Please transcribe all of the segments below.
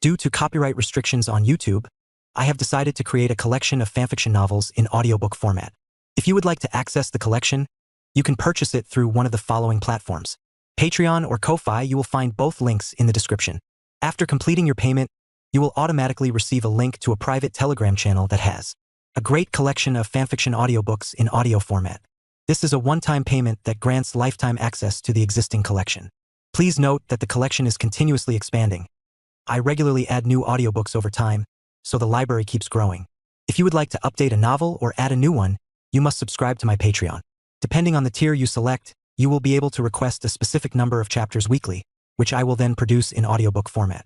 Due to copyright restrictions on YouTube, I have decided to create a collection of fanfiction novels in audiobook format. If you would like to access the collection, you can purchase it through one of the following platforms. Patreon or Ko-Fi. You will find both links in the description. After completing your payment, you will automatically receive a link to a private Telegram channel that has a great collection of fanfiction audiobooks in audio format. This is a one-time payment that grants lifetime access to the existing collection. Please note that the collection is continuously expanding. I regularly add new audiobooks over time, so the library keeps growing. If you would like to update a novel or add a new one, you must subscribe to my Patreon. Depending on the tier you select, you will be able to request a specific number of chapters weekly, which I will then produce in audiobook format.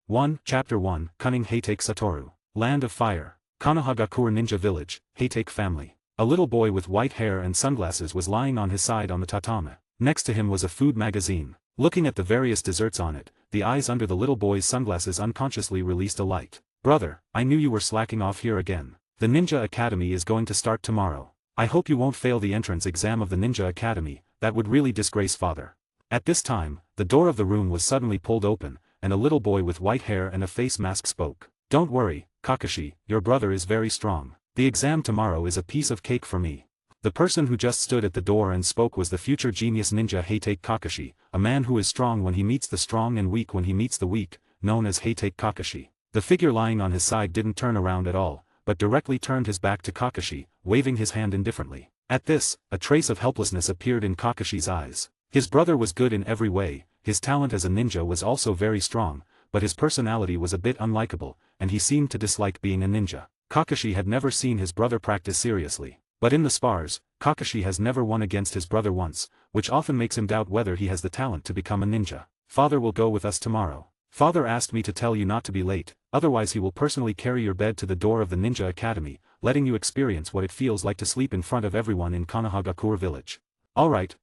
1. Chapter 1, Cunning Heitake Satoru. Land of Fire. Konohagakure Ninja Village, Heitake family. A little boy with white hair and sunglasses was lying on his side on the tatame. Next to him was a food magazine. Looking at the various desserts on it, the eyes under the little boy's sunglasses unconsciously released a light. Brother, I knew you were slacking off here again. The Ninja Academy is going to start tomorrow. I hope you won't fail the entrance exam of the Ninja Academy, that would really disgrace father. At this time, the door of the room was suddenly pulled open, and a little boy with white hair and a face mask spoke. Don't worry, Kakashi, your brother is very strong. The exam tomorrow is a piece of cake for me. The person who just stood at the door and spoke was the future genius ninja Heitake Kakashi, a man who is strong when he meets the strong and weak when he meets the weak, known as Heitake Kakashi. The figure lying on his side didn't turn around at all, but directly turned his back to Kakashi, waving his hand indifferently. At this, a trace of helplessness appeared in Kakashi's eyes. His brother was good in every way, his talent as a ninja was also very strong, but his personality was a bit unlikable, and he seemed to dislike being a ninja. Kakashi had never seen his brother practice seriously. But in the spars, Kakashi has never won against his brother once, which often makes him doubt whether he has the talent to become a ninja. Father will go with us tomorrow. Father asked me to tell you not to be late, otherwise he will personally carry your bed to the door of the Ninja Academy, letting you experience what it feels like to sleep in front of everyone in Konohagakure village. Alright,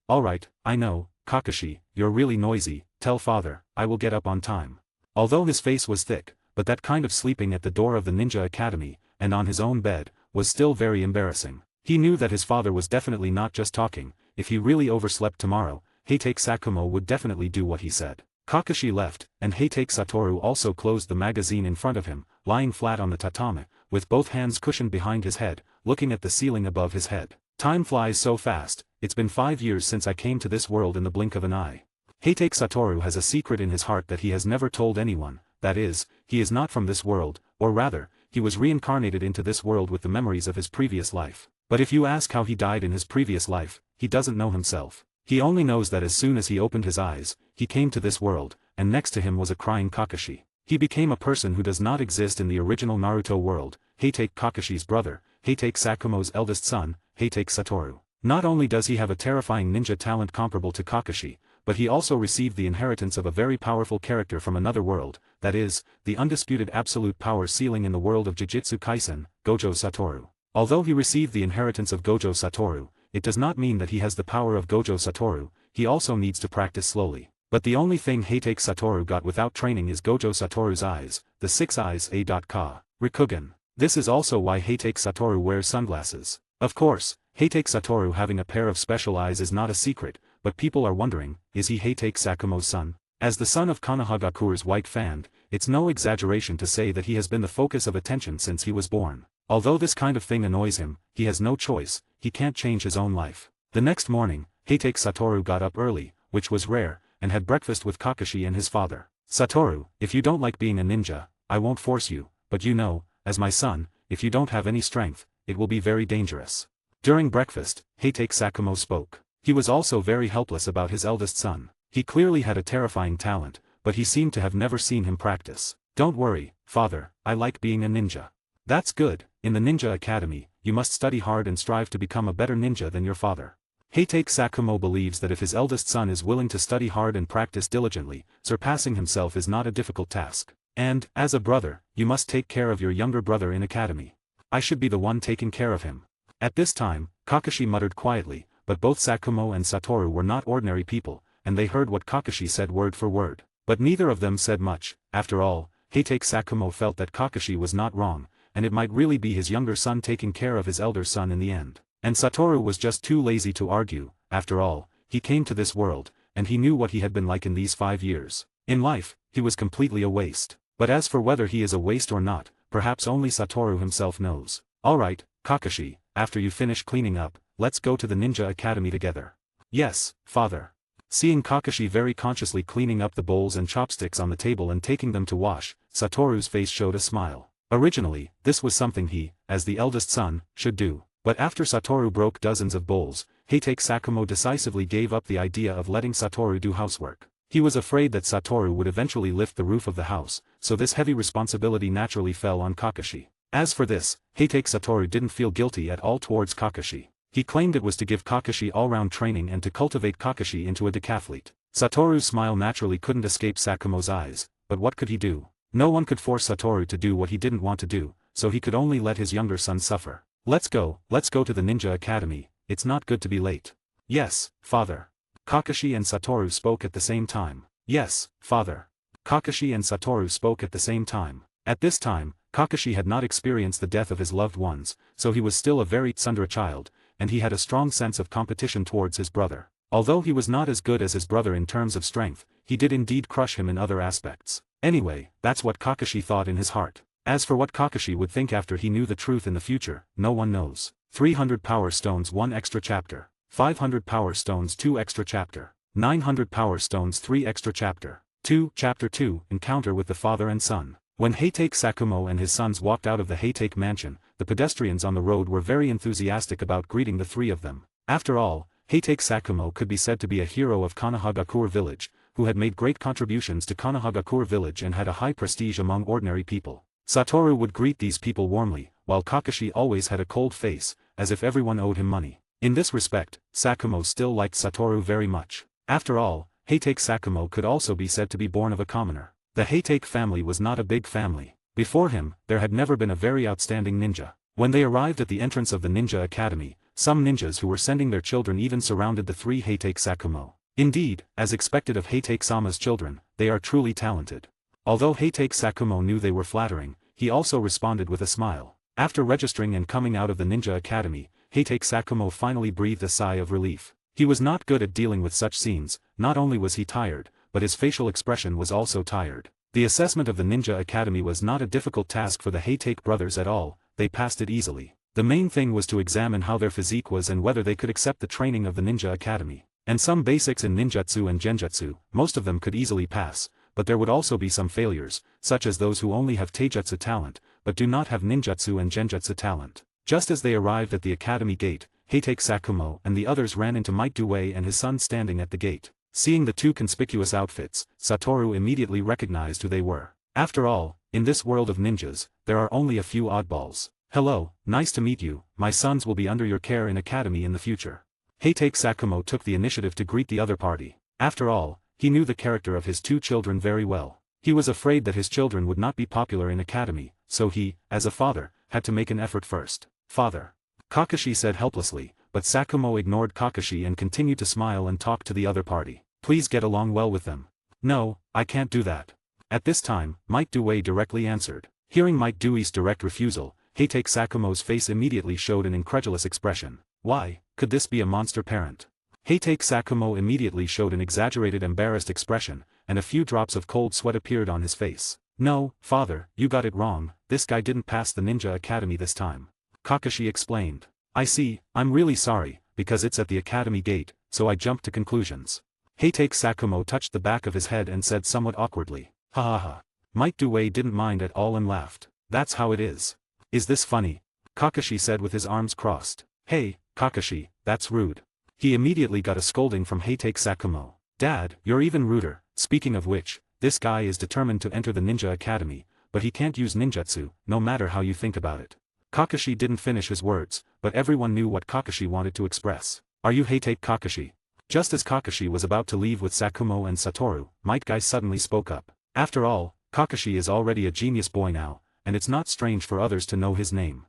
I know, Kakashi, you're really noisy, tell father, I will get up on time. Although his face was thick, but that kind of sleeping at the door of the Ninja Academy, and on his own bed, was still very embarrassing. He knew that his father was definitely not just talking. If he really overslept tomorrow, Heitake Sakumo would definitely do what he said. Kakashi left, and Heitake Satoru also closed the magazine in front of him, lying flat on the tatame, with both hands cushioned behind his head, looking at the ceiling above his head. Time flies so fast, it's been 5 years since I came to this world in the blink of an eye. Heitake Satoru has a secret in his heart that he has never told anyone, that is, he is not from this world, or rather, he was reincarnated into this world with the memories of his previous life. But if you ask how he died in his previous life, he doesn't know himself. He only knows that as soon as he opened his eyes, he came to this world, and next to him was a crying Kakashi. He became a person who does not exist in the original Naruto world, Heitake Kakashi's brother, Heitake Sakumo's eldest son, Heitake Satoru. Not only does he have a terrifying ninja talent comparable to Kakashi, but he also received the inheritance of a very powerful character from another world, that is, the undisputed absolute power ceiling in the world of Jujutsu Kaisen, Gojo Satoru. Although he received the inheritance of Gojo Satoru, it does not mean that he has the power of Gojo Satoru, he also needs to practice slowly. But the only thing Heitake Satoru got without training is Gojo Satoru's eyes, the 6 eyes A.Ka, Rikugen. This is also why Heitake Satoru wears sunglasses. Of course, Heitake Satoru having a pair of special eyes is not a secret, but people are wondering, is he Heitake Sakumo's son? As the son of Konohagakure's white fan, it's no exaggeration to say that he has been the focus of attention since he was born. Although this kind of thing annoys him, he has no choice, he can't change his own life. The next morning, Heitake Satoru got up early, which was rare, and had breakfast with Kakashi and his father. Satoru, if you don't like being a ninja, I won't force you, but you know, as my son, if you don't have any strength, it will be very dangerous. During breakfast, Heitake Sakumo spoke. He was also very helpless about his eldest son. He clearly had a terrifying talent, but he seemed to have never seen him practice. Don't worry, father, I like being a ninja. That's good, in the Ninja Academy, you must study hard and strive to become a better ninja than your father. Heitake Sakumo believes that if his eldest son is willing to study hard and practice diligently, surpassing himself is not a difficult task. And, as a brother, you must take care of your younger brother in academy. I should be the one taking care of him. At this time, Kakashi muttered quietly, but both Sakumo and Satoru were not ordinary people, and they heard what Kakashi said word for word. But neither of them said much. After all, Heitake Sakumo felt that Kakashi was not wrong, and it might really be his younger son taking care of his elder son in the end. And Satoru was just too lazy to argue. After all, he came to this world, and he knew what he had been like in these 5 years. In life, he was completely a waste. But as for whether he is a waste or not, perhaps only Satoru himself knows. Alright, Kakashi, after you finish cleaning up, let's go to the Ninja Academy together. Yes, father. Seeing Kakashi very consciously cleaning up the bowls and chopsticks on the table and taking them to wash, Satoru's face showed a smile. Originally, this was something he, as the eldest son, should do. But after Satoru broke dozens of bowls, Heitake Sakumo decisively gave up the idea of letting Satoru do housework. He was afraid that Satoru would eventually lift the roof of the house, so this heavy responsibility naturally fell on Kakashi. As for this, Heitake Satoru didn't feel guilty at all towards Kakashi. He claimed it was to give Kakashi all-round training and to cultivate Kakashi into a decathlete. Satoru's smile naturally couldn't escape Sakumo's eyes, but what could he do? No one could force Satoru to do what he didn't want to do, so he could only let his younger son suffer. Let's go to the Ninja Academy, it's not good to be late. Yes, father. Kakashi and Satoru spoke at the same time. Yes, father. Kakashi and Satoru spoke at the same time. At this time, Kakashi had not experienced the death of his loved ones, so he was still a very tsundere child, and he had a strong sense of competition towards his brother. Although he was not as good as his brother in terms of strength, he did indeed crush him in other aspects. Anyway, that's what Kakashi thought in his heart. As for what Kakashi would think after he knew the truth in the future, no one knows. 300 Power Stones 1 extra chapter. 500 Power Stones 2 extra chapter. 900 Power Stones 3 extra chapter. 2. Chapter 2, Encounter with the Father and Son. When Heitake Sakumo and his sons walked out of the Heitake mansion, the pedestrians on the road were very enthusiastic about greeting the three of them. After all, Heitake Sakumo could be said to be a hero of Konohagakure village, who had made great contributions to Konohagakure village and had a high prestige among ordinary people. Satoru would greet these people warmly, while Kakashi always had a cold face, as if everyone owed him money. In this respect, Sakumo still liked Satoru very much. After all, Heitake Sakumo could also be said to be born of a commoner. The Heitake family was not a big family. Before him, there had never been a very outstanding ninja. When they arrived at the entrance of the Ninja Academy, some ninjas who were sending their children even surrounded the three Heitake Sakumo. Indeed, as expected of Heitake-sama's children, they are truly talented. Although Heitake Sakumo knew they were flattering, he also responded with a smile. After registering and coming out of the Ninja Academy, Heitake Sakumo finally breathed a sigh of relief. He was not good at dealing with such scenes. Not only was he tired, but his facial expression was also tired. The assessment of the Ninja Academy was not a difficult task for the Heitake brothers at all, they passed it easily. The main thing was to examine how their physique was and whether they could accept the training of the Ninja Academy. And some basics in ninjutsu and genjutsu, most of them could easily pass, but there would also be some failures, such as those who only have taijutsu talent, but do not have ninjutsu and genjutsu talent. Just as they arrived at the academy gate, Heitake Sakumo and the others ran into Might Due and his son standing at the gate. Seeing the two conspicuous outfits, Satoru immediately recognized who they were. After all, in this world of ninjas, there are only a few oddballs. Hello, nice to meet you, my sons will be under your care in academy in the future. Heitake Sakumo took the initiative to greet the other party. After all, he knew the character of his two children very well. He was afraid that his children would not be popular in academy, so he, as a father, had to make an effort first. Father. Kakashi said helplessly, but Sakumo ignored Kakashi and continued to smile and talk to the other party. Please get along well with them. No, I can't do that. At this time, Might Due directly answered. Hearing Might Due's direct refusal, Heitake Sakumo's face immediately showed an incredulous expression. Why, could this be a monster parent? Heitake Sakumo immediately showed an exaggerated embarrassed expression, and a few drops of cold sweat appeared on his face. No, father, you got it wrong, this guy didn't pass the Ninja Academy this time. Kakashi explained. I see, I'm really sorry, because it's at the academy gate, so I jumped to conclusions. Heitake Sakumo touched the back of his head and said somewhat awkwardly, ha ha ha. Might Due didn't mind at all and laughed. That's how it is. Is this funny? Kakashi said with his arms crossed. Hey, Kakashi, that's rude. He immediately got a scolding from Heitake Sakumo. Dad, you're even ruder. Speaking of which, this guy is determined to enter the Ninja Academy, but he can't use ninjutsu, no matter how you think about it. Kakashi didn't finish his words, but everyone knew what Kakashi wanted to express. Are you Heitake Kakashi? Just as Kakashi was about to leave with Sakumo and Satoru, Might Guy suddenly spoke up. After all, Kakashi is already a genius boy now, and it's not strange for others to know his name.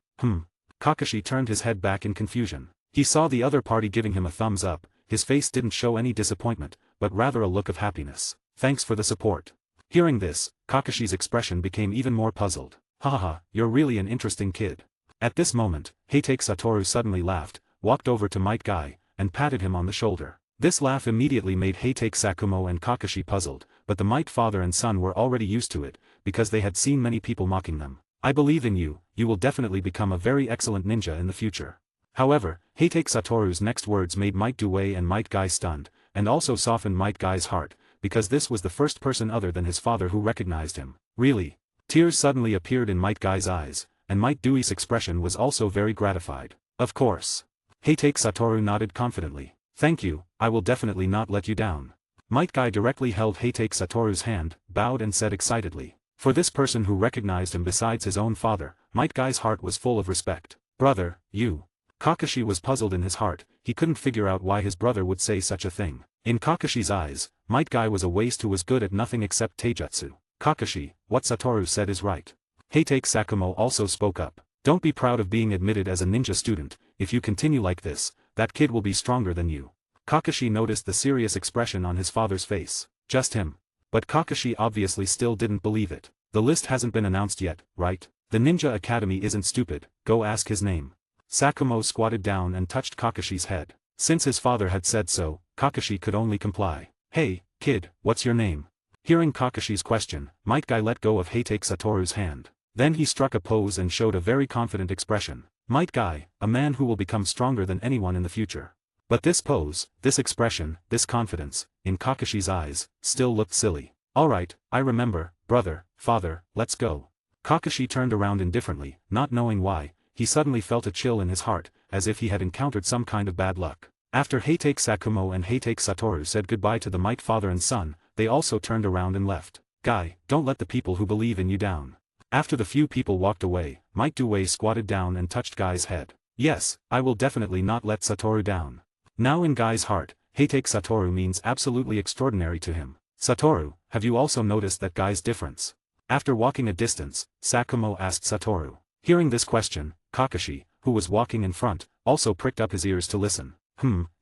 Kakashi turned his head back in confusion. He saw the other party giving him a thumbs up. His face didn't show any disappointment, but rather a look of happiness. Thanks for the support. Hearing this, Kakashi's expression became even more puzzled. Haha, you're really an interesting kid. At this moment, Heitake Satoru suddenly laughed, walked over to Might Guy, and patted him on the shoulder. This laugh immediately made Heitake Sakumo and Kakashi puzzled, but the Might father and son were already used to it, because they had seen many people mocking them. I believe in you, you will definitely become a very excellent ninja in the future. However, Heitake Satoru's next words made Might Due and Might Guy stunned, and also softened Might Guy's heart, because this was the first person other than his father who recognized him. Really? Tears suddenly appeared in Might Guy's eyes, and Might Due's expression was also very gratified. Of course. Heitake Satoru nodded confidently. Thank you, I will definitely not let you down. Might Guy directly held Heitake Satoru's hand, bowed and said excitedly. For this person who recognized him besides his own father, Might Guy's heart was full of respect. Brother, you. Kakashi was puzzled in his heart, he couldn't figure out why his brother would say such a thing. In Kakashi's eyes, Might Guy was a waste who was good at nothing except taijutsu. Kakashi, what Satoru said is right. Heitake Sakumo also spoke up. Don't be proud of being admitted as a ninja student, if you continue like this, that kid will be stronger than you. Kakashi noticed the serious expression on his father's face. Just him. But Kakashi obviously still didn't believe it. The list hasn't been announced yet, right? The Ninja Academy isn't stupid, go ask his name. Sakumo squatted down and touched Kakashi's head. Since his father had said so, Kakashi could only comply. Hey, kid, what's your name? Hearing Kakashi's question, Might Guy let go of Heitake Satoru's hand. Then he struck a pose and showed a very confident expression. Might Guy, a man who will become stronger than anyone in the future. But this pose, this expression, this confidence, in Kakashi's eyes, still looked silly. Alright, I remember, brother, father, let's go. Kakashi turned around indifferently, not knowing why, he suddenly felt a chill in his heart, as if he had encountered some kind of bad luck. After Heitake Sakumo and Heitake Satoru said goodbye to the Might father and son, they also turned around and left. Guy, don't let the people who believe in you down. After the few people walked away, Might Due squatted down and touched Guy's head. Yes, I will definitely not let Satoru down. Now in Guy's heart, Heitake Satoru means absolutely extraordinary to him. Satoru, have you also noticed that Guy's difference? After walking a distance, Sakumo asked Satoru. Hearing this question, Kakashi, who was walking in front, also pricked up his ears to listen.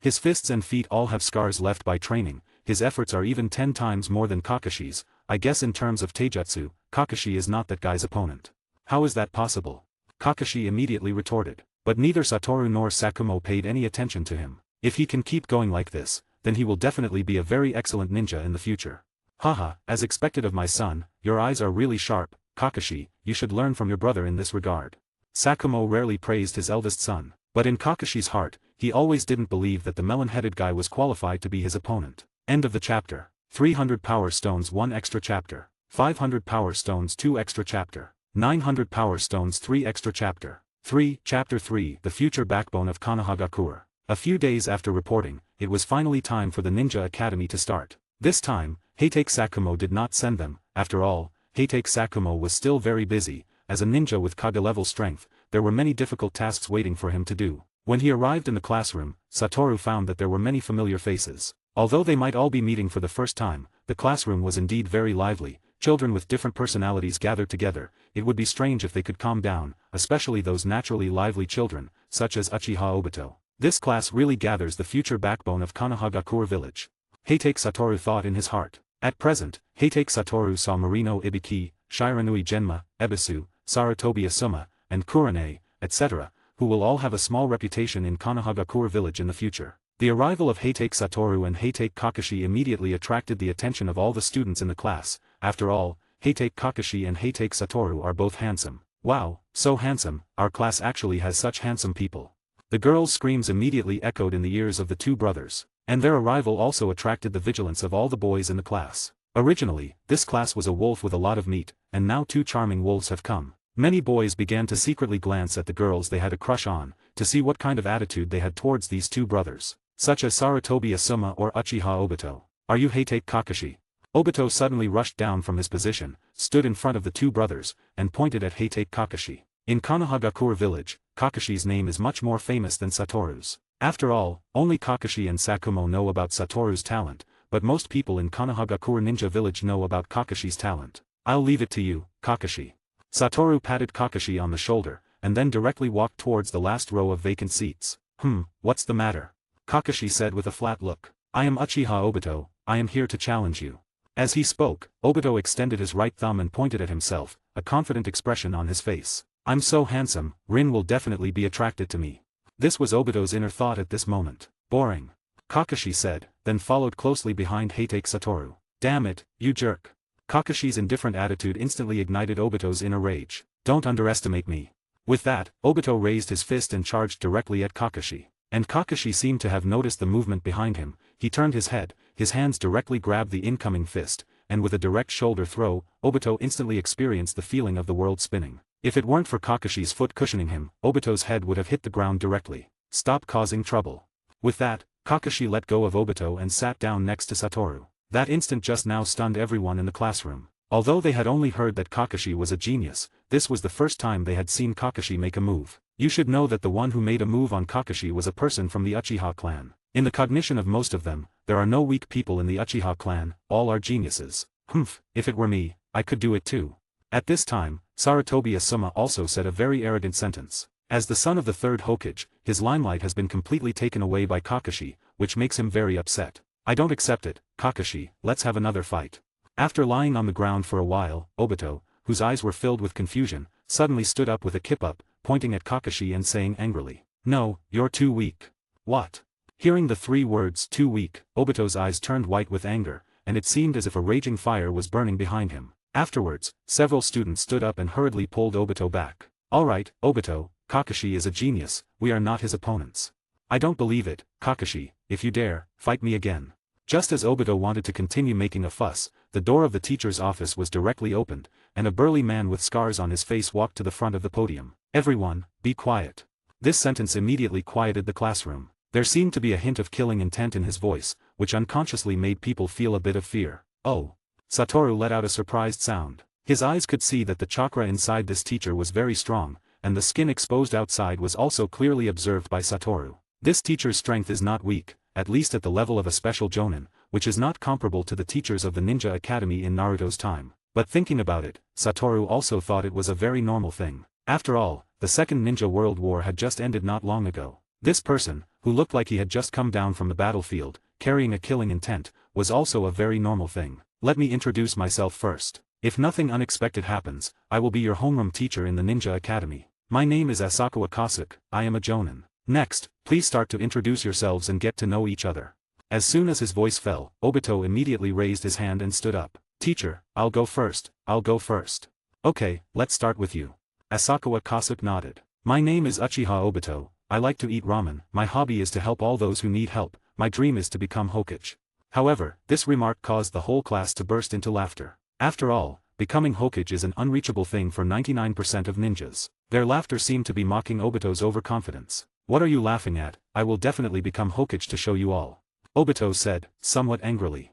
His fists and feet all have scars left by training, his efforts are even 10 times more than Kakashi's. I guess in terms of taijutsu, Kakashi is not that Guy's opponent. How is that possible? Kakashi immediately retorted. But neither Satoru nor Sakumo paid any attention to him. If he can keep going like this, then he will definitely be a very excellent ninja in the future. Haha, as expected of my son, your eyes are really sharp, Kakashi, you should learn from your brother in this regard. Sakumo rarely praised his eldest son, but in Kakashi's heart, he always didn't believe that the melon-headed guy was qualified to be his opponent. End of the chapter. 300 Power Stones 1 extra chapter. 500 Power Stones 2 extra chapter. 900 Power Stones 3 extra chapter. 3. Chapter 3 The Future Backbone of Konohagakure. A few days after reporting, it was finally time for the Ninja Academy to start. This time, Heitake Sakumo did not send them. After all, Heitake Sakumo was still very busy. As a ninja with Kage-level strength, there were many difficult tasks waiting for him to do. When he arrived in the classroom, Satoru found that there were many familiar faces. Although they might all be meeting for the first time, the classroom was indeed very lively. Children with different personalities gathered together. It would be strange if they could calm down, especially those naturally lively children, such as Uchiha Obito. This class really gathers the future backbone of Konohagakure village. Heitake Satoru thought in his heart. At present, Heitake Satoru saw Marino Ibiki, Shiranui Genma, Ebisu, Sarutobi Asuma, and Kurane, etc., who will all have a small reputation in Konohagakure village in the future. The arrival of Heitake Satoru and Heitake Kakashi immediately attracted the attention of all the students in the class. After all, Heitake Kakashi and Heitake Satoru are both handsome. Wow, so handsome, our class actually has such handsome people. The girls' screams immediately echoed in the ears of the two brothers, and their arrival also attracted the vigilance of all the boys in the class. Originally, this class was a wolf with a lot of meat, and now two charming wolves have come. Many boys began to secretly glance at the girls they had a crush on, to see what kind of attitude they had towards these two brothers, such as Sarutobi Asuma or Uchiha Obito. Are you Heitake Kakashi? Obito suddenly rushed down from his position, stood in front of the two brothers, and pointed at Heitake Kakashi. In Konohagakure village, Kakashi's name is much more famous than Satoru's. After all, only Kakashi and Sakumo know about Satoru's talent, but most people in Konohagakure ninja village know about Kakashi's talent. I'll leave it to you, Kakashi. Satoru patted Kakashi on the shoulder, and then directly walked towards the last row of vacant seats. What's the matter? Kakashi said with a flat look. I am Uchiha Obito, I am here to challenge you. As he spoke, Obito extended his right thumb and pointed at himself, a confident expression on his face. I'm so handsome, Rin will definitely be attracted to me. This was Obito's inner thought at this moment. Boring. Kakashi said, then followed closely behind Heitake Satoru. Damn it, you jerk. Kakashi's indifferent attitude instantly ignited Obito's inner rage. Don't underestimate me. With that, Obito raised his fist and charged directly at Kakashi. And Kakashi seemed to have noticed the movement behind him. He turned his head, his hands directly grabbed the incoming fist, and with a direct shoulder throw, Obito instantly experienced the feeling of the world spinning. If it weren't for Kakashi's foot cushioning him, Obito's head would have hit the ground directly. Stop causing trouble. With that, Kakashi let go of Obito and sat down next to Satoru. That instant just now stunned everyone in the classroom. Although they had only heard that Kakashi was a genius, this was the first time they had seen Kakashi make a move. You should know that the one who made a move on Kakashi was a person from the Uchiha clan. In the cognition of most of them, there are no weak people in the Uchiha clan, all are geniuses. If it were me, I could do it too. At this time, Sarutobi Asuma also said a very arrogant sentence. As the son of the third Hokage, his limelight has been completely taken away by Kakashi, which makes him very upset. I don't accept it, Kakashi, let's have another fight. After lying on the ground for a while, Obito, whose eyes were filled with confusion, suddenly stood up with a kip up, pointing at Kakashi and saying angrily, "No, you're too weak." What? Hearing the three words too weak, Obito's eyes turned white with anger, and it seemed as if a raging fire was burning behind him. Afterwards, several students stood up and hurriedly pulled Obito back. Alright, Obito, Kakashi is a genius, we are not his opponents. I don't believe it, Kakashi, if you dare, fight me again. Just as Obito wanted to continue making a fuss, the door of the teacher's office was directly opened, and a burly man with scars on his face walked to the front of the podium. Everyone, be quiet. This sentence immediately quieted the classroom. There seemed to be a hint of killing intent in his voice, which unconsciously made people feel a bit of fear. Oh. Satoru let out a surprised sound. His eyes could see that the chakra inside this teacher was very strong, and the skin exposed outside was also clearly observed by Satoru. This teacher's strength is not weak, at least at the level of a special jonin, which is not comparable to the teachers of the Ninja Academy in Naruto's time. But thinking about it, Satoru also thought it was a very normal thing. After all, the Second Ninja World War had just ended not long ago. This person, who looked like he had just come down from the battlefield, carrying a killing intent, was also a very normal thing. Let me introduce myself first. If nothing unexpected happens, I will be your homeroom teacher in the Ninja Academy. My name is Asakawa Kasuke, I am a jonin. Next, please start to introduce yourselves and get to know each other. As soon as his voice fell, Obito immediately raised his hand and stood up. Teacher, I'll go first. Okay, let's start with you. Asakawa Kasuke nodded. My name is Uchiha Obito, I like to eat ramen, my hobby is to help all those who need help, my dream is to become Hokage. However, this remark caused the whole class to burst into laughter. After all, becoming Hokage is an unreachable thing for 99% of ninjas. Their laughter seemed to be mocking Obito's overconfidence. What are you laughing at? I will definitely become Hokage to show you all. Obito said, somewhat angrily.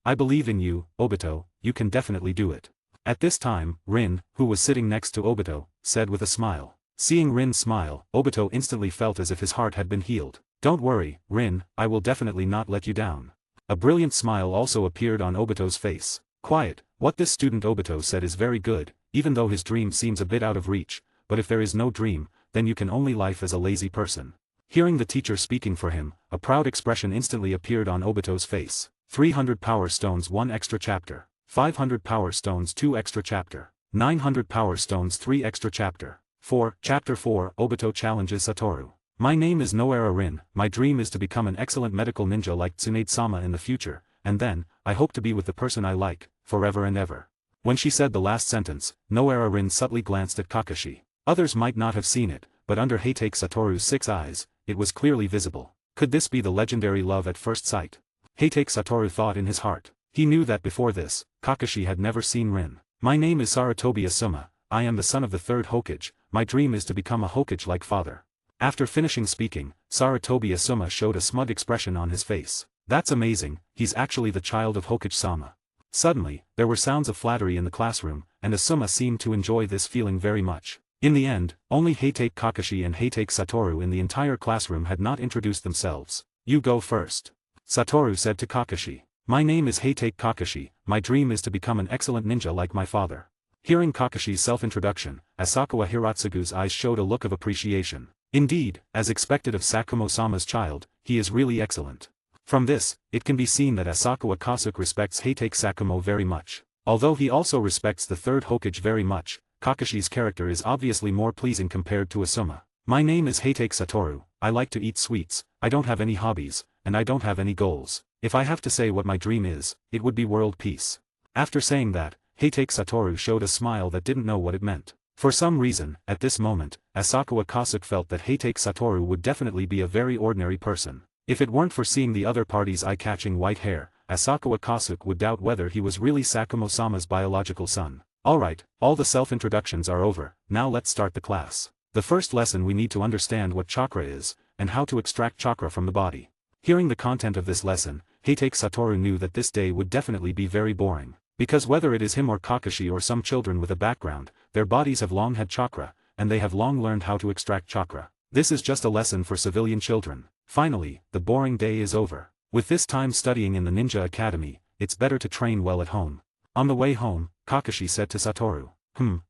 I believe in you, Obito, you can definitely do it. At this time, Rin, who was sitting next to Obito, said with a smile. Seeing Rin smile, Obito instantly felt as if his heart had been healed. Don't worry, Rin, I will definitely not let you down. A brilliant smile also appeared on Obito's face. Quiet, what this student Obito said is very good, even though his dream seems a bit out of reach, but if there is no dream, then you can only life as a lazy person. Hearing the teacher speaking for him, a proud expression instantly appeared on Obito's face. 300 power stones 1 extra chapter. 500 power stones 2 extra chapter. 900 power stones 3 extra chapter. 4. Chapter 4 Obito challenges Satoru. My name is Noara Rin, my dream is to become an excellent medical ninja like Tsunade-sama in the future, and then, I hope to be with the person I like, forever and ever. When she said the last sentence, Noara Rin subtly glanced at Kakashi. Others might not have seen it, but under Heitake Satoru's 6 eyes, it was clearly visible. Could this be the legendary love at first sight? Heitake Satoru thought in his heart. He knew that before this, Kakashi had never seen Rin. My name is Sarutobi Asuma, I am the son of the third Hokage, my dream is to become a Hokage like father. After finishing speaking, Sarutobi Asuma showed a smug expression on his face. That's amazing, he's actually the child of Hokage-sama. Suddenly, there were sounds of flattery in the classroom, and Asuma seemed to enjoy this feeling very much. In the end, only Heitake Kakashi and Heitake Satoru in the entire classroom had not introduced themselves. You go first. Satoru said to Kakashi. My name is Heitake Kakashi, my dream is to become an excellent ninja like my father. Hearing Kakashi's self-introduction, Asakawa Hiratsugu's eyes showed a look of appreciation. Indeed, as expected of Sakumo-sama's child, he is really excellent. From this, it can be seen that Asakawa Kasuke respects Heitake Sakumo very much. Although he also respects the third Hokage very much, Kakashi's character is obviously more pleasing compared to Asuma. My name is Heitake Satoru, I like to eat sweets, I don't have any hobbies, and I don't have any goals. If I have to say what my dream is, it would be world peace. After saying that, Heitake Satoru showed a smile that didn't know what it meant. For some reason, at this moment, Asakawa Kasuke felt that Heitake Satoru would definitely be a very ordinary person. If it weren't for seeing the other party's eye-catching white hair, Asakawa Kasuke would doubt whether he was really Sakumo-sama's biological son. Alright, all the self-introductions are over, now let's start the class. The first lesson we need to understand what chakra is, and how to extract chakra from the body. Hearing the content of this lesson, Heitake Satoru knew that this day would definitely be very boring. Because whether it is him or Kakashi or some children with a background, their bodies have long had chakra, and they have long learned how to extract chakra. This is just a lesson for civilian children. Finally, the boring day is over. With this time studying in the ninja academy, it's better to train well at home. On the way home, Kakashi said to Satoru,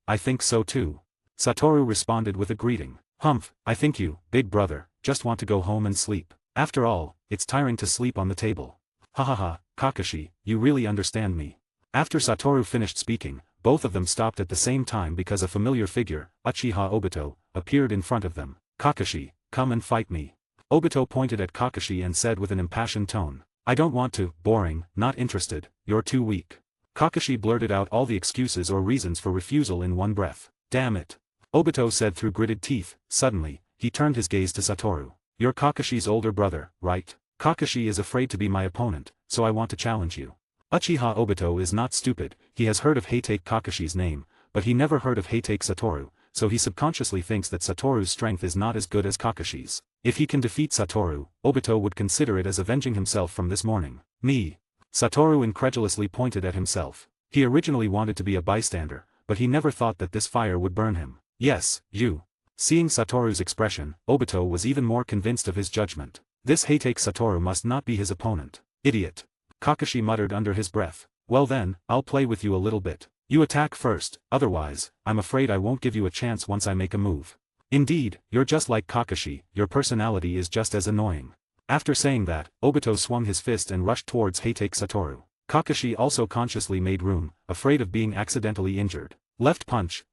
I think so too. Satoru responded with a greeting. Humph, I think you, big brother, just want to go home and sleep. After all, it's tiring to sleep on the table. Hahaha, Kakashi, you really understand me. After Satoru finished speaking, both of them stopped at the same time because a familiar figure, Uchiha Obito, appeared in front of them. Kakashi, come and fight me. Obito pointed at Kakashi and said with an impassioned tone. I don't want to, boring, not interested, you're too weak. Kakashi blurted out all the excuses or reasons for refusal in one breath. Damn it. Obito said through gritted teeth. Suddenly, he turned his gaze to Satoru. You're Kakashi's older brother, right? Kakashi is afraid to be my opponent, so I want to challenge you. Uchiha Obito is not stupid, he has heard of Heitake Kakashi's name, but he never heard of Heitake Satoru, so he subconsciously thinks that Satoru's strength is not as good as Kakashi's. If he can defeat Satoru, Obito would consider it as avenging himself from this morning. Me. Satoru incredulously pointed at himself. He originally wanted to be a bystander, but he never thought that this fire would burn him. Yes, you. Seeing Satoru's expression, Obito was even more convinced of his judgment. This Heitake Satoru must not be his opponent. Idiot. Kakashi muttered under his breath. Well then, I'll play with you a little bit. You attack first, otherwise, I'm afraid I won't give you a chance once I make a move. Indeed, you're just like Kakashi, your personality is just as annoying. After saying that, Obito swung his fist and rushed towards Heitake Satoru. Kakashi also consciously made room, afraid of being accidentally injured. Left punch,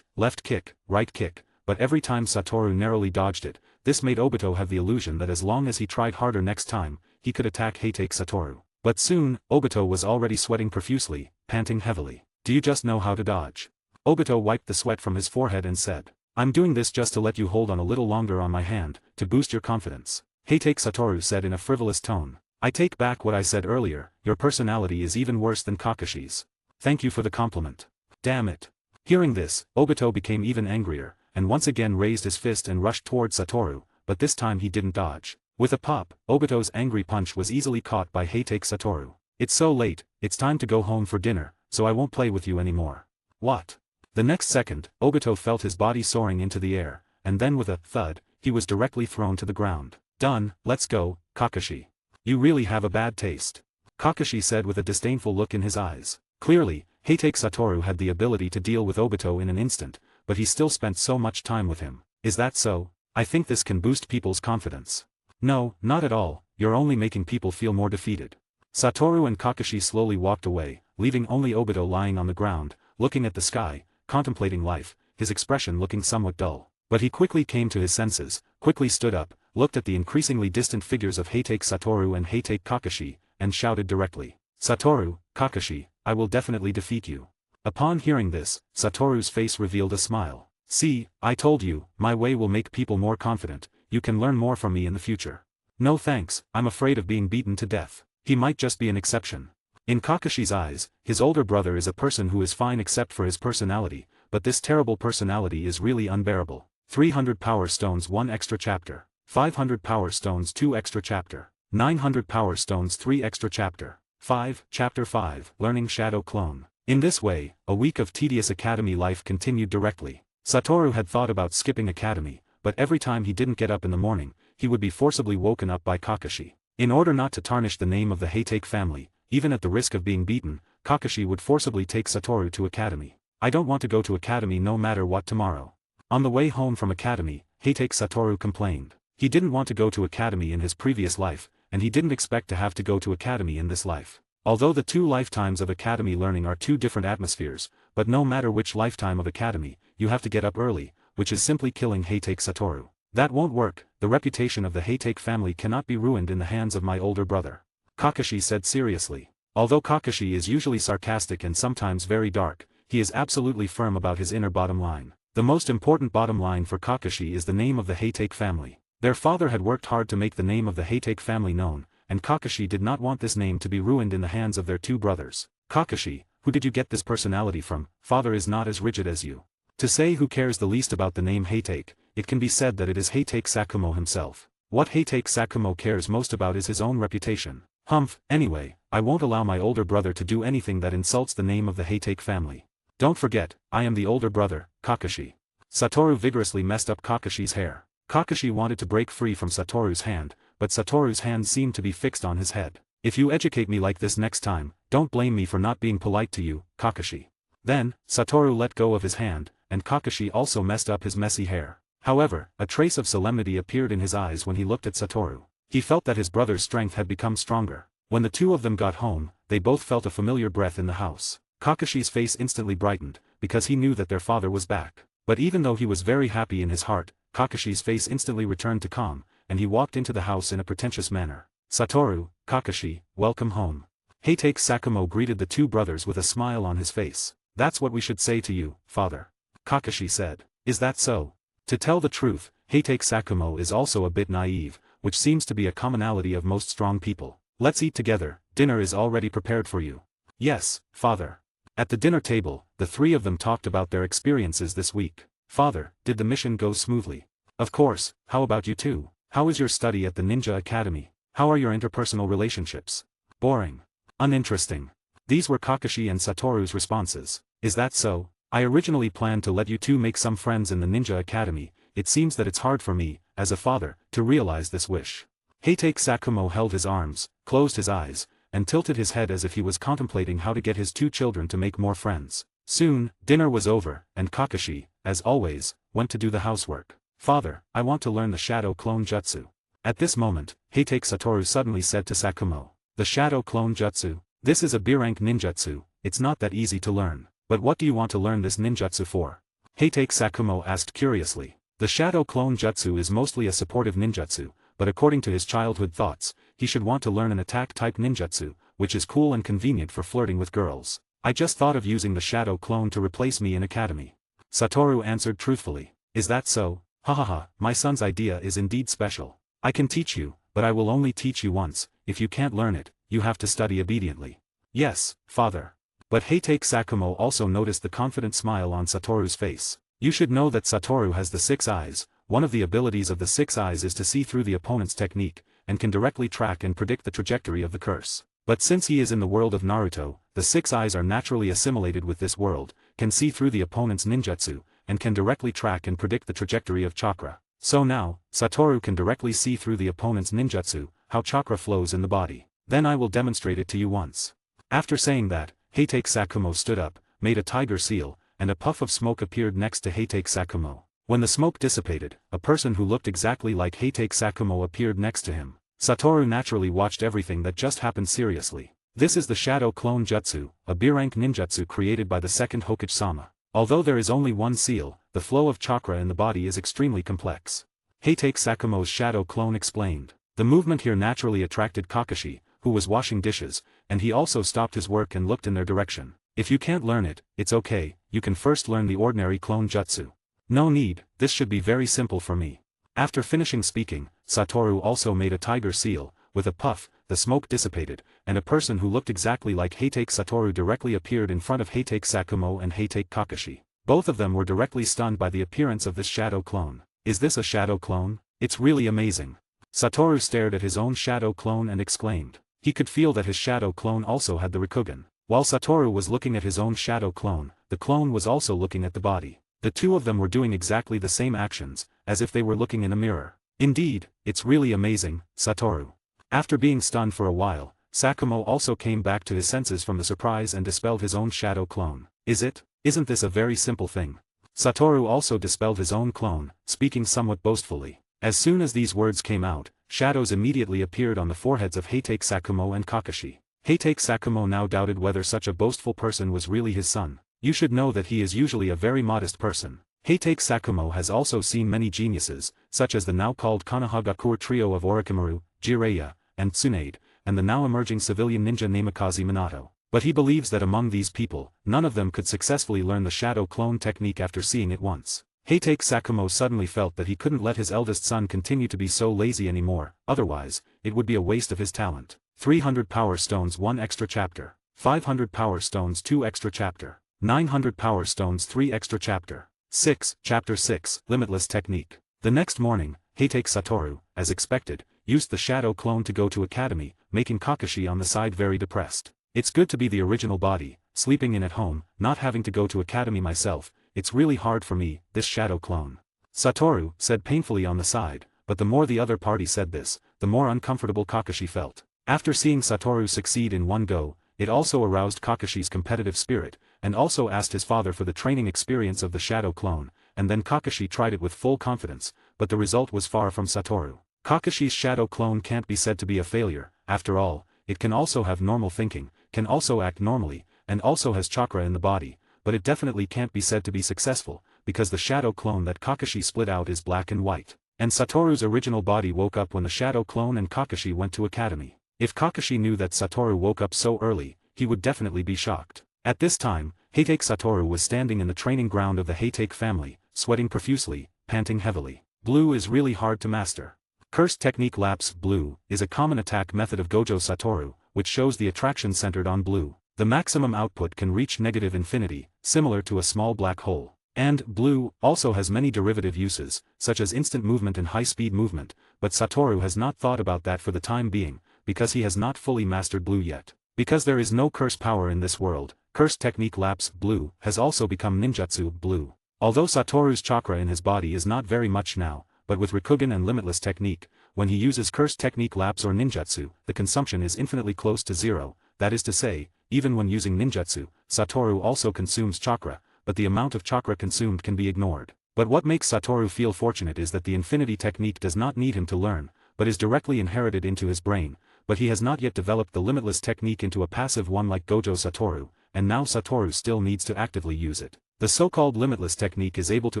left kick, right kick, but every time Satoru narrowly dodged it, this made Obito have the illusion that as long as he tried harder next time, he could attack Heitake Satoru. But soon, Obito was already sweating profusely, panting heavily. Do you just know how to dodge? Obito wiped the sweat from his forehead and said. I'm doing this just to let you hold on a little longer on my hand, to boost your confidence. Heitake Satoru said in a frivolous tone. I take back what I said earlier, your personality is even worse than Kakashi's. Thank you for the compliment. Damn it. Hearing this, Obito became even angrier, and once again raised his fist and rushed towards Satoru, but this time he didn't dodge. With a pop, Obito's angry punch was easily caught by Heitake Satoru. It's so late, it's time to go home for dinner, so I won't play with you anymore. What? The next second, Obito felt his body soaring into the air, and then with a thud, he was directly thrown to the ground. Done, let's go, Kakashi. You really have a bad taste. Kakashi said with a disdainful look in his eyes. Clearly, Heitake Satoru had the ability to deal with Obito in an instant, but he still spent so much time with him. Is that so? I think this can boost people's confidence. No, not at all, you're only making people feel more defeated. Satoru and Kakashi slowly walked away, leaving only Obito lying on the ground, looking at the sky, contemplating life, his expression looking somewhat dull. But he quickly came to his senses, quickly stood up, looked at the increasingly distant figures of Heitake Satoru and Heitake Kakashi, and shouted directly. Satoru, Kakashi, I will definitely defeat you. Upon hearing this, Satoru's face revealed a smile. See, I told you, my way will make people more confident, you can learn more from me in the future. No thanks, I'm afraid of being beaten to death. He might just be an exception. In Kakashi's eyes, his older brother is a person who is fine except for his personality, but this terrible personality is really unbearable. 300 Power Stones 1 extra chapter. 500 Power Stones 2 extra chapter. 900 Power Stones 3 extra chapter. 5, Chapter 5, Learning Shadow Clone. In this way, a week of tedious academy life continued directly. Satoru had thought about skipping academy, but every time he didn't get up in the morning, he would be forcibly woken up by Kakashi. In order not to tarnish the name of the Heitake family, even at the risk of being beaten, Kakashi would forcibly take Satoru to academy. I don't want to go to academy no matter what tomorrow. On the way home from academy, Heitake Satoru complained. He didn't want to go to academy in his previous life, and he didn't expect to have to go to academy in this life. Although the two lifetimes of academy learning are two different atmospheres, but no matter which lifetime of academy, you have to get up early, which is simply killing Heitake Satoru. That won't work, the reputation of the Heitake family cannot be ruined in the hands of my older brother. Kakashi said seriously. Although Kakashi is usually sarcastic and sometimes very dark, he is absolutely firm about his inner bottom line. The most important bottom line for Kakashi is the name of the Heitake family. Their father had worked hard to make the name of the Heitake family known, and Kakashi did not want this name to be ruined in the hands of their two brothers. Kakashi, who did you get this personality from? Father is not as rigid as you. To say who cares the least about the name Heitake, it can be said that it is Heitake Sakumo himself. What Heitake Sakumo cares most about is his own reputation. Humph, anyway, I won't allow my older brother to do anything that insults the name of the Heitake family. Don't forget, I am the older brother, Kakashi. Satoru vigorously messed up Kakashi's hair. Kakashi wanted to break free from Satoru's hand, but Satoru's hand seemed to be fixed on his head. If you educate me like this next time, don't blame me for not being polite to you, Kakashi. Then, Satoru let go of his hand, and Kakashi also messed up his messy hair. However, a trace of solemnity appeared in his eyes when he looked at Satoru. He felt that his brother's strength had become stronger. When the two of them got home, they both felt a familiar breath in the house. Kakashi's face instantly brightened, because he knew that their father was back. But even though he was very happy in his heart, Kakashi's face instantly returned to calm, and he walked into the house in a pretentious manner. Satoru, Kakashi, welcome home. Heitake Sakumo greeted the two brothers with a smile on his face. That's what we should say to you, father. Kakashi said. Is that so? To tell the truth, Heitake Sakumo is also a bit naive, which seems to be a commonality of most strong people. Let's eat together, dinner is already prepared for you. Yes, father. At the dinner table, the three of them talked about their experiences this week. Father, did the mission go smoothly? Of course, how about you too? How is your study at the Ninja Academy? How are your interpersonal relationships? Boring. Uninteresting. These were Kakashi and Satoru's responses. Is that so? I originally planned to let you two make some friends in the Ninja Academy. It seems that it's hard for me, as a father, to realize this wish. Heitake Sakumo held his arms, closed his eyes, and tilted his head as if he was contemplating how to get his two children to make more friends. Soon, dinner was over, and Kakashi, as always, went to do the housework. Father, I want to learn the Shadow Clone Jutsu. At this moment, Heitake Satoru suddenly said to Sakumo. The Shadow Clone Jutsu? This is a B-rank ninjutsu, it's not that easy to learn. But what do you want to learn this ninjutsu for? Heitake Sakumo asked curiously. The Shadow Clone Jutsu is mostly a supportive ninjutsu, but according to his childhood thoughts, he should want to learn an attack-type ninjutsu, which is cool and convenient for flirting with girls. I just thought of using the Shadow Clone to replace me in academy. Satoru answered truthfully. Is that so? Hahaha, my son's idea is indeed special. I can teach you, but I will only teach you once. If you can't learn it, you have to study obediently. Yes, father. But Heitake Sakumo also noticed the confident smile on Satoru's face. You should know that Satoru has the 6 eyes. One of the abilities of the 6 eyes is to see through the opponent's technique, and can directly track and predict the trajectory of the curse. But since he is in the world of Naruto, the 6 eyes are naturally assimilated with this world, can see through the opponent's ninjutsu, and can directly track and predict the trajectory of chakra. So now, Satoru can directly see through the opponent's ninjutsu, how chakra flows in the body. Then I will demonstrate it to you once. After saying that, Heitake Sakumo stood up, made a tiger seal, and a puff of smoke appeared next to Heitake Sakumo. When the smoke dissipated, a person who looked exactly like Heitake Sakumo appeared next to him. Satoru naturally watched everything that just happened seriously. This is the Shadow Clone Jutsu, a B-rank ninjutsu created by the second Hokage-sama. Although there is only one seal, the flow of chakra in the body is extremely complex. Heitake Sakumo's Shadow Clone explained. The movement here naturally attracted Kakashi, who was washing dishes, and he also stopped his work and looked in their direction. If you can't learn it, it's okay, you can first learn the ordinary clone jutsu. No need, this should be very simple for me. After finishing speaking, Satoru also made a tiger seal. With a puff, the smoke dissipated, and a person who looked exactly like Heitake Satoru directly appeared in front of Heitake Sakumo and Heitake Kakashi. Both of them were directly stunned by the appearance of this shadow clone. Is this a shadow clone? It's really amazing. Satoru stared at his own shadow clone and exclaimed. He could feel that his shadow clone also had the Rikugen. While Satoru was looking at his own shadow clone, the clone was also looking at the body. The two of them were doing exactly the same actions, as if they were looking in a mirror. Indeed, it's really amazing, Satoru. After being stunned for a while, Sakumo also came back to his senses from the surprise and dispelled his own shadow clone. Isn't this a very simple thing? Satoru also dispelled his own clone, speaking somewhat boastfully. As soon as these words came out, shadows immediately appeared on the foreheads of Heitake Sakumo and Kakashi. Heitake Sakumo now doubted whether such a boastful person was really his son. You should know that he is usually a very modest person. Heitake Sakumo has also seen many geniuses, such as the now called Konohagakure trio of Orochimaru, Jiraiya, and Tsunade, and the now emerging civilian ninja Namikaze Minato. But he believes that among these people, none of them could successfully learn the shadow clone technique after seeing it once. Hatake Sakumo suddenly felt that he couldn't let his eldest son continue to be so lazy anymore, otherwise, it would be a waste of his talent. 300 Power Stones 1 extra chapter. 500 Power Stones 2 extra chapter. 900 Power Stones 3 extra chapter. 6. Chapter 6, Limitless Technique. The next morning, Hatake Satoru, as expected, used the shadow clone to go to academy, making Kakashi on the side very depressed. It's good to be the original body, sleeping in at home, not having to go to academy myself, it's really hard for me, this shadow clone. Satoru said painfully on the side, but the more the other party said this, the more uncomfortable Kakashi felt. After seeing Satoru succeed in one go, it also aroused Kakashi's competitive spirit, and also asked his father for the training experience of the shadow clone, and then Kakashi tried it with full confidence, but the result was far from Satoru. Kakashi's shadow clone can't be said to be a failure, after all, it can also have normal thinking, can also act normally, and also has chakra in the body, but it definitely can't be said to be successful, because the shadow clone that Kakashi split out is black and white. And Satoru's original body woke up when the shadow clone and Kakashi went to academy. If Kakashi knew that Satoru woke up so early, he would definitely be shocked. At this time, Hatake Satoru was standing in the training ground of the Hatake family, sweating profusely, panting heavily. Blue is really hard to master. Cursed Technique Lapse Blue is a common attack method of Gojo Satoru, which shows the attraction centered on blue. The maximum output can reach negative infinity, similar to a small black hole. And blue also has many derivative uses, such as instant movement and high-speed movement, but Satoru has not thought about that for the time being, because he has not fully mastered blue yet. Because there is no curse power in this world, Cursed Technique Lapse Blue has also become Ninjutsu Blue. Although Satoru's chakra in his body is not very much now, but with Rikugen and Limitless Technique, when he uses Cursed Technique Lapse or Ninjutsu, the consumption is infinitely close to zero, that is to say, even when using Ninjutsu, Satoru also consumes chakra, but the amount of chakra consumed can be ignored. But what makes Satoru feel fortunate is that the Infinity Technique does not need him to learn, but is directly inherited into his brain, but he has not yet developed the Limitless Technique into a passive one like Gojo Satoru, and now Satoru still needs to actively use it. The so-called Limitless Technique is able to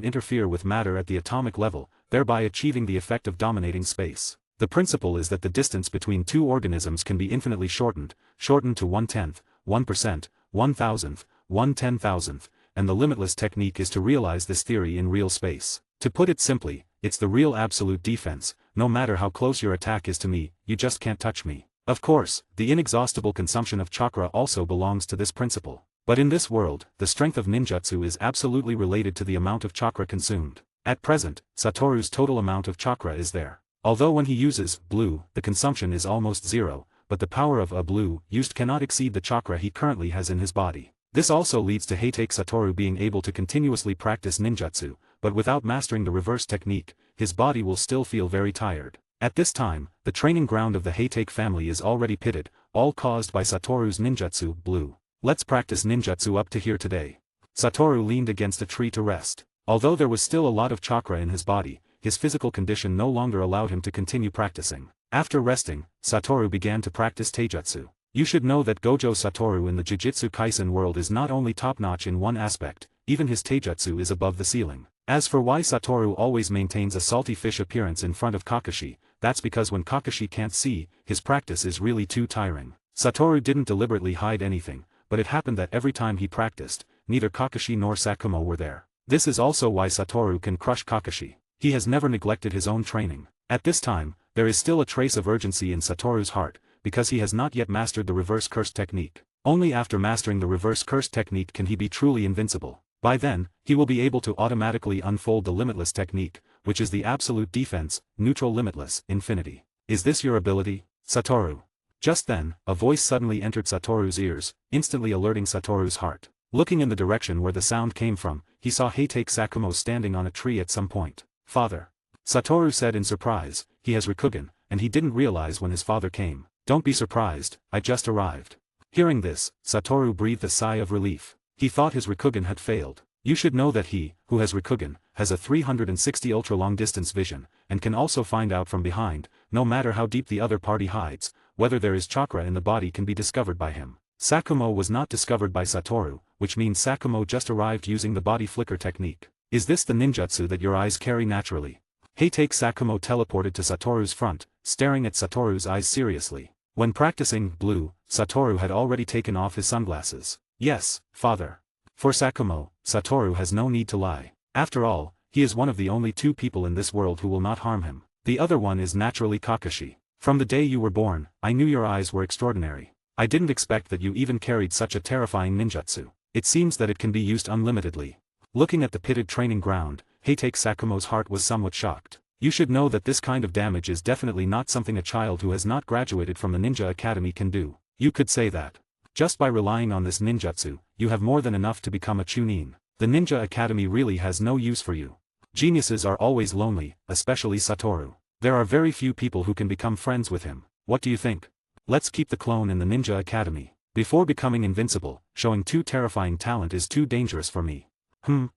interfere with matter at the atomic level, thereby achieving the effect of dominating space. The principle is that the distance between two organisms can be infinitely shortened to 1/10, 1%, 1,000th, 1/10,000th, and the Limitless Technique is to realize this theory in real space. To put it simply, it's the real absolute defense, no matter how close your attack is to me, you just can't touch me. Of course, the inexhaustible consumption of chakra also belongs to this principle. But in this world, the strength of ninjutsu is absolutely related to the amount of chakra consumed. At present, Satoru's total amount of chakra is there. Although when he uses blue, the consumption is almost zero, but the power of a blue used cannot exceed the chakra he currently has in his body. This also leads to Hatake Satoru being able to continuously practice ninjutsu, but without mastering the reverse technique, his body will still feel very tired. At this time, the training ground of the Hatake family is already pitted, all caused by Satoru's ninjutsu blue. Let's practice ninjutsu up to here today. Satoru leaned against a tree to rest. Although there was still a lot of chakra in his body, his physical condition no longer allowed him to continue practicing. After resting, Satoru began to practice taijutsu. You should know that Gojo Satoru in the Jujutsu Kaisen world is not only top-notch in one aspect, even his taijutsu is above the ceiling. As for why Satoru always maintains a salty fish appearance in front of Kakashi, that's because when Kakashi can't see, his practice is really too tiring. Satoru didn't deliberately hide anything, but it happened that every time he practiced, neither Kakashi nor Sakumo were there. This is also why Satoru can crush Kakashi. He has never neglected his own training. At this time, there is still a trace of urgency in Satoru's heart, because he has not yet mastered the reverse curse technique. Only after mastering the reverse curse technique can he be truly invincible. By then, he will be able to automatically unfold the limitless technique, which is the absolute defense, neutral limitless, infinity. Is this your ability, Satoru? Just then, a voice suddenly entered Satoru's ears, instantly alerting Satoru's heart. Looking in the direction where the sound came from, he saw Hatake Sakumo standing on a tree at some point. Father. Satoru said in surprise, he has Rikugen, and he didn't realize when his father came. Don't be surprised, I just arrived. Hearing this, Satoru breathed a sigh of relief. He thought his Rikugen had failed. You should know that he, who has Rikugen, has a 360 ultra-long distance vision, and can also find out from behind, no matter how deep the other party hides, whether there is chakra in the body can be discovered by him. Sakumo was not discovered by Satoru, which means Sakumo just arrived using the body flicker technique. Is this the ninjutsu that your eyes carry naturally? Hatake Sakumo teleported to Satoru's front, staring at Satoru's eyes seriously. When practicing blue, Satoru had already taken off his sunglasses. Yes, father. For Sakumo, Satoru has no need to lie. After all, he is one of the only two people in this world who will not harm him. The other one is naturally Kakashi. From the day you were born, I knew your eyes were extraordinary. I didn't expect that you even carried such a terrifying ninjutsu. It seems that it can be used unlimitedly. Looking at the pitted training ground, Heitake Sakumo's heart was somewhat shocked. You should know that this kind of damage is definitely not something a child who has not graduated from the ninja academy can do. You could say that. Just by relying on this ninjutsu, you have more than enough to become a chunin. The ninja academy really has no use for you. Geniuses are always lonely, especially Satoru. There are very few people who can become friends with him. What do you think? Let's keep the clone in the ninja academy. Before becoming invincible, showing too terrifying talent is too dangerous for me.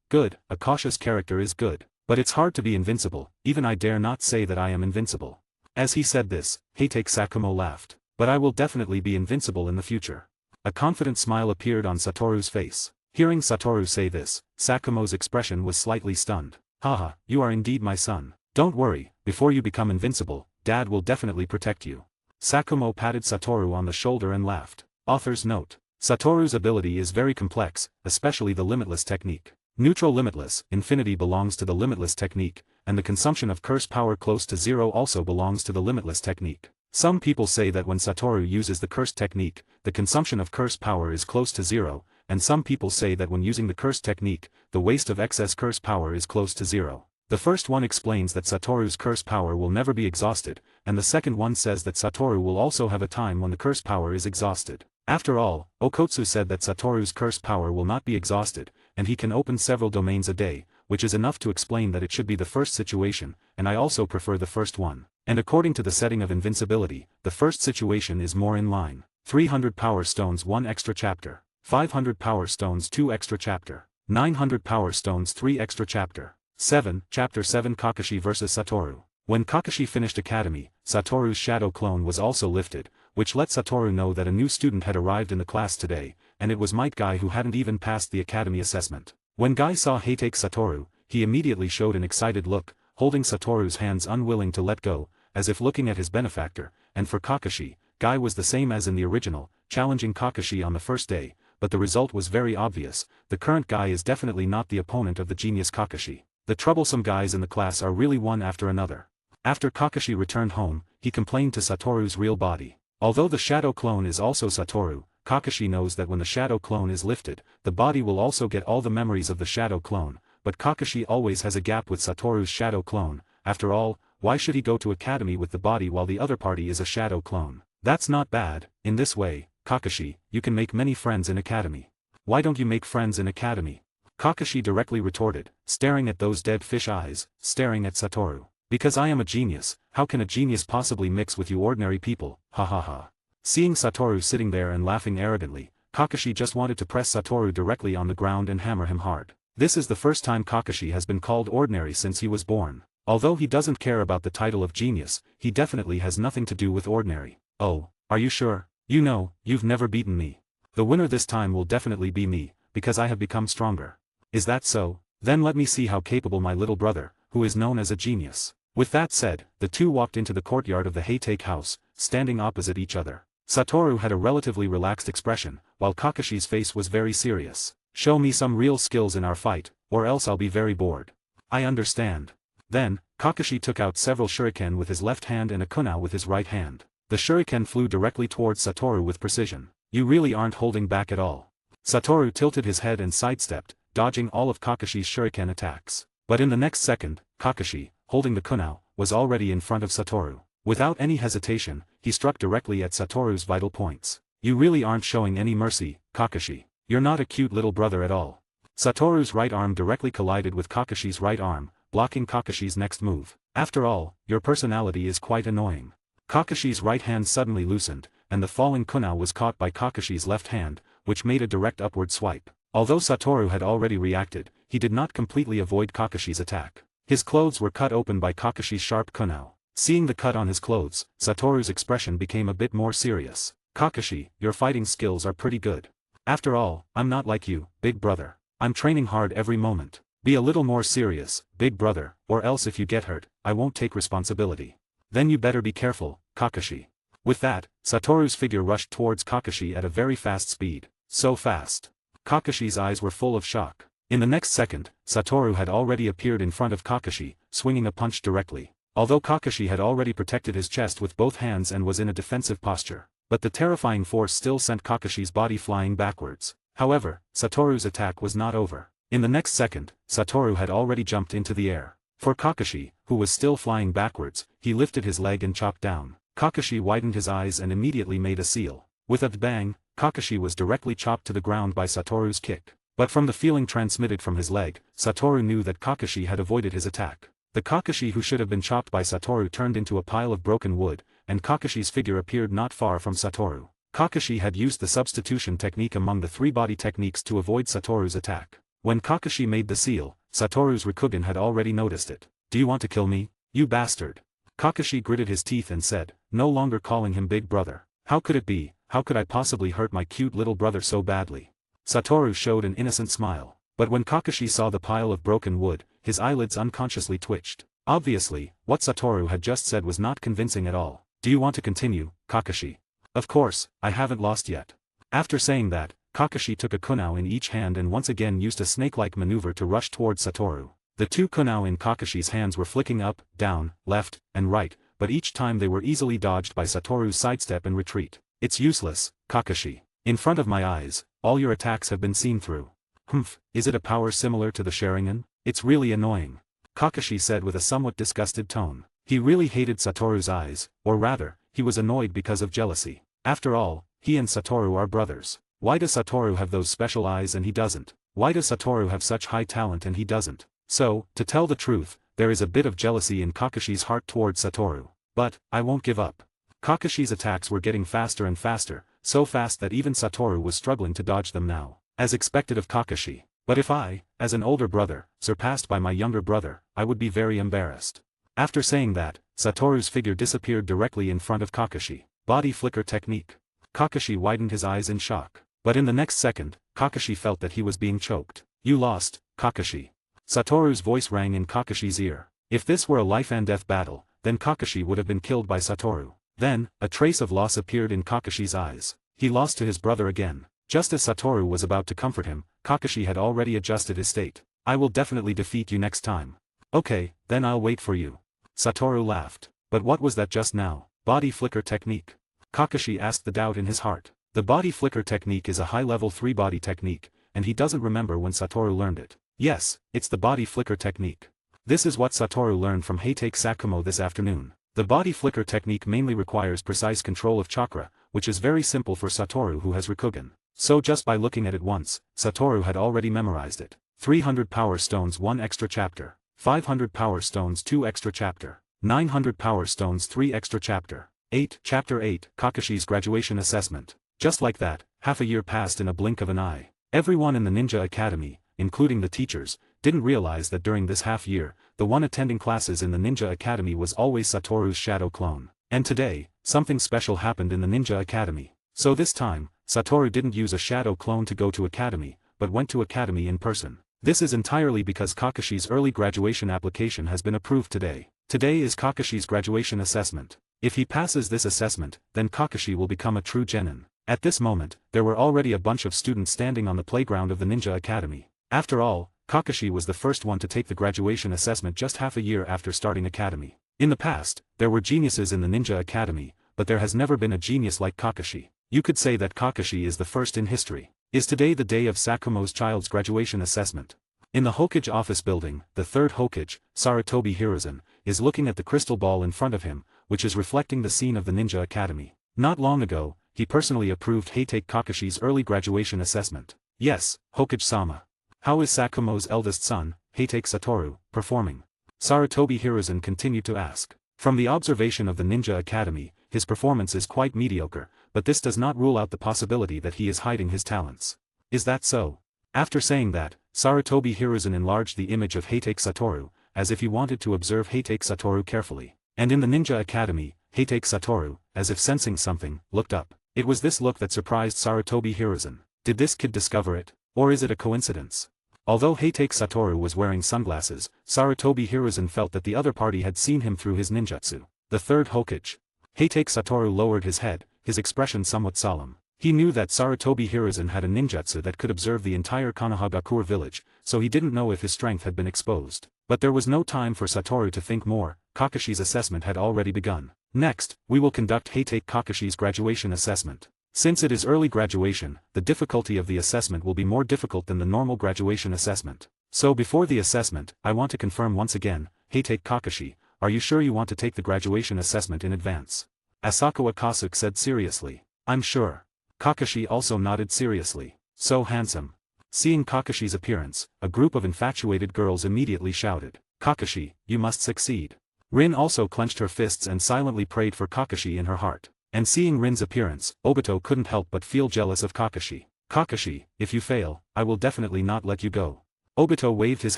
Good, a cautious character is good. But it's hard to be invincible, even I dare not say that I am invincible. As he said this, Heitake Sakumo laughed. But I will definitely be invincible in the future. A confident smile appeared on Satoru's face. Hearing Satoru say this, Sakumo's expression was slightly stunned. Haha, you are indeed my son. Don't worry, before you become invincible, Dad will definitely protect you. Sakumo patted Satoru on the shoulder and laughed. Author's note. Satoru's ability is very complex, especially the limitless technique. Neutral limitless, infinity belongs to the limitless technique, and the consumption of curse power close to zero also belongs to the limitless technique. Some people say that when Satoru uses the cursed technique, the consumption of curse power is close to zero, and some people say that when using the cursed technique, the waste of excess curse power is close to zero. The first one explains that Satoru's curse power will never be exhausted, and the second one says that Satoru will also have a time when the curse power is exhausted. After all, Okotsu said that Satoru's curse power will not be exhausted, and he can open several domains a day, which is enough to explain that it should be the first situation, and I also prefer the first one. And according to the setting of invincibility, the first situation is more in line. 300 power stones 1 extra chapter, 500 power stones 2 extra chapter, 900 power stones 3 extra chapter. 7. Chapter 7 Kakashi vs Satoru. When Kakashi finished academy, Satoru's shadow clone was also lifted, which let Satoru know that a new student had arrived in the class today, and it was Might Guy who hadn't even passed the academy assessment. When Guy saw Heitake Satoru, he immediately showed an excited look, holding Satoru's hands unwilling to let go, as if looking at his benefactor, and for Kakashi, Guy was the same as in the original, challenging Kakashi on the first day, but the result was very obvious. The current Guy is definitely not the opponent of the genius Kakashi. The troublesome guys in the class are really one after another. After Kakashi returned home, he complained to Satoru's real body. Although the shadow clone is also Satoru, Kakashi knows that when the shadow clone is lifted, the body will also get all the memories of the shadow clone, but Kakashi always has a gap with Satoru's shadow clone. After all, why should he go to academy with the body while the other party is a shadow clone? That's not bad. In this way, Kakashi, you can make many friends in academy. Why don't you make friends in academy? Kakashi directly retorted, staring at those dead fish eyes, staring at Satoru. Because I am a genius, how can a genius possibly mix with you ordinary people, ha ha ha. Seeing Satoru sitting there and laughing arrogantly, Kakashi just wanted to press Satoru directly on the ground and hammer him hard. This is the first time Kakashi has been called ordinary since he was born. Although he doesn't care about the title of genius, he definitely has nothing to do with ordinary. Oh, are you sure? You know, you've never beaten me. The winner this time will definitely be me, because I have become stronger. Is that so? Then let me see how capable my little brother, who is known as a genius. With that said, the two walked into the courtyard of the Heitake house, standing opposite each other. Satoru had a relatively relaxed expression, while Kakashi's face was very serious. Show me some real skills in our fight, or else I'll be very bored. I understand. Then, Kakashi took out several shuriken with his left hand and a kunai with his right hand. The shuriken flew directly towards Satoru with precision. You really aren't holding back at all. Satoru tilted his head and sidestepped, dodging all of Kakashi's shuriken attacks. But in the next second, Kakashi, holding the kunai, was already in front of Satoru. Without any hesitation, he struck directly at Satoru's vital points. You really aren't showing any mercy, Kakashi. You're not a cute little brother at all. Satoru's right arm directly collided with Kakashi's right arm, blocking Kakashi's next move. After all, your personality is quite annoying. Kakashi's right hand suddenly loosened, and the falling kunai was caught by Kakashi's left hand, which made a direct upward swipe. Although Satoru had already reacted, he did not completely avoid Kakashi's attack. His clothes were cut open by Kakashi's sharp kunai. Seeing the cut on his clothes, Satoru's expression became a bit more serious. Kakashi, your fighting skills are pretty good. After all, I'm not like you, big brother. I'm training hard every moment. Be a little more serious, big brother, or else if you get hurt, I won't take responsibility. Then you better be careful, Kakashi. With that, Satoru's figure rushed towards Kakashi at a very fast speed. So fast. Kakashi's eyes were full of shock. In the next second, Satoru had already appeared in front of Kakashi, swinging a punch directly. Although Kakashi had already protected his chest with both hands and was in a defensive posture, but the terrifying force still sent Kakashi's body flying backwards. However, Satoru's attack was not over. In the next second, Satoru had already jumped into the air. For Kakashi, who was still flying backwards, he lifted his leg and chopped down. Kakashi widened his eyes and immediately made a seal. With a bang, Kakashi was directly chopped to the ground by Satoru's kick. But from the feeling transmitted from his leg, Satoru knew that Kakashi had avoided his attack. The Kakashi who should have been chopped by Satoru turned into a pile of broken wood, and Kakashi's figure appeared not far from Satoru. Kakashi had used the substitution technique among the three body techniques to avoid Satoru's attack. When Kakashi made the seal, Satoru's Rikugen had already noticed it. "Do you want to kill me, you bastard?" Kakashi gritted his teeth and said, no longer calling him big brother. "How could it be? How could I possibly hurt my cute little brother so badly?" Satoru showed an innocent smile. But when Kakashi saw the pile of broken wood, his eyelids unconsciously twitched. Obviously, what Satoru had just said was not convincing at all. "Do you want to continue, Kakashi?" "Of course, I haven't lost yet." After saying that, Kakashi took a kunao in each hand and once again used a snake-like maneuver to rush towards Satoru. The two kunao in Kakashi's hands were flicking up, down, left, and right, but each time they were easily dodged by Satoru's sidestep and retreat. "It's useless, Kakashi. In front of my eyes, all your attacks have been seen through." "Humph, is it a power similar to the Sharingan? It's really annoying," Kakashi said with a somewhat disgusted tone. He really hated Satoru's eyes, or rather, he was annoyed because of jealousy. After all, he and Satoru are brothers. Why does Satoru have those special eyes and he doesn't? Why does Satoru have such high talent and he doesn't? So, to tell the truth, there is a bit of jealousy in Kakashi's heart towards Satoru. But, I won't give up. Kakashi's attacks were getting faster and faster, so fast that even Satoru was struggling to dodge them now. As expected of Kakashi. But if I, as an older brother, surpassed by my younger brother, I would be very embarrassed. After saying that, Satoru's figure disappeared directly in front of Kakashi. Body flicker technique. Kakashi widened his eyes in shock. But in the next second, Kakashi felt that he was being choked. "You lost, Kakashi." Satoru's voice rang in Kakashi's ear. If this were a life-and-death battle, then Kakashi would have been killed by Satoru. Then, a trace of loss appeared in Kakashi's eyes. He lost to his brother again. Just as Satoru was about to comfort him, Kakashi had already adjusted his state. "I will definitely defeat you next time." "Okay, then I'll wait for you." Satoru laughed. But what was that just now? Body flicker technique? Kakashi asked the doubt in his heart. The body flicker technique is a high-level 3-body technique, and he doesn't remember when Satoru learned it. Yes, it's the body flicker technique. This is what Satoru learned from Heitake Sakumo this afternoon. The body flicker technique mainly requires precise control of chakra, which is very simple for Satoru who has Rikugen. So just by looking at it once, Satoru had already memorized it. 300 power stones 1 extra chapter, 500 power stones 2 extra chapter, 900 power stones 3 extra chapter, 8 chapter 8 Kakashi's graduation assessment. Just like that, half a year passed in a blink of an eye. Everyone in the Ninja Academy, including the teachers, didn't realize that during this half year, the one attending classes in the Ninja Academy was always Satoru's shadow clone. And today, something special happened in the Ninja Academy. So this time, Satoru didn't use a shadow clone to go to Academy, but went to Academy in person. This is entirely because Kakashi's early graduation application has been approved today. Today is Kakashi's graduation assessment. If he passes this assessment, then Kakashi will become a true genin. At this moment, there were already a bunch of students standing on the playground of the Ninja Academy. After all, Kakashi was the first one to take the graduation assessment just half a year after starting Academy. In the past, there were geniuses in the Ninja Academy, but there has never been a genius like Kakashi. You could say that Kakashi is the first in history. Is today the day of Sakumo's child's graduation assessment? In the Hokage office building, the third Hokage, Sarutobi Hiruzen, is looking at the crystal ball in front of him, which is reflecting the scene of the Ninja Academy. Not long ago, he personally approved Heitake Kakashi's early graduation assessment. Yes, Hokage-sama. How is Sakumo's eldest son, Heitake Satoru, performing? Sarutobi Hiruzen continued to ask. From the observation of the Ninja Academy, his performance is quite mediocre, but this does not rule out the possibility that he is hiding his talents. Is that so? After saying that, Sarutobi Hiruzen enlarged the image of Heitake Satoru, as if he wanted to observe Heitake Satoru carefully. And in the Ninja Academy, Heitake Satoru, as if sensing something, looked up. It was this look that surprised Sarutobi Hiruzen. Did this kid discover it? Or is it a coincidence? Although Heitake Satoru was wearing sunglasses, Sarutobi Hiruzen felt that the other party had seen him through his ninjutsu. The third Hokage. Heitake Satoru lowered his head, his expression somewhat solemn. He knew that Sarutobi Hiruzen had a ninjutsu that could observe the entire Konohagakure village, so he didn't know if his strength had been exposed. But there was no time for Satoru to think more, Kakashi's assessment had already begun. Next, we will conduct Heitake Kakashi's graduation assessment. Since it is early graduation, the difficulty of the assessment will be more difficult than the normal graduation assessment. So before the assessment, I want to confirm once again, Heitake Kakashi, are you sure you want to take the graduation assessment in advance? Asakawa Kasuke said seriously. I'm sure. Kakashi also nodded seriously. So handsome. Seeing Kakashi's appearance, a group of infatuated girls immediately shouted, Kakashi, you must succeed. Rin also clenched her fists and silently prayed for Kakashi in her heart. And seeing Rin's appearance, Obito couldn't help but feel jealous of Kakashi. Kakashi, if you fail, I will definitely not let you go. Obito waved his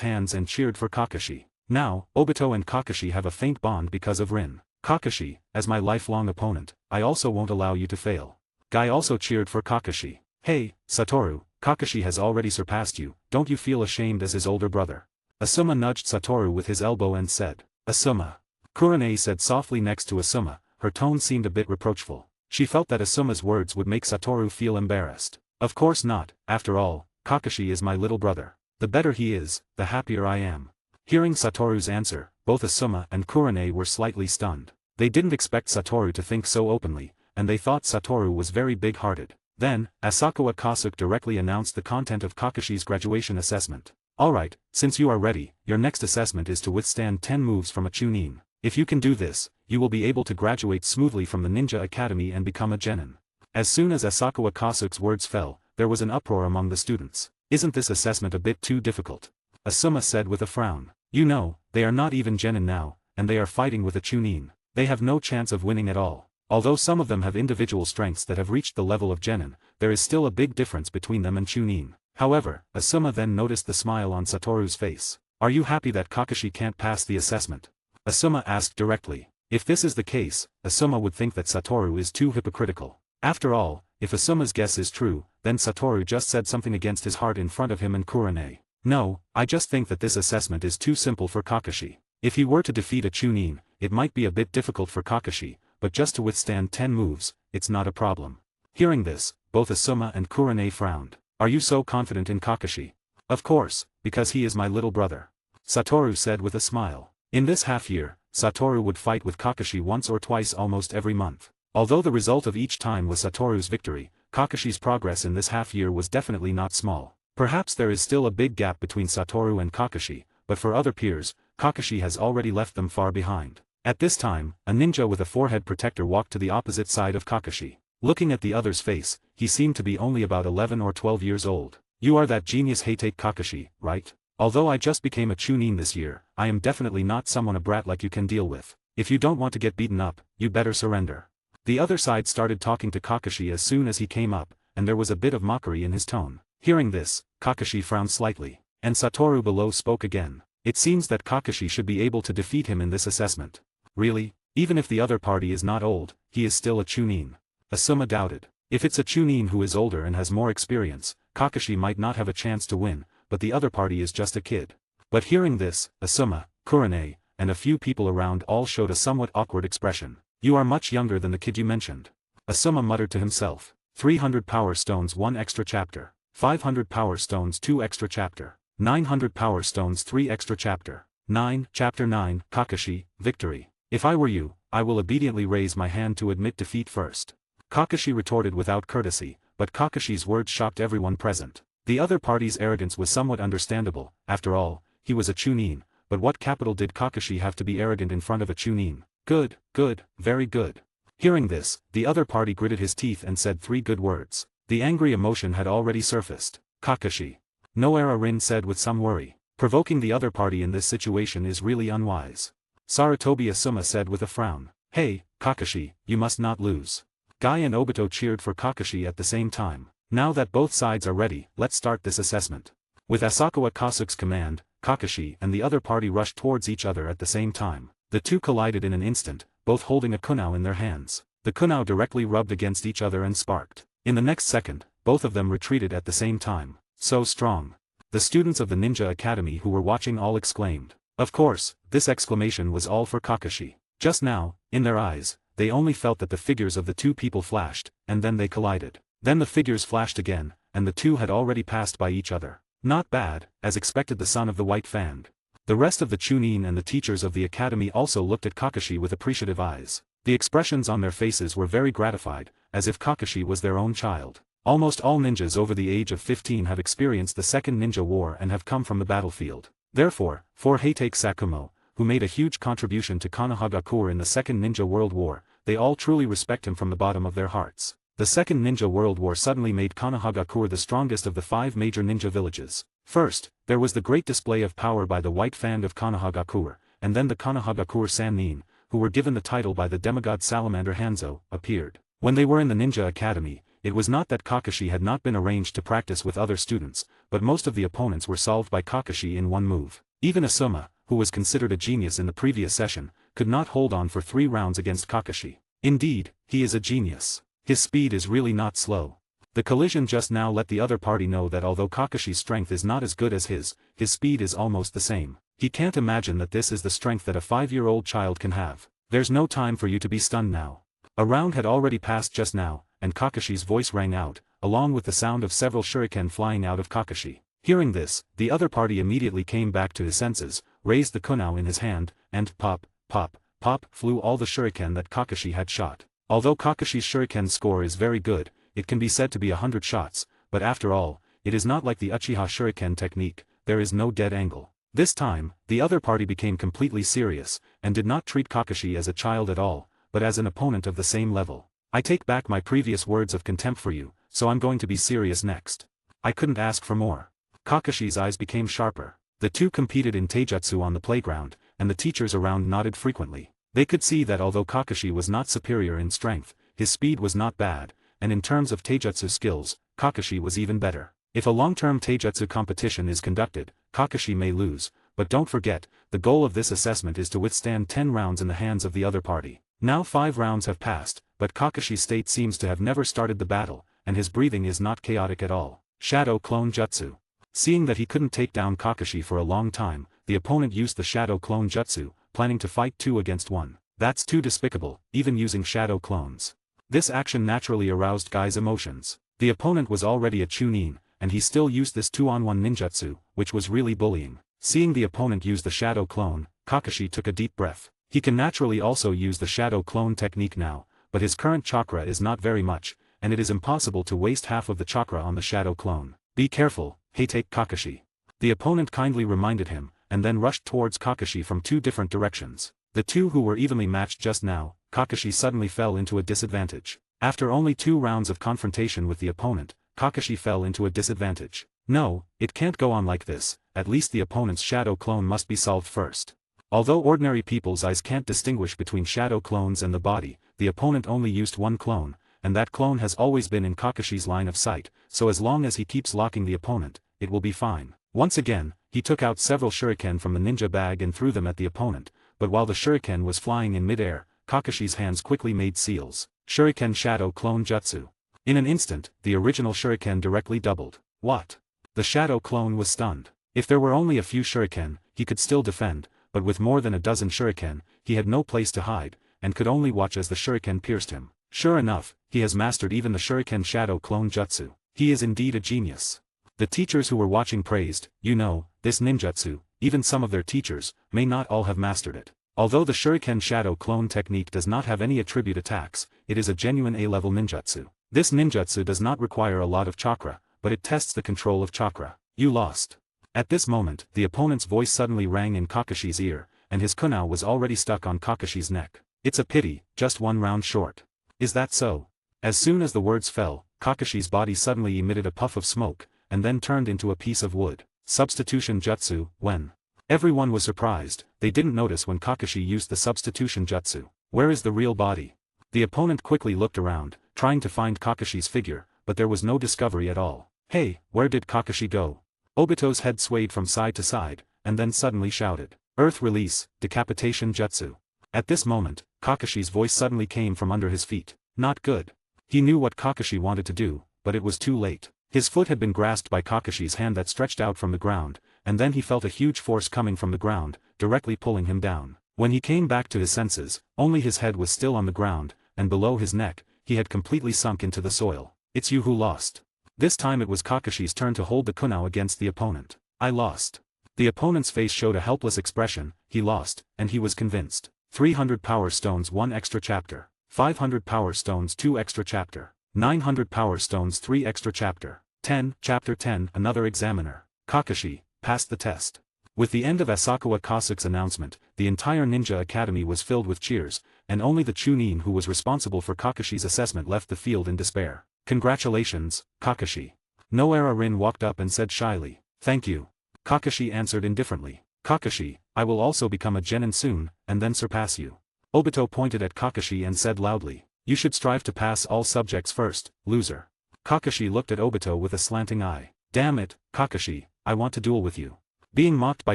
hands and cheered for Kakashi. Now, Obito and Kakashi have a faint bond because of Rin. Kakashi, as my lifelong opponent, I also won't allow you to fail. Guy also cheered for Kakashi. Hey, Satoru, Kakashi has already surpassed you, don't you feel ashamed as his older brother? Asuma nudged Satoru with his elbow and said, Asuma. Kurane said softly next to Asuma, her tone seemed a bit reproachful. She felt that Asuma's words would make Satoru feel embarrassed. Of course not, after all, Kakashi is my little brother. The better he is, the happier I am. Hearing Satoru's answer, both Asuma and Kurane were slightly stunned. They didn't expect Satoru to think so openly, and they thought Satoru was very big-hearted. Then, Asakawa Kasuke directly announced the content of Kakashi's graduation assessment. Alright, since you are ready, your next assessment is to withstand 10 moves from a Chunin. If you can do this, you will be able to graduate smoothly from the Ninja Academy and become a genin. As soon as Asakawa Kasuke's words fell, there was an uproar among the students. Isn't this assessment a bit too difficult? Asuma said with a frown. You know, they are not even genin now, and they are fighting with a Chunin. They have no chance of winning at all. Although some of them have individual strengths that have reached the level of genin, there is still a big difference between them and Chunin. However, Asuma then noticed the smile on Satoru's face. Are you happy that Kakashi can't pass the assessment? Asuma asked directly. If this is the case, Asuma would think that Satoru is too hypocritical. After all, if Asuma's guess is true, then Satoru just said something against his heart in front of him and Kurane. No, I just think that this assessment is too simple for Kakashi. If he were to defeat a Chunin, it might be a bit difficult for Kakashi, but just to withstand 10 moves, it's not a problem. Hearing this, both Asuma and Kurane frowned. Are you so confident in Kakashi? Of course, because he is my little brother. Satoru said with a smile. In this half-year, Satoru would fight with Kakashi once or twice almost every month. Although the result of each time was Satoru's victory, Kakashi's progress in this half-year was definitely not small. Perhaps there is still a big gap between Satoru and Kakashi, but for other peers, Kakashi has already left them far behind. At this time, a ninja with a forehead protector walked to the opposite side of Kakashi. Looking at the other's face, he seemed to be only about 11 or 12 years old. You are that genius Heitake Kakashi, right? Although I just became a Chunin this year, I am definitely not someone a brat like you can deal with. If you don't want to get beaten up, you better surrender. The other side started talking to Kakashi as soon as he came up, and there was a bit of mockery in his tone. Hearing this, Kakashi frowned slightly, and Satoru below spoke again. It seems that Kakashi should be able to defeat him in this assessment. Really? Even if the other party is not old, he is still a Chunin. Asuma doubted. If it's a Chunin who is older and has more experience, Kakashi might not have a chance to win, but the other party is just a kid. But hearing this, Asuma, Kurane, and a few people around all showed a somewhat awkward expression. You are much younger than the kid you mentioned. Asuma muttered to himself. 300 power stones 1 extra chapter. 500 power stones 2 extra chapter. 900 power stones 3 extra chapter. 9, chapter 9, Kakashi, victory. If I were you, I will obediently raise my hand to admit defeat first. Kakashi retorted without courtesy, but Kakashi's words shocked everyone present. The other party's arrogance was somewhat understandable, after all, he was a Chunin, but what capital did Kakashi have to be arrogant in front of a Chunin? Good, good, very good. Hearing this, the other party gritted his teeth and said 3 good words. The angry emotion had already surfaced. Kakashi. Noara Rin said with some worry. Provoking the other party in this situation is really unwise. Sarutobi Asuma said with a frown. Hey, Kakashi, you must not lose. Guy and Obito cheered for Kakashi at the same time. Now that both sides are ready, let's start this assessment. With Asakawa Kasuke's command, Kakashi and the other party rushed towards each other at the same time. The two collided in an instant, both holding a kunao in their hands. The kunao directly rubbed against each other and sparked. In the next second, both of them retreated at the same time. So strong. The students of the Ninja Academy who were watching all exclaimed. Of course, this exclamation was all for Kakashi. Just now, in their eyes, they only felt that the figures of the two people flashed, and then they collided. Then the figures flashed again, and the two had already passed by each other. Not bad, as expected the son of the White Fang. The rest of the Chunin and the teachers of the academy also looked at Kakashi with appreciative eyes. The expressions on their faces were very gratified, as if Kakashi was their own child. Almost all ninjas over the age of 15 have experienced the Second Ninja War and have come from the battlefield. Therefore, for Heitake Sakumo, who made a huge contribution to Konohagakure in the Second Ninja World War, they all truly respect him from the bottom of their hearts. The Second Ninja World War suddenly made Konohagakure the strongest of the 5 major ninja villages. First, there was the great display of power by the White Fang of Konohagakure, and then the Konohagakure Sannin, who were given the title by the demigod salamander Hanzo, appeared. When they were in the Ninja Academy, it was not that Kakashi had not been arranged to practice with other students, but most of the opponents were solved by Kakashi in one move. Even Asuma, who was considered a genius in the previous session, could not hold on for 3 rounds against Kakashi. Indeed, he is a genius. His speed is really not slow. The collision just now let the other party know that although Kakashi's strength is not as good as his speed is almost the same. He can't imagine that this is the strength that a 5-year-old child can have. There's no time for you to be stunned now. A round had already passed just now, and Kakashi's voice rang out, along with the sound of several shuriken flying out of Kakashi. Hearing this, the other party immediately came back to his senses, raised the kunao in his hand, and pop, pop, pop flew all the shuriken that Kakashi had shot. Although Kakashi's shuriken score is very good, it can be said to be 100 shots, but after all, it is not like the Uchiha shuriken technique, there is no dead angle. This time, the other party became completely serious, and did not treat Kakashi as a child at all, but as an opponent of the same level. I take back my previous words of contempt for you, so I'm going to be serious next. I couldn't ask for more. Kakashi's eyes became sharper. The two competed in taijutsu on the playground, and the teachers around nodded frequently. They could see that although Kakashi was not superior in strength, his speed was not bad, and in terms of taijutsu skills, Kakashi was even better. If a long-term taijutsu competition is conducted, Kakashi may lose, but don't forget, the goal of this assessment is to withstand 10 rounds in the hands of the other party. Now 5 rounds have passed, but Kakashi's state seems to have never started the battle, and his breathing is not chaotic at all. Shadow Clone Jutsu. Seeing that he couldn't take down Kakashi for a long time, the opponent used the Shadow Clone Jutsu, planning to fight 2 against 1. That's too despicable, even using shadow clones. This action naturally aroused Guy's emotions. The opponent was already a Chunin, and he still used this 2-on-1 ninjutsu, which was really bullying. Seeing the opponent use the shadow clone, Kakashi took a deep breath. He can naturally also use the shadow clone technique now, but his current chakra is not very much, and it is impossible to waste half of the chakra on the shadow clone. Be careful, Heitake Kakashi. The opponent kindly reminded him, and then rushed towards Kakashi from 2 different directions. The two who were evenly matched just now, Kakashi suddenly fell into a disadvantage. After only 2 rounds of confrontation with the opponent, Kakashi fell into a disadvantage. No, it can't go on like this, at least the opponent's shadow clone must be solved first. Although ordinary people's eyes can't distinguish between shadow clones and the body, the opponent only used 1 clone, and that clone has always been in Kakashi's line of sight, so as long as he keeps locking the opponent, it will be fine. Once again, he took out several shuriken from the ninja bag and threw them at the opponent, but while the shuriken was flying in midair, Kakashi's hands quickly made seals. Shuriken Shadow Clone Jutsu. In an instant, the original shuriken directly doubled. What? The shadow clone was stunned. If there were only a few shuriken, he could still defend, but with more than a dozen shuriken, he had no place to hide, and could only watch as the shuriken pierced him. Sure enough, he has mastered even the Shuriken Shadow Clone Jutsu. He is indeed a genius. The teachers who were watching praised, this ninjutsu, even some of their teachers, may not all have mastered it. Although the Shuriken Shadow Clone technique does not have any attribute attacks, it is a genuine A-level ninjutsu. This ninjutsu does not require a lot of chakra, but it tests the control of chakra. You lost. At this moment, the opponent's voice suddenly rang in Kakashi's ear, and his kunao was already stuck on Kakashi's neck. It's a pity, just 1 round short. Is that so? As soon as the words fell, Kakashi's body suddenly emitted a puff of smoke, and then turned into a piece of wood. Substitution Jutsu, when? Everyone was surprised, they didn't notice when Kakashi used the substitution jutsu. Where is the real body? The opponent quickly looked around, trying to find Kakashi's figure, but there was no discovery at all. Hey, where did Kakashi go? Obito's head swayed from side to side, and then suddenly shouted. Earth Release, Decapitation Jutsu. At this moment, Kakashi's voice suddenly came from under his feet. Not good. He knew what Kakashi wanted to do, but it was too late. His foot had been grasped by Kakashi's hand that stretched out from the ground, and then he felt a huge force coming from the ground, directly pulling him down. When he came back to his senses, only his head was still on the ground, and below his neck, he had completely sunk into the soil. It's you who lost. This time it was Kakashi's turn to hold the kunao against the opponent. I lost. The opponent's face showed a helpless expression. He lost, and he was convinced. 300 power stones 1 extra chapter. 500 power stones 2 extra chapter. 900 power stones 3 extra chapter. 10, chapter 10, another examiner. Kakashi, passed the test. With the end of Asakawa Kasuke's announcement, the entire ninja academy was filled with cheers, and only the Chunin who was responsible for Kakashi's assessment left the field in despair. Congratulations, Kakashi. Noara Rin walked up and said shyly, thank you. Kakashi answered indifferently, Kakashi, I will also become a genin soon, and then surpass you. Obito pointed at Kakashi and said loudly, you should strive to pass all subjects first, loser. Kakashi looked at Obito with a slanting eye. Damn it, Kakashi, I want to duel with you. Being mocked by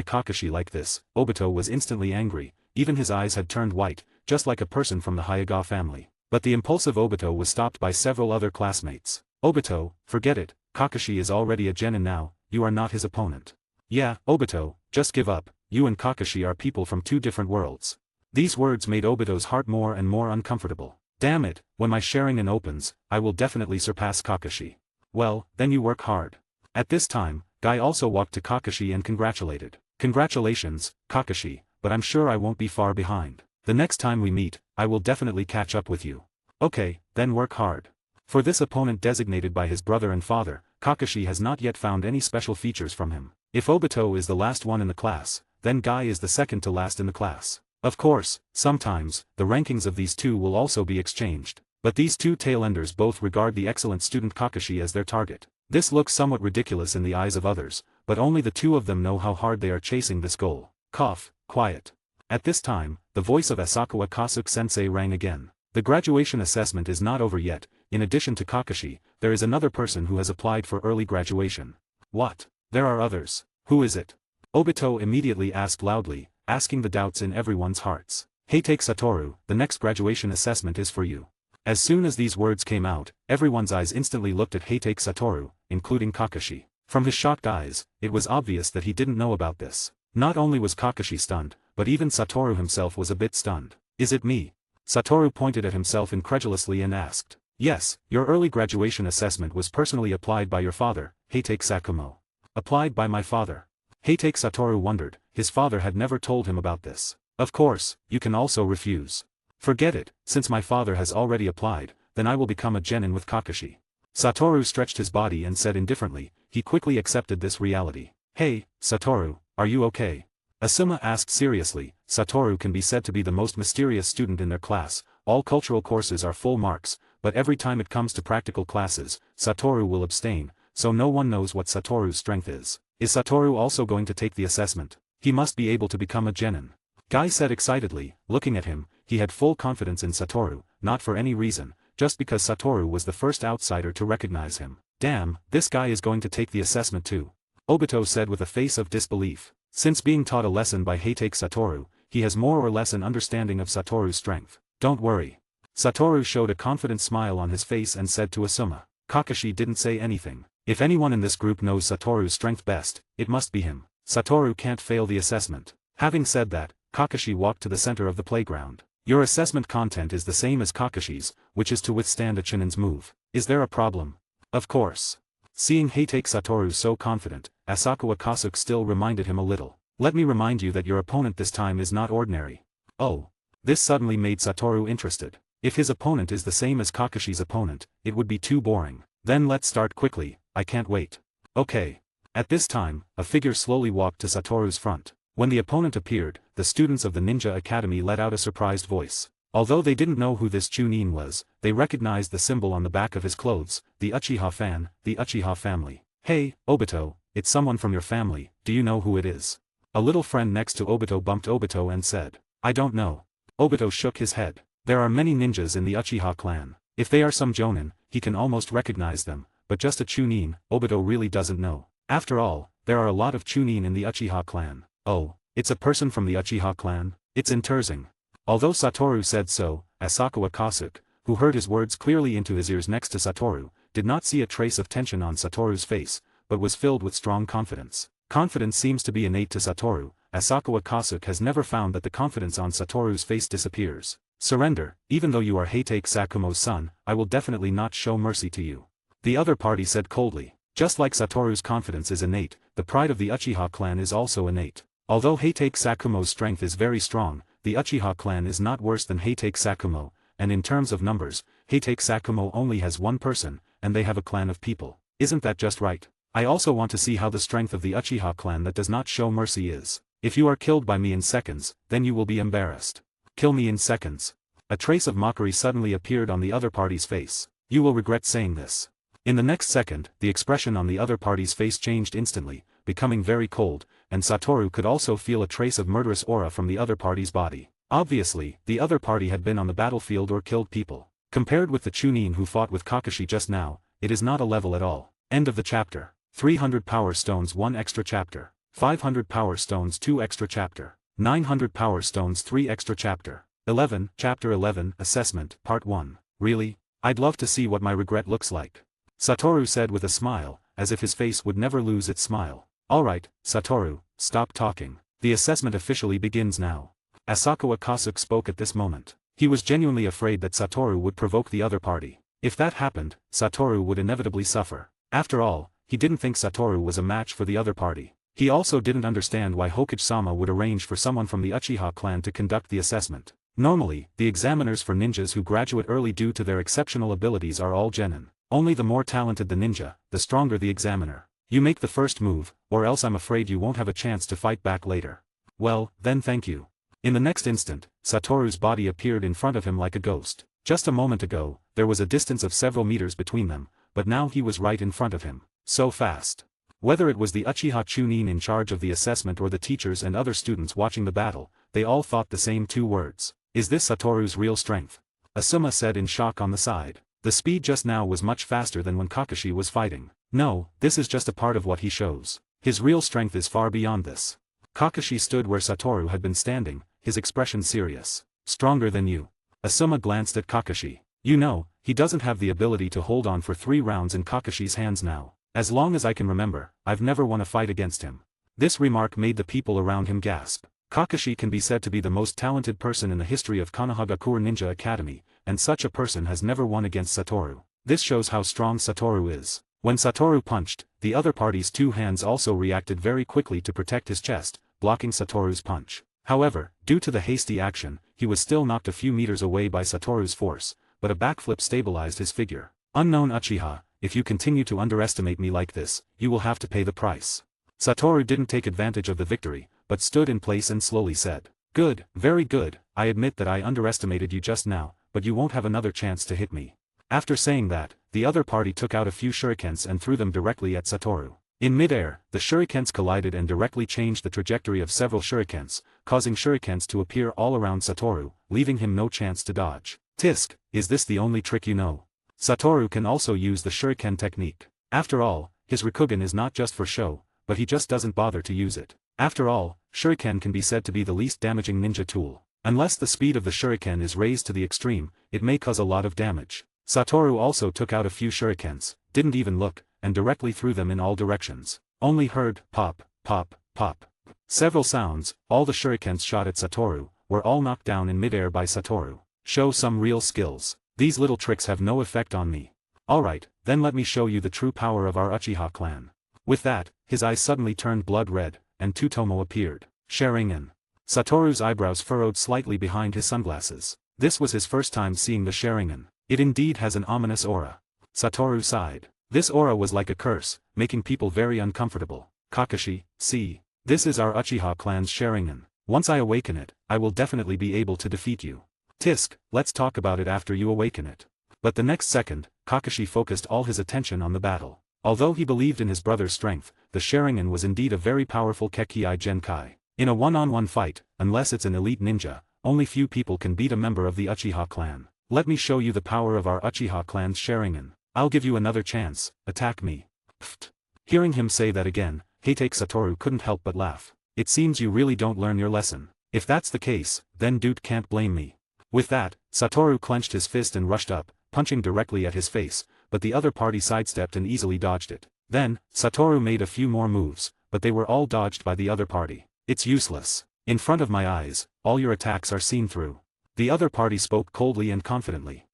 Kakashi like this, Obito was instantly angry, even his eyes had turned white, just like a person from the Hyuga family. But the impulsive Obito was stopped by several other classmates. Obito, forget it, Kakashi is already a genin now, you are not his opponent. Yeah, Obito, just give up, you and Kakashi are people from 2 different worlds. These words made Obito's heart more and more uncomfortable. Damn it, when my Sharingan opens, I will definitely surpass Kakashi. Well, then you work hard. At this time, Guy also walked to Kakashi and congratulated. Congratulations, Kakashi, but I'm sure I won't be far behind. The next time we meet, I will definitely catch up with you. Okay, then work hard. For this opponent designated by his brother and father, Kakashi has not yet found any special features from him. If Obito is the last one in the class, then Guy is the second to last in the class. Of course, sometimes, the rankings of these two will also be exchanged. But these two tailenders both regard the excellent student Kakashi as their target. This looks somewhat ridiculous in the eyes of others, but only the two of them know how hard they are chasing this goal. Cough, quiet. At this time, the voice of Asakawa Kasuke-sensei rang again. The graduation assessment is not over yet. In addition to Kakashi, there is another person who has applied for early graduation. What? There are others. Who is it? Obito immediately asked loudly, asking the doubts in everyone's hearts. Heitake Satoru, the next graduation assessment is for you. As soon as these words came out, everyone's eyes instantly looked at Heitake Satoru, including Kakashi. From his shocked eyes, it was obvious that he didn't know about this. Not only was Kakashi stunned, but even Satoru himself was a bit stunned. Is it me? Satoru pointed at himself incredulously and asked. Yes, your early graduation assessment was personally applied by your father, Heitake Sakumo. Applied by my father. Heitake Satoru wondered, his father had never told him about this. Of course, you can also refuse. Forget it, since my father has already applied, then I will become a genin with Kakashi. Satoru stretched his body and said indifferently, he quickly accepted this reality. Hey, Satoru, are you okay? Asuma asked seriously. Satoru can be said to be the most mysterious student in their class. All cultural courses are full marks, but every time it comes to practical classes, Satoru will abstain, so no one knows what Satoru's strength is. Is Satoru also going to take the assessment? He must be able to become a genin. Guy said excitedly, looking at him. He had full confidence in Satoru, not for any reason, just because Satoru was the first outsider to recognize him. Damn, this guy is going to take the assessment too. Obito said with a face of disbelief. Since being taught a lesson by Heitake Satoru, he has more or less an understanding of Satoru's strength. Don't worry. Satoru showed a confident smile on his face and said to Asuma. Kakashi didn't say anything. If anyone in this group knows Satoru's strength best, it must be him. Satoru can't fail the assessment. Having said that, Kakashi walked to the center of the playground. Your assessment content is the same as Kakashi's, which is to withstand a Chunin's move. Is there a problem? Of course. Seeing Heitake Satoru so confident, Asakawa Kasuke still reminded him a little. Let me remind you that your opponent this time is not ordinary. Oh. This suddenly made Satoru interested. If his opponent is the same as Kakashi's opponent, it would be too boring. Then let's start quickly, I can't wait. Okay. At this time, a figure slowly walked to Satoru's front. When the opponent appeared, the students of the Ninja Academy let out a surprised voice. Although they didn't know who this Chunin was, they recognized the symbol on the back of his clothes, the Uchiha fan, the Uchiha family. Hey, Obito, it's someone from your family, do you know who it is? A little friend next to Obito bumped Obito and said, I don't know. Obito shook his head. There are many ninjas in the Uchiha clan. If they are some jonin, he can almost recognize them, but just a Chunin, Obito really doesn't know. After all, there are a lot of Chunin in the Uchiha clan. Oh, it's a person from the Uchiha clan? It's interesting. Although Satoru said so, Asakawa Kasuke, who heard his words clearly into his ears next to Satoru, did not see a trace of tension on Satoru's face, but was filled with strong confidence. Confidence seems to be innate to Satoru, Asakawa Kasuke has never found that the confidence on Satoru's face disappears. Surrender, even though you are Heitake Sakumo's son, I will definitely not show mercy to you. The other party said coldly. Just like Satoru's confidence is innate, the pride of the Uchiha clan is also innate. Although Heitake Sakumo's strength is very strong, the Uchiha clan is not worse than Heitake Sakumo, and in terms of numbers, Heitake Sakumo only has one person, and they have a clan of people. Isn't that just right? I also want to see how the strength of the Uchiha clan that does not show mercy is. If you are killed by me in seconds, then you will be embarrassed. Kill me in seconds. A trace of mockery suddenly appeared on the other party's face. You will regret saying this. In the next second, the expression on the other party's face changed instantly, becoming very cold, and Satoru could also feel a trace of murderous aura from the other party's body. Obviously, the other party had been on the battlefield or killed people. Compared with the Chunin who fought with Kakashi just now, it is not a level at all. End of the chapter. 300 Power Stones 1 extra chapter. 500 Power Stones 2 extra chapter. 900 Power Stones 3 extra chapter. 11, Chapter 11, Assessment, Part 1. Really? I'd love to see what my regret looks like. Satoru said with a smile, as if his face would never lose its smile. Alright, Satoru, stop talking. The assessment officially begins now. Asakawa Kasuke spoke at this moment. He was genuinely afraid that Satoru would provoke the other party. If that happened, Satoru would inevitably suffer. After all, he didn't think Satoru was a match for the other party. He also didn't understand why Hokage-sama would arrange for someone from the Uchiha clan to conduct the assessment. Normally, the examiners for ninjas who graduate early due to their exceptional abilities are all genin. Only the more talented the ninja, the stronger the examiner. You make the first move, or else I'm afraid you won't have a chance to fight back later. Well, then thank you. In the next instant, Satoru's body appeared in front of him like a ghost. Just a moment ago, there was a distance of several meters between them, but now he was right in front of him. So fast. Whether it was the Uchiha Chunin in charge of the assessment or the teachers and other students watching the battle, they all thought the same two words. Is this Satoru's real strength? Asuma said in shock on the side. The speed just now was much faster than when Kakashi was fighting. No, this is just a part of what he shows. His real strength is far beyond this. Kakashi stood where Satoru had been standing, his expression serious. Stronger than you. Asuma glanced at Kakashi. You know, he doesn't have the ability to hold on for 3 rounds in Kakashi's hands now. As long as I can remember, I've never won a fight against him. This remark made the people around him gasp. Kakashi can be said to be the most talented person in the history of Konohagakure Ninja Academy, and such a person has never won against Satoru. This shows how strong Satoru is. When Satoru punched, the other party's 2 hands also reacted very quickly to protect his chest, blocking Satoru's punch. However, due to the hasty action, he was still knocked a few meters away by Satoru's force, but a backflip stabilized his figure. Unknown Uchiha, if you continue to underestimate me like this, you will have to pay the price. Satoru didn't take advantage of the victory, but stood in place and slowly said, Good, very good, I admit that I underestimated you just now, but you won't have another chance to hit me. After saying that, the other party took out a few shurikens and threw them directly at Satoru. In midair, the shurikens collided and directly changed the trajectory of several shurikens, causing shurikens to appear all around Satoru, leaving him no chance to dodge. Tisk, is this the only trick you know? Satoru can also use the shuriken technique. After all, his Rikugen is not just for show, but he just doesn't bother to use it. After all, shuriken can be said to be the least damaging ninja tool. Unless the speed of the shuriken is raised to the extreme, it may cause a lot of damage. Satoru also took out a few shurikens, didn't even look, and directly threw them in all directions. Only heard, pop, pop, pop. Several sounds, all the shurikens shot at Satoru, were all knocked down in midair by Satoru. Show some real skills. These little tricks have no effect on me. Alright, then let me show you the true power of our Uchiha clan. With that, his eyes suddenly turned blood red, and Tutomo appeared. Sharingan. Satoru's eyebrows furrowed slightly behind his sunglasses. This was his first time seeing the Sharingan. It indeed has an ominous aura. Satoru sighed. This aura was like a curse, making people very uncomfortable. Kakashi, see. This is our Uchiha clan's Sharingan. Once I awaken it, I will definitely be able to defeat you. Tisk, let's talk about it after you awaken it. But the next second, Kakashi focused all his attention on the battle. Although he believed in his brother's strength, the Sharingan was indeed a very powerful Kekkai Genkai. In a one-on-one fight, unless it's an elite ninja, only few people can beat a member of the Uchiha clan. Let me show you the power of our Uchiha clan's Sharingan. I'll give you another chance, attack me. Pfft. Hearing him say that again, Heitake Satoru couldn't help but laugh. It seems you really don't learn your lesson. If that's the case, then dude can't blame me. With that, Satoru clenched his fist and rushed up, punching directly at his face, but the other party sidestepped and easily dodged it. Then, Satoru made a few more moves, but they were all dodged by the other party. It's useless. In front of my eyes, all your attacks are seen through. The other party spoke coldly and confidently.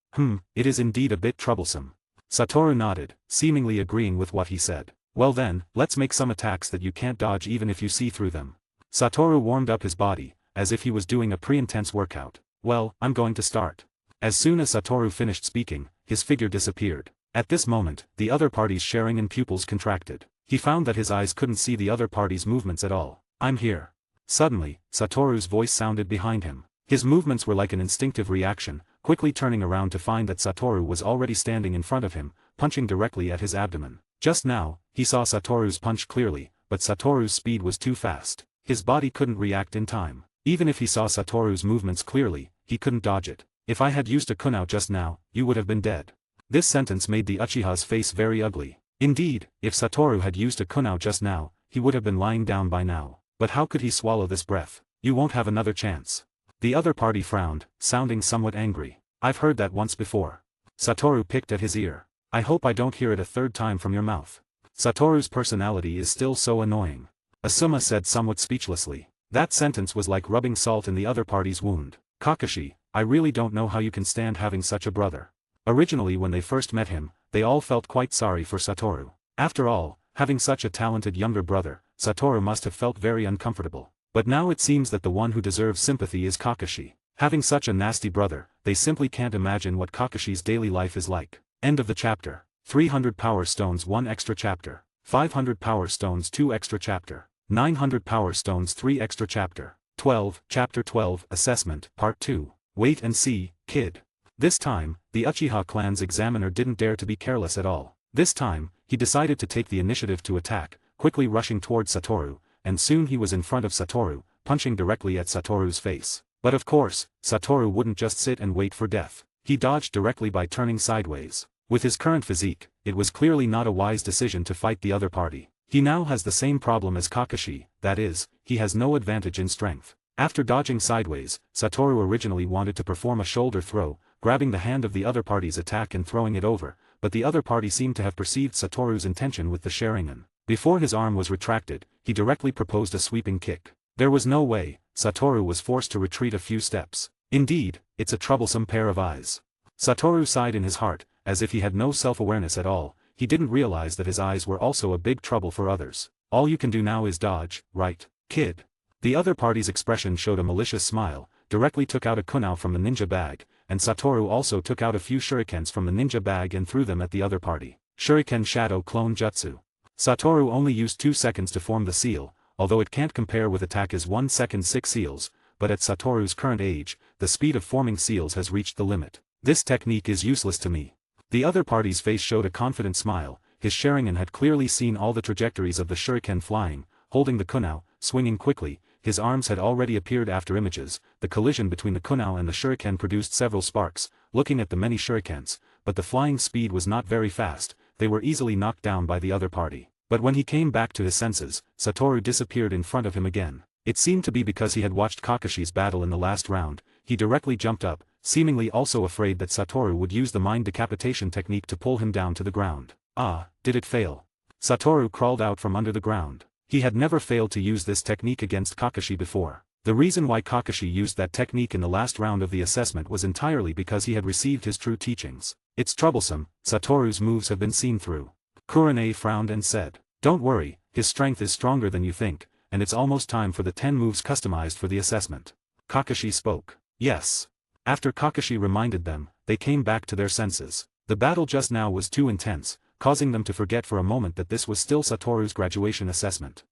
It is indeed a bit troublesome. Satoru nodded, seemingly agreeing with what he said. Well then, let's make some attacks that you can't dodge even if you see through them. Satoru warmed up his body, as if he was doing a pre-intense workout. Well, I'm going to start. As soon as Satoru finished speaking, his figure disappeared. At this moment, the other party's Sharingan pupils contracted. He found that his eyes couldn't see the other party's movements at all. I'm here. Suddenly, Satoru's voice sounded behind him. His movements were like an instinctive reaction, quickly turning around to find that Satoru was already standing in front of him, punching directly at his abdomen. Just now, he saw Satoru's punch clearly, but Satoru's speed was too fast. His body couldn't react in time. Even if he saw Satoru's movements clearly, he couldn't dodge it. If I had used a kunao just now, you would have been dead. This sentence made the Uchiha's face very ugly. Indeed, if Satoru had used a kunao just now, he would have been lying down by now. But how could he swallow this breath? You won't have another chance. The other party frowned, sounding somewhat angry. I've heard that once before. Satoru picked at his ear. I hope I don't hear it a third time from your mouth. Satoru's personality is still so annoying. Asuma said somewhat speechlessly. That sentence was like rubbing salt in the other party's wound. Kakashi, I really don't know how you can stand having such a brother. Originally when they first met him, they all felt quite sorry for Satoru. After all, having such a talented younger brother, Satoru must have felt very uncomfortable. But now it seems that the one who deserves sympathy is Kakashi. Having such a nasty brother, they simply can't imagine what Kakashi's daily life is like. End of the chapter. 300 Power Stones 1 extra chapter. 500 Power Stones 2 extra chapter. 900 Power Stones 3 extra chapter. 12, Chapter 12, Assessment, Part 2. Wait and see, kid. This time, the Uchiha clan's examiner didn't dare to be careless at all. This time, he decided to take the initiative to attack, quickly rushing towards Satoru, and soon he was in front of Satoru, punching directly at Satoru's face. But of course, Satoru wouldn't just sit and wait for death. He dodged directly by turning sideways. With his current physique, it was clearly not a wise decision to fight the other party. He now has the same problem as Kakashi, that is, he has no advantage in strength. After dodging sideways, Satoru originally wanted to perform a shoulder throw, grabbing the hand of the other party's attack and throwing it over, but the other party seemed to have perceived Satoru's intention with the Sharingan. Before his arm was retracted, he directly proposed a sweeping kick. There was no way, Satoru was forced to retreat a few steps. Indeed, it's a troublesome pair of eyes. Satoru sighed in his heart, as if he had no self-awareness at all. He didn't realize that his eyes were also a big trouble for others. All you can do now is dodge, right, kid? The other party's expression showed a malicious smile, directly took out a kunao from the ninja bag, and Satoru also took out a few shurikens from the ninja bag and threw them at the other party. Shuriken Shadow Clone Jutsu. Satoru only used 2 seconds to form the seal, although it can't compare with Attaka's 1 second 6 seals, but at Satoru's current age, the speed of forming seals has reached the limit. This technique is useless to me. The other party's face showed a confident smile. His Sharingan had clearly seen all the trajectories of the shuriken flying, holding the kunao, swinging quickly. His arms had already appeared after images. The collision between the kunao and the shuriken produced several sparks, looking at the many shurikens, but the flying speed was not very fast. They were easily knocked down by the other party. But when he came back to his senses, Satoru disappeared in front of him again. It seemed to be because he had watched Kakashi's battle in the last round. He directly jumped up, seemingly also afraid that Satoru would use the mind decapitation technique to pull him down to the ground. Ah, did it fail? Satoru crawled out from under the ground. He had never failed to use this technique against Kakashi before. The reason why Kakashi used that technique in the last round of the assessment was entirely because he had received his true teachings. It's troublesome, Satoru's moves have been seen through. Kurane frowned and said, "Don't worry, his strength is stronger than you think, and it's almost time for the 10 moves customized for the assessment." Kakashi spoke. Yes. After Kakashi reminded them, they came back to their senses. The battle just now was too intense, causing them to forget for a moment that this was still Satoru's graduation assessment.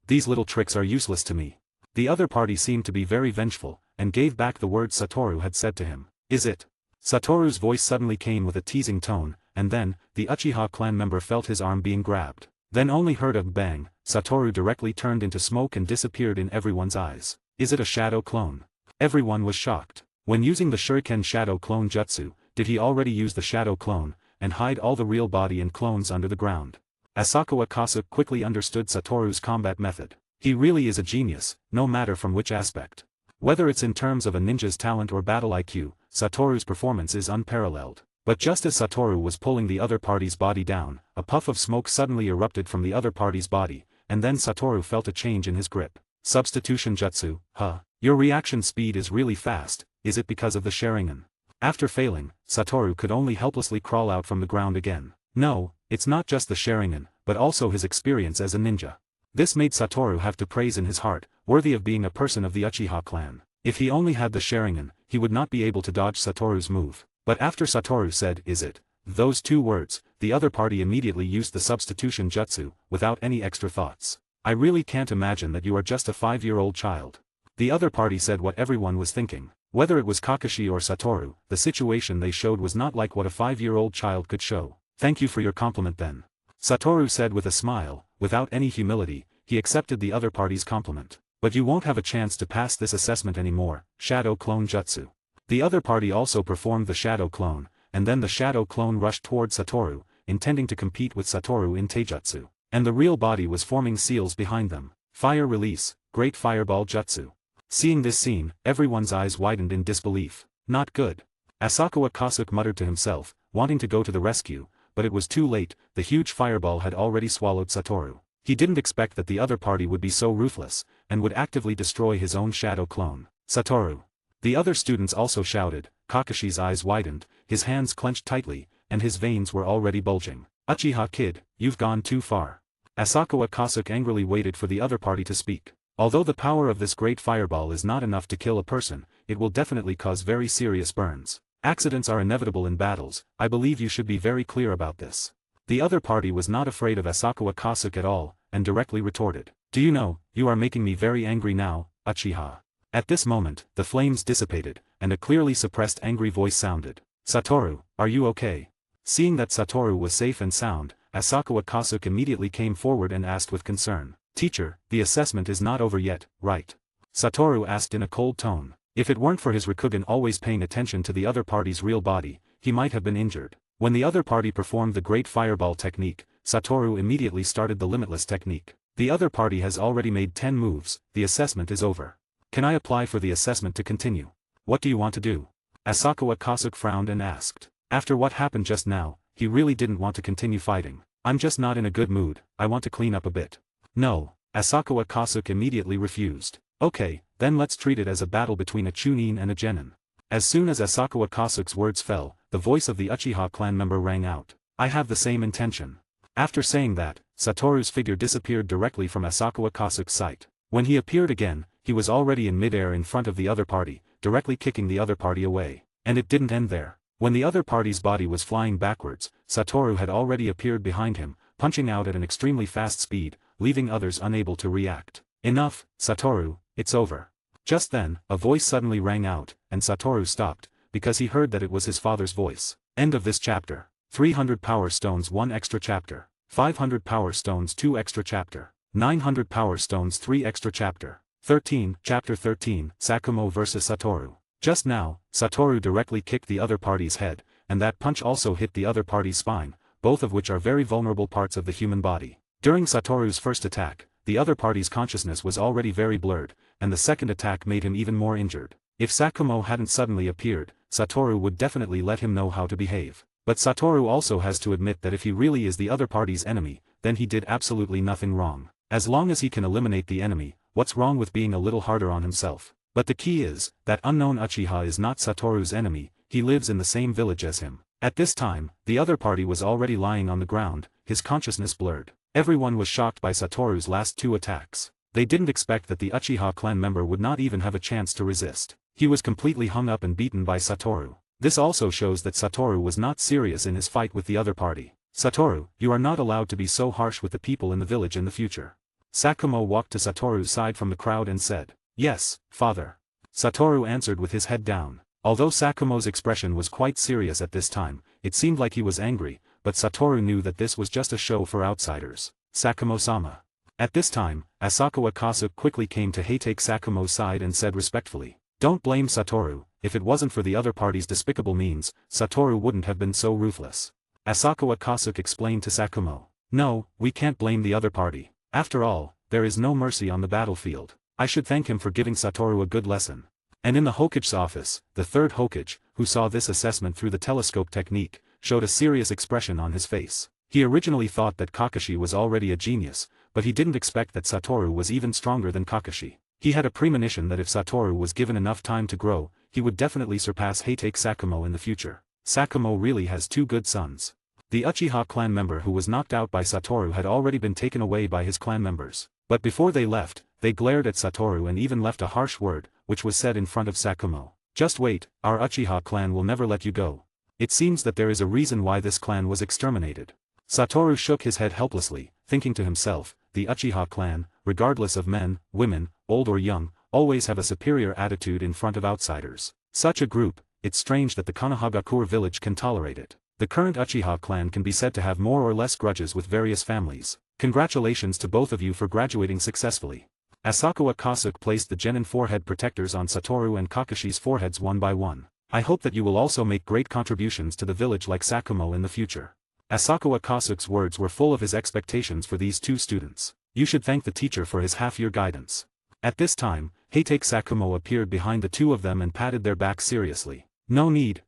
These little tricks are useless to me. The other party seemed to be very vengeful, and gave back the words Satoru had said to him. Is it? Satoru's voice suddenly came with a teasing tone, and then, the Uchiha clan member felt his arm being grabbed. Then only heard a bang. Satoru directly turned into smoke and disappeared in everyone's eyes. Is it a shadow clone? Everyone was shocked. When using the Shuriken Shadow Clone Jutsu, did he already use the Shadow Clone, and hide all the real body and clones under the ground? Asakawa Kasuke quickly understood Satoru's combat method. He really is a genius, no matter from which aspect. Whether it's in terms of a ninja's talent or battle IQ, Satoru's performance is unparalleled. But just as Satoru was pulling the other party's body down, a puff of smoke suddenly erupted from the other party's body, and then Satoru felt a change in his grip. Substitution jutsu, huh? Your reaction speed is really fast, is it because of the Sharingan? After failing, Satoru could only helplessly crawl out from the ground again. No, it's not just the Sharingan, but also his experience as a ninja. This made Satoru have to praise in his heart, worthy of being a person of the Uchiha clan. If he only had the Sharingan, he would not be able to dodge Satoru's move. But after Satoru said, "Is it?" those two words, the other party immediately used the substitution jutsu, without any extra thoughts. I really can't imagine that you are just a 5-year-old child. The other party said what everyone was thinking. Whether it was Kakashi or Satoru, the situation they showed was not like what a 5-year-old child could show. Thank you for your compliment then. Satoru said with a smile, without any humility, he accepted the other party's compliment. But you won't have a chance to pass this assessment anymore, Shadow Clone Jutsu. The other party also performed the Shadow Clone, and then the Shadow Clone rushed toward Satoru, intending to compete with Satoru in Taijutsu. And the real body was forming seals behind them. Fire release, Great Fireball Jutsu. Seeing this scene, everyone's eyes widened in disbelief. Not good. Asakawa Kasuke muttered to himself, wanting to go to the rescue, but it was too late, the huge fireball had already swallowed Satoru. He didn't expect that the other party would be so ruthless, and would actively destroy his own shadow clone. Satoru. The other students also shouted. Kakashi's eyes widened, his hands clenched tightly, and his veins were already bulging. Uchiha kid, you've gone too far. Asakawa Kasuke angrily waited for the other party to speak. Although the power of this great fireball is not enough to kill a person, it will definitely cause very serious burns. Accidents are inevitable in battles, I believe you should be very clear about this. The other party was not afraid of Asakawa Kasuke at all, and directly retorted. Do you know, you are making me very angry now, Uchiha. At this moment, the flames dissipated, and a clearly suppressed angry voice sounded. Satoru, are you okay? Seeing that Satoru was safe and sound, Asakawa Kasuke immediately came forward and asked with concern. Teacher, the assessment is not over yet, right? Satoru asked in a cold tone. If it weren't for his Rikugen always paying attention to the other party's real body, he might have been injured. When the other party performed the Great Fireball technique, Satoru immediately started the Limitless technique. The other party has already made 10 moves, the assessment is over. Can I apply for the assessment to continue? What do you want to do? Asakawa Kasuke frowned and asked. After what happened just now, he really didn't want to continue fighting. I'm just not in a good mood, I want to clean up a bit. No, Asakawa Kasuke immediately refused. Okay, then let's treat it as a battle between a Chunin and a Genin. As soon as Asakawa Kasuke's words fell, the voice of the Uchiha clan member rang out. I have the same intention. After saying that, Satoru's figure disappeared directly from Asakawa Kasuke's sight. When he appeared again, he was already in midair in front of the other party, directly kicking the other party away. And it didn't end there. When the other party's body was flying backwards, Satoru had already appeared behind him, punching out at an extremely fast speed, leaving others unable to react. Enough, Satoru, it's over. Just then, a voice suddenly rang out, and Satoru stopped, because he heard that it was his father's voice. End of this chapter. 300 Power Stones 1 extra chapter. 500 Power Stones 2 extra chapter. 900 Power Stones 3 extra chapter. 13, Chapter 13, Sakumo vs Satoru. Just now, Satoru directly kicked the other party's head, and that punch also hit the other party's spine, both of which are very vulnerable parts of the human body. During Satoru's first attack, the other party's consciousness was already very blurred, and the second attack made him even more injured. If Sakumo hadn't suddenly appeared, Satoru would definitely let him know how to behave. But Satoru also has to admit that if he really is the other party's enemy, then he did absolutely nothing wrong. As long as he can eliminate the enemy, what's wrong with being a little harder on himself? But the key is, that unknown Uchiha is not Satoru's enemy, he lives in the same village as him. At this time, the other party was already lying on the ground, his consciousness blurred. Everyone was shocked by Satoru's last 2 attacks. They didn't expect that the Uchiha clan member would not even have a chance to resist. He was completely hung up and beaten by Satoru. This also shows that Satoru was not serious in his fight with the other party. Satoru, you are not allowed to be so harsh with the people in the village in the future. Sakumo walked to Satoru's side from the crowd and said, Yes, father. Satoru answered with his head down. Although Sakumo's expression was quite serious at this time, it seemed like he was angry, but Satoru knew that this was just a show for outsiders. Sakumo-sama. At this time, Asakawa Kasuke quickly came to take Sakumo's side and said respectfully, Don't blame Satoru, if it wasn't for the other party's despicable means, Satoru wouldn't have been so ruthless. Asakawa Kasuke explained to Sakumo. No, we can't blame the other party. After all, there is no mercy on the battlefield. I should thank him for giving Satoru a good lesson. And in the Hokage's office, the third Hokage, who saw this assessment through the telescope technique, showed a serious expression on his face. He originally thought that Kakashi was already a genius, but he didn't expect that Satoru was even stronger than Kakashi. He had a premonition that if Satoru was given enough time to grow, he would definitely surpass Heitake Sakumo in the future. Sakumo really has two good sons. The Uchiha clan member who was knocked out by Satoru had already been taken away by his clan members. But before they left, they glared at Satoru and even left a harsh word, which was said in front of Sakumo. Just wait, our Uchiha clan will never let you go. It seems that there is a reason why this clan was exterminated. Satoru shook his head helplessly, thinking to himself, the Uchiha clan, regardless of men, women, old or young, always have a superior attitude in front of outsiders. Such a group, it's strange that the Konohagakure village can tolerate it. The current Uchiha clan can be said to have more or less grudges with various families. Congratulations to both of you for graduating successfully. Asakawa Kasuke placed the genin forehead protectors on Satoru and Kakashi's foreheads one by one. I hope that you will also make great contributions to the village like Sakumo in the future. Asakawa Kasuke's words were full of his expectations for these two students. You should thank the teacher for his half-year guidance. At this time, Heitake Sakumo appeared behind the two of them and patted their backs seriously. No need,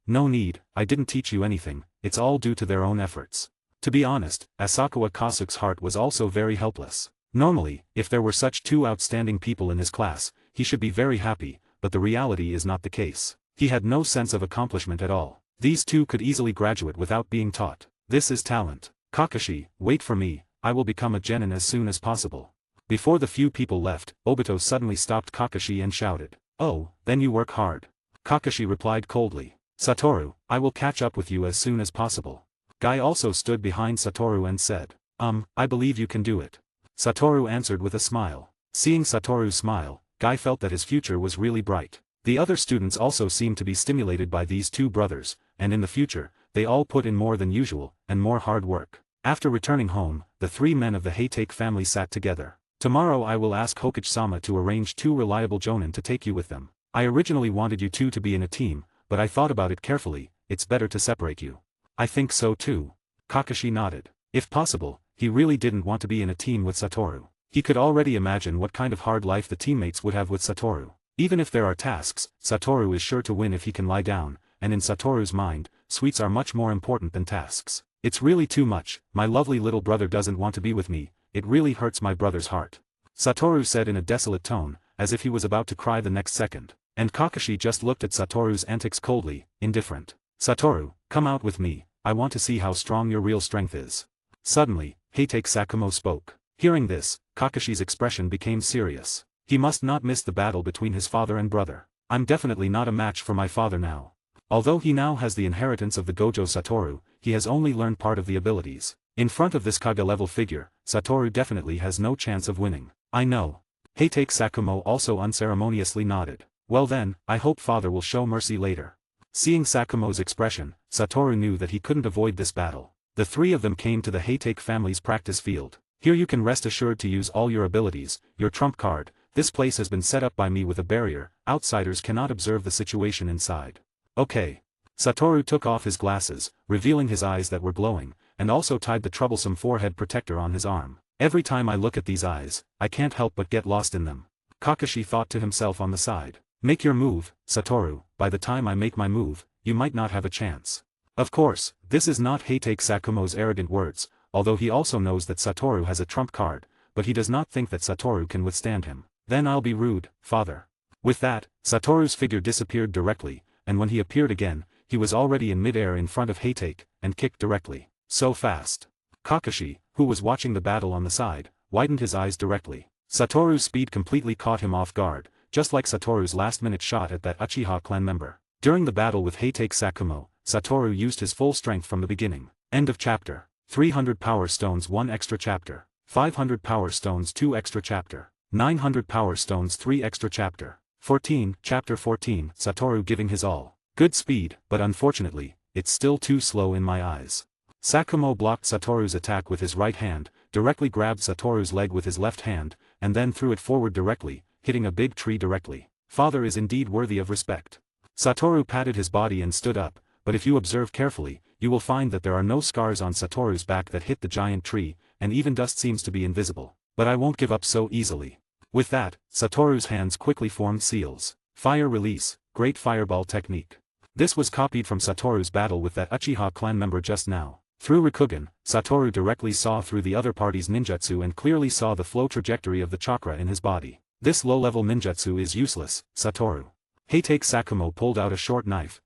I didn't teach you anything, it's all due to their own efforts. To be honest, Asakawa Kasuke's heart was also very helpless. Normally, if there were such two outstanding people in his class, he should be very happy, but the reality is not the case. He had no sense of accomplishment at all. These two could easily graduate without being taught. This is talent. Kakashi, wait for me, I will become a genin as soon as possible. Before the few people left, Obito suddenly stopped Kakashi and shouted. Oh, then you work hard. Kakashi replied coldly. Satoru, I will catch up with you as soon as possible. Guy also stood behind Satoru and said. I believe you can do it. Satoru answered with a smile. Seeing Satoru's smile, Guy felt that his future was really bright. The other students also seemed to be stimulated by these two brothers, and in the future, they all put in more than usual, and more hard work. After returning home, the three men of the Heitake family sat together. Tomorrow I will ask Hokage-sama to arrange 2 reliable jonin to take you with them. I originally wanted you two to be in a team, but I thought about it carefully, it's better to separate you. I think so too. Kakashi nodded. If possible, he really didn't want to be in a team with Satoru. He could already imagine what kind of hard life the teammates would have with Satoru. Even if there are tasks, Satoru is sure to win if he can lie down, and in Satoru's mind, sweets are much more important than tasks. It's really too much, my lovely little brother doesn't want to be with me, it really hurts my brother's heart. Satoru said in a desolate tone, as if he was about to cry the next second. And Kakashi just looked at Satoru's antics coldly, indifferent. Satoru, come out with me, I want to see how strong your real strength is. Suddenly, Heitake Sakumo spoke. Hearing this, Kakashi's expression became serious. He must not miss the battle between his father and brother. I'm definitely not a match for my father now. Although he now has the inheritance of the Gojo Satoru, he has only learned part of the abilities. In front of this Kage-level figure, Satoru definitely has no chance of winning. I know. Heitake Sakumo also unceremoniously nodded. Well then, I hope father will show mercy later. Seeing Sakumo's expression, Satoru knew that he couldn't avoid this battle. The three of them came to the Heitake family's practice field. Here you can rest assured to use all your abilities, your trump card. This place has been set up by me with a barrier, outsiders cannot observe the situation inside. Okay. Satoru took off his glasses, revealing his eyes that were glowing, and also tied the troublesome forehead protector on his arm. Every time I look at these eyes, I can't help but get lost in them. Kakashi thought to himself on the side. Make your move, Satoru, by the time I make my move, you might not have a chance. Of course, this is not Heitake Sakumo's arrogant words, although he also knows that Satoru has a trump card, but he does not think that Satoru can withstand him. Then I'll be rude, father. With that, Satoru's figure disappeared directly, and when he appeared again, he was already in midair in front of Heitake, and kicked directly. So fast. Kakashi, who was watching the battle on the side, widened his eyes directly. Satoru's speed completely caught him off guard, just like Satoru's last-minute shot at that Uchiha clan member. During the battle with Heitake Sakumo, Satoru used his full strength from the beginning. End of chapter. 300 power stones 1 extra chapter. 500 power stones 2 extra chapter. 900 power stones 3 extra chapter. 14, chapter 14, Satoru giving his all. Good speed, but unfortunately, it's still too slow in my eyes. Sakumo blocked Satoru's attack with his right hand, directly grabbed Satoru's leg with his left hand, and then threw it forward directly, hitting a big tree directly. Father is indeed worthy of respect. Satoru patted his body and stood up, but if you observe carefully, you will find that there are no scars on Satoru's back that hit the giant tree, and even dust seems to be invisible. But I won't give up so easily. With that, Satoru's hands quickly formed seals. Fire release, great fireball technique. This was copied from Satoru's battle with that Uchiha clan member just now. Through Rikugen, Satoru directly saw through the other party's ninjutsu and clearly saw the flow trajectory of the chakra in his body. This low-level ninjutsu is useless, Satoru. Heitake Sakumo pulled out a short knife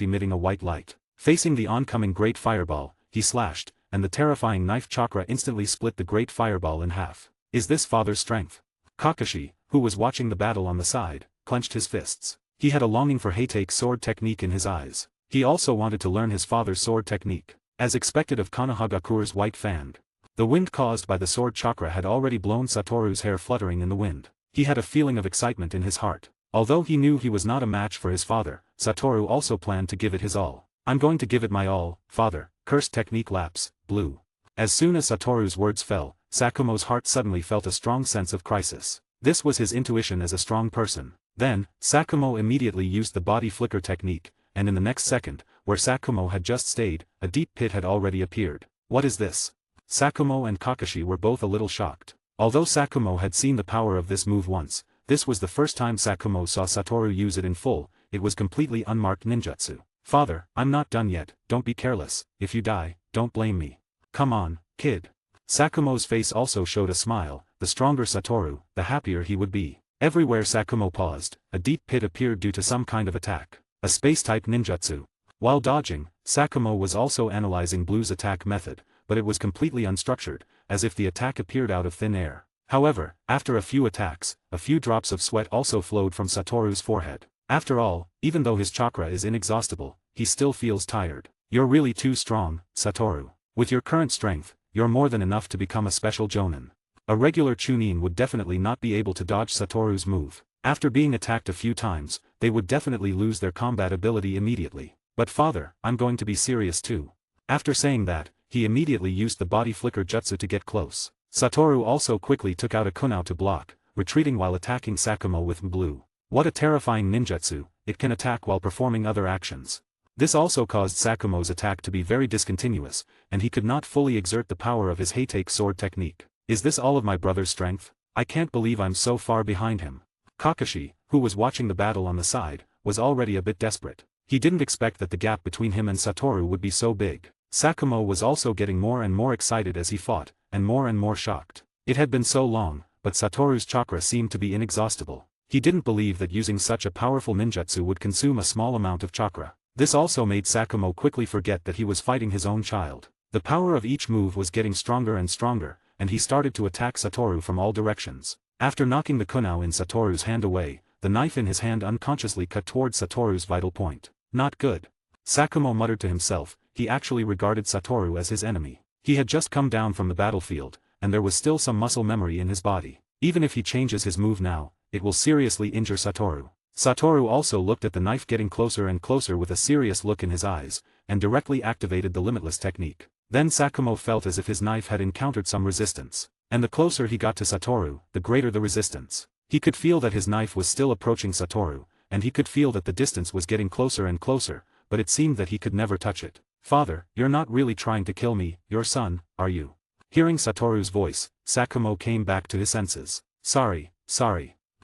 emitting a white light. Facing the oncoming great fireball, he slashed, and the terrifying knife chakra instantly split the great fireball in half. Is this father's strength? Kakashi, who was watching the battle on the side, clenched his fists. He had a longing for Heitake's sword technique in his eyes. He also wanted to learn his father's sword technique. As expected of Konohagakure's white fang, the wind caused by the sword chakra had already blown Satoru's hair fluttering in the wind. He had a feeling of excitement in his heart. Although he knew he was not a match for his father, Satoru also planned to give it his all. I'm going to give it my all, father. Cursed technique lapse, blue. As soon as Satoru's words fell, Sakumo's heart suddenly felt a strong sense of crisis. This was his intuition as a strong person. Then, Sakumo immediately used the body flicker technique, and in the next second, where Sakumo had just stayed, a deep pit had already appeared. What is this? Sakumo and Kakashi were both a little shocked. Although Sakumo had seen the power of this move once, this was the first time Sakumo saw Satoru use it in full. It was completely unmarked ninjutsu. Father, I'm not done yet, don't be careless. If you die, don't blame me. Come on, kid. Sakumo's face also showed a smile. The stronger Satoru, the happier he would be. Everywhere Sakumo paused, a deep pit appeared due to some kind of attack. A space-type ninjutsu. While dodging, Sakumo was also analyzing Blue's attack method, but it was completely unstructured, as if the attack appeared out of thin air. However, after a few attacks, a few drops of sweat also flowed from Satoru's forehead. After all, even though his chakra is inexhaustible, he still feels tired. You're really too strong, Satoru. With your current strength, you're more than enough to become a special Jonin. A regular Chunin would definitely not be able to dodge Satoru's move. After being attacked a few times, they would definitely lose their combat ability immediately. But father, I'm going to be serious too. After saying that, he immediately used the body flicker jutsu to get close. Satoru also quickly took out a kunao to block, retreating while attacking Sakumo with blue. What a terrifying ninjutsu, it can attack while performing other actions. This also caused Sakumo's attack to be very discontinuous, and he could not fully exert the power of his Heitake sword technique. Is this all of my brother's strength? I can't believe I'm so far behind him. Kakashi, who was watching the battle on the side, was already a bit desperate. He didn't expect that the gap between him and Satoru would be so big. Sakumo was also getting more and more excited as he fought, and more shocked. It had been so long, but Satoru's chakra seemed to be inexhaustible. He didn't believe that using such a powerful ninjutsu would consume a small amount of chakra. This also made Sakumo quickly forget that he was fighting his own child. The power of each move was getting stronger and stronger, and he started to attack Satoru from all directions. After knocking the kunao in Satoru's hand away, the knife in his hand unconsciously cut towards Satoru's vital point. Not good. Sakumo muttered to himself. He actually regarded Satoru as his enemy. He had just come down from the battlefield, and there was still some muscle memory in his body. Even if he changes his move now, it will seriously injure Satoru. Satoru also looked at the knife getting closer and closer with a serious look in his eyes, and directly activated the limitless technique. Then Sakumo felt as if his knife had encountered some resistance. And the closer he got to Satoru, the greater the resistance. He could feel that his knife was still approaching Satoru, and he could feel that the distance was getting closer and closer, but it seemed that he could never touch it. Father, you're not really trying to kill me, your son, are you? Hearing Satoru's voice, Sakumo came back to his senses. Sorry.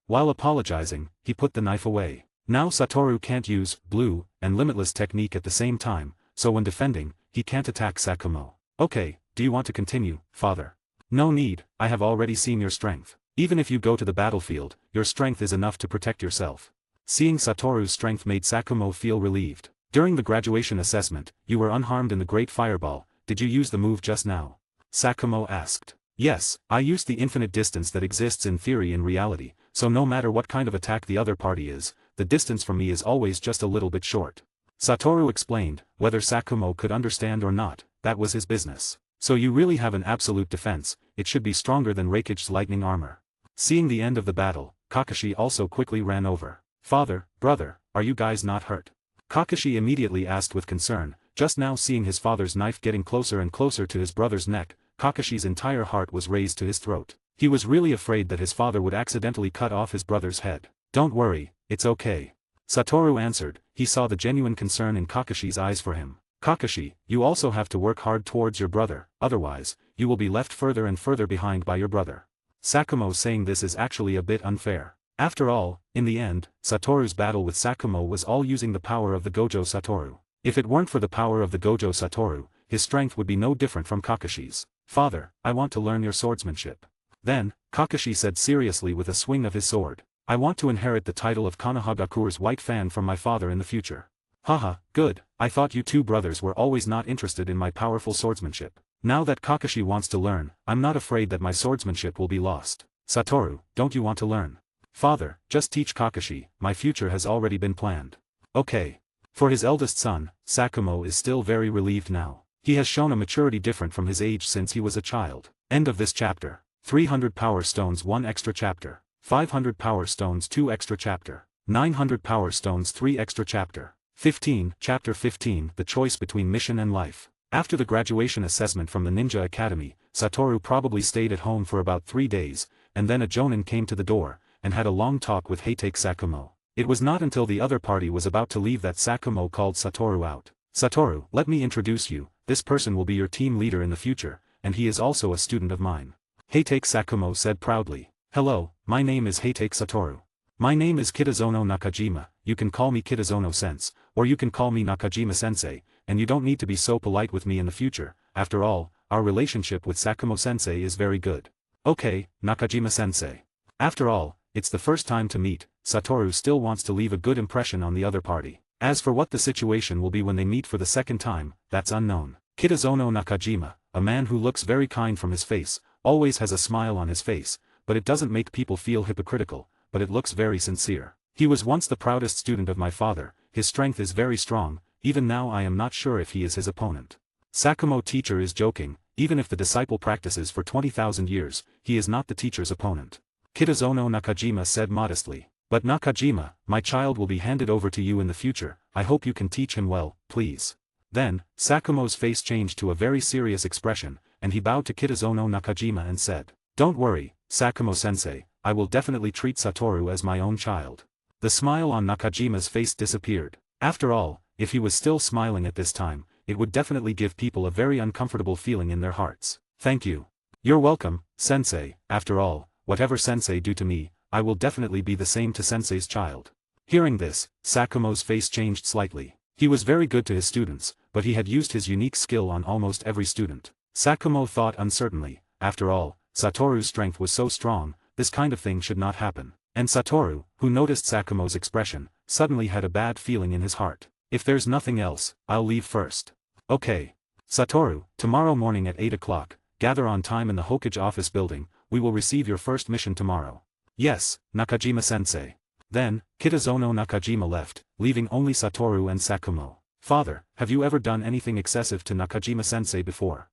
While apologizing, he put the knife away. Now Satoru can't use blue and limitless technique at the same time, so when defending, he can't attack Sakumo. Okay, do you want to continue, father? No need, I have already seen your strength. Even if you go to the battlefield, your strength is enough to protect yourself. Seeing Satoru's strength made Sakumo feel relieved. During the graduation assessment, you were unharmed in the Great Fireball. Did you use the move just now? Sakumo asked. Yes, I used the infinite distance that exists in theory in reality, so no matter what kind of attack the other party is, the distance from me is always just a little bit short. Satoru explained. Whether Sakumo could understand or not, that was his business. So you really have an absolute defense, it should be stronger than Raikage's lightning armor. Seeing the end of the battle, Kakashi also quickly ran over. Father, brother, are you guys not hurt? Kakashi immediately asked with concern. Just now seeing his father's knife getting closer and closer to his brother's neck, Kakashi's entire heart was raised to his throat. He was really afraid that his father would accidentally cut off his brother's head. Don't worry, it's okay. Satoru answered. He saw the genuine concern in Kakashi's eyes for him. Kakashi, you also have to work hard towards your brother, otherwise, you will be left further and further behind by your brother. Sakumo saying this is actually a bit unfair. After all, in the end, Satoru's battle with Sakumo was all using the power of the Gojo Satoru. If it weren't for the power of the Gojo Satoru, his strength would be no different from Kakashi's. "Father, I want to learn your swordsmanship." Then, Kakashi said seriously with a swing of his sword, "I want to inherit the title of Konohagakure's white fan from my father in the future." "Haha, good, I thought you two brothers were always not interested in my powerful swordsmanship. Now that Kakashi wants to learn, I'm not afraid that my swordsmanship will be lost. Satoru, don't you want to learn?" "Father, just teach Kakashi, my future has already been planned." "Okay." For his eldest son, Sakumo is still very relieved now. He has shown a maturity different from his age since he was a child. End of this chapter. 300 Power Stones 1 extra chapter. 500 Power Stones 2 extra chapter. 900 Power Stones 3 extra chapter. 15, Chapter 15, The Choice Between Mission and Life. After the graduation assessment from the Ninja Academy, Satoru probably stayed at home for about 3 days, and then a jonin came to the door, and had a long talk with Heitake Sakumo. It was not until the other party was about to leave that Sakumo called Satoru out. "Satoru, let me introduce you, this person will be your team leader in the future, and he is also a student of mine." Heitake Sakumo said proudly. "Hello, my name is Heitake Satoru. My name is Kitazono Nakajima, you can call me Kitazono-sense, or you can call me Nakajima-sensei, and you don't need to be so polite with me in the future, after all, our relationship with Sakumo-sensei is very good." "Okay, Nakajima-sensei. After all, it's the first time to meet." Satoru still wants to leave a good impression on the other party. As for what the situation will be when they meet for the second time, that's unknown. Kitazono Nakajima, a man who looks very kind from his face, always has a smile on his face, but it doesn't make people feel hypocritical, but it looks very sincere. "He was once the proudest student of my father, his strength is very strong, even now I am not sure if he is his opponent." Sakumo teacher is joking, even if the disciple practices for 20,000 years, he is not the teacher's opponent. Kitazono Nakajima said modestly. "But Nakajima, my child will be handed over to you in the future, I hope you can teach him well, please." Then, Sakumo's face changed to a very serious expression, and he bowed to Kitazono Nakajima and said, "Don't worry, Sakumo-sensei, I will definitely treat Satoru as my own child." The smile on Nakajima's face disappeared. After all, if he was still smiling at this time, it would definitely give people a very uncomfortable feeling in their hearts. "Thank you. You're welcome, sensei, after all, whatever sensei do to me, I will definitely be the same to sensei's child." Hearing this, Sakumo's face changed slightly. He was very good to his students, but he had used his unique skill on almost every student. Sakumo thought uncertainly, after all, Satoru's strength was so strong, this kind of thing should not happen. And Satoru, who noticed Sakumo's expression, suddenly had a bad feeling in his heart. "If there's nothing else, I'll leave first." "Okay. Satoru, tomorrow morning at 8 o'clock, gather on time in the Hokage office building, we will receive your first mission tomorrow." "Yes, Nakajima-sensei." Then, Kitazono Nakajima left, leaving only Satoru and Sakumo. "Father, have you ever done anything excessive to Nakajima-sensei before?"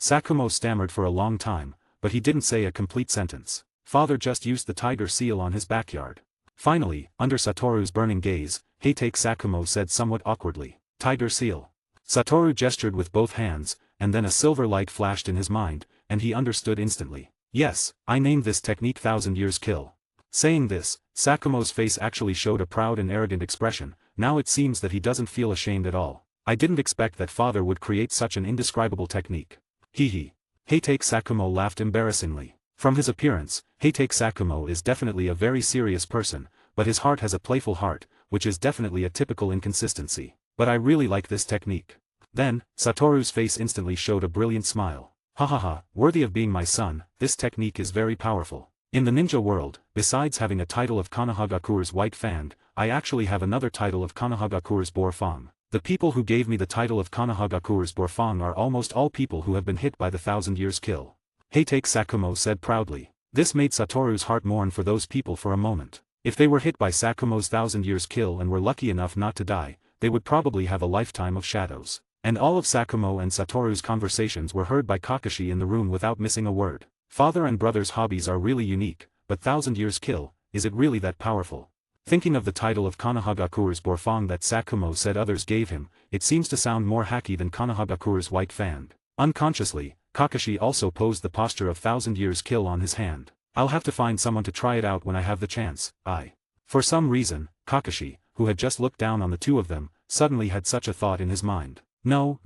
Sakumo stammered for a long time, but he didn't say a complete sentence. "Father just used the tiger seal on his backyard." Finally, under Satoru's burning gaze, Heitake Sakumo said somewhat awkwardly, "Tiger seal." Satoru gestured with both hands, and then a silver light flashed in his mind, and he understood instantly. "Yes, I named this technique 1,000 Years Kill." Saying this, Sakumo's face actually showed a proud and arrogant expression. Now it seems that he doesn't feel ashamed at all. "I didn't expect that father would create such an indescribable technique." Hee. Heitake Sakumo laughed embarrassingly. From his appearance, Heitake Sakumo is definitely a very serious person, but his heart has a playful heart, which is definitely a typical inconsistency. "But I really like this technique." Then, Satoru's face instantly showed a brilliant smile. "Hahaha, worthy of being my son, this technique is very powerful. In the ninja world, besides having a title of Konohagakure's White Fan, I actually have another title of Konohagakure's Borfang. The people who gave me the title of Konohagakure's Borfang are almost all people who have been hit by the 1,000 Years Kill." Heitake Sakumo said proudly. This made Satoru's heart mourn for those people for a moment. If they were hit by Sakumo's 1,000 Years Kill and were lucky enough not to die, they would probably have a lifetime of shadows. And all of Sakumo and Satoru's conversations were heard by Kakashi in the room without missing a word. Father and brother's hobbies are really unique, but 1,000 Years Kill, is it really that powerful? Thinking of the title of Konohagakure's Borfang that Sakumo said others gave him, it seems to sound more hacky than Konohagakure's White Fan. Unconsciously, Kakashi also posed the posture of 1,000 Years Kill on his hand. "I'll have to find someone to try it out when I have the chance, For some reason, Kakashi, who had just looked down on the two of them, suddenly had such a thought in his mind. No,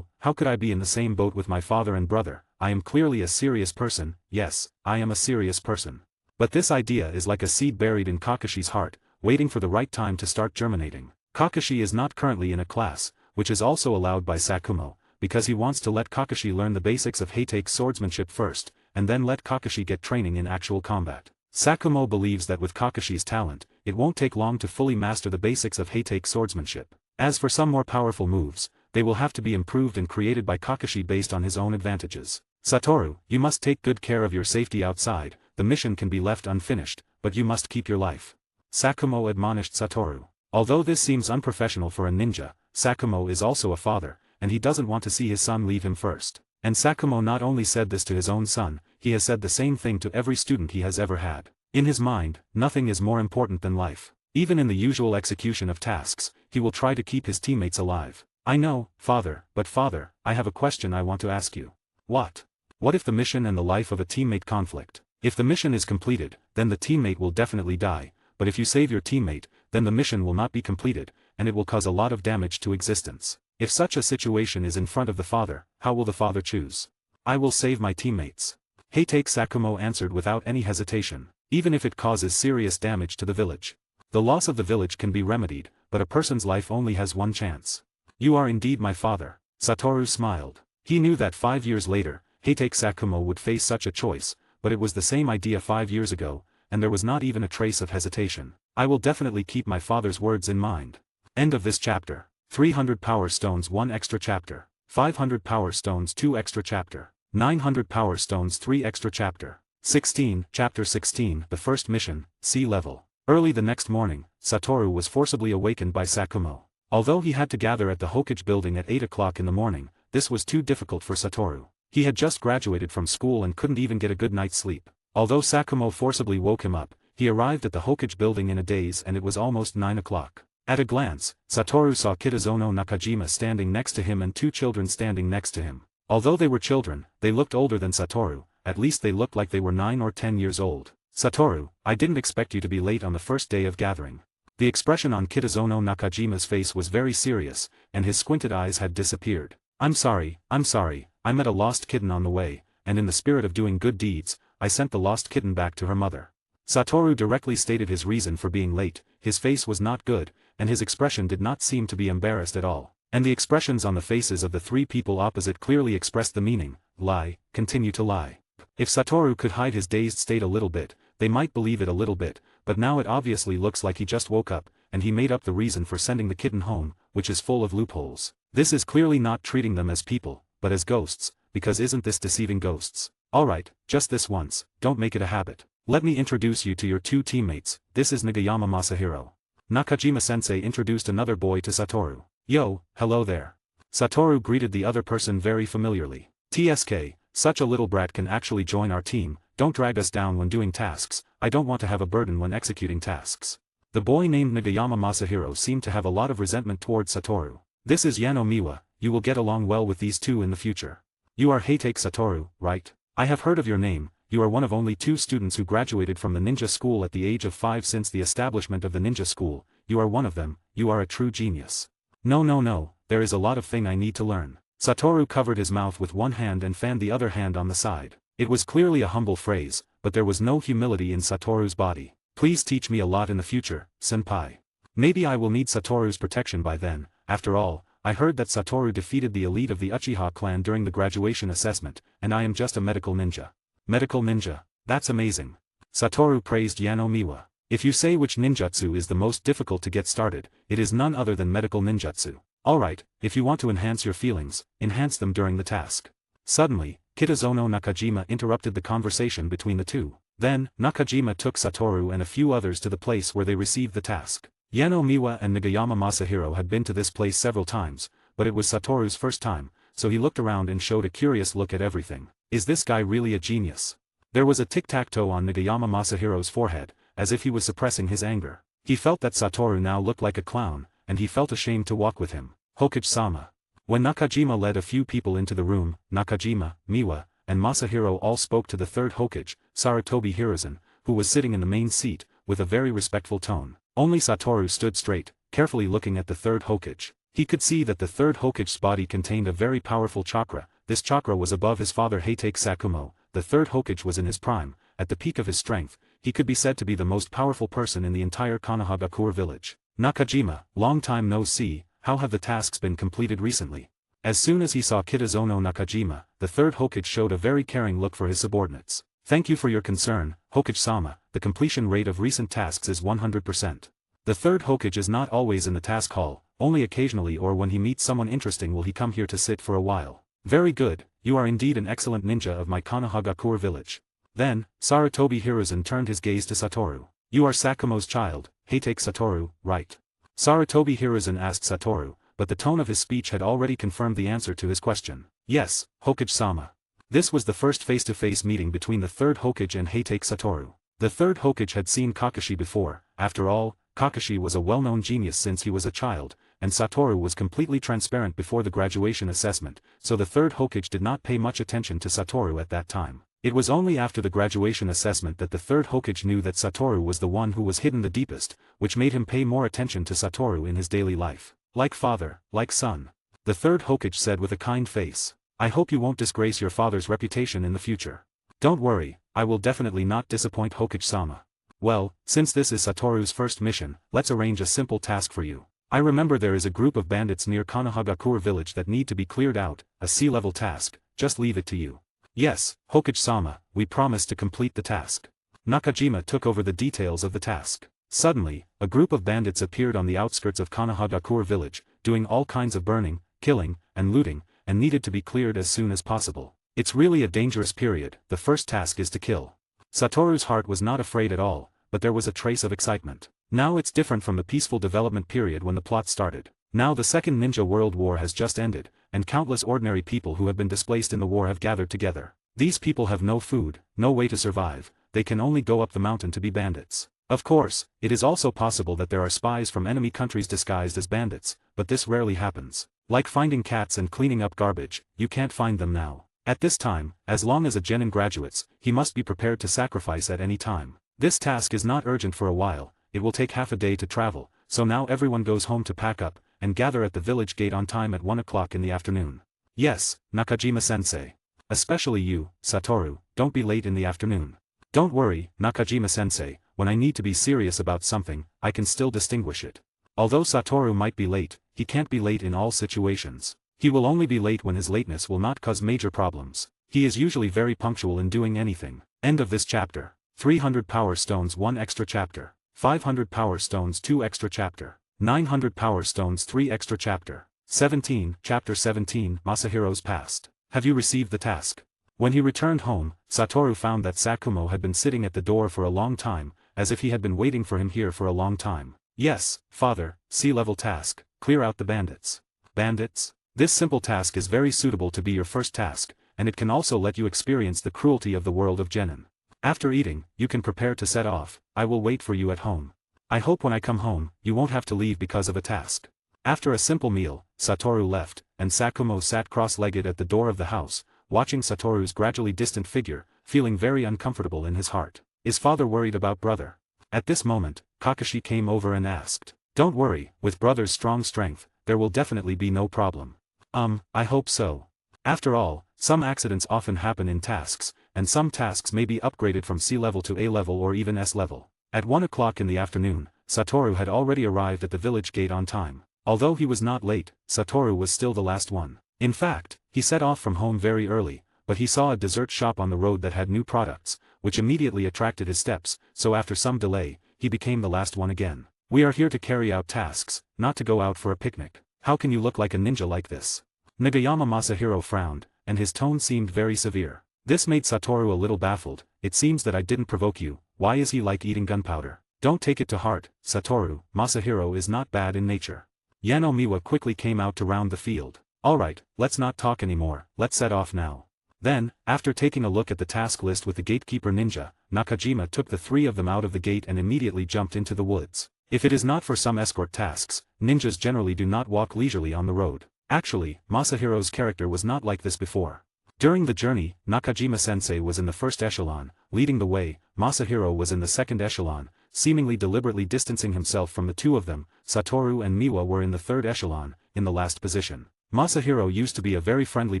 how could I be in the same boat with my father and brother? I am clearly a serious person, yes, I am a serious person. But this idea is like a seed buried in Kakashi's heart, waiting for the right time to start germinating. Kakashi is not currently in a class, which is also allowed by Sakumo, because he wants to let Kakashi learn the basics of Heite's swordsmanship first, and then let Kakashi get training in actual combat. Sakumo believes that with Kakashi's talent, it won't take long to fully master the basics of Heite's swordsmanship. As for some more powerful moves, they will have to be improved and created by Kakashi based on his own advantages. Satoru, you must take good care of your safety outside, the mission can be left unfinished, but you must keep your life. Sakumo admonished Satoru. Although this seems unprofessional for a ninja, Sakumo is also a father, and he doesn't want to see his son leave him first. And Sakumo not only said this to his own son, he has said the same thing to every student he has ever had. In his mind, nothing is more important than life. Even in the usual execution of tasks, he will try to keep his teammates alive. I know, father, but father, I have a question I want to ask you. What? What if the mission and the life of a teammate conflict? If the mission is completed, then the teammate will definitely die, but if you save your teammate, then the mission will not be completed, and it will cause a lot of damage to existence. If such a situation is in front of the father, how will the father choose? I will save my teammates. Heitake Sakumo answered without any hesitation, even if it causes serious damage to the village. The loss of the village can be remedied, but a person's life only has one chance. You are indeed my father. Satoru smiled. He knew that 5 years later, Heitake Sakumo would face such a choice, but it was the same idea 5 years ago, and there was not even a trace of hesitation. I will definitely keep my father's words in mind. End of this chapter. 300 Power Stones 1 extra chapter. 500 Power Stones 2 extra chapter. 900 Power Stones 3 extra chapter. 16, Chapter 16, The First Mission, Sea Level. Early the next morning, Satoru was forcibly awakened by Sakumo. Although he had to gather at the Hokage building at 8 o'clock in the morning, this was too difficult for Satoru. He had just graduated from school and couldn't even get a good night's sleep. Although Sakumo forcibly woke him up, he arrived at the Hokage building in a daze and it was almost 9 o'clock. At a glance, Satoru saw Kitazono Nakajima standing next to him and 2 children standing next to him. Although they were children, they looked older than Satoru, at least they looked like they were 9 or 10 years old. Satoru, I didn't expect you to be late on the first day of gathering. The expression on Kitazono Nakajima's face was very serious, and his squinted eyes had disappeared. I'm sorry, I met a lost kitten on the way, and in the spirit of doing good deeds, I sent the lost kitten back to her mother. Satoru directly stated his reason for being late, his face was not good, and his expression did not seem to be embarrassed at all. And the expressions on the faces of the 3 people opposite clearly expressed the meaning, lie, continue to lie. If Satoru could hide his dazed state a little bit, they might believe it a little bit, but now it obviously looks like he just woke up, and he made up the reason for sending the kitten home, which is full of loopholes. This is clearly not treating them as people, but as ghosts, because isn't this deceiving ghosts? Alright, just this once, don't make it a habit. Let me introduce you to your 2 teammates, this is Nagayama Masahiro. Nakajima-sensei introduced another boy to Satoru. Yo, hello there. Satoru greeted the other person very familiarly. TSK, such a little brat can actually join our team, don't drag us down when doing tasks, I don't want to have a burden when executing tasks. The boy named Nagayama Masahiro seemed to have a lot of resentment towards Satoru. This is Yano Miwa, you will get along well with these 2 in the future. You are Heitake Satoru, right? I have heard of your name, you are one of only 2 students who graduated from the ninja school at the age of 5 since the establishment of the ninja school, you are one of them, you are a true genius. No, there is a lot of thing I need to learn. Satoru covered his mouth with one hand and fanned the other hand on the side. It was clearly a humble phrase, but there was no humility in Satoru's body. Please teach me a lot in the future, senpai. Maybe I will need Satoru's protection by then. After all, I heard that Satoru defeated the elite of the Uchiha clan during the graduation assessment, and I am just a medical ninja. Medical ninja, that's amazing. Satoru praised Yano Miwa. If you say which ninjutsu is the most difficult to get started, it is none other than medical ninjutsu. Alright, if you want to enhance your feelings, enhance them during the task. Suddenly, Kitazono Nakajima interrupted the conversation between the 2. Then, Nakajima took Satoru and a few others to the place where they received the task. Yano Miwa and Nagayama Masahiro had been to this place several times, but it was Satoru's first time, so he looked around and showed a curious look at everything. Is this guy really a genius? There was a tic-tac-toe on Nagayama Masahiro's forehead, as if he was suppressing his anger. He felt that Satoru now looked like a clown, and he felt ashamed to walk with him. Hokage-sama. When Nakajima led a few people into the room, Nakajima, Miwa, and Masahiro all spoke to the 3rd Hokage, Sarutobi Hiruzen, who was sitting in the main seat, with a very respectful tone. Only Satoru stood straight, carefully looking at the 3rd Hokage. He could see that the 3rd Hokage's body contained a very powerful chakra. This chakra was above his father Heitake Sakumo. The 3rd Hokage was in his prime, at the peak of his strength. He could be said to be the most powerful person in the entire Konohagakure village. Nakajima, long time no see, how have the tasks been completed recently? As soon as he saw Kitazono Nakajima, the third Hokage showed a very caring look for his subordinates. Thank you for your concern, Hokage-sama, the completion rate of recent tasks is 100%. The third Hokage is not always in the task hall, only occasionally or when he meets someone interesting will he come here to sit for a while. Very good, you are indeed an excellent ninja of my Konohagakure village. Then, Sarutobi Hiruzen turned his gaze to Satoru. You are Sakumo's child, Heitake Satoru, right? Sarutobi Hiruzen asked Satoru, but the tone of his speech had already confirmed the answer to his question. Yes, Hokage-sama. This was the first face-to-face meeting between the third Hokage and Heitake Satoru. The third Hokage had seen Kakashi before. After all, Kakashi was a well-known genius since he was a child, and Satoru was completely transparent before the graduation assessment, so the third Hokage did not pay much attention to Satoru at that time. It was only after the graduation assessment that the third Hokage knew that Satoru was the one who was hidden the deepest, which made him pay more attention to Satoru in his daily life. Like father, like son. The third Hokage said with a kind face. I hope you won't disgrace your father's reputation in the future. Don't worry, I will definitely not disappoint Hokage-sama. Well, since this is Satoru's first mission, let's arrange a simple task for you. I remember there is a group of bandits near Konohagakure village that need to be cleared out, a sea-level task, just leave it to you. Yes, Hokage-sama, we promise to complete the task. Nakajima took over the details of the task. Suddenly, a group of bandits appeared on the outskirts of Konohagakure village, doing all kinds of burning, killing, and looting, and needed to be cleared as soon as possible. It's really a dangerous period, the first task is to kill. Satoru's heart was not afraid at all, but there was a trace of excitement. Now it's different from the peaceful development period when the plot started. Now the Second Ninja World War has just ended, and countless ordinary people who have been displaced in the war have gathered together. These people have no food, no way to survive, they can only go up the mountain to be bandits. Of course, it is also possible that there are spies from enemy countries disguised as bandits, but this rarely happens. Like finding cats and cleaning up garbage, you can't find them now. At this time, as long as a genin graduates, he must be prepared to sacrifice at any time. This task is not urgent for a while, it will take half a day to travel, so now everyone goes home to pack up, and gather at the village gate on time at 1 o'clock in the afternoon. Yes, Nakajima-sensei. Especially you, Satoru, don't be late in the afternoon. Don't worry, Nakajima-sensei, when I need to be serious about something, I can still distinguish it. Although Satoru might be late, he can't be late in all situations. He will only be late when his lateness will not cause major problems. He is usually very punctual in doing anything. End of this chapter. 300 Power Stones 1 extra chapter. 500 Power Stones 2 extra chapter. 900 Power Stones 3 extra chapter. 17, Chapter 17, Masahiro's Past. Have you received the task? When he returned home, Satoru found that Sakumo had been sitting at the door for a long time, as if he had been waiting for him here for a long time. Yes, father, sea-level task, clear out the bandits. Bandits? This simple task is very suitable to be your first task, and it can also let you experience the cruelty of the world of genin. After eating, you can prepare to set off. I will wait for you at home. I hope when I come home, you won't have to leave because of a task. After a simple meal, Satoru left, and Sakumo sat cross-legged at the door of the house, watching Satoru's gradually distant figure, feeling very uncomfortable in his heart. Is father worried about brother? At this moment, Kakashi came over and asked. Don't worry, with brother's strong strength, there will definitely be no problem. I hope so. After all, some accidents often happen in tasks, and some tasks may be upgraded from C level to A level or even S level. At 1 o'clock in the afternoon, Satoru had already arrived at the village gate on time. Although he was not late, Satoru was still the last one. In fact, he set off from home very early, but he saw a dessert shop on the road that had new products, which immediately attracted his steps, so after some delay, he became the last one again. We are here to carry out tasks, not to go out for a picnic. How can you look like a ninja like this? Nagayama Masahiro frowned, and his tone seemed very severe. This made Satoru a little baffled. It seems that I didn't provoke you. Why is he like eating gunpowder? Don't take it to heart, Satoru. Masahiro is not bad in nature. Yano Miwa quickly came out to round the field. Alright, let's not talk anymore, let's set off now. Then, after taking a look at the task list with the gatekeeper ninja, Nakajima took the 3 of them out of the gate and immediately jumped into the woods. If it is not for some escort tasks, ninjas generally do not walk leisurely on the road. Actually, Masahiro's character was not like this before. During the journey, Nakajima-sensei was in the first echelon, leading the way. Masahiro was in the second echelon, seemingly deliberately distancing himself from the 2 of them. Satoru and Miwa were in the third echelon, in the last position. Masahiro used to be a very friendly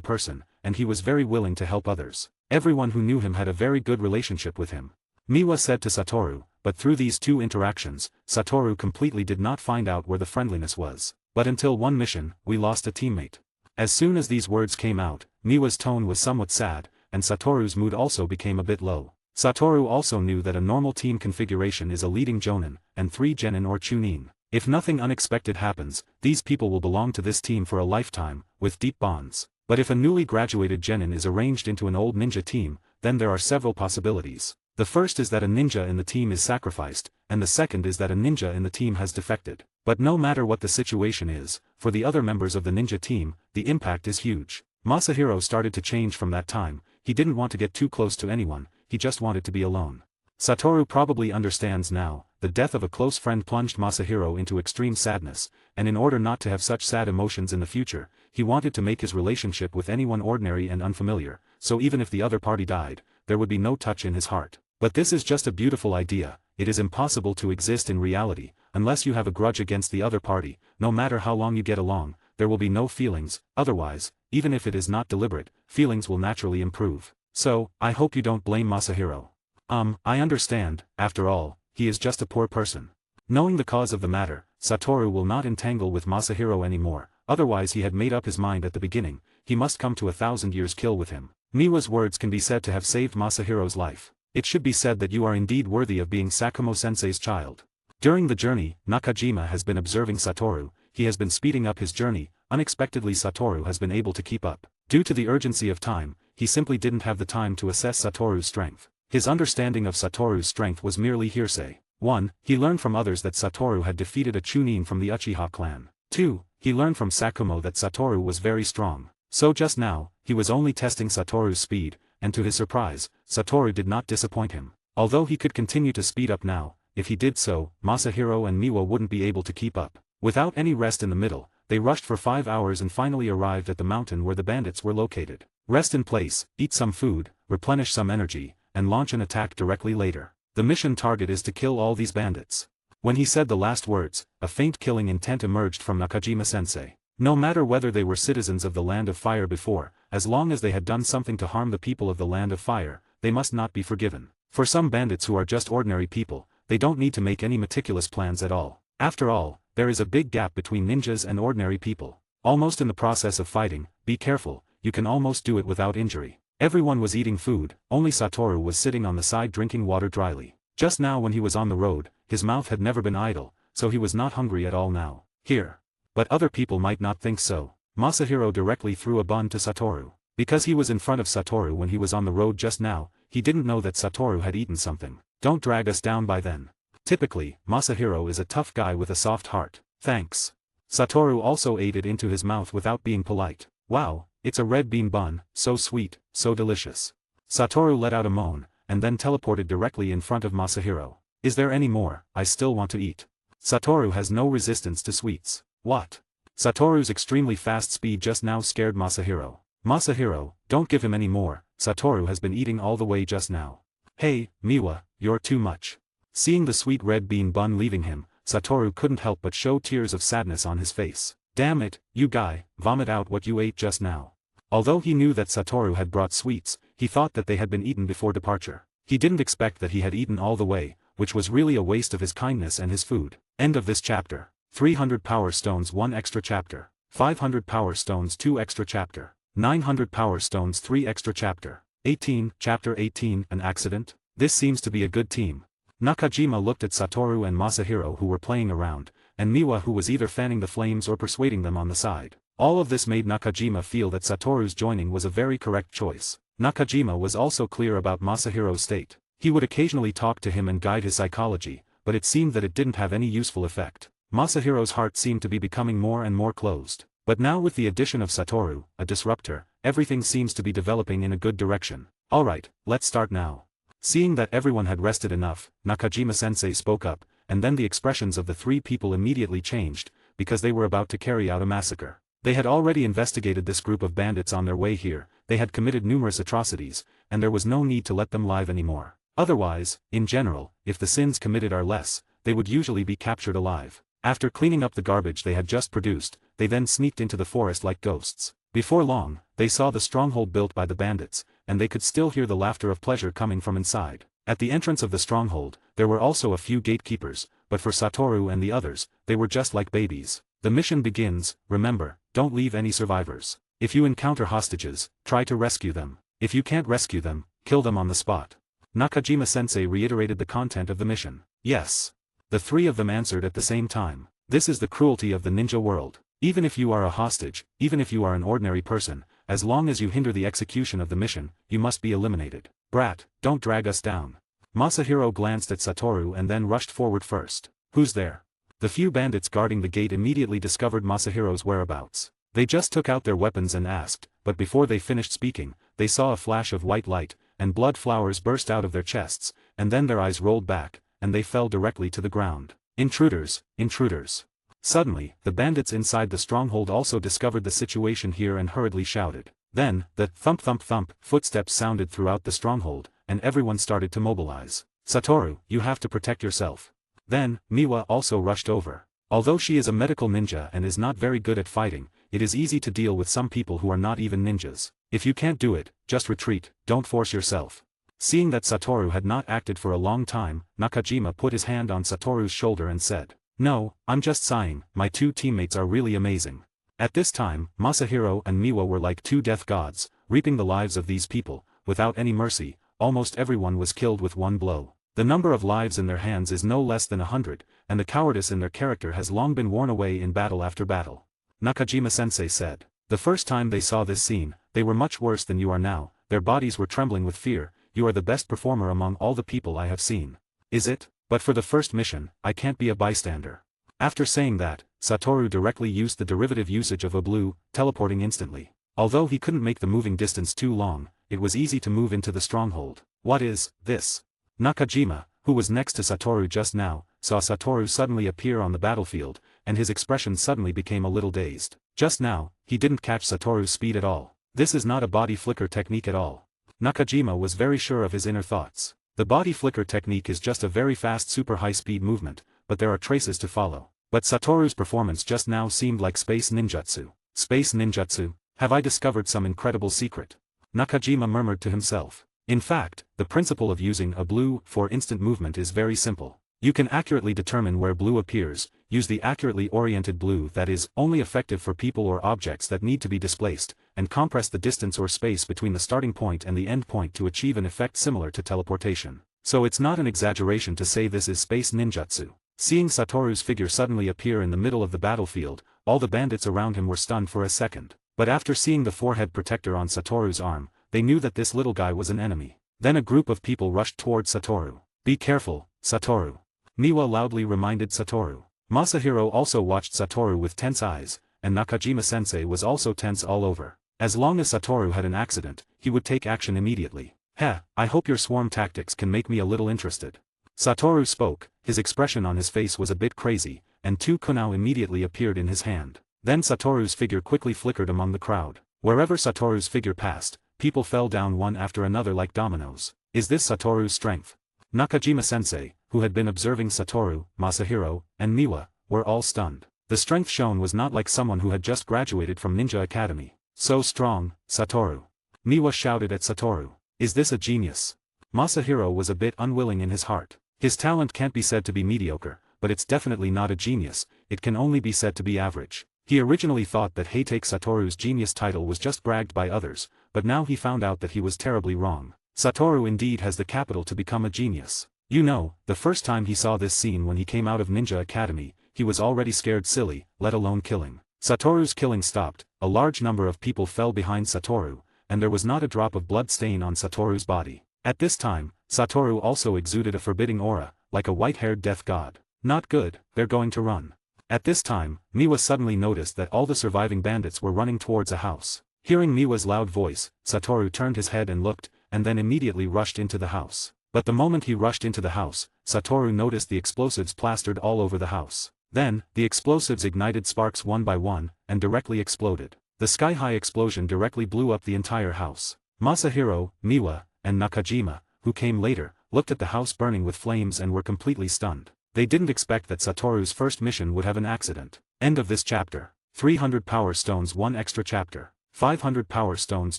person, and he was very willing to help others. Everyone who knew him had a very good relationship with him. Miwa said to Satoru, but through these 2 interactions, Satoru completely did not find out where the friendliness was. But until one mission, we lost a teammate. As soon as these words came out, Miwa's tone was somewhat sad, and Satoru's mood also became a bit low. Satoru also knew that a normal team configuration is a leading jonin, and 3 genin or chunin. If nothing unexpected happens, these people will belong to this team for a lifetime, with deep bonds. But if a newly graduated genin is arranged into an old ninja team, then there are several possibilities. The first is that a ninja in the team is sacrificed, and the second is that a ninja in the team has defected. But no matter what the situation is, for the other members of the ninja team, the impact is huge. Masahiro started to change from that time. He didn't want to get too close to anyone, he just wanted to be alone. Satoru probably understands now, the death of a close friend plunged Masahiro into extreme sadness, and in order not to have such sad emotions in the future, he wanted to make his relationship with anyone ordinary and unfamiliar, so even if the other party died, there would be no touch in his heart. But this is just a beautiful idea. It is impossible to exist in reality, unless you have a grudge against the other party. No matter how long you get along, there will be no feelings. Otherwise, even if it is not deliberate, feelings will naturally improve. So, I hope you don't blame Masahiro. I understand, after all, he is just a poor person. Knowing the cause of the matter, Satoru will not entangle with Masahiro anymore, otherwise he had made up his mind at the beginning, he must come to 1,000 years kill with him. Miwa's words can be said to have saved Masahiro's life. It should be said that you are indeed worthy of being Sakumo-sensei's child. During the journey, Nakajima has been observing Satoru, he has been speeding up his journey. Unexpectedly Satoru has been able to keep up. Due to the urgency of time, he simply didn't have the time to assess Satoru's strength. His understanding of Satoru's strength was merely hearsay. 1. He learned from others that Satoru had defeated a Chunin from the Uchiha clan. 2. He learned from Sakumo that Satoru was very strong. So just now, he was only testing Satoru's speed, and to his surprise, Satoru did not disappoint him. Although he could continue to speed up now, if he did so, Masahiro and Miwa wouldn't be able to keep up. Without any rest in the middle, they rushed for 5 hours and finally arrived at the mountain where the bandits were located. Rest in place, eat some food, replenish some energy, and launch an attack directly later. The mission target is to kill all these bandits. When he said the last words, a faint killing intent emerged from Nakajima-sensei. No matter whether they were citizens of the Land of Fire before, as long as they had done something to harm the people of the Land of Fire, they must not be forgiven. For some bandits who are just ordinary people, they don't need to make any meticulous plans at all. After all, there is a big gap between ninjas and ordinary people. Almost in the process of fighting, be careful, you can almost do it without injury. Everyone was eating food, only Satoru was sitting on the side drinking water dryly. Just now when he was on the road, his mouth had never been idle, so he was not hungry at all now. Here. But other people might not think so. Masahiro directly threw a bun to Satoru. Because he was in front of Satoru when he was on the road just now, he didn't know that Satoru had eaten something. Don't drag us down by then. Typically, Masahiro is a tough guy with a soft heart. Thanks. Satoru also ate it into his mouth without being polite. Wow, it's a red bean bun, so sweet, so delicious. Satoru let out a moan, and then teleported directly in front of Masahiro. Is there any more? I still want to eat. Satoru has no resistance to sweets. What? Satoru's extremely fast speed just now scared Masahiro. Masahiro, don't give him any more, Satoru has been eating all the way just now. Hey, Miwa, you're too much. Seeing the sweet red bean bun leaving him, Satoru couldn't help but show tears of sadness on his face. Damn it, you guy, vomit out what you ate just now. Although he knew that Satoru had brought sweets, he thought that they had been eaten before departure. He didn't expect that he had eaten all the way, which was really a waste of his kindness and his food. End of this chapter. 300 power stones 1 extra chapter. 500 power stones 2 extra chapter. 900 power stones 3 extra chapter. 18, chapter 18, an accident? This seems to be a good team. Nakajima looked at Satoru and Masahiro who were playing around, and Miwa who was either fanning the flames or persuading them on the side. All of this made Nakajima feel that Satoru's joining was a very correct choice. Nakajima was also clear about Masahiro's state. He would occasionally talk to him and guide his psychology, but it seemed that it didn't have any useful effect. Masahiro's heart seemed to be becoming more and more closed. But now with the addition of Satoru, a disruptor, everything seems to be developing in a good direction. Alright, let's start now. Seeing that everyone had rested enough, Nakajima-sensei spoke up, and then the expressions of the 3 people immediately changed, because they were about to carry out a massacre. They had already investigated this group of bandits on their way here, they had committed numerous atrocities, and there was no need to let them live anymore. Otherwise, in general, if the sins committed are less, they would usually be captured alive. After cleaning up the garbage they had just produced, they then sneaked into the forest like ghosts. Before long, they saw the stronghold built by the bandits, and they could still hear the laughter of pleasure coming from inside. At the entrance of the stronghold, there were also a few gatekeepers, but for Satoru and the others, they were just like babies. The mission begins, remember, don't leave any survivors. If you encounter hostages, try to rescue them. If you can't rescue them, kill them on the spot. Nakajima-sensei reiterated the content of the mission. Yes. The three of them answered at the same time. This is the cruelty of the ninja world. Even if you are a hostage, even if you are an ordinary person, as long as you hinder the execution of the mission, you must be eliminated. Brat, don't drag us down. Masahiro glanced at Satoru and then rushed forward first. Who's there? The few bandits guarding the gate immediately discovered Masahiro's whereabouts. They just took out their weapons and asked, but before they finished speaking, they saw a flash of white light, and blood flowers burst out of their chests, and then their eyes rolled back, and they fell directly to the ground. Intruders, intruders. Suddenly, the bandits inside the stronghold also discovered the situation here and hurriedly shouted. Then, the thump-thump-thump footsteps sounded throughout the stronghold, and everyone started to mobilize. Satoru, you have to protect yourself. Then, Miwa also rushed over. Although she is a medical ninja and is not very good at fighting, it is easy to deal with some people who are not even ninjas. If you can't do it, just retreat, don't force yourself. Seeing that Satoru had not acted for a long time, Nakajima put his hand on Satoru's shoulder and said, "No, I'm just sighing, my two teammates are really amazing." At this time, Masahiro and Miwa were like two death gods, reaping the lives of these people, without any mercy. Almost everyone was killed with one blow. The number of lives in their hands is no less than 100, and the cowardice in their character has long been worn away in battle after battle. Nakajima-sensei said. The first time they saw this scene, they were much worse than you are now, their bodies were trembling with fear. You are the best performer among all the people I have seen. Is it? But for the first mission, I can't be a bystander. After saying that, Satoru directly used the derivative usage of a blue, teleporting instantly. Although he couldn't make the moving distance too long, it was easy to move into the stronghold. What is this? Nakajima, who was next to Satoru just now, saw Satoru suddenly appear on the battlefield, and his expression suddenly became a little dazed. Just now, he didn't catch Satoru's speed at all. This is not a body flicker technique at all. Nakajima was very sure of his inner thoughts. The body flicker technique is just a very fast super high-speed movement, but there are traces to follow. But Satoru's performance just now seemed like space ninjutsu. Space ninjutsu? Have I discovered some incredible secret? Nakajima murmured to himself. In fact, the principle of using a blue for instant movement is very simple. You can accurately determine where blue appears, use the accurately oriented blue that is only effective for people or objects that need to be displaced, and compress the distance or space between the starting point and the end point to achieve an effect similar to teleportation. So it's not an exaggeration to say this is space ninjutsu. Seeing Satoru's figure suddenly appear in the middle of the battlefield, all the bandits around him were stunned for a second. But after seeing the forehead protector on Satoru's arm, they knew that this little guy was an enemy. Then a group of people rushed toward Satoru. Be careful, Satoru. Miwa loudly reminded Satoru. Masahiro also watched Satoru with tense eyes, and Nakajima-sensei was also tense all over. As long as Satoru had an accident, he would take action immediately. I hope your swarm tactics can make me a little interested. Satoru spoke, his expression on his face was a bit crazy, and two kunai immediately appeared in his hand. Then Satoru's figure quickly flickered among the crowd. Wherever Satoru's figure passed, people fell down one after another like dominoes. Is this Satoru's strength? Nakajima-sensei, who had been observing Satoru, Masahiro, and Miwa, were all stunned. The strength shown was not like someone who had just graduated from Ninja Academy. So strong, Satoru. Miwa shouted at Satoru. Is this a genius? Masahiro was a bit unwilling in his heart. His talent can't be said to be mediocre, but it's definitely not a genius, it can only be said to be average. He originally thought that Heitake Satoru's genius title was just bragged by others, but now he found out that he was terribly wrong. Satoru indeed has the capital to become a genius. You know, the first time he saw this scene when he came out of Ninja Academy, he was already scared silly, let alone killing. Satoru's killing stopped, a large number of people fell behind Satoru, and there was not a drop of blood stain on Satoru's body. At this time, Satoru also exuded a forbidding aura, like a white-haired death god. Not good, they're going to run. At this time, Miwa suddenly noticed that all the surviving bandits were running towards a house. Hearing Miwa's loud voice, Satoru turned his head and looked, and then immediately rushed into the house. But the moment he rushed into the house, Satoru noticed the explosives plastered all over the house. Then, the explosives ignited sparks one by one, and directly exploded. The sky-high explosion directly blew up the entire house. Masahiro, Miwa, and Nakajima, who came later, looked at the house burning with flames and were completely stunned. They didn't expect that Satoru's first mission would have an accident. End of this chapter. 300 power stones 1 extra chapter. 500 power stones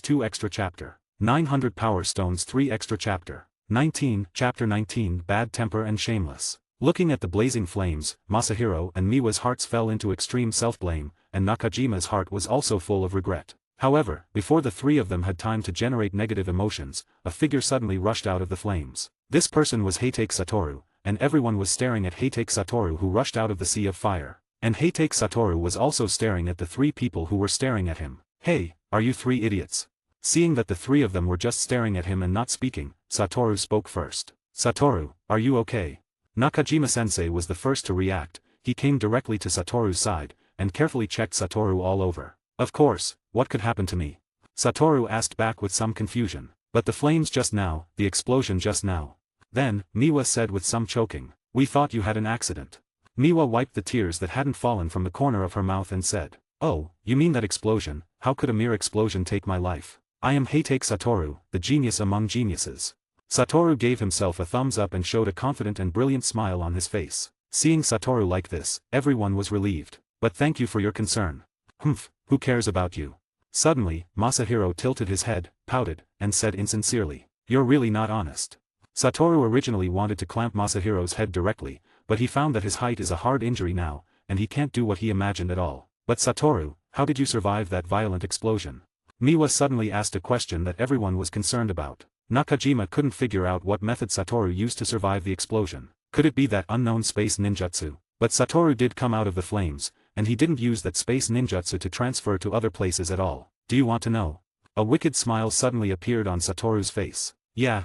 2 extra chapter. 900 power stones 3 extra chapter. 19, Chapter 19 Bad Temper and Shameless. Looking at the blazing flames, Masahiro and Miwa's hearts fell into extreme self-blame, and Nakajima's heart was also full of regret. However, before the three of them had time to generate negative emotions, a figure suddenly rushed out of the flames. This person was Heitake Satoru, and everyone was staring at Heitake Satoru, who rushed out of the sea of fire. And Heitake Satoru was also staring at the three people who were staring at him. "Hey, are you three idiots?" Seeing that the three of them were just staring at him and not speaking, Satoru spoke first. "Satoru, are you okay?" Nakajima-sensei was the first to react. He came directly to Satoru's side, and carefully checked Satoru all over. "Of course, what could happen to me?" Satoru asked back with some confusion. "But the flames just now, the explosion just now." Then, Miwa said with some choking, "We thought you had an accident." Miwa wiped the tears that hadn't fallen from the corner of her mouth and said, "Oh, you mean that explosion? How could a mere explosion take my life? I am Heitake Satoru, the genius among geniuses." Satoru gave himself a thumbs up and showed a confident and brilliant smile on his face. Seeing Satoru like this, everyone was relieved. "But thank you for your concern." "Humph, who cares about you?" Suddenly, Masahiro tilted his head, pouted, and said insincerely, "You're really not honest." Satoru originally wanted to clamp Masahiro's head directly, but he found that his height is a hard injury now, and he can't do what he imagined at all. "But Satoru, how did you survive that violent explosion?" Miwa suddenly asked a question that everyone was concerned about. Nakajima couldn't figure out what method Satoru used to survive the explosion. Could it be that unknown space ninjutsu? But Satoru did come out of the flames, and he didn't use that space ninjutsu to transfer to other places at all. "Do you want to know?" A wicked smile suddenly appeared on Satoru's face. Yeah.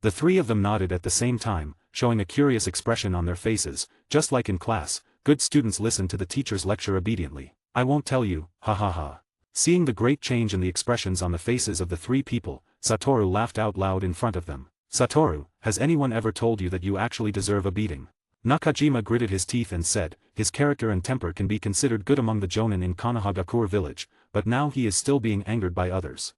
The three of them nodded at the same time, showing a curious expression on their faces. Just like in class, good students listen to the teacher's lecture obediently. "I won't tell you, ha ha ha." Seeing the great change in the expressions on the faces of the three people, Satoru laughed out loud in front of them. "Satoru, has anyone ever told you that you actually deserve a beating?" Nakajima gritted his teeth and said, his character and temper can be considered good among the jonin in Konohagakure village, but now he is still being angered by others.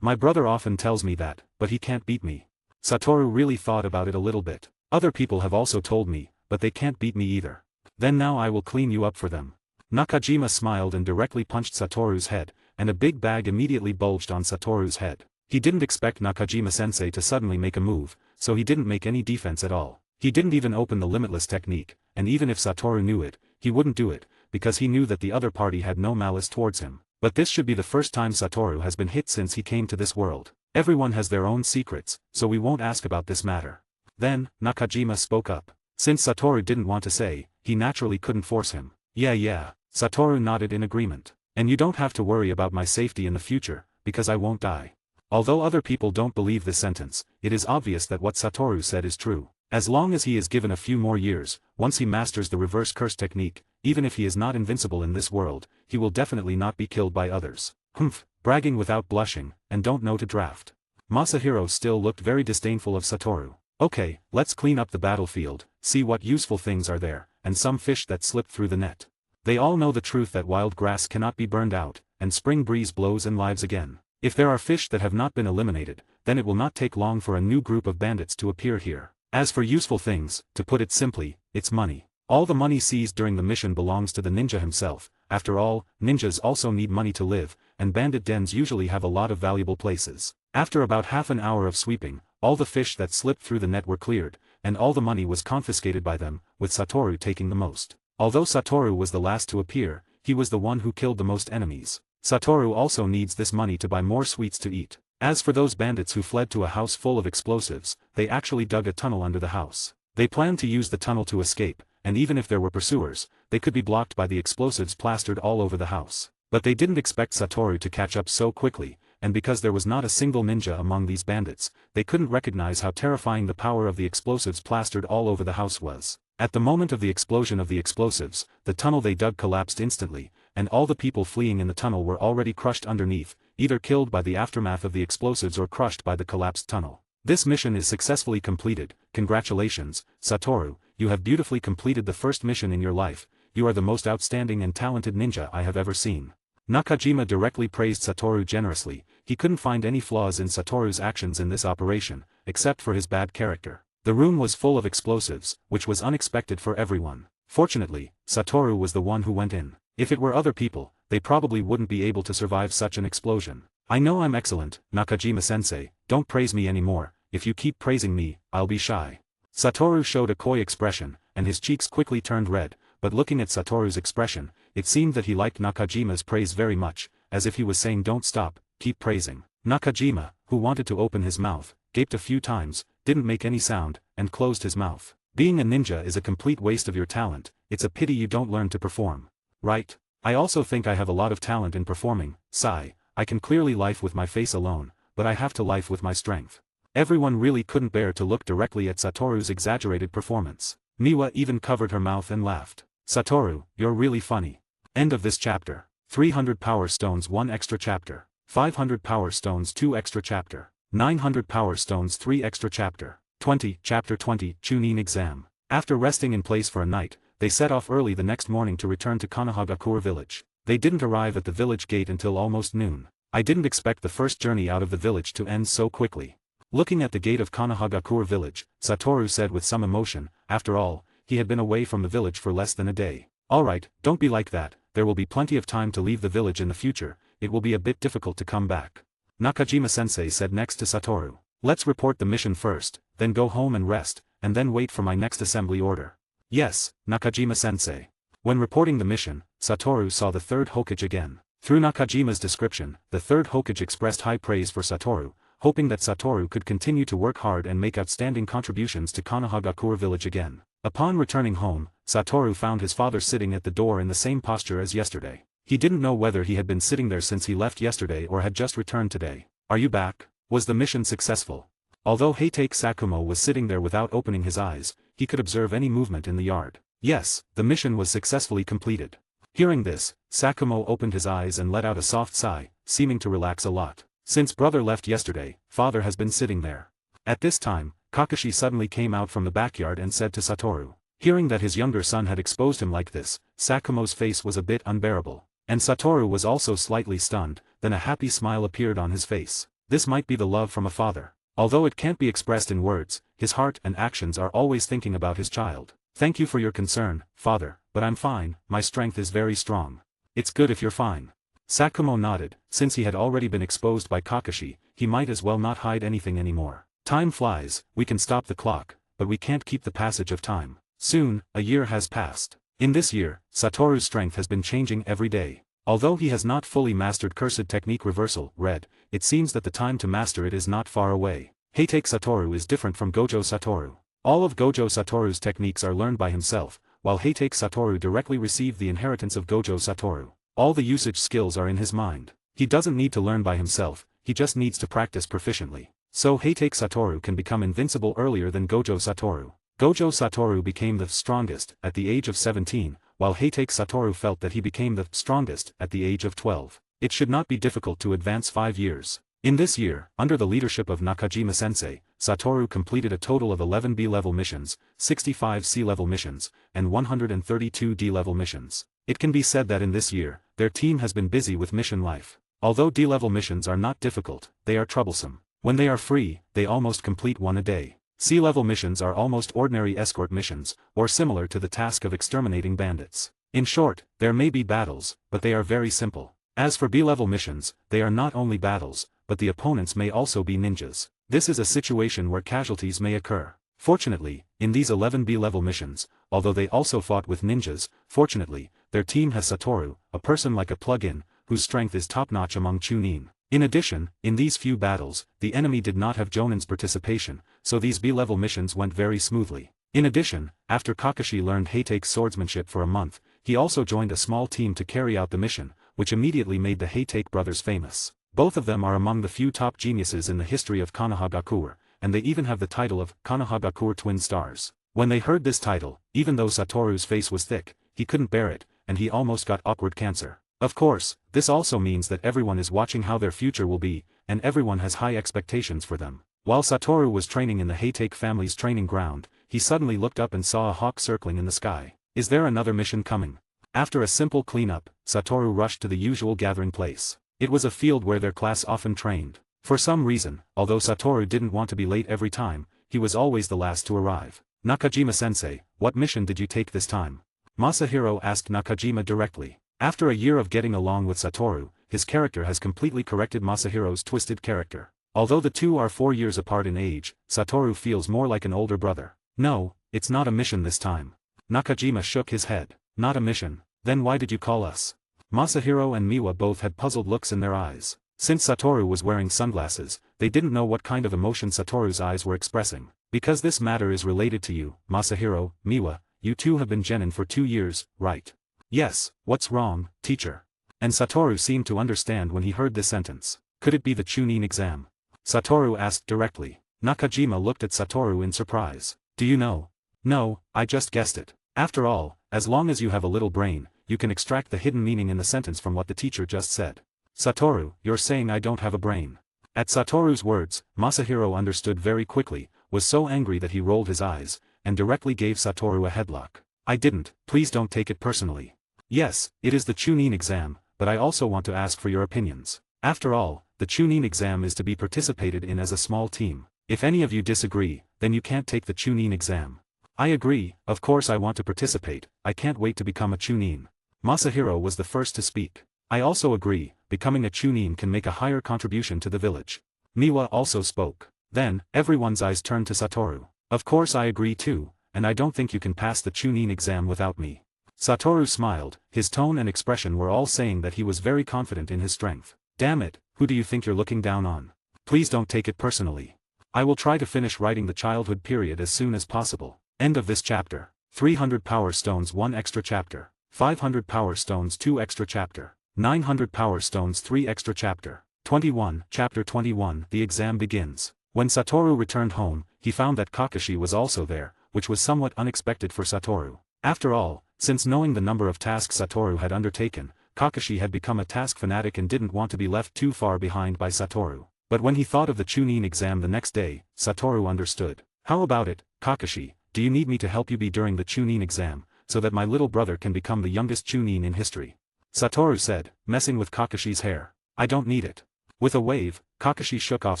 My brother often tells me that, but he can't beat me." Satoru really thought about it a little bit. "Other people have also told me, but they can't beat me either." "Then now I will clean you up for them." Nakajima smiled and directly punched Satoru's head, and a big bag immediately bulged on Satoru's head. He didn't expect Nakajima-sensei to suddenly make a move, so he didn't make any defense at all. He didn't even open the limitless technique, and even if Satoru knew it, he wouldn't do it, because he knew that the other party had no malice towards him. But this should be the first time Satoru has been hit since he came to this world. Everyone has their own secrets, so we won't ask about this matter. Then, Nakajima spoke up. Since Satoru didn't want to say, he naturally couldn't force him. Yeah. Satoru nodded in agreement. "And you don't have to worry about my safety in the future, because I won't die." Although other people don't believe this sentence, it is obvious that what Satoru said is true. As long as he is given a few more years, once he masters the reverse curse technique, even if he is not invincible in this world, he will definitely not be killed by others. Humph, bragging without blushing, and don't know to draft. Masahiro still looked very disdainful of Satoru. "Okay, let's clean up the battlefield, see what useful things are there, and some fish that slipped through the net." They all know the truth that wild grass cannot be burned out, and spring breeze blows and lives again. If there are fish that have not been eliminated, then it will not take long for a new group of bandits to appear here. As for useful things, to put it simply, it's money. All the money seized during the mission belongs to the ninja himself. After all, ninjas also need money to live, and bandit dens usually have a lot of valuable places. After about half an hour of sweeping, all the fish that slipped through the net were cleared, and all the money was confiscated by them, with Satoru taking the most. Although Satoru was the last to appear, he was the one who killed the most enemies. Satoru also needs this money to buy more sweets to eat. As for those bandits who fled to a house full of explosives, they actually dug a tunnel under the house. They planned to use the tunnel to escape, and even if there were pursuers, they could be blocked by the explosives plastered all over the house. But they didn't expect Satoru to catch up so quickly, and because there was not a single ninja among these bandits, they couldn't recognize how terrifying the power of the explosives plastered all over the house was. At the moment of the explosion of the explosives, the tunnel they dug collapsed instantly, and all the people fleeing in the tunnel were already crushed underneath, either killed by the aftermath of the explosives or crushed by the collapsed tunnel. This mission is successfully completed. Congratulations, Satoru, you have beautifully completed the first mission in your life. You are the most outstanding and talented ninja I have ever seen. Nakajima directly praised Satoru generously. He couldn't find any flaws in Satoru's actions in this operation, except for his bad character. The room was full of explosives, which was unexpected for everyone. Fortunately, Satoru was the one who went in. If it were other people, they probably wouldn't be able to survive such an explosion. "I know I'm excellent, Nakajima-sensei, don't praise me anymore. If you keep praising me, I'll be shy." Satoru showed a coy expression, and his cheeks quickly turned red, but looking at Satoru's expression, it seemed that he liked Nakajima's praise very much, as if he was saying don't stop, keep praising. Nakajima, who wanted to open his mouth, gaped a few times, didn't make any sound, and closed his mouth. Being a ninja is a complete waste of your talent, it's a pity you don't learn to perform. Right? I also think I have a lot of talent in performing, sigh, I can clearly life with my face alone, but I have to life with my strength. Everyone really couldn't bear to look directly at Satoru's exaggerated performance. Miwa even covered her mouth and laughed. Satoru, you're really funny. End of this chapter. 300 Power Stones 1 extra chapter. 500 Power Stones 2 extra chapter. 900 Power Stones 3 extra chapter. 20, Chapter 20, Chunin Exam. After resting in place for a night, they set off early the next morning to return to Konohagakure village. They didn't arrive at the village gate until almost noon. I didn't expect the first journey out of the village to end so quickly. Looking at the gate of Konohagakure village, Satoru said with some emotion, after all, he had been away from the village for less than a day. Alright, don't be like that, there will be plenty of time to leave the village in the future, it will be a bit difficult to come back. Nakajima-sensei said next to Satoru. Let's report the mission first, then go home and rest, and then wait for my next assembly order. Yes, Nakajima-sensei. When reporting the mission, Satoru saw the third Hokage again. Through Nakajima's description, the third Hokage expressed high praise for Satoru, hoping that Satoru could continue to work hard and make outstanding contributions to Konohagakure village again. Upon returning home, Satoru found his father sitting at the door in the same posture as yesterday. He didn't know whether he had been sitting there since he left yesterday or had just returned today. Are you back? Was the mission successful? Although Heitake Sakumo was sitting there without opening his eyes, he could observe any movement in the yard. Yes, the mission was successfully completed. Hearing this, Sakumo opened his eyes and let out a soft sigh, seeming to relax a lot. Since brother left yesterday, father has been sitting there. At this time, Kakashi suddenly came out from the backyard and said to Satoru. Hearing that his younger son had exposed him like this, Sakumo's face was a bit unbearable. And Satoru was also slightly stunned, then a happy smile appeared on his face. This might be the love from a father. Although it can't be expressed in words, his heart and actions are always thinking about his child. Thank you for your concern, father, but I'm fine, my strength is very strong. It's good if you're fine. Sakumo nodded, since he had already been exposed by Kakashi, he might as well not hide anything anymore. Time flies, we can stop the clock, but we can't keep the passage of time. Soon, a year has passed. In this year, Satoru's strength has been changing every day. Although he has not fully mastered Cursed Technique Reversal, Red, it seems that the time to master it is not far away. Heitake Satoru is different from Gojo Satoru. All of Gojo Satoru's techniques are learned by himself, while Heitake Satoru directly received the inheritance of Gojo Satoru. All the usage skills are in his mind. He doesn't need to learn by himself, he just needs to practice proficiently. So Heitake Satoru can become invincible earlier than Gojo Satoru. Gojo Satoru became the strongest at the age of 17, while Heitake Satoru felt that he became the strongest at the age of 12. It should not be difficult to advance 5 years. In this year, under the leadership of Nakajima-sensei, Satoru completed a total of 11 B-level missions, 65 C-level missions, and 132 D-level missions. It can be said that in this year, their team has been busy with mission life. Although D-level missions are not difficult, they are troublesome. When they are free, they almost complete one a day. C-level missions are almost ordinary escort missions, or similar to the task of exterminating bandits. In short, there may be battles, but they are very simple. As for B-level missions, they are not only battles, but the opponents may also be ninjas. This is a situation where casualties may occur. Fortunately, in these 11 B-level missions, although they also fought with ninjas, fortunately, their team has Satoru, a person like a plug-in, whose strength is top-notch among Chunin. In addition, in these few battles, the enemy did not have Jonin's participation, so these B-level missions went very smoothly. In addition, after Kakashi learned Heitake's swordsmanship for a month, he also joined a small team to carry out the mission, which immediately made the Heitake brothers famous. Both of them are among the few top geniuses in the history of Konohagakure, and they even have the title of Konohagakure Twin Stars. When they heard this title, even though Satoru's face was thick, he couldn't bear it, and he almost got awkward cancer. Of course, this also means that everyone is watching how their future will be, and everyone has high expectations for them. While Satoru was training in the Heitake family's training ground, he suddenly looked up and saw a hawk circling in the sky. Is there another mission coming? After a simple cleanup, Satoru rushed to the usual gathering place. It was a field where their class often trained. For some reason, although Satoru didn't want to be late every time, he was always the last to arrive. Nakajima-sensei, what mission did you take this time? Masahiro asked Nakajima directly. After a year of getting along with Satoru, his character has completely corrected Masahiro's twisted character. Although the two are 4 years apart in age, Satoru feels more like an older brother. No, it's not a mission this time. Nakajima shook his head. Not a mission, then why did you call us? Masahiro and Miwa both had puzzled looks in their eyes. Since Satoru was wearing sunglasses, they didn't know what kind of emotion Satoru's eyes were expressing. Because this matter is related to you, Masahiro, Miwa, you two have been genin for 2 years, right? Yes, what's wrong, teacher? And Satoru seemed to understand when he heard this sentence. Could it be the Chunin exam? Satoru asked directly. Nakajima looked at Satoru in surprise. Do you know? No, I just guessed it. After all, as long as you have a little brain, you can extract the hidden meaning in the sentence from what the teacher just said. Satoru, you're saying I don't have a brain. At Satoru's words, Masahiro understood very quickly, was so angry that he rolled his eyes, and directly gave Satoru a headlock. I didn't, please don't take it personally. Yes, it is the Chunin exam, but I also want to ask for your opinions. After all, the Chunin exam is to be participated in as a small team. If any of you disagree, then you can't take the Chunin exam. I agree, of course I want to participate, I can't wait to become a Chunin. Masahiro was the first to speak. I also agree, becoming a Chunin can make a higher contribution to the village. Miwa also spoke. Then, everyone's eyes turned to Satoru. Of course I agree too, and I don't think you can pass the Chunin exam without me. Satoru smiled, his tone and expression were all saying that he was very confident in his strength. Damn it, who do you think you're looking down on? Please don't take it personally. I will try to finish writing the childhood period as soon as possible. End of this chapter. 300 power stones 1 extra chapter. 500 power stones 2 extra chapter. 900 power stones 3 extra chapter. 21. Chapter 21. The exam begins. When Satoru returned home, he found that Kakashi was also there, which was somewhat unexpected for Satoru. After all, since knowing the number of tasks Satoru had undertaken, Kakashi had become a task fanatic and didn't want to be left too far behind by Satoru. But when he thought of the Chunin exam the next day, Satoru understood. How about it, Kakashi, do you need me to help you be during the Chunin exam, so that my little brother can become the youngest Chunin in history? Satoru said, messing with Kakashi's hair. I don't need it. With a wave, Kakashi shook off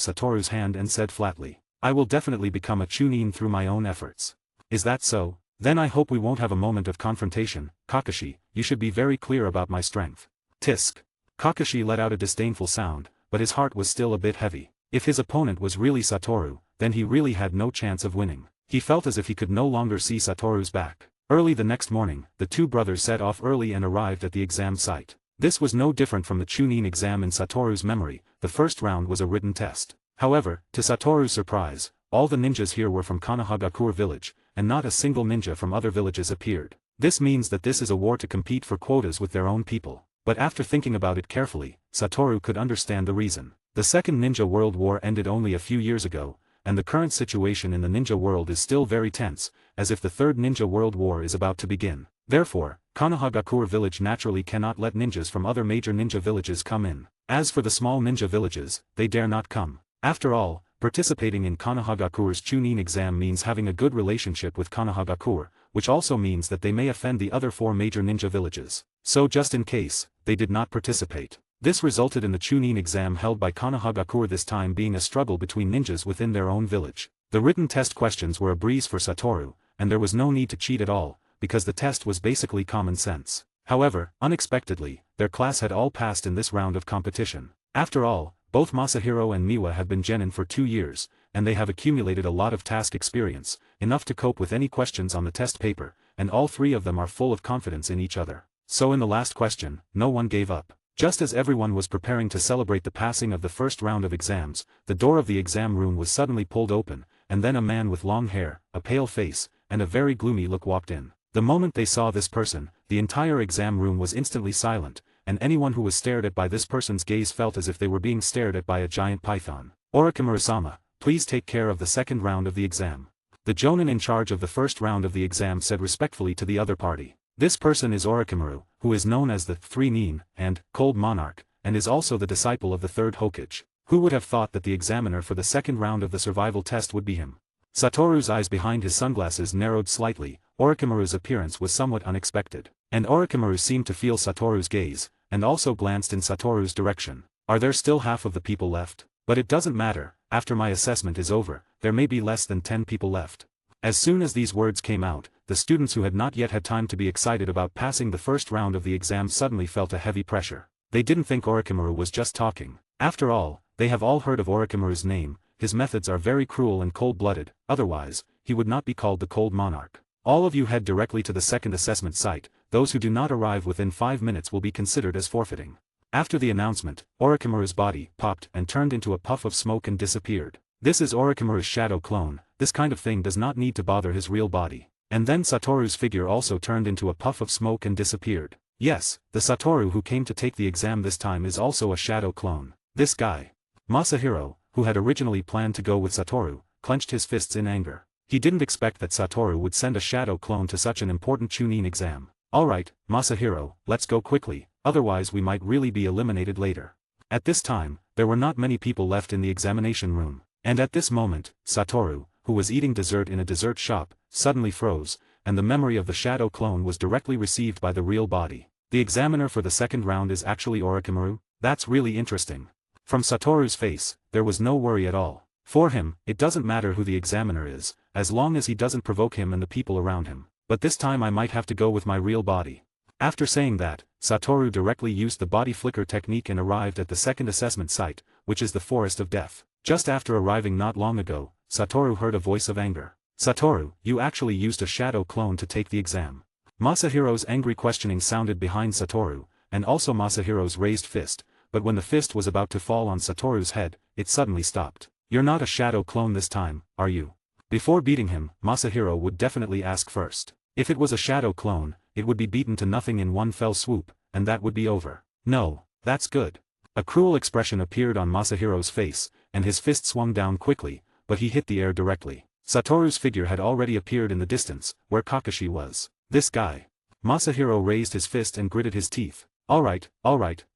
Satoru's hand and said flatly, I will definitely become a Chunin through my own efforts. Is that so? Then I hope we won't have a moment of confrontation. Kakashi, you should be very clear about my strength. Tisk. Kakashi let out a disdainful sound, but his heart was still a bit heavy. If his opponent was really Satoru, then he really had no chance of winning. He felt as if he could no longer see Satoru's back. Early the next morning, the two brothers set off early and arrived at the exam site. This was no different from the Chunin exam in Satoru's memory. The first round was a written test. However, to Satoru's surprise, all the ninjas here were from Konohagakure village, and not a single ninja from other villages appeared. This means that this is a war to compete for quotas with their own people. But after thinking about it carefully, Satoru could understand the reason. The Second Ninja World War ended only a few years ago, and the current situation in the ninja world is still very tense, as if the Third Ninja World War is about to begin. Therefore, Konohagakure village naturally cannot let ninjas from other major ninja villages come in. As for the small ninja villages, they dare not come. After all, participating in Konohagakure's Chunin exam means having a good relationship with Konohagakure, which also means that they may offend the other 4 major ninja villages. So just in case, they did not participate. This resulted in the Chunin exam held by Konohagakure this time being a struggle between ninjas within their own village. The written test questions were a breeze for Satoru, and there was no need to cheat at all, because the test was basically common sense. However, unexpectedly, their class had all passed in this round of competition. After all, both Masahiro and Miwa have been genin for 2 years, and they have accumulated a lot of task experience, enough to cope with any questions on the test paper, and all 3 of them are full of confidence in each other. So in the last question, no one gave up. Just as everyone was preparing to celebrate the passing of the first round of exams, the door of the exam room was suddenly pulled open, and then a man with long hair, a pale face, and a very gloomy look walked in. The moment they saw this person, the entire exam room was instantly silent, and anyone who was stared at by this person's gaze felt as if they were being stared at by a giant python. Orochimaru-sama, please take care of the second round of the exam. The jonin in charge of the first round of the exam said respectfully to the other party. This person is Orochimaru, who is known as the 3 Nin, and Cold Monarch, and is also the disciple of the 3rd Hokage. Who would have thought that the examiner for the second round of the survival test would be him? Satoru's eyes behind his sunglasses narrowed slightly. Orochimaru's appearance was somewhat unexpected, and Orochimaru seemed to feel Satoru's gaze, and also glanced in Satoru's direction. Are there still half of the people left? But it doesn't matter, after my assessment is over, there may be less than 10 people left. As soon as these words came out, the students who had not yet had time to be excited about passing the first round of the exam suddenly felt a heavy pressure. They didn't think Orochimaru was just talking. After all, they have all heard of Orochimaru's name. his methods are very cruel and cold-blooded, otherwise, he would not be called the Cold Monarch. All of you head directly to the second assessment site, those who do not arrive within 5 minutes will be considered as forfeiting. After the announcement, Orochimaru's body popped and turned into a puff of smoke and disappeared. This is Orochimaru's shadow clone, this kind of thing does not need to bother his real body. And then Satoru's figure also turned into a puff of smoke and disappeared. Yes, the Satoru who came to take the exam this time is also a shadow clone. This guy. Masahiro, who had originally planned to go with Satoru, clenched his fists in anger. He didn't expect that Satoru would send a shadow clone to such an important Chunin exam. Alright, Masahiro, let's go quickly, otherwise we might really be eliminated later. At this time, there were not many people left in the examination room. And at this moment, Satoru, who was eating dessert in a dessert shop, suddenly froze, and the memory of the shadow clone was directly received by the real body. The examiner for the second round is actually Orochimaru? That's really interesting. From Satoru's face, there was no worry at all. For him, it doesn't matter who the examiner is, as long as he doesn't provoke him and the people around him. But this time I might have to go with my real body. After saying that, Satoru directly used the body flicker technique and arrived at the second assessment site, which is the Forest of Death. Just after arriving not long ago, Satoru heard a voice of anger. Satoru, you actually used a shadow clone to take the exam. Masahiro's angry questioning sounded behind Satoru, and also Masahiro's raised fist, but when the fist was about to fall on Satoru's head, it suddenly stopped. You're not a shadow clone this time, are you? Before beating him, Masahiro would definitely ask first. If it was a shadow clone, it would be beaten to nothing in one fell swoop, and that would be over. No, that's good. A cruel expression appeared on Masahiro's face, and his fist swung down quickly, but he hit the air directly. Satoru's figure had already appeared in the distance, where Kakashi was. This guy. Masahiro raised his fist and gritted his teeth. Alright,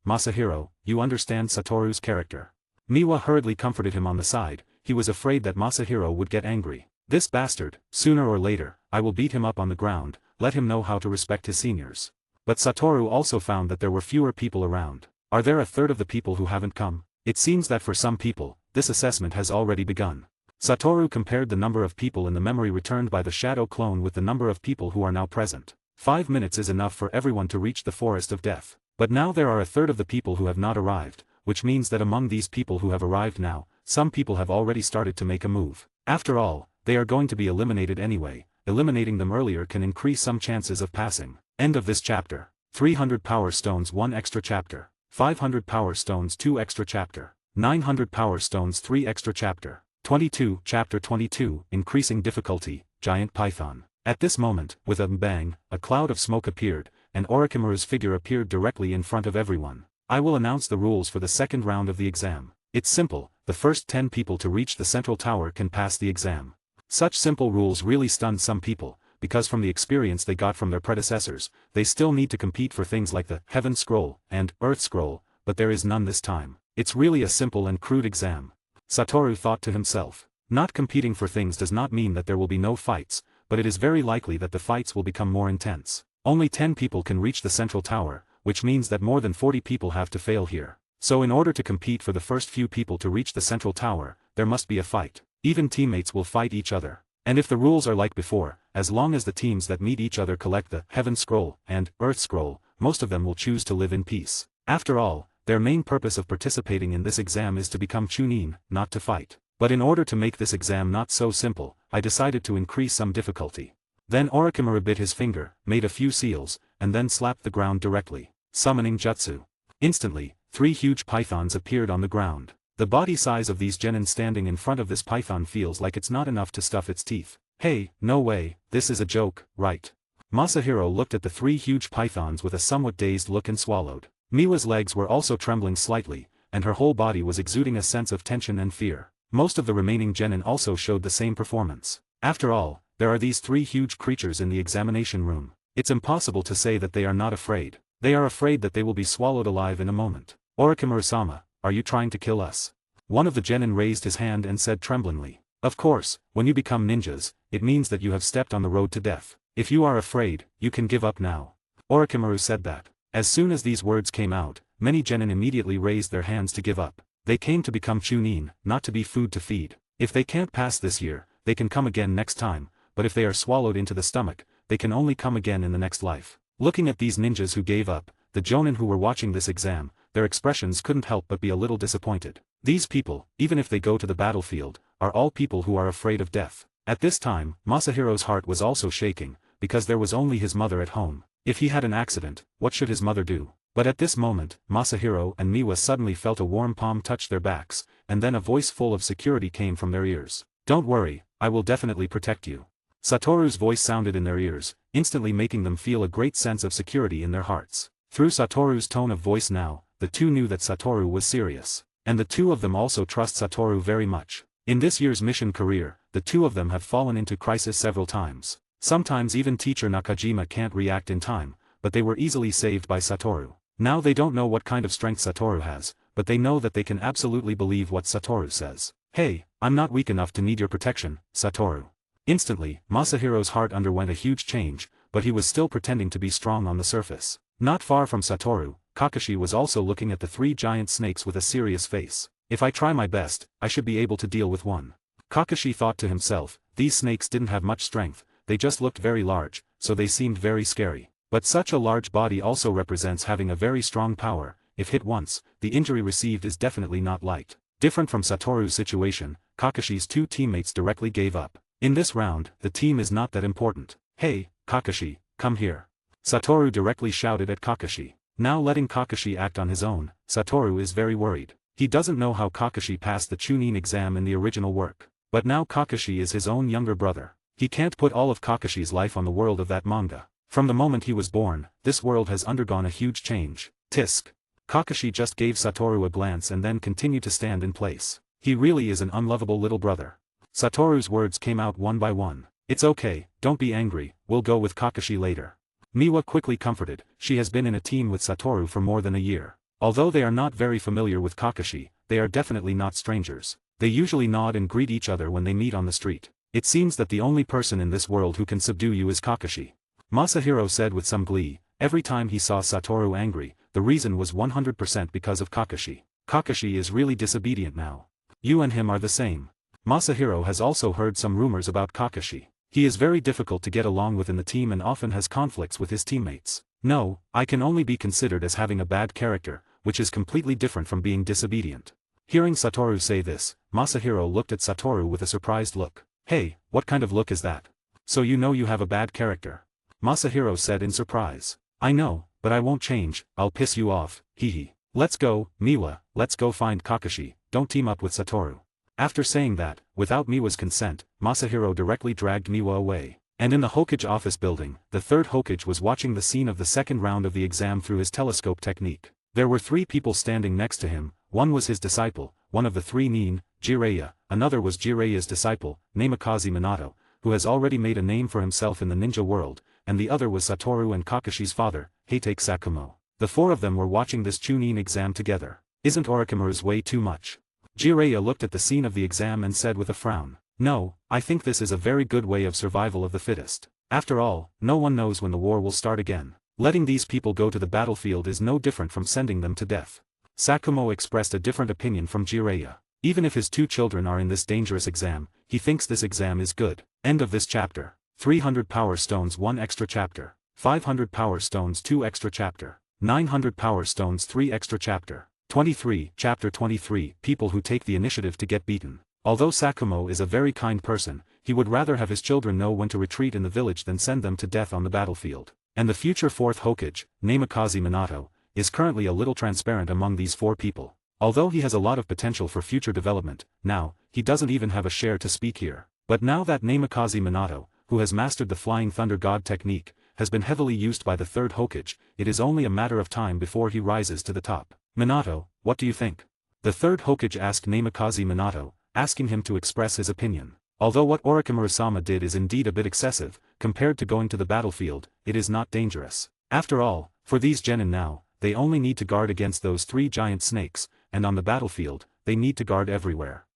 Masahiro, you understand Satoru's character. Miwa hurriedly comforted him on the side, he was afraid that Masahiro would get angry. This bastard, sooner or later, I will beat him up on the ground, let him know how to respect his seniors. But Satoru also found that there were fewer people around. Are there a third of the people who haven't come? It seems that for some people, this assessment has already begun. Satoru compared the number of people in the memory returned by the shadow clone with the number of people who are now present. 5 minutes is enough for everyone to reach the Forest of Death. But now there are a third of the people who have not arrived, which means that among these people who have arrived now, some people have already started to make a move. After all, they are going to be eliminated anyway, eliminating them earlier can increase some chances of passing. End of this chapter. 300 Power Stones 1 extra chapter. 500 Power Stones 2 extra chapter. 900 Power Stones 3 extra chapter. 22 Chapter 22 Increasing Difficulty, Giant Python. At this moment, with a bang, a cloud of smoke appeared, and Orochimaru's figure appeared directly in front of everyone. I will announce the rules for the second round of the exam. It's simple, the first 10 people to reach the central tower can pass the exam. Such simple rules really stunned some people, because from the experience they got from their predecessors, they still need to compete for things like the Heaven Scroll and Earth Scroll, but there is none this time. It's really a simple and crude exam. Satoru thought to himself. Not competing for things does not mean that there will be no fights, but it is very likely that the fights will become more intense. Only 10 people can reach the central tower, which means that more than 40 people have to fail here. So in order to compete for the first few people to reach the central tower, there must be a fight. Even teammates will fight each other. And if the rules are like before, as long as the teams that meet each other collect the Heaven Scroll and Earth Scroll, most of them will choose to live in peace. After all, their main purpose of participating in this exam is to become Chunin, not to fight. But in order to make this exam not so simple, I decided to increase some difficulty. Then Orochimaru bit his finger, made a few seals, and then slapped the ground directly. Summoning Jutsu. Instantly, 3 huge pythons appeared on the ground. The body size of these genin standing in front of this python feels like it's not enough to stuff its teeth. Hey, no way, this is a joke, right? Masahiro looked at the 3 huge pythons with a somewhat dazed look and swallowed. Miwa's legs were also trembling slightly, and her whole body was exuding a sense of tension and fear. Most of the remaining genin also showed the same performance. After all, there are these 3 huge creatures in the examination room. It's impossible to say that they are not afraid. They are afraid that they will be swallowed alive in a moment. Orochimaru-sama, are you trying to kill us? One of the genin raised his hand and said tremblingly. Of course, when you become ninjas, it means that you have stepped on the road to death. If you are afraid, you can give up now. Orochimaru said that. As soon as these words came out, many genin immediately raised their hands to give up. They came to become Chunin, not to be food to feed. If they can't pass this year, they can come again next time, but if they are swallowed into the stomach, they can only come again in the next life. Looking at these ninjas who gave up, the jonin who were watching this exam, their expressions couldn't help but be a little disappointed. These people, even if they go to the battlefield, are all people who are afraid of death. At this time, Masahiro's heart was also shaking, because there was only his mother at home. If he had an accident, what should his mother do? But at this moment, Masahiro and Miwa suddenly felt a warm palm touch their backs, and then a voice full of security came from their ears. "Don't worry, I will definitely protect you." Satoru's voice sounded in their ears, instantly making them feel a great sense of security in their hearts. Through Satoru's tone of voice now, the two knew that Satoru was serious. And the two of them also trust Satoru very much. In this year's mission career, the two of them have fallen into crisis several times. Sometimes even teacher Nakajima can't react in time, but they were easily saved by Satoru. Now they don't know what kind of strength Satoru has, but they know that they can absolutely believe what Satoru says. "Hey, I'm not weak enough to need your protection, Satoru." Instantly, Masahiro's heart underwent a huge change, but he was still pretending to be strong on the surface. Not far from Satoru, Kakashi was also looking at the three giant snakes with a serious face. "If I try my best, I should be able to deal with one." Kakashi thought to himself, these snakes didn't have much strength, they just looked very large, so they seemed very scary. But such a large body also represents having a very strong power. If hit once, the injury received is definitely not light. Different from Satoru's situation, Kakashi's two teammates directly gave up. In this round, the team is not that important. "Hey, Kakashi, come here." Satoru directly shouted at Kakashi. Now letting Kakashi act on his own, Satoru is very worried. He doesn't know how Kakashi passed the Chunin exam in the original work. But now Kakashi is his own younger brother. He can't put all of Kakashi's life on the world of that manga. From the moment he was born, this world has undergone a huge change. Tisk. Kakashi just gave Satoru a glance and then continued to stand in place. He really is an unlovable little brother. Satoru's words came out one by one. "It's okay, don't be angry, we'll go with Kakashi later." Miwa quickly comforted, she has been in a team with Satoru for more than a year. Although they are not very familiar with Kakashi, they are definitely not strangers. They usually nod and greet each other when they meet on the street. "It seems that the only person in this world who can subdue you is Kakashi," Masahiro said with some glee. Every time he saw Satoru angry, the reason was 100% because of Kakashi. Kakashi is really disobedient now. "You and him are the same." Masahiro has also heard some rumors about Kakashi. He is very difficult to get along with in the team and often has conflicts with his teammates. "No, I can only be considered as having a bad character, which is completely different from being disobedient." Hearing Satoru say this, Masahiro looked at Satoru with a surprised look. "Hey, what kind of look is that? So you know you have a bad character?" Masahiro said in surprise. "I know, but I won't change, I'll piss you off, hehe. Let's go, Miwa, let's go find Kakashi, don't team up with Satoru." After saying that, without Miwa's consent, Masahiro directly dragged Miwa away. And in the Hokage office building, the third Hokage was watching the scene of the second round of the exam through his telescope technique. There were three people standing next to him, one was his disciple, one of the three Nin, Jiraiya, another was Jiraiya's disciple, Namikaze Minato, who has already made a name for himself in the ninja world, and the other was Satoru and Kakashi's father, Heitake Sakumo. The four of them were watching this Chunin exam together. "Isn't Orochimaru's way too much?" Jiraiya looked at the scene of the exam and said with a frown. "No, I think this is a very good way of survival of the fittest. After all, no one knows when the war will start again. Letting these people go to the battlefield is no different from sending them to death." Sakumo expressed a different opinion from Jiraiya. Even if his two children are in this dangerous exam, he thinks this exam is good. End of this chapter. 300 power stones 1 extra chapter. 500 power stones 2 extra chapter. 900 power stones 3 extra chapter. 23 Chapter 23 People who take the initiative to get beaten. Although Sakumo is a very kind person, he would rather have his children know when to retreat in the village than send them to death on the battlefield. And the future fourth Hokage, Namikaze Minato, is currently a little transparent among these four people. Although he has a lot of potential for future development, now, he doesn't even have a share to speak here. But now that Namikaze Minato, who has mastered the Flying Thunder God technique, has been heavily used by the third Hokage, it is only a matter of time before he rises to the top. "Minato, what do you think?" The third Hokage asked Namikaze Minato, asking him to express his opinion. Although what Orochimaru-sama did is indeed a bit excessive, compared to going to the battlefield, it is not dangerous. After all, for these genin now, they only need to guard against those three giant snakes, and on the battlefield, they need to guard everywhere.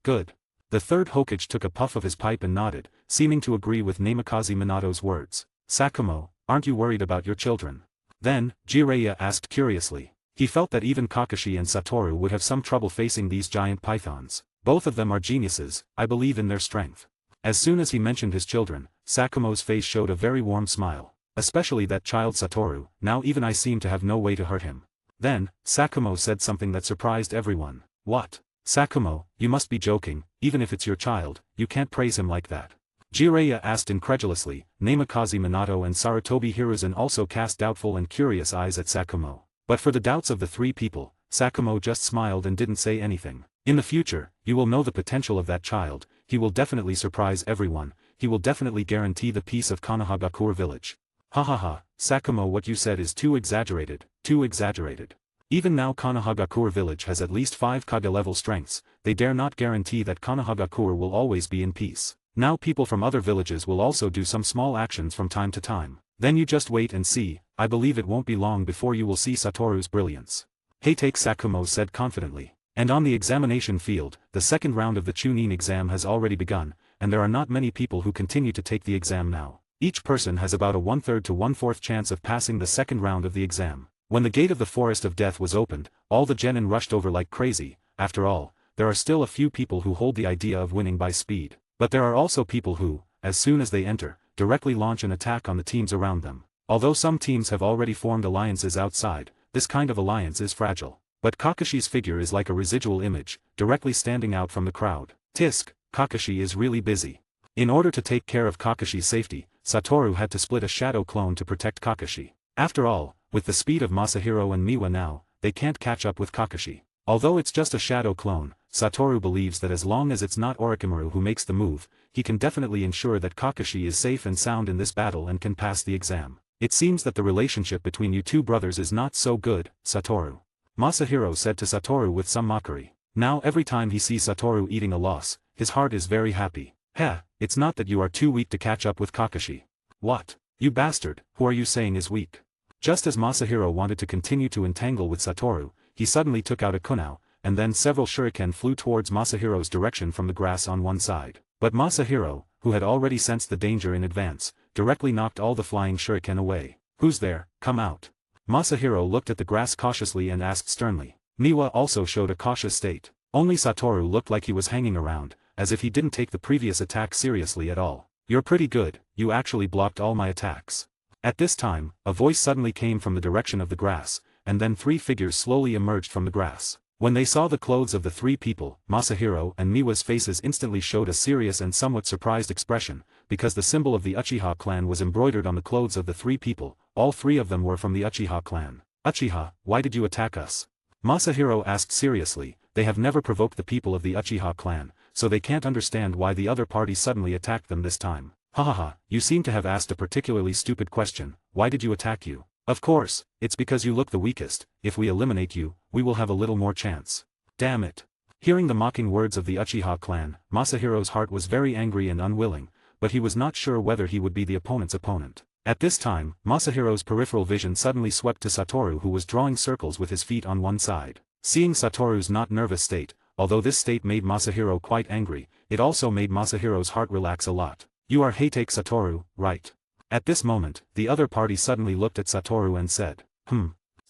Good. The third Hokage took a puff of his pipe and nodded, seeming to agree with Namikaze Minato's words. "Sakumo, aren't you worried about your children?" Then, Jiraiya asked curiously. He felt that even Kakashi and Satoru would have some trouble facing these giant pythons. Both of them are geniuses, I believe in their strength. As soon as he mentioned his children, Sakumo's face showed a very warm smile. Especially that child Satoru, now even I seem to have no way to hurt him. Then, Sakumo said something that surprised everyone. What? Sakumo, you must be joking, even if it's your child, you can't praise him like that. Jiraiya asked incredulously. Namikaze Minato and Sarutobi Hiruzen also cast doubtful and curious eyes at Sakumo. But for the doubts of the three people, Sakumo just smiled and didn't say anything. In the future, you will know the potential of that child, he will definitely surprise everyone, he will definitely guarantee the peace of Konohagakure village. Hahaha, Sakumo, what you said is too exaggerated, too exaggerated. Even now Konohagakure village has at least 5 Kage level strengths, they dare not guarantee that Konohagakure will always be in peace. Now people from other villages will also do some small actions from time to time. Then you just wait and see, I believe it won't be long before you will see Satoru's brilliance. Take Sakumo said confidently. And on the examination field, the second round of the Chunin exam has already begun, and there are not many people who continue to take the exam now. Each person has about a 1/3 to 1/4 chance of passing the second round of the exam. When the gate of the Forest of Death was opened, all the genin rushed over like crazy. After all, there are still a few people who hold the idea of winning by speed. But there are also people who, as soon as they enter, directly launch an attack on the teams around them. Although some teams have already formed alliances outside, this kind of alliance is fragile. But Kakashi's figure is like a residual image, directly standing out from the crowd. Tisk, Kakashi is really busy. In order to take care of Kakashi's safety, Satoru had to split a shadow clone to protect Kakashi. After all, with the speed of Masahiro and Miwa now, they can't catch up with Kakashi. Although it's just a shadow clone, Satoru believes that as long as it's not Orochimaru who makes the move, he can definitely ensure that Kakashi is safe and sound in this battle and can pass the exam. It seems that the relationship between you two brothers is not so good, Satoru. Masahiro said to Satoru with some mockery. Now every time he sees Satoru eating a loss, his heart is very happy. Heh, it's not that you are too weak to catch up with Kakashi. What? You bastard, who are you saying is weak? Just as Masahiro wanted to continue to entangle with Satoru, he suddenly took out a kunao, and then several shuriken flew towards Masahiro's direction from the grass on one side. But Masahiro, who had already sensed the danger in advance, directly knocked all the flying shuriken away. Who's there? Come out. Masahiro looked at the grass cautiously and asked sternly. Miwa also showed a cautious state. Only Satoru looked like he was hanging around, as if he didn't take the previous attack seriously at all. You're pretty good, you actually blocked all my attacks. At this time, a voice suddenly came from the direction of the grass, and then 3 figures slowly emerged from the grass. When they saw the clothes of the 3 people, Masahiro and Miwa's faces instantly showed a serious and somewhat surprised expression, because the symbol of the Uchiha clan was embroidered on the clothes of the 3 people. All 3 of them were from the Uchiha clan. Uchiha, why did you attack us? Masahiro asked seriously. They have never provoked the people of the Uchiha clan, so they can't understand why the other party suddenly attacked them this time. Hahaha, you seem to have asked a particularly stupid question. Why did you attack you? Of course, it's because you look the weakest. If we eliminate you, we will have a little more chance. Damn it. Hearing the mocking words of the Uchiha clan, Masahiro's heart was very angry and unwilling, but he was not sure whether he would be the opponent's opponent. At this time, Masahiro's peripheral vision suddenly swept to Satoru, who was drawing circles with his feet on one side. Seeing Satoru's not nervous state, although this state made Masahiro quite angry, it also made Masahiro's heart relax a lot. You are Take Satoru, right? At this moment, the other party suddenly looked at Satoru and said,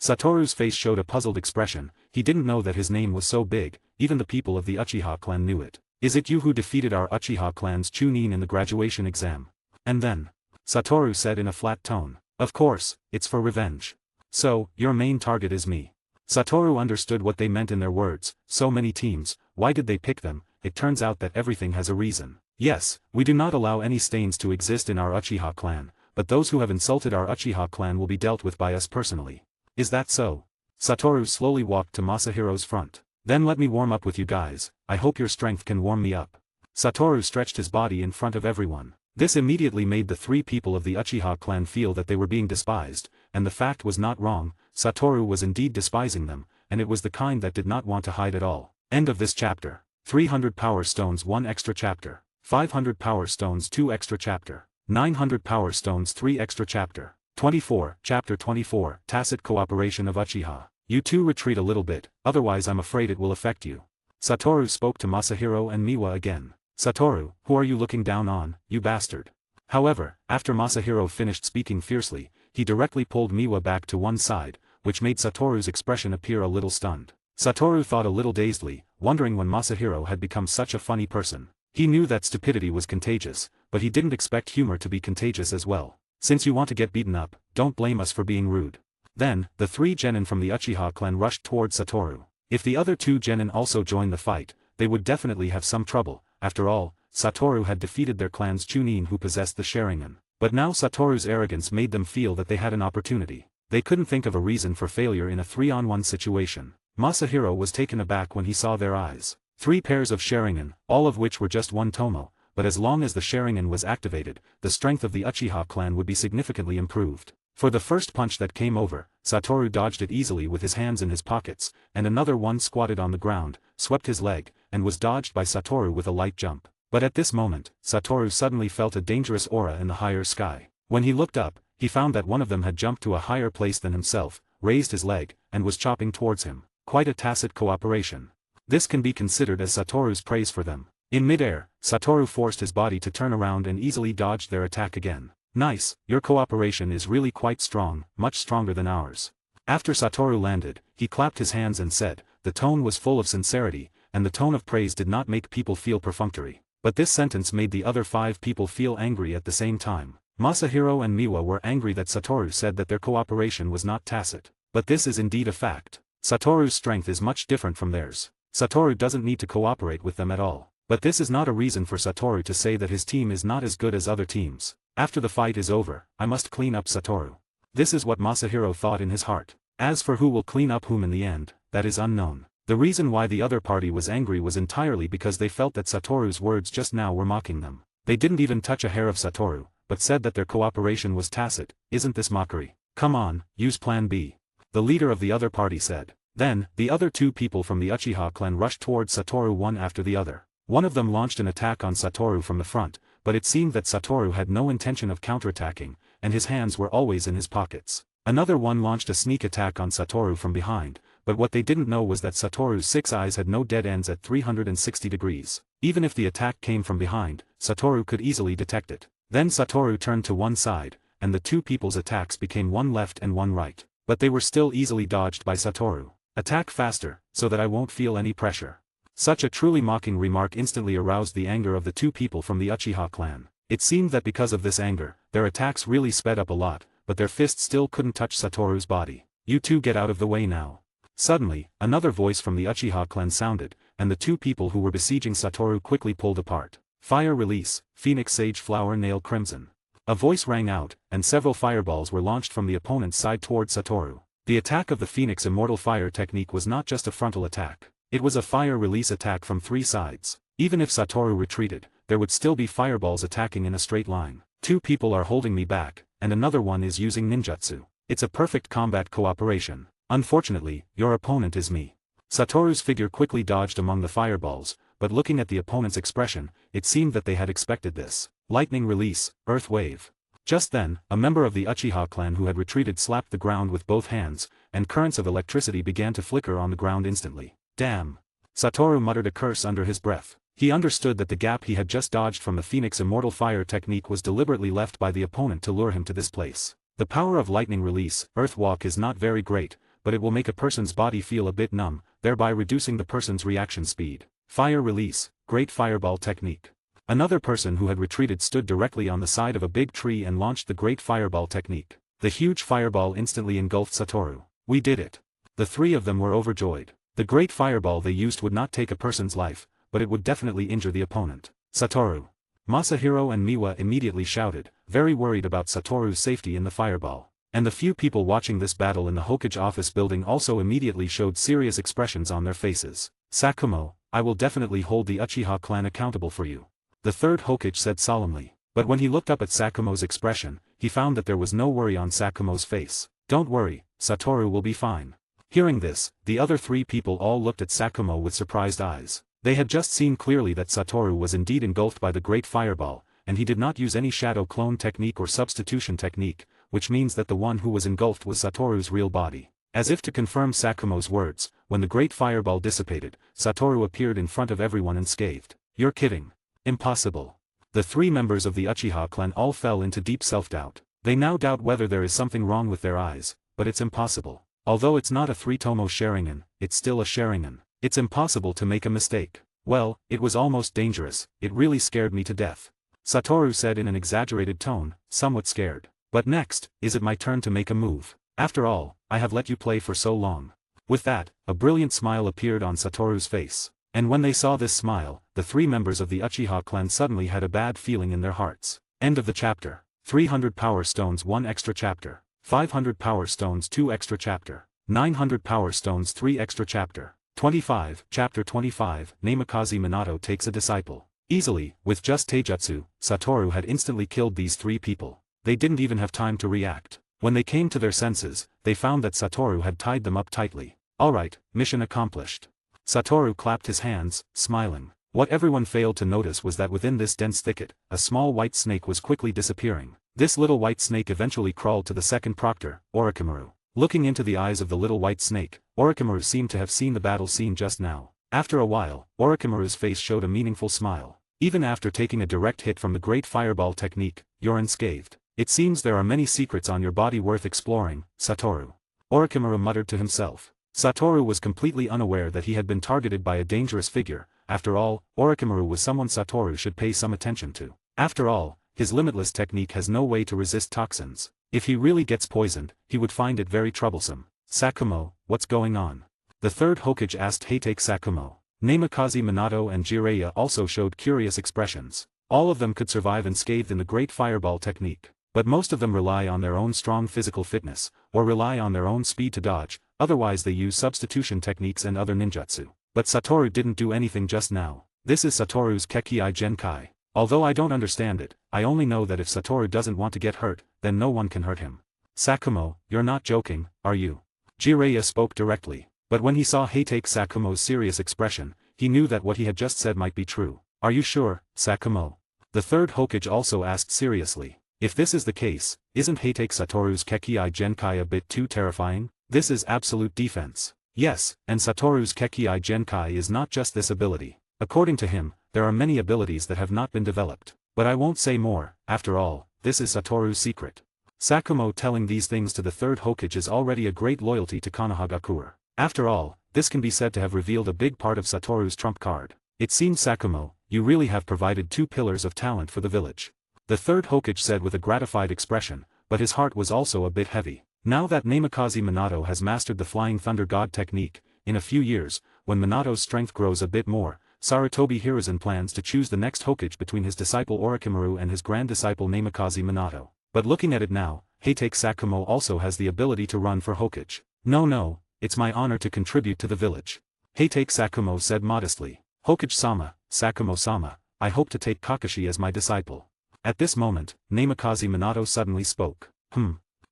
Satoru's face showed a puzzled expression. He didn't know that his name was so big, even the people of the Uchiha clan knew it. Is it you who defeated our Uchiha clan's Chunin in the graduation exam? And then, Satoru said in a flat tone, of course, it's for revenge. So, your main target is me. Satoru understood what they meant in their words. So many teams, why did they pick them? It turns out that everything has a reason. Yes, we do not allow any stains to exist in our Uchiha clan, but those who have insulted our Uchiha clan will be dealt with by us personally. Is that so? Satoru slowly walked to Masahiro's front. Then let me warm up with you guys. I hope your strength can warm me up. Satoru stretched his body in front of everyone. This immediately made the 3 people of the Uchiha clan feel that they were being despised, and the fact was not wrong. Satoru was indeed despising them, and it was the kind that did not want to hide at all. End of this chapter. 300 power stones 1 extra chapter. 500 power stones 2 extra chapter. 900 power stones 3 extra chapter. 24, chapter 24, tacit cooperation of Uchiha. You two retreat a little bit, otherwise I'm afraid it will affect you. Satoru spoke to Masahiro and Miwa again. Satoru, who are you looking down on, you bastard? However, after Masahiro finished speaking fiercely, he directly pulled Miwa back to one side, which made Satoru's expression appear a little stunned. Satoru thought a little dazedly, wondering when Masahiro had become such a funny person. He knew that stupidity was contagious, but he didn't expect humor to be contagious as well. Since you want to get beaten up, don't blame us for being rude. Then, the 3 genin from the Uchiha clan rushed toward Satoru. If the other 2 genin also joined the fight, they would definitely have some trouble. After all, Satoru had defeated their clan's Chunin who possessed the Sharingan. But now Satoru's arrogance made them feel that they had an opportunity. They couldn't think of a reason for failure in a 3-on-1 situation. Masahiro was taken aback when he saw their eyes. 3 pairs of Sharingan, all of which were just 1 tomo, but as long as the Sharingan was activated, the strength of the Uchiha clan would be significantly improved. For the first punch that came over, Satoru dodged it easily with his hands in his pockets, and another one squatted on the ground, swept his leg, and was dodged by Satoru with a light jump. But at this moment, Satoru suddenly felt a dangerous aura in the higher sky. When he looked up, he found that one of them had jumped to a higher place than himself, raised his leg, and was chopping towards him. Quite a tacit cooperation. This can be considered as Satoru's praise for them. In midair, Satoru forced his body to turn around and easily dodged their attack again. Nice, your cooperation is really quite strong, much stronger than ours. After Satoru landed, he clapped his hands and said, the tone was full of sincerity, and the tone of praise did not make people feel perfunctory. But this sentence made the other 5 people feel angry at the same time. Masahiro and Miwa were angry that Satoru said that their cooperation was not tacit. But this is indeed a fact. Satoru's strength is much different from theirs. Satoru doesn't need to cooperate with them at all. But this is not a reason for Satoru to say that his team is not as good as other teams. After the fight is over, I must clean up Satoru. This is what Masahiro thought in his heart. As for who will clean up whom in the end, that is unknown. The reason why the other party was angry was entirely because they felt that Satoru's words just now were mocking them. They didn't even touch a hair of Satoru, but said that their cooperation was tacit. Isn't this mockery? Come on, use plan B. The leader of the other party said. Then, the other 2 people from the Uchiha clan rushed towards Satoru one after the other. One of them launched an attack on Satoru from the front, but it seemed that Satoru had no intention of counterattacking, and his hands were always in his pockets. Another one launched a sneak attack on Satoru from behind, but what they didn't know was that Satoru's 6 eyes had no dead ends at 360 degrees. Even if the attack came from behind, Satoru could easily detect it. Then Satoru turned to one side, and the 2 people's attacks became one left and one right. But they were still easily dodged by Satoru. Attack faster, so that I won't feel any pressure. Such a truly mocking remark instantly aroused the anger of the 2 people from the Uchiha clan. It seemed that because of this anger, their attacks really sped up a lot, but their fists still couldn't touch Satoru's body. You 2 get out of the way now. Suddenly, another voice from the Uchiha clan sounded, and the 2 people who were besieging Satoru quickly pulled apart. Fire release, Phoenix Sage Flower Nail Crimson. A voice rang out, and several fireballs were launched from the opponent's side toward Satoru. The attack of the Phoenix Immortal Fire technique was not just a frontal attack. It was a fire release attack from 3 sides. Even if Satoru retreated, there would still be fireballs attacking in a straight line. 2 people are holding me back, and another one is using ninjutsu. It's a perfect combat cooperation. Unfortunately, your opponent is me. Satoru's figure quickly dodged among the fireballs, but looking at the opponent's expression, it seemed that they had expected this. Lightning release, Earth Wave. Just then, a member of the Uchiha clan who had retreated slapped the ground with both hands, and currents of electricity began to flicker on the ground instantly. Damn! Satoru muttered a curse under his breath. He understood that the gap he had just dodged from the Phoenix Immortal Fire technique was deliberately left by the opponent to lure him to this place. The power of lightning release, Earth Walk, is not very great, but it will make a person's body feel a bit numb, thereby reducing the person's reaction speed. Fire release, Great Fireball technique. Another person who had retreated stood directly on the side of a big tree and launched the Great Fireball technique. The huge fireball instantly engulfed Satoru. We did it. The 3 of them were overjoyed. The Great Fireball they used would not take a person's life, but it would definitely injure the opponent. Satoru. Masahiro and Miwa immediately shouted, very worried about Satoru's safety in the fireball. And the few people watching this battle in the Hokage office building also immediately showed serious expressions on their faces. Sakumo, I will definitely hold the Uchiha clan accountable for you. The 3rd Hokage said solemnly. But when he looked up at Sakumo's expression, he found that there was no worry on Sakumo's face. Don't worry, Satoru will be fine. Hearing this, the other 3 people all looked at Sakumo with surprised eyes. They had just seen clearly that Satoru was indeed engulfed by the Great Fireball, and he did not use any shadow clone technique or substitution technique, which means that the one who was engulfed was Satoru's real body. As if to confirm Sakumo's words, when the Great Fireball dissipated, Satoru appeared in front of everyone and scathed. You're kidding. Impossible. The 3 members of the Uchiha clan all fell into deep self-doubt. They now doubt whether there is something wrong with their eyes, but it's impossible. Although it's not a 3-tomo Sharingan, it's still a Sharingan. It's impossible to make a mistake. Well, it was almost dangerous, it really scared me to death. Satoru said in an exaggerated tone, somewhat scared. But next, is it my turn to make a move? After all, I have let you play for so long. With that, a brilliant smile appeared on Satoru's face. And when they saw this smile, the 3 members of the Uchiha clan suddenly had a bad feeling in their hearts. End of the chapter. 300 Power Stones 1 extra chapter. 500 Power Stones 2 extra chapter. 900 Power Stones 3 extra chapter. 25. Chapter 25. Namikaze Minato takes a disciple. Easily, with just Taijutsu, Satoru had instantly killed these 3 people. They didn't even have time to react. When they came to their senses, they found that Satoru had tied them up tightly. Alright, mission accomplished. Satoru clapped his hands, smiling. What everyone failed to notice was that within this dense thicket, a small white snake was quickly disappearing. This little white snake eventually crawled to the second proctor, Orochimaru. Looking into the eyes of the little white snake, Orochimaru seemed to have seen the battle scene just now. After a while, Orochimaru's face showed a meaningful smile. Even after taking a direct hit from the great fireball technique, you're unscathed. It seems there are many secrets on your body worth exploring, Satoru. Orochimaru muttered to himself. Satoru was completely unaware that he had been targeted by a dangerous figure. After all, Orochimaru was someone Satoru should pay some attention to. After all, his limitless technique has no way to resist toxins. If he really gets poisoned, he would find it very troublesome. Sakumo, what's going on? The third Hokage asked Hatake Sakumo. Namikaze Minato and Jiraiya also showed curious expressions. All of them could survive unscathed in the great fireball technique. But most of them rely on their own strong physical fitness, or rely on their own speed to dodge, otherwise they use substitution techniques and other ninjutsu. But Satoru didn't do anything just now. This is Satoru's Kekii Genkai. Although I don't understand it, I only know that if Satoru doesn't want to get hurt, then no one can hurt him. Sakumo, you're not joking, are you? Jiraiya spoke directly. But when he saw Hatake Sakumo's serious expression, he knew that what he had just said might be true. Are you sure, Sakumo? The third Hokage also asked seriously. If this is the case, isn't Hatake Satoru's Kekii Genkai a bit too terrifying? This is absolute defense. Yes, and Satoru's Kekii Genkai is not just this ability. According to him, there are many abilities that have not been developed. But I won't say more, after all, this is Satoru's secret. Sakumo telling these things to the third Hokage is already a great loyalty to Konohagakure. After all, this can be said to have revealed a big part of Satoru's trump card. It seems Sakumo, you really have provided 2 pillars of talent for the village. The third Hokage said with a gratified expression, but his heart was also a bit heavy. Now that Namikaze Minato has mastered the Flying Thunder God technique, in a few years, when Minato's strength grows a bit more, Sarutobi Hiruzen plans to choose the next Hokage between his disciple Orochimaru and his grand disciple Namikaze Minato. But looking at it now, Hatake Sakumo also has the ability to run for Hokage. No, it's my honor to contribute to the village. Hatake Sakumo said modestly. Hokage-sama, Sakumo-sama, I hope to take Kakashi as my disciple. At this moment, Namikaze Minato suddenly spoke.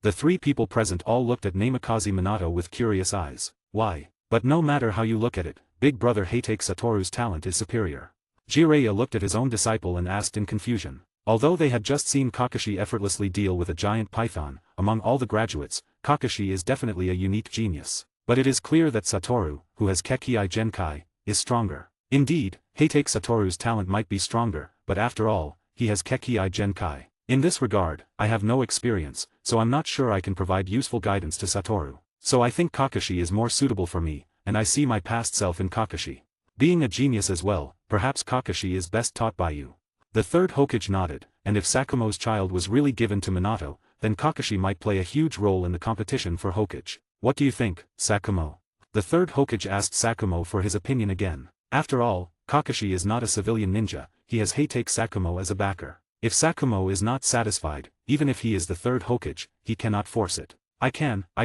The 3 people present all looked at Namikaze Minato with curious eyes. Why? But no matter how you look at it, big brother Hatake Satoru's talent is superior. Jiraiya looked at his own disciple and asked in confusion. Although they had just seen Kakashi effortlessly deal with a giant python, among all the graduates, Kakashi is definitely a unique genius. But it is clear that Satoru, who has Kekii Genkai, is stronger. Indeed, Hatake Satoru's talent might be stronger, but after all, he has Kekii Genkai. In this regard, I have no experience, so I'm not sure I can provide useful guidance to Satoru. So I think Kakashi is more suitable for me, and I see my past self in Kakashi. Being a genius as well, perhaps Kakashi is best taught by you. The third Hokage nodded, and if Sakumo's child was really given to Minato, then Kakashi might play a huge role in the competition for Hokage. What do you think, Sakumo? The third Hokage asked Sakumo for his opinion again. After all, Kakashi is not a civilian ninja, he has Hatake Sakumo as a backer. If Sakumo is not satisfied, even if he is the third Hokage, he cannot force it. I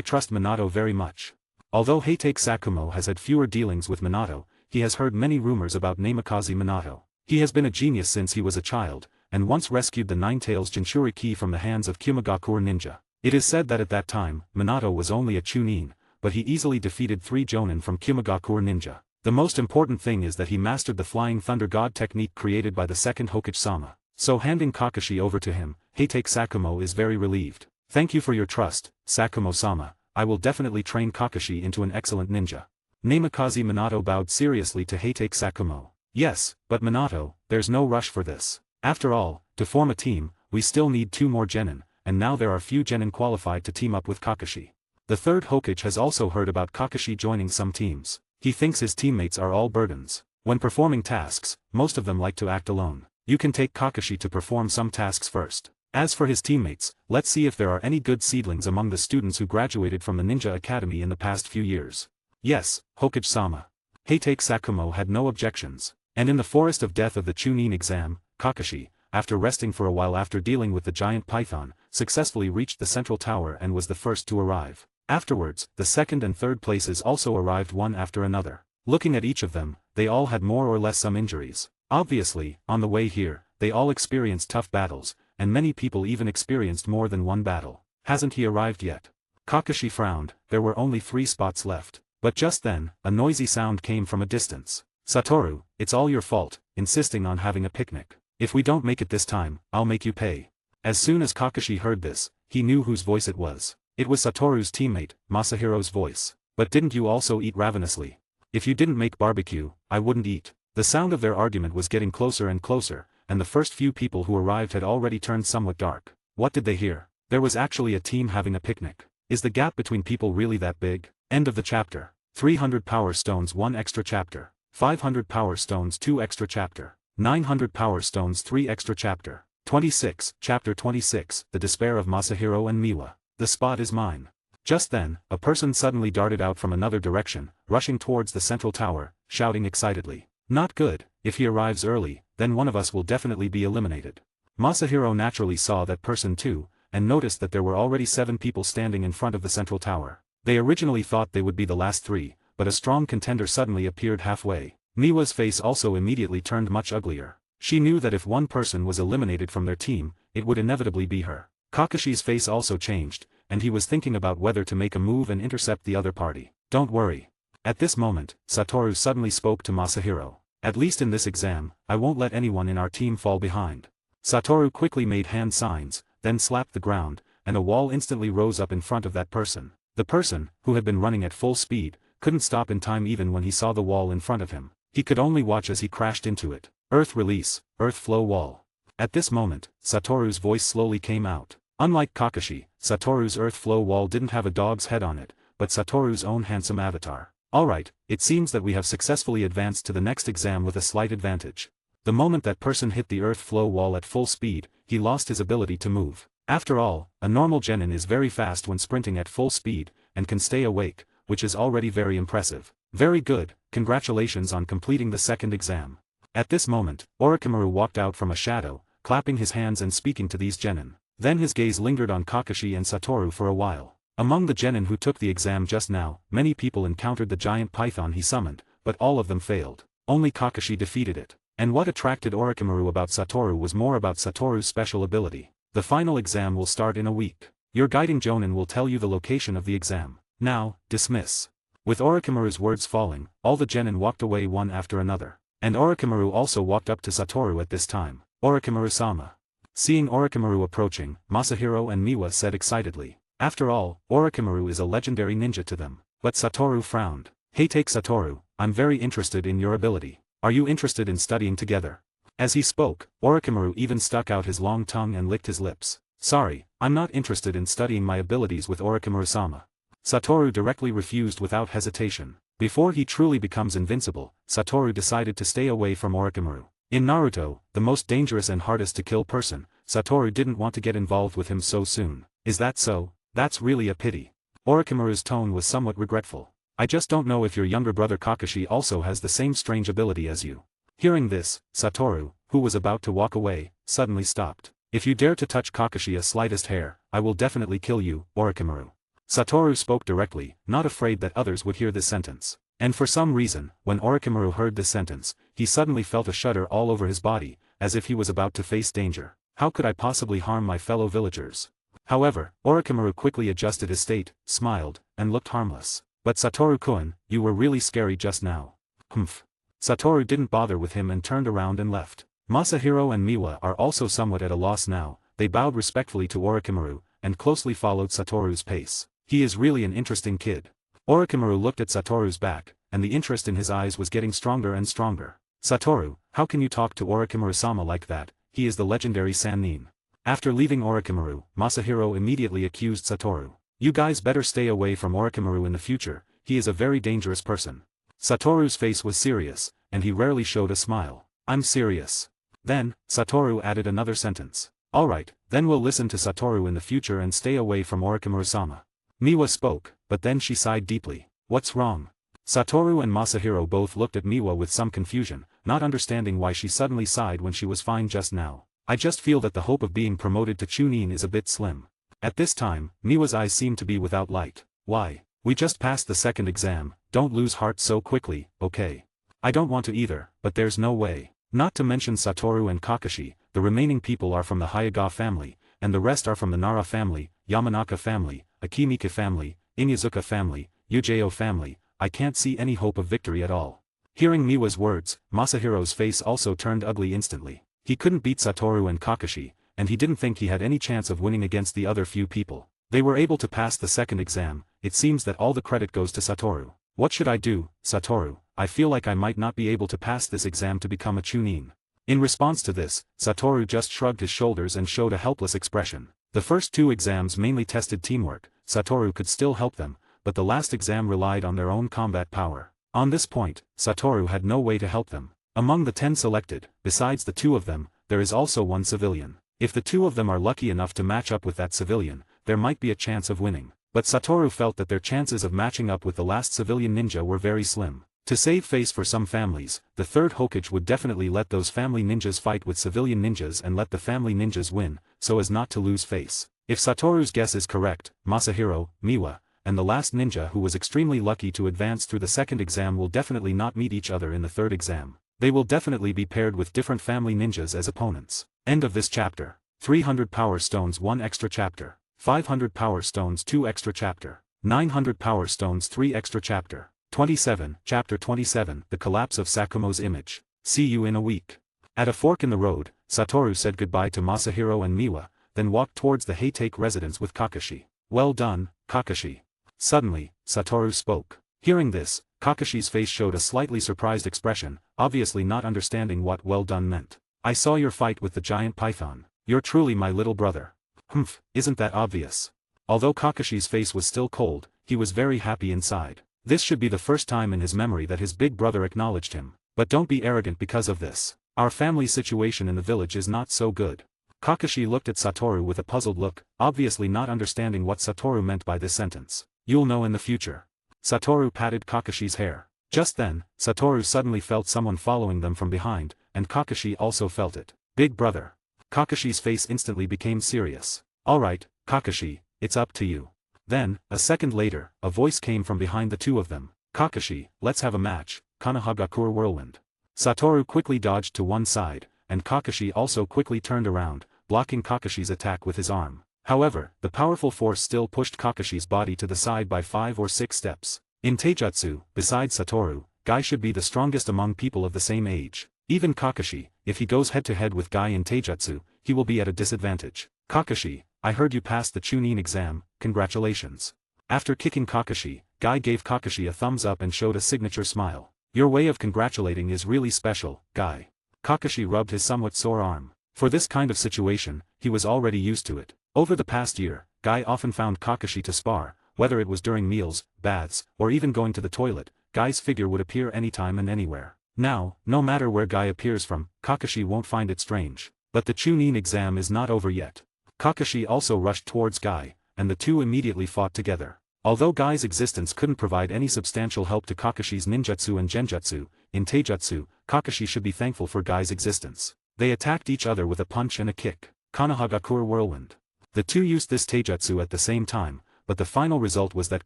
trust Minato very much. Although Hatake Sakumo has had fewer dealings with Minato, he has heard many rumors about Namikaze Minato. He has been a genius since he was a child, and once rescued the Nine-Tails Jinchuri key from the hands of Kimagakure ninja. It is said that at that time, Minato was only a Chunin, but he easily defeated 3 Jonin from Kimagakure ninja. The most important thing is that he mastered the Flying Thunder God technique created by the second Hokage-sama. So handing Kakashi over to him, Hatake Sakumo is very relieved. Thank you for your trust, Sakumo-sama, I will definitely train Kakashi into an excellent ninja. Namikaze Minato bowed seriously to Hatake Sakumo. Yes, but Minato, there's no rush for this. After all, to form a team, we still need 2 more genin, and now there are few genin qualified to team up with Kakashi. The third Hokage has also heard about Kakashi joining some teams. He thinks his teammates are all burdens. When performing tasks, most of them like to act alone. You can take Kakashi to perform some tasks first. As for his teammates, let's see if there are any good seedlings among the students who graduated from the Ninja Academy in the past few years. Yes, Hokage-sama. Heitake Sakumo had no objections. And in the Forest of Death of the Chunin exam, Kakashi, after resting for a while after dealing with the giant python, successfully reached the central tower and was the first to arrive. Afterwards, the second and third places also arrived one after another. Looking at each of them, they all had more or less some injuries. Obviously, on the way here, they all experienced tough battles, and many people even experienced more than one battle. Hasn't he arrived yet? Kakashi frowned, there were only 3 spots left. But just then, a noisy sound came from a distance. Satoru, it's all your fault, insisting on having a picnic. If we don't make it this time, I'll make you pay. As soon as Kakashi heard this, he knew whose voice it was. It was Satoru's teammate, Masahiro's voice. But didn't you also eat ravenously? If you didn't make barbecue, I wouldn't eat. The sound of their argument was getting closer and closer, and the first few people who arrived had already turned somewhat dark. What did they hear? There was actually a team having a picnic. Is the gap between people really that big? End of the chapter. 300 power stones 1 extra chapter. 500 power stones 2 extra chapter. 900 power stones 3 extra chapter. 26, chapter 26, The Despair of Masahiro and Miwa. The spot is mine. Just then, a person suddenly darted out from another direction, rushing towards the central tower, shouting excitedly. Not good, if he arrives early, then one of us will definitely be eliminated. Masahiro naturally saw that person too, and noticed that there were already 7 people standing in front of the central tower. They originally thought they would be the last 3, but a strong contender suddenly appeared halfway. Miwa's face also immediately turned much uglier. She knew that if one person was eliminated from their team, it would inevitably be her. Kakashi's face also changed, and he was thinking about whether to make a move and intercept the other party. Don't worry. At this moment, Satoru suddenly spoke to Masahiro. At least in this exam, I won't let anyone in our team fall behind. Satoru quickly made hand signs, then slapped the ground, and a wall instantly rose up in front of that person. The person, who had been running at full speed, couldn't stop in time even when he saw the wall in front of him. He could only watch as he crashed into it. Earth release, earth flow wall. At this moment, Satoru's voice slowly came out. Unlike Kakashi, Satoru's earth flow wall didn't have a dog's head on it, but Satoru's own handsome avatar. Alright, it seems that we have successfully advanced to the next exam with a slight advantage. The moment that person hit the earth flow wall at full speed, he lost his ability to move. After all, a normal genin is very fast when sprinting at full speed, and can stay awake, which is already very impressive. Very good, congratulations on completing the second exam. At this moment, Orochimaru walked out from a shadow, clapping his hands and speaking to these genin. Then his gaze lingered on Kakashi and Satoru for a while. Among the genin who took the exam just now, many people encountered the giant python he summoned, but all of them failed. Only Kakashi defeated it. And what attracted Orochimaru about Satoru was more about Satoru's special ability. The final exam will start in a week. Your guiding jonin will tell you the location of the exam. Now, dismiss. With Orochimaru's words falling, all the genin walked away one after another. And Orochimaru also walked up to Satoru at this time. Orochimaru-sama. Seeing Orochimaru approaching, Masahiro and Miwa said excitedly. After all, Orochimaru is a legendary ninja to them. But Satoru frowned. Hey, take Satoru, I'm very interested in your ability. Are you interested in studying together? As he spoke, Orochimaru even stuck out his long tongue and licked his lips. Sorry, I'm not interested in studying my abilities with Orochimaru-sama. Satoru directly refused without hesitation. Before he truly becomes invincible, Satoru decided to stay away from Orochimaru. In Naruto, the most dangerous and hardest to kill person, Satoru didn't want to get involved with him so soon. Is that so? That's really a pity. Orochimaru's tone was somewhat regretful. I just don't know if your younger brother Kakashi also has the same strange ability as you. Hearing this, Satoru, who was about to walk away, suddenly stopped. If you dare to touch Kakashi a slightest hair, I will definitely kill you, Orochimaru. Satoru spoke directly, not afraid that others would hear this sentence. And for some reason, when Orochimaru heard this sentence, he suddenly felt a shudder all over his body, as if he was about to face danger. How could I possibly harm my fellow villagers? However, Orochimaru quickly adjusted his state, smiled, and looked harmless. But Satoru-kun, you were really scary just now. Humph. Satoru didn't bother with him and turned around and left. Masahiro and Miwa are also somewhat at a loss now. They bowed respectfully to Orochimaru, and closely followed Satoru's pace. He is really an interesting kid. Orochimaru looked at Satoru's back, and the interest in his eyes was getting stronger and stronger. Satoru, how can you talk to Orochimaru-sama like that? He is the legendary Sannin. After leaving Orochimaru, Masahiro immediately accused Satoru. You guys better stay away from Orochimaru in the future, he is a very dangerous person. Satoru's face was serious, and he rarely showed a smile. I'm serious. Then, Satoru added another sentence. Alright, then we'll listen to Satoru in the future and stay away from Orikamaru-sama. Miwa spoke, but then she sighed deeply. What's wrong? Satoru and Masahiro both looked at Miwa with some confusion, not understanding why she suddenly sighed when she was fine just now. I just feel that the hope of being promoted to Chunin is a bit slim. At this time, Miwa's eyes seemed to be without light. Why? We just passed the second exam, don't lose heart so quickly, okay? I don't want to either, but there's no way. Not to mention Satoru and Kakashi, the remaining people are from the Hyuga family, and the rest are from the Nara family, Yamanaka family, Akimika family, Inyazuka family, Yujeo family. I can't see any hope of victory at all. Hearing Miwa's words, Masahiro's face also turned ugly instantly. He couldn't beat Satoru and Kakashi, and he didn't think he had any chance of winning against the other few people. They were able to pass the second exam. It seems that all the credit goes to Satoru. What should I do, Satoru? I feel like I might not be able to pass this exam to become a Chunin. In response to this, Satoru just shrugged his shoulders and showed a helpless expression. The first two exams mainly tested teamwork. Satoru could still help them, but the last exam relied on their own combat power. On this point, Satoru had no way to help them. Among the 10 selected, besides the two of them, there is also one civilian. If the two of them are lucky enough to match up with that civilian, there might be a chance of winning. But Satoru felt that their chances of matching up with the last civilian ninja were very slim. To save face for some families, the third Hokage would definitely let those family ninjas fight with civilian ninjas and let the family ninjas win, so as not to lose face. If Satoru's guess is correct, Masahiro, Miwa, and the last ninja who was extremely lucky to advance through the second exam will definitely not meet each other in the third exam. They will definitely be paired with different family ninjas as opponents. End of this chapter. 300 Power Stones 1 extra chapter. 500 Power Stones 2 extra chapter. 900 Power Stones 3 extra chapter. 27, Chapter 27, The Collapse of Sakumo's Image. See you in a week. At a fork in the road, Satoru said goodbye to Masahiro and Miwa, then walked towards the Haytake residence with Kakashi. Well done, Kakashi. Suddenly, Satoru spoke. Hearing this, Kakashi's face showed a slightly surprised expression, obviously not understanding what well done meant. I saw your fight with the giant python. You're truly my little brother. Humph, isn't that obvious? Although Kakashi's face was still cold, he was very happy inside. This should be the first time in his memory that his big brother acknowledged him. But don't be arrogant because of this. Our family situation in the village is not so good. Kakashi looked at Satoru with a puzzled look, obviously not understanding what Satoru meant by this sentence. You'll know in the future. Satoru patted Kakashi's hair. Just then, Satoru suddenly felt someone following them from behind, and Kakashi also felt it. Big brother. Kakashi's face instantly became serious. Alright, Kakashi, it's up to you. Then, a second later, a voice came from behind the two of them. Kakashi, let's have a match, Konohagakure Whirlwind. Satoru quickly dodged to one side, and Kakashi also quickly turned around, blocking Kakashi's attack with his arm. However, the powerful force still pushed Kakashi's body to the side by 5 or 6 steps. In Taijutsu, besides Satoru, Guy should be the strongest among people of the same age. Even Kakashi, if he goes head-to-head with Guy in Taijutsu, he will be at a disadvantage. Kakashi, I heard you passed the Chunin exam, congratulations. After kicking Kakashi, Guy gave Kakashi a thumbs up and showed a signature smile. Your way of congratulating is really special, Guy. Kakashi rubbed his somewhat sore arm. For this kind of situation, he was already used to it. Over the past year, Guy often found Kakashi to spar, whether it was during meals, baths, or even going to the toilet. Guy's figure would appear anytime and anywhere. Now, no matter where Guy appears from, Kakashi won't find it strange. But the Chunin exam is not over yet. Kakashi also rushed towards Guy, and the two immediately fought together. Although Guy's existence couldn't provide any substantial help to Kakashi's ninjutsu and genjutsu, in Taijutsu, Kakashi should be thankful for Guy's existence. They attacked each other with a punch and a kick. Konohagakure Whirlwind. The two used this Taijutsu at the same time, but the final result was that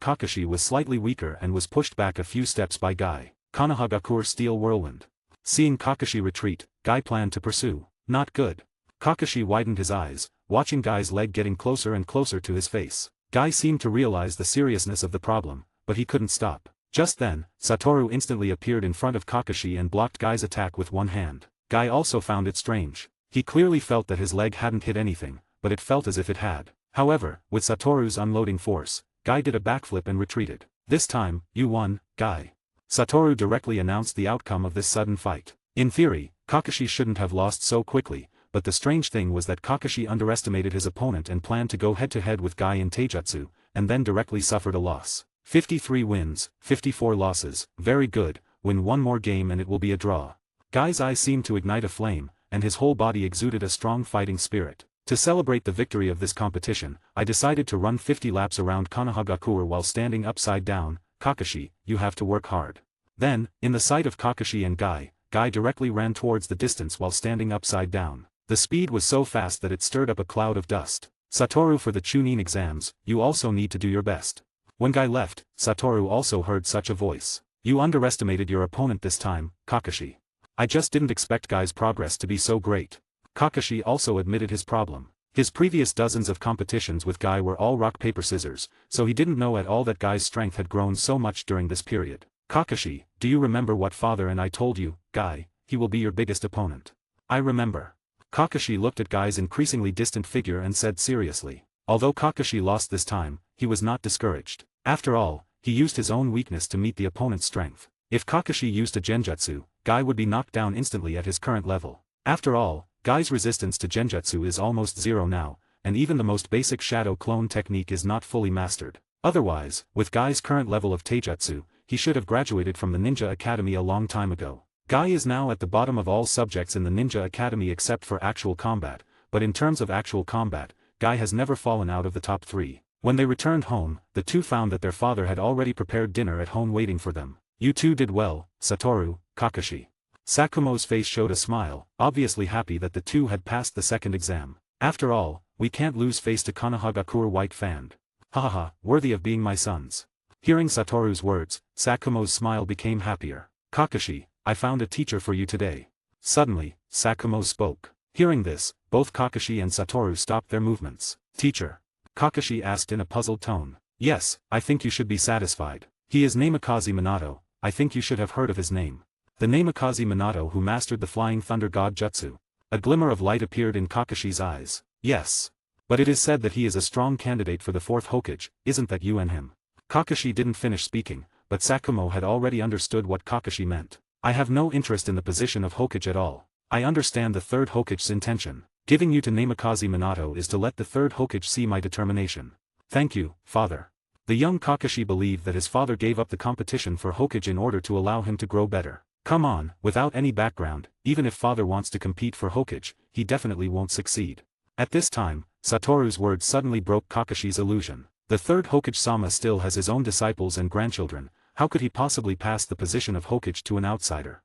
Kakashi was slightly weaker and was pushed back a few steps by Guy. Konohagakure Steel Whirlwind. Seeing Kakashi retreat, Guy planned to pursue. Not good. Kakashi widened his eyes, watching Guy's leg getting closer and closer to his face. Guy seemed to realize the seriousness of the problem, but he couldn't stop. Just then, Satoru instantly appeared in front of Kakashi and blocked Guy's attack with one hand. Guy also found it strange. He clearly felt that his leg hadn't hit anything, but it felt as if it had. However, with Satoru's unloading force, Guy did a backflip and retreated. This time, you won, Guy. Satoru directly announced the outcome of this sudden fight. In theory, Kakashi shouldn't have lost so quickly, but the strange thing was that Kakashi underestimated his opponent and planned to go head-to-head with Guy in Taijutsu, and then directly suffered a loss. 53 wins, 54 losses, very good, win one more game and it will be a draw. Guy's eyes seemed to ignite a flame, and his whole body exuded a strong fighting spirit. To celebrate the victory of this competition, I decided to run 50 laps around Konohagakure while standing upside down. Kakashi, you have to work hard. Then, in the sight of Kakashi and Guy directly ran towards the distance while standing upside down. The speed was so fast that it stirred up a cloud of dust. Satoru, for the Chunin exams, you also need to do your best. When Guy left, Satoru also heard such a voice. You underestimated your opponent this time, Kakashi. I just didn't expect Guy's progress to be so great. Kakashi also admitted his problem. His previous dozens of competitions with Guy were all rock paper scissors, so he didn't know at all that Guy's strength had grown so much during this period. Kakashi, do you remember what father and I told you, Guy? He will be your biggest opponent. I remember. Kakashi looked at Guy's increasingly distant figure and said seriously. Although Kakashi lost this time, he was not discouraged. After all, he used his own weakness to meet the opponent's strength. If Kakashi used a genjutsu, Guy would be knocked down instantly at his current level. After all, Guy's resistance to genjutsu is almost zero now, and even the most basic shadow clone technique is not fully mastered. Otherwise, with Guy's current level of taijutsu, he should have graduated from the Ninja Academy a long time ago. Guy is now at the bottom of all subjects in the Ninja Academy except for actual combat, but in terms of actual combat, Guy has never fallen out of the top 3. When they returned home, the two found that their father had already prepared dinner at home waiting for them. You two did well, Satoru, Kakashi. Sakumo's face showed a smile, obviously happy that the two had passed the second exam. After all, we can't lose face to Konohagakure white fanned. Hahaha, worthy of being my sons. Hearing Satoru's words, Sakumo's smile became happier. Kakashi, I found a teacher for you today. Suddenly, Sakumo spoke. Hearing this, both Kakashi and Satoru stopped their movements. Teacher? Kakashi asked in a puzzled tone. Yes, I think you should be satisfied. He is Namikaze Minato, I think you should have heard of his name. The Namikaze Minato who mastered the Flying Thunder God Jutsu. A glimmer of light appeared in Kakashi's eyes. Yes. But it is said that he is a strong candidate for the 4th Hokage, isn't that you and him? Kakashi didn't finish speaking, but Sakumo had already understood what Kakashi meant. I have no interest in the position of Hokage at all. I understand the 3rd Hokage's intention. Giving you to Namikaze Minato is to let the 3rd Hokage see my determination. Thank you, father. The young Kakashi believed that his father gave up the competition for Hokage in order to allow him to grow better. Come on, without any background, even if father wants to compete for Hokage, he definitely won't succeed. At this time, Satoru's words suddenly broke Kakashi's illusion. The 3rd Hokage-sama still has his own disciples and grandchildren, how could he possibly pass the position of Hokage to an outsider?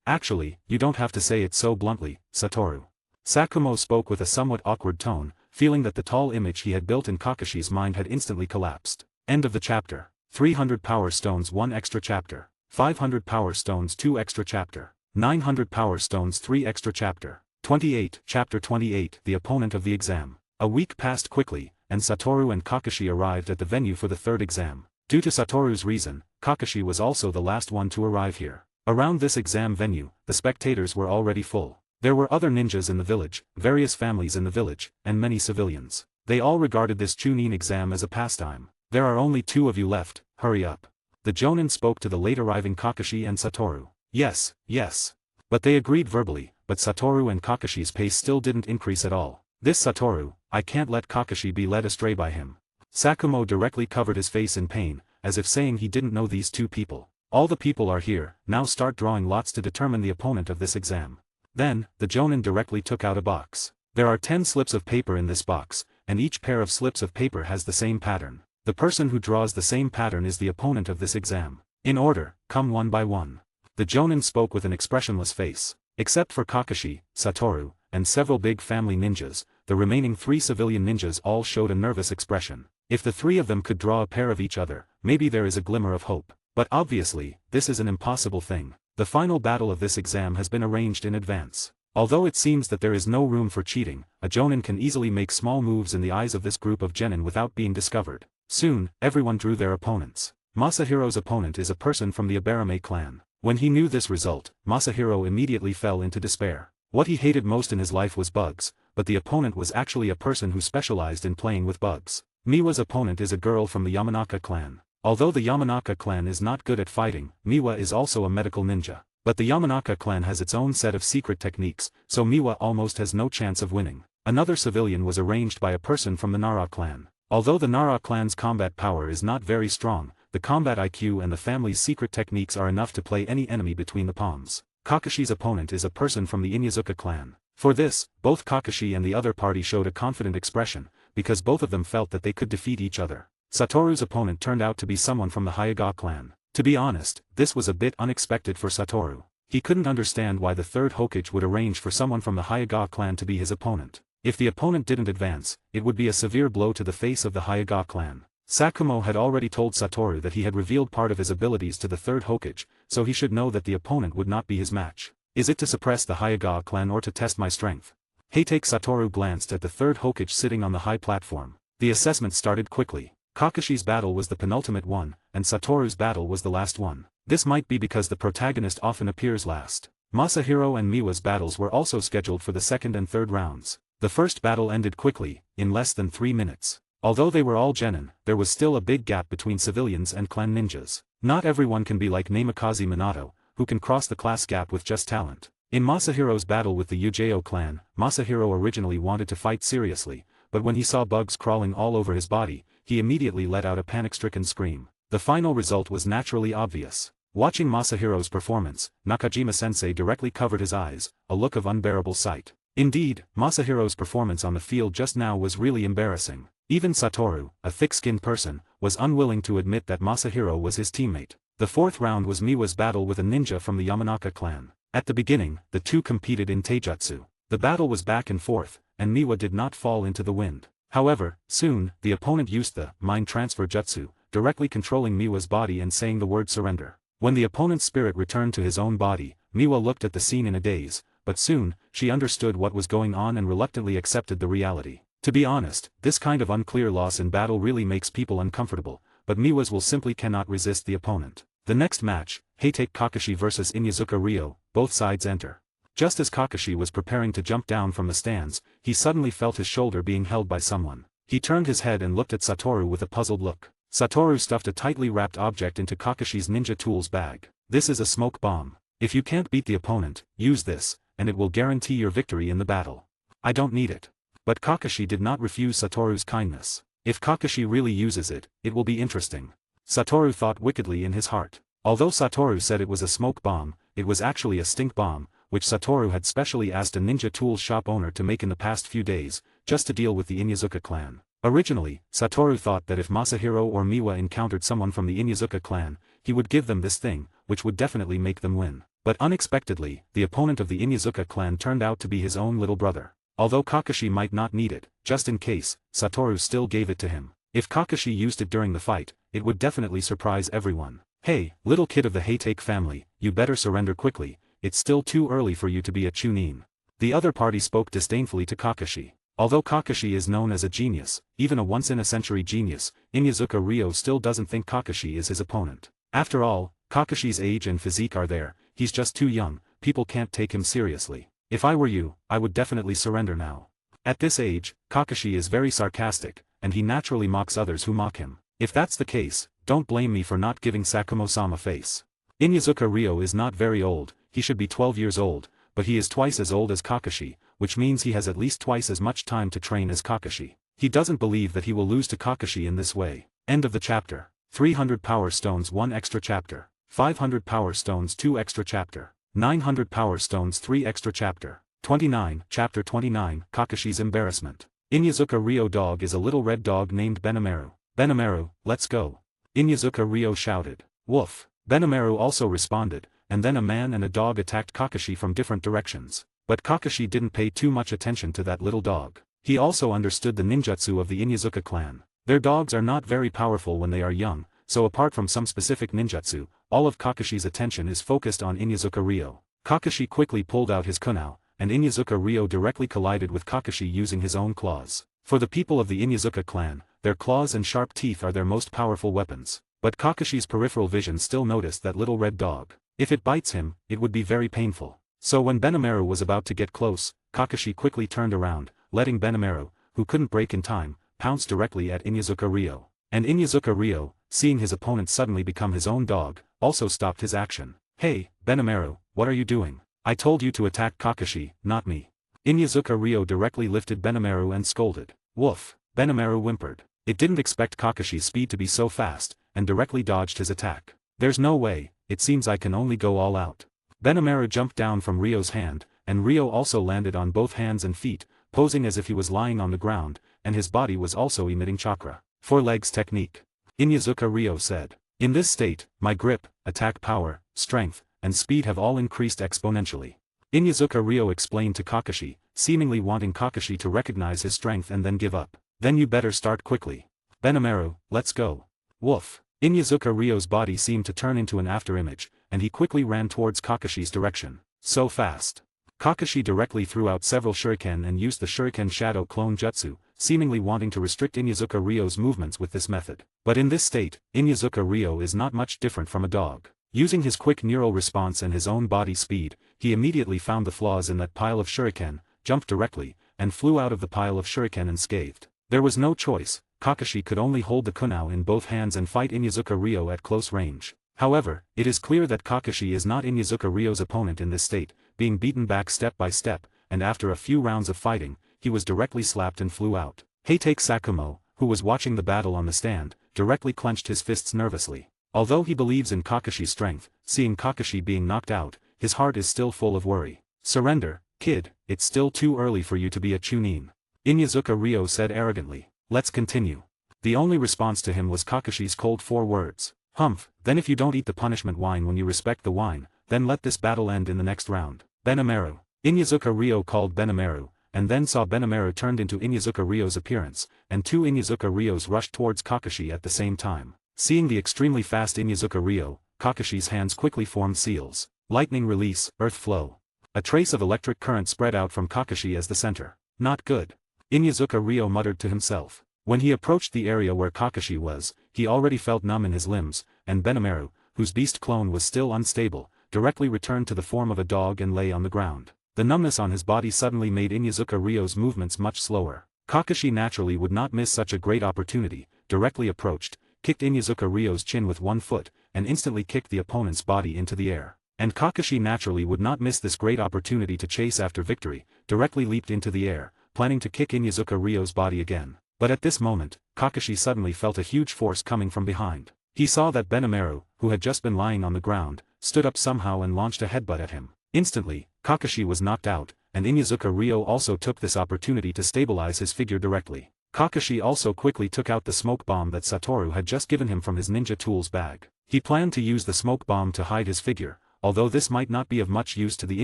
Actually, you don't have to say it so bluntly, Satoru. Sakumo spoke with a somewhat awkward tone, feeling that the tall image he had built in Kakashi's mind had instantly collapsed. End of the chapter. 300 Power Stones 1 extra chapter. 500 Power Stones 2 extra chapter. 900 Power Stones 3 extra chapter. 28 Chapter 28 The Opponent of the Exam. A week passed quickly, and Satoru and Kakashi arrived at the venue for the 3rd exam. Due to Satoru's reason, Kakashi was also the last one to arrive here. Around this exam venue, the spectators were already full. There were other ninjas in the village, various families in the village, and many civilians. They all regarded this Chunin exam as a pastime. There are only 2 of you left, hurry up. The Jonin spoke to the late arriving Kakashi and Satoru. Yes, yes. But they agreed verbally, but Satoru and Kakashi's pace still didn't increase at all. This Satoru, I can't let Kakashi be led astray by him. Sakumo directly covered his face in pain, as if saying he didn't know these 2 people. All the people are here, now start drawing lots to determine the opponent of this exam. Then, the Jonin directly took out a box. There are 10 slips of paper in this box, and each pair of slips of paper has the same pattern. The person who draws the same pattern is the opponent of this exam. In order, come one by one. The Jonin spoke with an expressionless face. Except for Kakashi, Satoru, and several big family ninjas, the remaining 3 civilian ninjas all showed a nervous expression. If the 3 of them could draw a pair of each other, maybe there is a glimmer of hope. But obviously, this is an impossible thing. The final battle of this exam has been arranged in advance. Although it seems that there is no room for cheating, a Jonin can easily make small moves in the eyes of this group of genin without being discovered. Soon, everyone drew their opponents. Masahiro's opponent is a person from the Abarame clan. When he knew this result, Masahiro immediately fell into despair. What he hated most in his life was bugs, but the opponent was actually a person who specialized in playing with bugs. Miwa's opponent is a girl from the Yamanaka clan. Although the Yamanaka clan is not good at fighting, Miwa is also a medical ninja. But the Yamanaka clan has its own set of secret techniques, so Miwa almost has no chance of winning. Another civilian was arranged by a person from the Nara clan. Although the Nara clan's combat power is not very strong, the combat IQ and the family's secret techniques are enough to play any enemy between the palms. Kakashi's opponent is a person from the Inyazuka clan. For this, both Kakashi and the other party showed a confident expression, because both of them felt that they could defeat each other. Satoru's opponent turned out to be someone from the Hyuga clan. To be honest, this was a bit unexpected for Satoru. He couldn't understand why the third Hokage would arrange for someone from the Hyuga clan to be his opponent. If the opponent didn't advance, it would be a severe blow to the face of the Hyuga clan. Sakumo had already told Satoru that he had revealed part of his abilities to the third Hokage, so he should know that the opponent would not be his match. Is it to suppress the Hyuga clan or to test my strength? Hatake Satoru glanced at the third Hokage sitting on the high platform. The assessment started quickly. Kakashi's battle was the penultimate one, and Satoru's battle was the last one. This might be because the protagonist often appears last. Masahiro and Miwa's battles were also scheduled for the second and third rounds. The first battle ended quickly, in less than 3 minutes. Although they were all genin, there was still a big gap between civilians and clan ninjas. Not everyone can be like Namikaze Minato, who can cross the class gap with just talent. In Masahiro's battle with the Ujeo clan, Masahiro originally wanted to fight seriously, but when he saw bugs crawling all over his body, he immediately let out a panic-stricken scream. The final result was naturally obvious. Watching Masahiro's performance, Nakajima-sensei directly covered his eyes, a look of unbearable sight. Indeed, Masahiro's performance on the field just now was really embarrassing. Even Satoru, a thick-skinned person, was unwilling to admit that Masahiro was his teammate. The fourth round was Miwa's battle with a ninja from the Yamanaka clan. At the beginning, the two competed in taijutsu. The battle was back and forth, and Miwa did not fall into the wind. However, soon, the opponent used the mind transfer jutsu, directly controlling Miwa's body and saying the word surrender. When the opponent's spirit returned to his own body, Miwa looked at the scene in a daze, but soon, she understood what was going on and reluctantly accepted the reality. To be honest, this kind of unclear loss in battle really makes people uncomfortable, but Miwa's will simply cannot resist the opponent. The next match, Hatake Kakashi vs Inyazuka Ryo, both sides enter. Just as Kakashi was preparing to jump down from the stands, he suddenly felt his shoulder being held by someone. He turned his head and looked at Satoru with a puzzled look. Satoru stuffed a tightly wrapped object into Kakashi's ninja tools bag. This is a smoke bomb. If you can't beat the opponent, use this, and it will guarantee your victory in the battle. I don't need it. But Kakashi did not refuse Satoru's kindness. If Kakashi really uses it, it will be interesting. Satoru thought wickedly in his heart. Although Satoru said it was a smoke bomb, it was actually a stink bomb, which Satoru had specially asked a ninja tools shop owner to make in the past few days, just to deal with the Inyazuka clan. Originally, Satoru thought that if Masahiro or Miwa encountered someone from the Inyazuka clan, he would give them this thing, which would definitely make them win. But unexpectedly, the opponent of the Inyazuka clan turned out to be his own little brother. Although Kakashi might not need it, just in case, Satoru still gave it to him. If Kakashi used it during the fight, it would definitely surprise everyone. Hey, little kid of the Hatake family, you better surrender quickly, it's still too early for you to be a Chunin. The other party spoke disdainfully to Kakashi. Although Kakashi is known as a genius, even a once-in-a-century genius, Inyazuka Ryo still doesn't think Kakashi is his opponent. After all, Kakashi's age and physique are there, he's just too young, people can't take him seriously. If I were you, I would definitely surrender now. At this age, Kakashi is very sarcastic, and he naturally mocks others who mock him. If that's the case, don't blame me for not giving Sakumo-sama face. Inyazuka Ryo is not very old, he should be 12 years old, but he is twice as old as Kakashi, which means he has at least twice as much time to train as Kakashi. He doesn't believe that he will lose to Kakashi in this way. End of the chapter. 300 Power Stones 1 extra chapter. 500 Power Stones 2 extra chapter. 900 Power Stones 3 extra chapter. 29, Chapter 29, Kakashi's Embarrassment. Inyazuka Ryo dog is a little red dog named Benimaru. Benimaru, let's go. Inyazuka Ryo shouted. Woof. Benimaru also responded, and then a man and a dog attacked Kakashi from different directions. But Kakashi didn't pay too much attention to that little dog. He also understood the ninjutsu of the Inyazuka clan. Their dogs are not very powerful when they are young, so apart from some specific ninjutsu, all of Kakashi's attention is focused on Inyazuka Ryo. Kakashi quickly pulled out his kunao, and Inyazuka Ryo directly collided with Kakashi using his own claws. For the people of the Inyazuka clan, their claws and sharp teeth are their most powerful weapons. But Kakashi's peripheral vision still noticed that little red dog. If it bites him, it would be very painful. So when Benimaru was about to get close, Kakashi quickly turned around, letting Benimaru, who couldn't break in time, pounce directly at Inyazuka Ryo. And Inyazuka Ryo, seeing his opponent suddenly become his own dog, also stopped his action. Hey, Benimaru, what are you doing? I told you to attack Kakashi, not me. Inyazuka Ryo directly lifted Benimaru and scolded. Woof. Benimaru whimpered. It didn't expect Kakashi's speed to be so fast, and directly dodged his attack. There's no way, it seems I can only go all out. Benimaru jumped down from Ryo's hand, and Ryo also landed on both hands and feet, posing as if he was lying on the ground, and his body was also emitting chakra. 4 legs technique. Inyazuka Ryo said. In this state, my grip, attack power, strength, and speed have all increased exponentially. Inyazuka Ryo explained to Kakashi, seemingly wanting Kakashi to recognize his strength and then give up. Then you better start quickly. Benimaru, let's go. Woof. Inyazuka Ryo's body seemed to turn into an afterimage, and he quickly ran towards Kakashi's direction. So fast. Kakashi directly threw out several shuriken and used the shuriken shadow clone jutsu, seemingly wanting to restrict Inyazuka Ryo's movements with this method. But in this state, Inyazuka Ryo is not much different from a dog. Using his quick neural response and his own body speed, he immediately found the flaws in that pile of shuriken, jumped directly, and flew out of the pile of shuriken unscathed. There was no choice, Kakashi could only hold the kunao in both hands and fight Inyazuka Ryo at close range. However, it is clear that Kakashi is not Inyazuka Ryo's opponent in this state, being beaten back step by step, and after a few rounds of fighting, he was directly slapped and flew out. Heitake Sakumo, who was watching the battle on the stand, directly clenched his fists nervously. Although he believes in Kakashi's strength, seeing Kakashi being knocked out, his heart is still full of worry. Surrender, kid, it's still too early for you to be a chunin. Inyazuka Ryo said arrogantly. Let's continue. The only response to him was Kakashi's cold 4 words. Humph, then if you don't eat the punishment wine when you respect the wine, then let this battle end in the next round. Benimaru. Inyazuka Ryo called Benimaru, and then saw Benimaru turned into Inyazuka Ryo's appearance, and 2 Inyazuka Ryos rushed towards Kakashi at the same time. Seeing the extremely fast Inyazuka Ryo, Kakashi's hands quickly formed seals. Lightning release, earth flow. A trace of electric current spread out from Kakashi as the center. Not good. Inyazuka Ryo muttered to himself. When he approached the area where Kakashi was, he already felt numb in his limbs, and Benimaru, whose beast clone was still unstable, directly returned to the form of a dog and lay on the ground. The numbness on his body suddenly made Inyazuka Ryo's movements much slower. Kakashi naturally would not miss such a great opportunity, directly approached, kicked Inyazuka Ryo's chin with 1 foot, and instantly kicked the opponent's body into the air. And Kakashi naturally would not miss this great opportunity to chase after victory, directly leaped into the air, planning to kick Inyazuka Ryo's body again. But at this moment, Kakashi suddenly felt a huge force coming from behind. He saw that Benimaru, who had just been lying on the ground, stood up somehow and launched a headbutt at him. Instantly, Kakashi was knocked out, and Inyazuka Ryo also took this opportunity to stabilize his figure directly. Kakashi also quickly took out the smoke bomb that Satoru had just given him from his ninja tools bag. He planned to use the smoke bomb to hide his figure, although this might not be of much use to the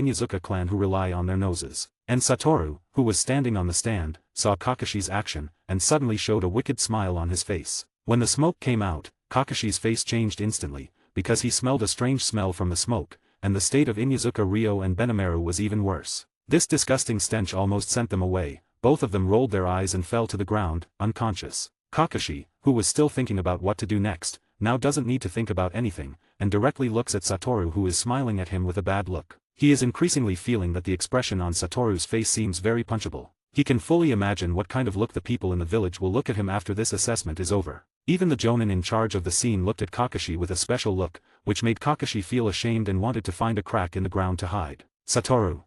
Inyazuka clan who rely on their noses. And Satoru, who was standing on the stand, saw Kakashi's action, and suddenly showed a wicked smile on his face. When the smoke came out, Kakashi's face changed instantly, because he smelled a strange smell from the smoke, and the state of Inyazuka Ryo and Benimaru was even worse. This disgusting stench almost sent them away. Both of them rolled their eyes and fell to the ground, unconscious. Kakashi, who was still thinking about what to do next, now doesn't need to think about anything, and directly looks at Satoru, who is smiling at him with a bad look. He is increasingly feeling that the expression on Satoru's face seems very punchable. He can fully imagine what kind of look the people in the village will look at him after this assessment is over. Even the jonin in charge of the scene looked at Kakashi with a special look, which made Kakashi feel ashamed and wanted to find a crack in the ground to hide. Satoru.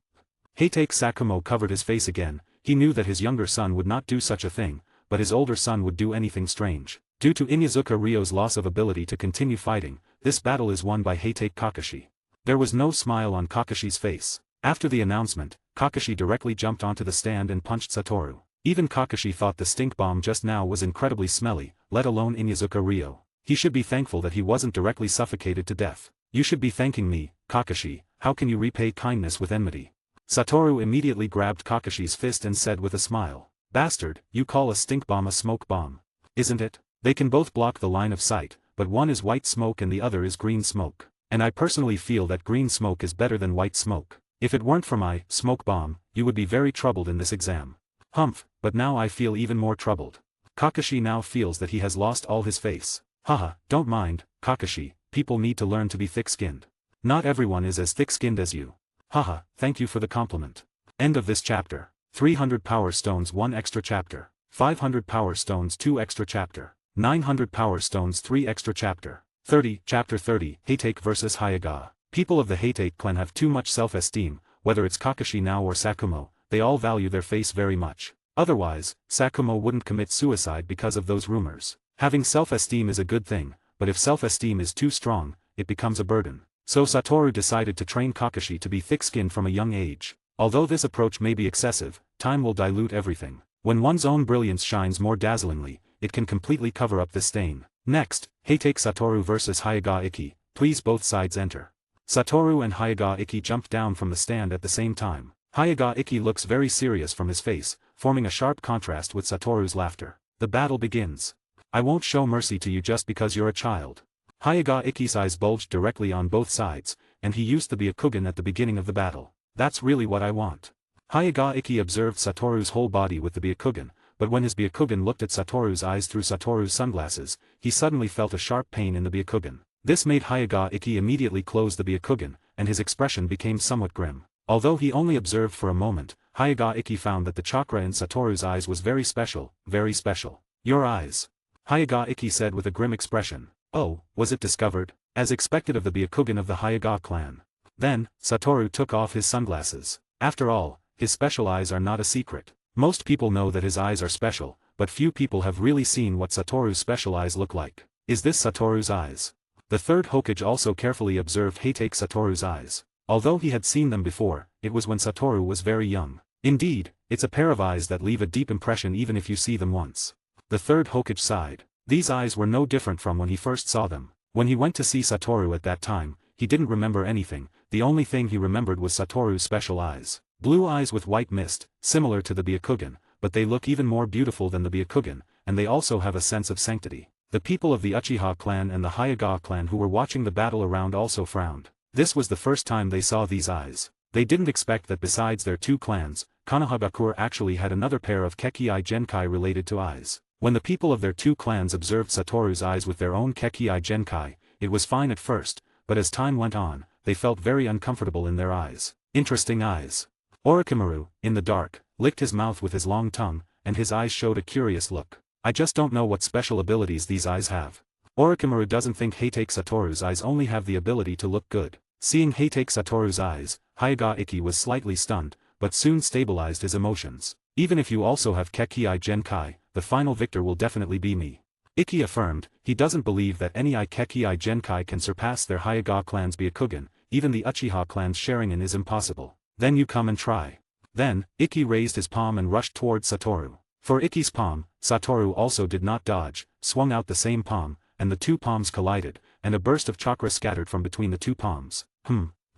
Heitake Sakumo covered his face again. He knew that his younger son would not do such a thing, but his older son would do anything strange. Due to Inyazuka Ryo's loss of ability to continue fighting, this battle is won by Heitake Kakashi. There was no smile on Kakashi's face. After the announcement, Kakashi directly jumped onto the stand and punched Satoru. Even Kakashi thought the stink bomb just now was incredibly smelly, let alone Inyazuka Ryo. He should be thankful that he wasn't directly suffocated to death. You should be thanking me, Kakashi. How can you repay kindness with enmity? Satoru immediately grabbed Kakashi's fist and said with a smile. Bastard, you call a stink bomb a smoke bomb. Isn't it? They can both block the line of sight, but one is white smoke and the other is green smoke. And I personally feel that green smoke is better than white smoke. If it weren't for my smoke bomb, you would be very troubled in this exam. Humph, but now I feel even more troubled. Kakashi now feels that he has lost all his face. Haha, don't mind, Kakashi, people need to learn to be thick-skinned. Not everyone is as thick-skinned as you. Haha, thank you for the compliment. End of this chapter. 300 power stones 1 extra chapter. 500 power stones 2 extra chapter. 900 power stones 3 extra chapter. 30, chapter 30, Heitake vs Hyuga. People of the Heitake clan have too much self-esteem, whether it's Kakashi now or Sakumo, they all value their face very much. Otherwise, Sakumo wouldn't commit suicide because of those rumors. Having self-esteem is a good thing, but if self-esteem is too strong, it becomes a burden. So Satoru decided to train Kakashi to be thick-skinned from a young age. Although this approach may be excessive, time will dilute everything. When one's own brilliance shines more dazzlingly, it can completely cover up this stain. Next, Heitake Satoru vs Hyaga Ikki, please both sides enter. Satoru and Hyaga Ikki jumped down from the stand at the same time. Hyaga Ikki looks very serious from his face, forming a sharp contrast with Satoru's laughter. The battle begins. I won't show mercy to you just because you're a child. Hyaga Ikki's eyes bulged directly on both sides, and he used the Byakugan at the beginning of the battle. That's really what I want. Hyaga Ikki observed Satoru's whole body with the Byakugan, but when his Byakugan looked at Satoru's eyes through Satoru's sunglasses, he suddenly felt a sharp pain in the Byakugan. This made Hyaga Ikki immediately close the Byakugan, and his expression became somewhat grim. Although he only observed for a moment, Hyaga Ikki found that the chakra in Satoru's eyes was very special, very special. Your eyes. Hyaga Ikki said with a grim expression. Oh, was it discovered? As expected of the Byakugan of the Hyaga clan. Then, Satoru took off his sunglasses. After all, his special eyes are not a secret. Most people know that his eyes are special, but few people have really seen what Satoru's special eyes look like. Is this Satoru's eyes? The third Hokage also carefully observed Heitake Satoru's eyes. Although he had seen them before, it was when Satoru was very young. Indeed, it's a pair of eyes that leave a deep impression even if you see them once. The third Hokage sighed. These eyes were no different from when he first saw them. When he went to see Satoru at that time, he didn't remember anything, the only thing he remembered was Satoru's special eyes. Blue eyes with white mist, similar to the Byakugan, but they look even more beautiful than the Byakugan, and they also have a sense of sanctity. The people of the Uchiha clan and the Hyaga clan who were watching the battle around also frowned. This was the first time they saw these eyes. They didn't expect that besides their two clans, Konohagakure actually had another pair of Kekii Genkai related to eyes. When the people of their two clans observed Satoru's eyes with their own Kekii Genkai, it was fine at first, but as time went on, they felt very uncomfortable in their eyes. Interesting eyes. Orochimaru, in the dark, licked his mouth with his long tongue, and his eyes showed a curious look. I just don't know what special abilities these eyes have. Orochimaru doesn't think Heitake Satoru's eyes only have the ability to look good. Seeing Heitake Satoru's eyes, Hyaga Ikki was slightly stunned, but soon stabilized his emotions. Even if you also have Kekii Genkai, the final victor will definitely be me. Ikki affirmed, he doesn't believe that any Kekii Genkai can surpass their Hyaga clan's Byakugan, even the Uchiha clan's Sharingan is impossible. Then you come and try. Then, Ikki raised his palm and rushed towards Satoru. For Ikki's palm, Satoru also did not dodge, swung out the same palm, and the two palms collided, and a burst of chakra scattered from between the two palms.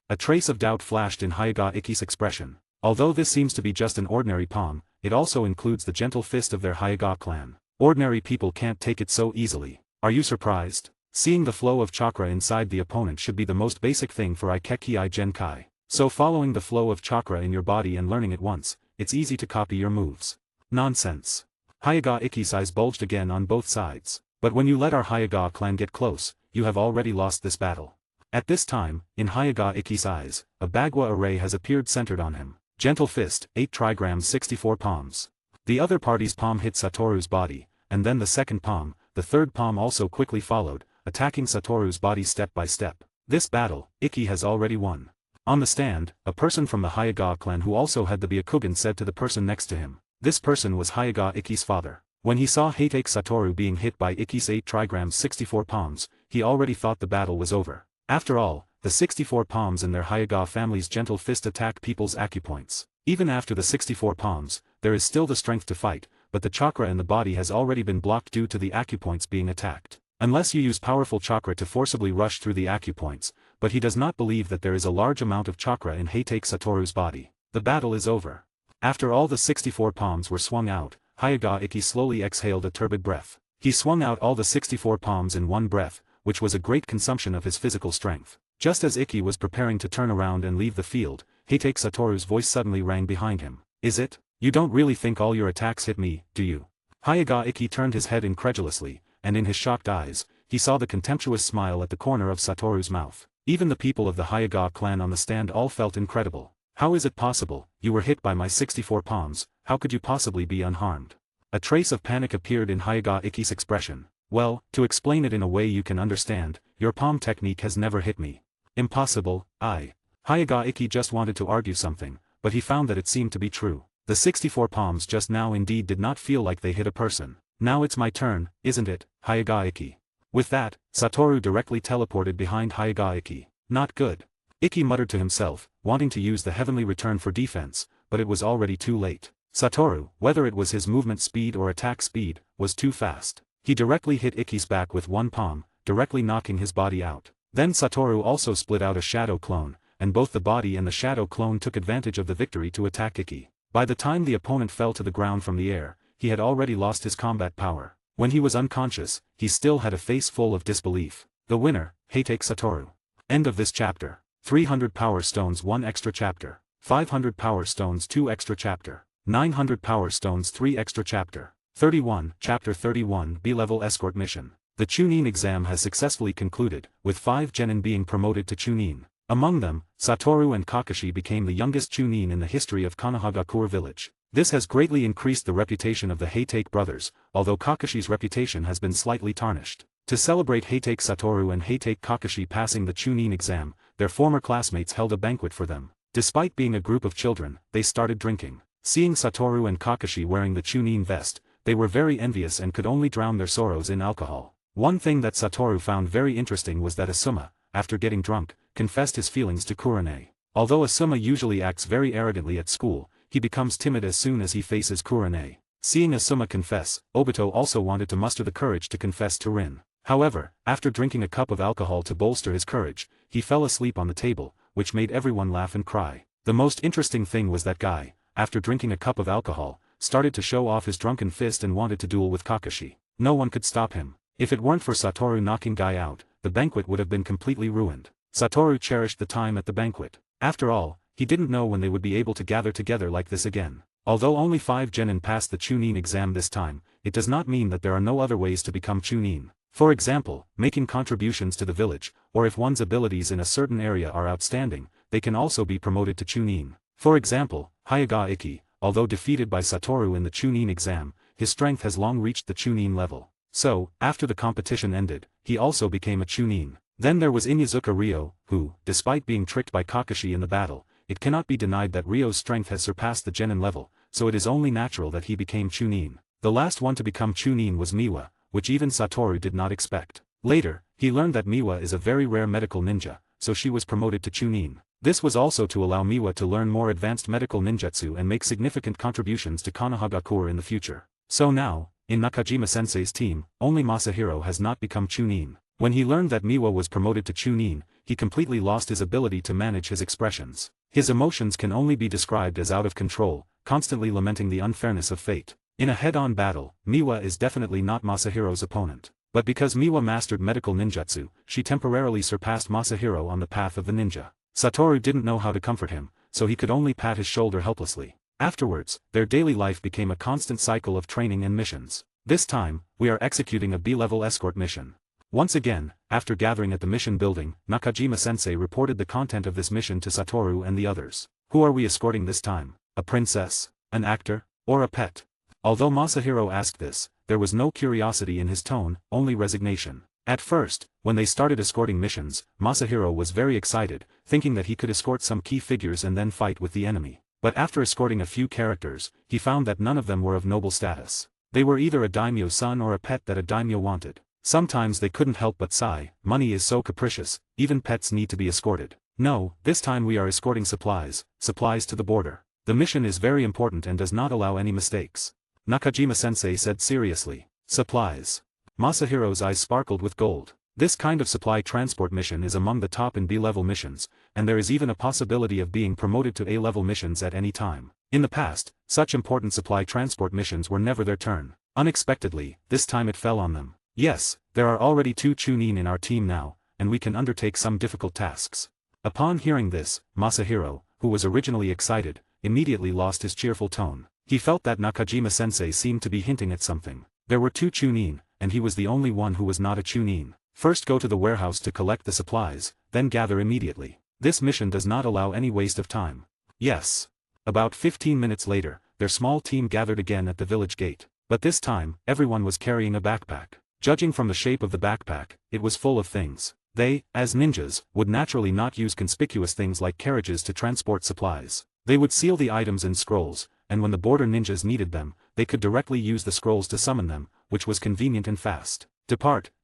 A trace of doubt flashed in Hyaga Ikki's expression. Although this seems to be just an ordinary palm, it also includes the gentle fist of their Hyaga clan. Ordinary people can't take it so easily. Are you surprised? Seeing the flow of chakra inside the opponent should be the most basic thing for Kekii Genkai. So following the flow of chakra in your body and learning it once, it's easy to copy your moves. Nonsense. Hyaga Ikki's eyes bulged again on both sides. But when you let our Hyaga clan get close, you have already lost this battle. At this time, in Hyaga Ikki's eyes, a Bagua array has appeared centered on him. Gentle fist, 8 trigrams 64 palms. The other party's palm hit Satoru's body, and then the second palm, the third palm also quickly followed, attacking Satoru's body step by step. This battle, Ikki has already won. On the stand, a person from the Hyaga clan who also had the Byakugan said to the person next to him. This person was Hyaga Ikki's father. When he saw Heitake Satoru being hit by Ikki's 8 trigrams 64 palms, he already thought the battle was over. After all, the 64 palms in their Hyaga family's gentle fist attack people's acupoints. Even after the 64 palms, there is still the strength to fight, but the chakra in the body has already been blocked due to the acupoints being attacked. Unless you use powerful chakra to forcibly rush through the acupoints, but he does not believe that there is a large amount of chakra in Heitake Satoru's body. The battle is over. After all the 64 palms were swung out, Hyaga Ikki slowly exhaled a turbid breath. He swung out all the 64 palms in one breath, which was a great consumption of his physical strength. Just as Ikki was preparing to turn around and leave the field, Heitake Satoru's voice suddenly rang behind him. Is it? You don't really think all your attacks hit me, do you? Hyaga Ikki turned his head incredulously, and in his shocked eyes, he saw the contemptuous smile at the corner of Satoru's mouth. Even the people of the Hyaga clan on the stand all felt incredible. How is it possible? You were hit by my 64 palms, how could you possibly be unharmed? A trace of panic appeared in Hyaga Ikki's expression. Well, to explain it in a way you can understand, your palm technique has never hit me. Impossible, Hyaga Ikki just wanted to argue something, but he found that it seemed to be true. The 64 palms just now indeed did not feel like they hit a person. Now it's my turn, isn't it, Hyaga Ikki? With that, Satoru directly teleported behind Hyaga Ikki. Not good. Ikki muttered to himself, wanting to use the heavenly return for defense, but it was already too late. Satoru, whether it was his movement speed or attack speed, was too fast. He directly hit Ikki's back with one palm, directly knocking his body out. Then Satoru also split out a shadow clone, and both the body and the shadow clone took advantage of the victory to attack Ikki. By the time the opponent fell to the ground from the air, he had already lost his combat power. When he was unconscious, he still had a face full of disbelief. The winner, Hatake Satoru. End of this chapter. 300 Power Stones 1 extra chapter. 500 Power Stones 2 extra chapter. 900 Power Stones 3 extra chapter. 31, Chapter 31 B-Level Escort Mission. The Chunin exam has successfully concluded, with 5 genin being promoted to Chunin. Among them, Satoru and Kakashi became the youngest Chunin in the history of Konohagakure village. This has greatly increased the reputation of the Hatake brothers, although Kakashi's reputation has been slightly tarnished. To celebrate Hatake Satoru and Hatake Kakashi passing the Chunin exam, their former classmates held a banquet for them. Despite being a group of children, they started drinking. Seeing Satoru and Kakashi wearing the Chunin vest, they were very envious and could only drown their sorrows in alcohol. One thing that Satoru found very interesting was that Asuma, after getting drunk, confessed his feelings to Kurane. Although Asuma usually acts very arrogantly at school, he becomes timid as soon as he faces Kurane. Seeing Asuma confess, Obito also wanted to muster the courage to confess to Rin. However, after drinking a cup of alcohol to bolster his courage, he fell asleep on the table, which made everyone laugh and cry. The most interesting thing was that Guy, after drinking a cup of alcohol, started to show off his drunken fist and wanted to duel with Kakashi. No one could stop him. If it weren't for Satoru knocking Guy out, the banquet would have been completely ruined. Satoru cherished the time at the banquet. After all, he didn't know when they would be able to gather together like this again. Although only 5 genin passed the Chunin exam this time, it does not mean that there are no other ways to become Chunin. For example, making contributions to the village, or if one's abilities in a certain area are outstanding, they can also be promoted to Chunin. For example, Hyuga Ikki, although defeated by Satoru in the Chunin exam, his strength has long reached the Chunin level. So, after the competition ended, he also became a Chunin. Then there was Inuzuka Ryo, who, despite being tricked by Kakashi in the battle, it cannot be denied that Ryo's strength has surpassed the genin level, so it is only natural that he became Chunin. The last one to become Chunin was Miwa, which even Satoru did not expect. Later, he learned that Miwa is a very rare medical ninja, so she was promoted to Chunin. This was also to allow Miwa to learn more advanced medical ninjutsu and make significant contributions to Konohagakure in the future. So now, in Nakajima-sensei's team, only Masahiro has not become Chunin. When he learned that Miwa was promoted to Chunin, he completely lost his ability to manage his expressions. His emotions can only be described as out of control, constantly lamenting the unfairness of fate. In a head-on battle, Miwa is definitely not Masahiro's opponent. But because Miwa mastered medical ninjutsu, she temporarily surpassed Masahiro on the path of the ninja. Satoru didn't know how to comfort him, so he could only pat his shoulder helplessly. Afterwards, their daily life became a constant cycle of training and missions. This time, we are executing a B-level escort mission. Once again, after gathering at the mission building, Nakajima-sensei reported the content of this mission to Satoru and the others. Who are we escorting this time? A princess? An actor? Or a pet? Although Masahiro asked this, there was no curiosity in his tone, only resignation. At first, when they started escorting missions, Masahiro was very excited, thinking that he could escort some key figures and then fight with the enemy. But after escorting a few characters, he found that none of them were of noble status. They were either a daimyo's son or a pet that a daimyo wanted. Sometimes they couldn't help but sigh, money is so capricious, even pets need to be escorted. No, this time we are escorting supplies to the border. The mission is very important and does not allow any mistakes. Nakajima-sensei said seriously. Supplies. Masahiro's eyes sparkled with gold. This kind of supply transport mission is among the top in B-level missions, and there is even a possibility of being promoted to A-level missions at any time. In the past, such important supply transport missions were never their turn. Unexpectedly, this time it fell on them. Yes, there are already 2 Chunin in our team now, and we can undertake some difficult tasks. Upon hearing this, Masahiro, who was originally excited, immediately lost his cheerful tone. He felt that Nakajima-sensei seemed to be hinting at something. There were 2 Chunin, and he was the only one who was not a Chunin. First go to the warehouse to collect the supplies, then gather immediately. This mission does not allow any waste of time. Yes. About 15 minutes later, their small team gathered again at the village gate. But this time, everyone was carrying a backpack. Judging from the shape of the backpack, it was full of things. They, as ninjas, would naturally not use conspicuous things like carriages to transport supplies. They would seal the items in scrolls, and when the border ninjas needed them, they could directly use the scrolls to summon them, which was convenient and fast.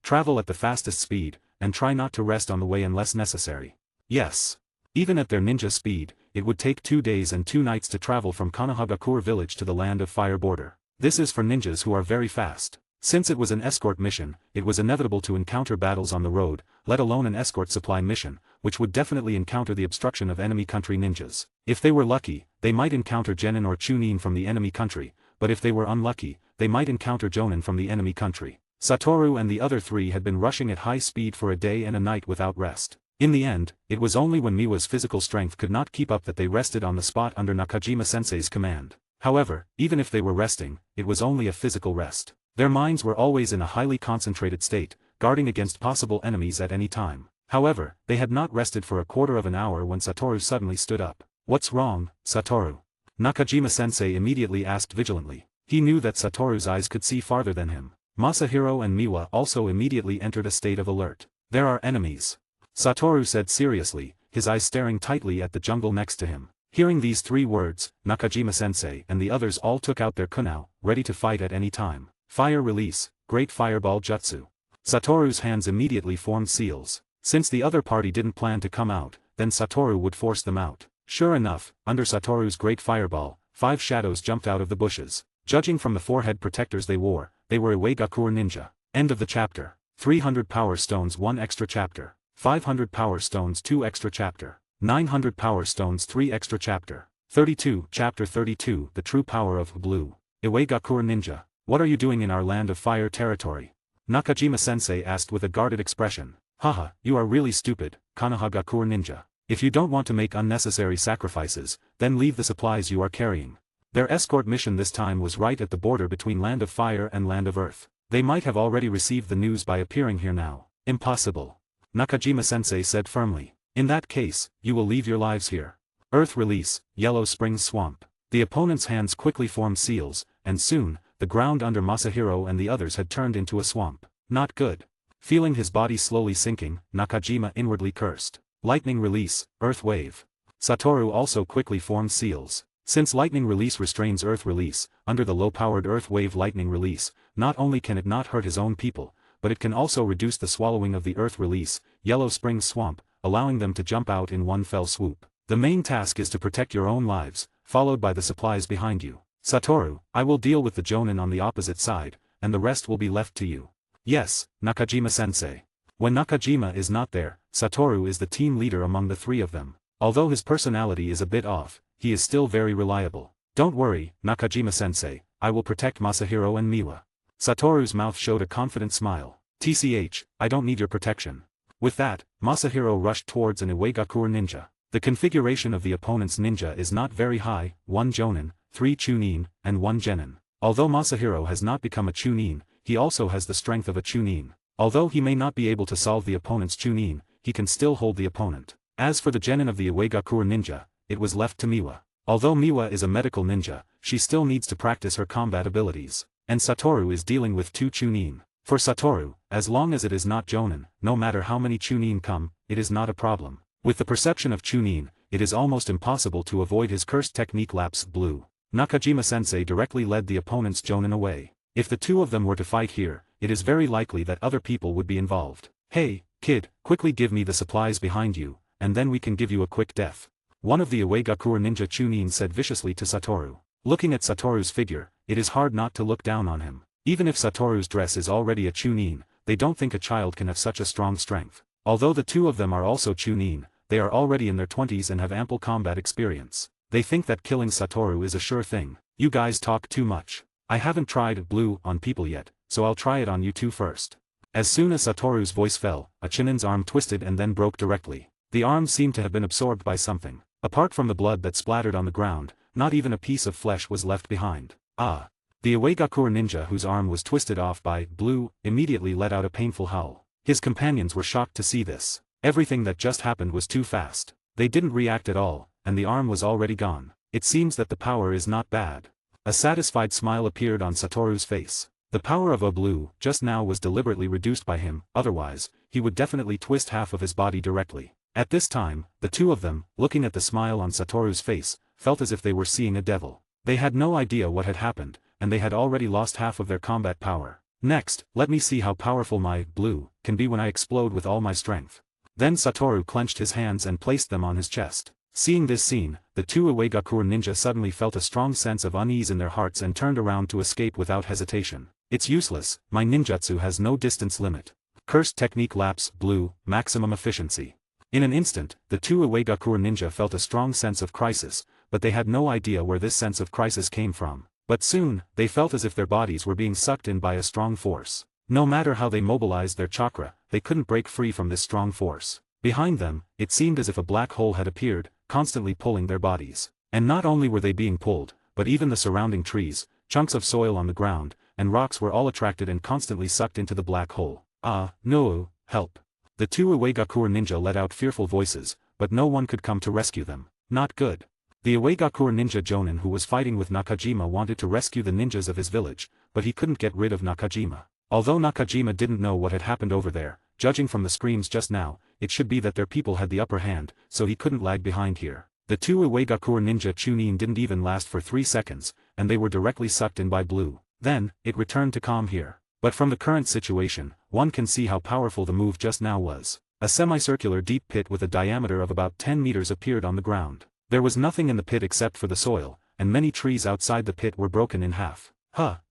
Travel at the fastest speed, and try not to rest on the way unless necessary. Yes. Even at their ninja speed, it would take 2 days and 2 nights to travel from Konohagakure village to the Land of Fire border. This is for ninjas who are very fast. Since it was an escort mission, it was inevitable to encounter battles on the road, let alone an escort supply mission, which would definitely encounter the obstruction of enemy country ninjas. If they were lucky, they might encounter genin or chunin from the enemy country, but if they were unlucky, they might encounter jonin from the enemy country. Satoru and the other 3 had been rushing at high speed for a day and a night without rest. In the end, it was only when Miwa's physical strength could not keep up that they rested on the spot under Nakajima-sensei's command. However, even if they were resting, it was only a physical rest. Their minds were always in a highly concentrated state, guarding against possible enemies at any time. However, they had not rested for a quarter of an hour when Satoru suddenly stood up. "What's wrong, Satoru?" Nakajima-sensei immediately asked vigilantly. He knew that Satoru's eyes could see farther than him. Masahiro and Miwa also immediately entered a state of alert. "There are enemies," Satoru said seriously, his eyes staring tightly at the jungle next to him. Hearing these 3 words, Nakajima-sensei and the others all took out their kunao, ready to fight at any time. Fire release, Great Fireball Jutsu. Satoru's hands immediately formed seals. Since the other party didn't plan to come out, then Satoru would force them out. Sure enough, under Satoru's Great Fireball, 5 shadows jumped out of the bushes. Judging from the forehead protectors they wore, they were Iwagakure ninja. End of the chapter. 300 Power Stones 1 extra chapter. 500 Power Stones 2 extra chapter. 900 Power Stones 3 extra chapter. 32 Chapter 32 The True Power of Blue. Iwagakure ninja. What are you doing in our Land of Fire territory? Nakajima-sensei asked with a guarded expression. Haha, you are really stupid, Konohagakure ninja. If you don't want to make unnecessary sacrifices, then leave the supplies you are carrying. Their escort mission this time was right at the border between Land of Fire and Land of Earth. They might have already received the news by appearing here now. Impossible. Nakajima-sensei said firmly. In that case, you will leave your lives here. Earth release, Yellow Spring Swamp. The opponent's hands quickly formed seals, and soon, the ground under Masahiro and the others had turned into a swamp. Not good. Feeling his body slowly sinking, Nakajima inwardly cursed. Lightning release, Earth Wave. Satoru also quickly formed seals. Since lightning release restrains earth release, under the low-powered earth wave lightning release, not only can it not hurt his own people, but it can also reduce the swallowing of the earth release, Yellow Spring Swamp, allowing them to jump out in one fell swoop. The main task is to protect your own lives, followed by the supplies behind you. Satoru, I will deal with the jonin on the opposite side, and the rest will be left to you. Yes, Nakajima-sensei. When Nakajima is not there, Satoru is the team leader among the 3 of them. Although his personality is a bit off, he is still very reliable. Don't worry, Nakajima-sensei, I will protect Masahiro and Miwa. Satoru's mouth showed a confident smile. TCH, I don't need your protection. With that, Masahiro rushed towards an Iwagakure ninja. The configuration of the opponent's ninja is not very high, 1 jonin, 3 chunin, and 1 genin. Although Masahiro has not become a chunin, he also has the strength of a chunin. Although he may not be able to solve the opponent's chunin, he can still hold the opponent. As for the genin of the Iwagakure ninja, it was left to Miwa. Although Miwa is a medical ninja, she still needs to practice her combat abilities. And Satoru is dealing with 2 chunin. For Satoru, as long as it is not jonin, no matter how many chunin come, it is not a problem. With the perception of chunin, it is almost impossible to avoid his cursed technique lapse blue. Nakajima-sensei directly led the opponent's jonin away. If the 2 of them were to fight here, it is very likely that other people would be involved. Hey, kid, quickly give me the supplies behind you, and then we can give you a quick death. One of the Iwagakure ninja chunin said viciously to Satoru. Looking at Satoru's figure, it is hard not to look down on him. Even if Satoru's dress is already a chunin, they don't think a child can have such a strong strength. Although the 2 of them are also chunin, they are already in their 20s and have ample combat experience. They think that killing Satoru is a sure thing. You guys talk too much. I haven't tried blue on people yet, so I'll try it on you 2 first. As soon as Satoru's voice fell, a chunin's arm twisted and then broke directly. The arm seemed to have been absorbed by something. Apart from the blood that splattered on the ground, not even a piece of flesh was left behind. Ah! The Iwagakure ninja whose arm was twisted off by blue immediately let out a painful howl. His companions were shocked to see this. Everything that just happened was too fast. They didn't react at all, and the arm was already gone. It seems that the power is not bad. A satisfied smile appeared on Satoru's face. The power of a blue just now was deliberately reduced by him, otherwise, he would definitely twist half of his body directly. At this time, the 2 of them, looking at the smile on Satoru's face, felt as if they were seeing a devil. They had no idea what had happened, and they had already lost half of their combat power. Next, let me see how powerful my blue can be when I explode with all my strength. Then Satoru clenched his hands and placed them on his chest. Seeing this scene, the two Uegakure ninja suddenly felt a strong sense of unease in their hearts and turned around to escape without hesitation. It's useless, my ninjutsu has no distance limit. Cursed technique lapse, blue, maximum efficiency. In an instant, the two Uegakure ninja felt a strong sense of crisis, but they had no idea where this sense of crisis came from. But soon, they felt as if their bodies were being sucked in by a strong force. No matter how they mobilized their chakra, they couldn't break free from this strong force. Behind them, it seemed as if a black hole had appeared, constantly pulling their bodies. And not only were they being pulled, but even the surrounding trees, chunks of soil on the ground, and rocks were all attracted and constantly sucked into the black hole. Ah, no, help. The two Uegakure ninja let out fearful voices, but no one could come to rescue them. Not good. The Uegakure ninja Jonin who was fighting with Nakajima wanted to rescue the ninjas of his village, but he couldn't get rid of Nakajima. Although Nakajima didn't know what had happened over there, judging from the screams just now, it should be that their people had the upper hand, so he couldn't lag behind here. The two Uegakure ninja Chunin didn't even last for 3 seconds, and they were directly sucked in by blue. Then, it returned to calm here. But from the current situation, one can see how powerful the move just now was. A semicircular deep pit with a diameter of about 10 meters appeared on the ground. There was nothing in the pit except for the soil, and many trees outside the pit were broken in half.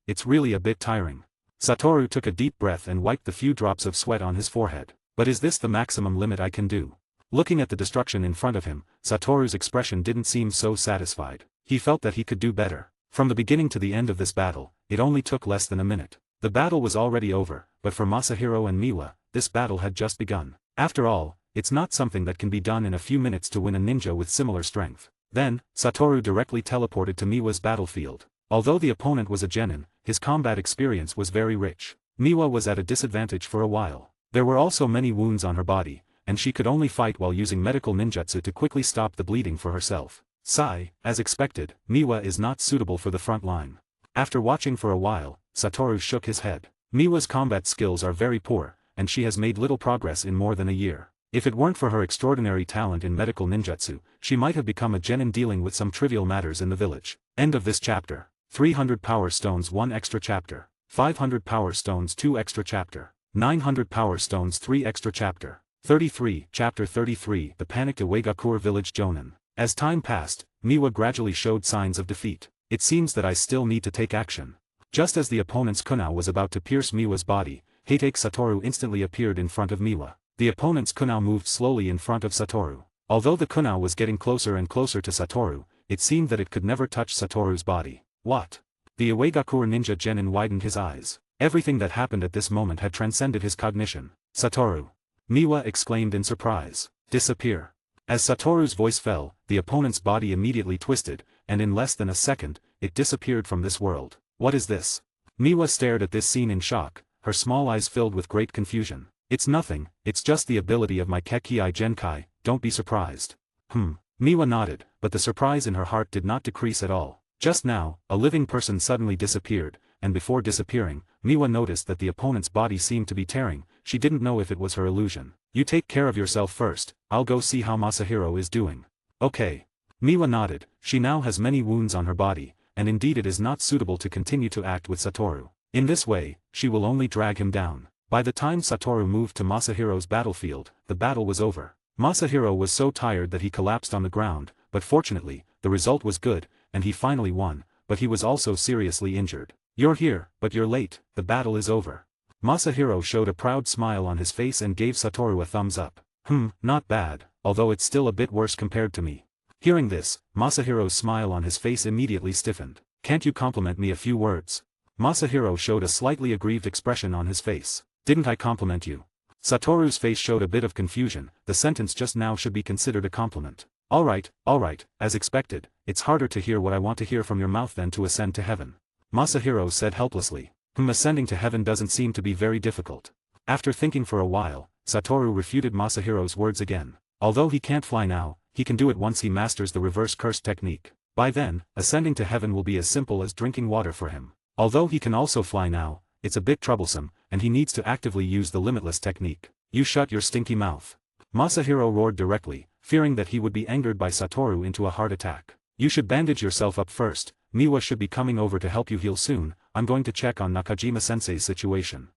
It's really a bit tiring. Satoru took a deep breath and wiped the few drops of sweat on his forehead. But is this the maximum limit I can do? Looking at the destruction in front of him, Satoru's expression didn't seem so satisfied. He felt that he could do better. From the beginning to the end of this battle, it only took less than a minute. The battle was already over, but for Masahiro and Miwa, this battle had just begun. After all, it's not something that can be done in a few minutes to win a ninja with similar strength. Then, Satoru directly teleported to Miwa's battlefield. Although the opponent was a genin, his combat experience was very rich. Miwa was at a disadvantage for a while. There were also many wounds on her body, and she could only fight while using medical ninjutsu to quickly stop the bleeding for herself. Sigh, as expected, Miwa is not suitable for the front line. After watching for a while, Satoru shook his head. Miwa's combat skills are very poor, and she has made little progress in more than a year. If it weren't for her extraordinary talent in medical ninjutsu, she might have become a genin dealing with some trivial matters in the village. End of this chapter. 300 power stones 1 extra chapter. 500 power stones 2 extra chapter. 900 power stones 3 extra chapter. 33, Chapter 33, The Panicked Uegakure Village Jonin. As time passed, Miwa gradually showed signs of defeat. It seems that I still need to take action. Just as the opponent's kunai was about to pierce Miwa's body, Hatake Satoru instantly appeared in front of Miwa. The opponent's kunai moved slowly in front of Satoru. Although the kunai was getting closer and closer to Satoru, it seemed that it could never touch Satoru's body. What? The Uegakure ninja genin widened his eyes. Everything that happened at this moment had transcended his cognition. Satoru! Miwa exclaimed in surprise. Disappear. As Satoru's voice fell, the opponent's body immediately twisted, and in less than a second, it disappeared from this world. What is this? Miwa stared at this scene in shock, her small eyes filled with great confusion. It's nothing, it's just the ability of my Kekkei Genkai, don't be surprised. Miwa nodded, but the surprise in her heart did not decrease at all. Just now, a living person suddenly disappeared, and before disappearing, Miwa noticed that the opponent's body seemed to be tearing. She didn't know if it was her illusion. You take care of yourself first, I'll go see how Masahiro is doing. Okay. Miwa nodded. She now has many wounds on her body, and indeed it is not suitable to continue to act with Satoru. In this way, she will only drag him down. By the time Satoru moved to Masahiro's battlefield, the battle was over. Masahiro was so tired that he collapsed on the ground, but fortunately, the result was good, and he finally won, but he was also seriously injured. You're here, but you're late, the battle is over. Masahiro showed a proud smile on his face and gave Satoru a thumbs up. Not bad, although it's still a bit worse compared to me. Hearing this, Masahiro's smile on his face immediately stiffened. Can't you compliment me a few words? Masahiro showed a slightly aggrieved expression on his face. Didn't I compliment you? Satoru's face showed a bit of confusion. The sentence just now should be considered a compliment. Alright, as expected, it's harder to hear what I want to hear from your mouth than to ascend to heaven. Masahiro said helplessly. Ascending to heaven doesn't seem to be very difficult. After thinking for a while, Satoru refuted Masahiro's words again. Although he can't fly now, he can do it once he masters the reverse curse technique. By then, ascending to heaven will be as simple as drinking water for him. Although he can also fly now, it's a bit troublesome, and he needs to actively use the limitless technique. You shut your stinky mouth. Masahiro roared directly, fearing that he would be angered by Satoru into a heart attack. You should bandage yourself up first. Miwa should be coming over to help you heal soon. I'm going to check on Nakajima-sensei's situation.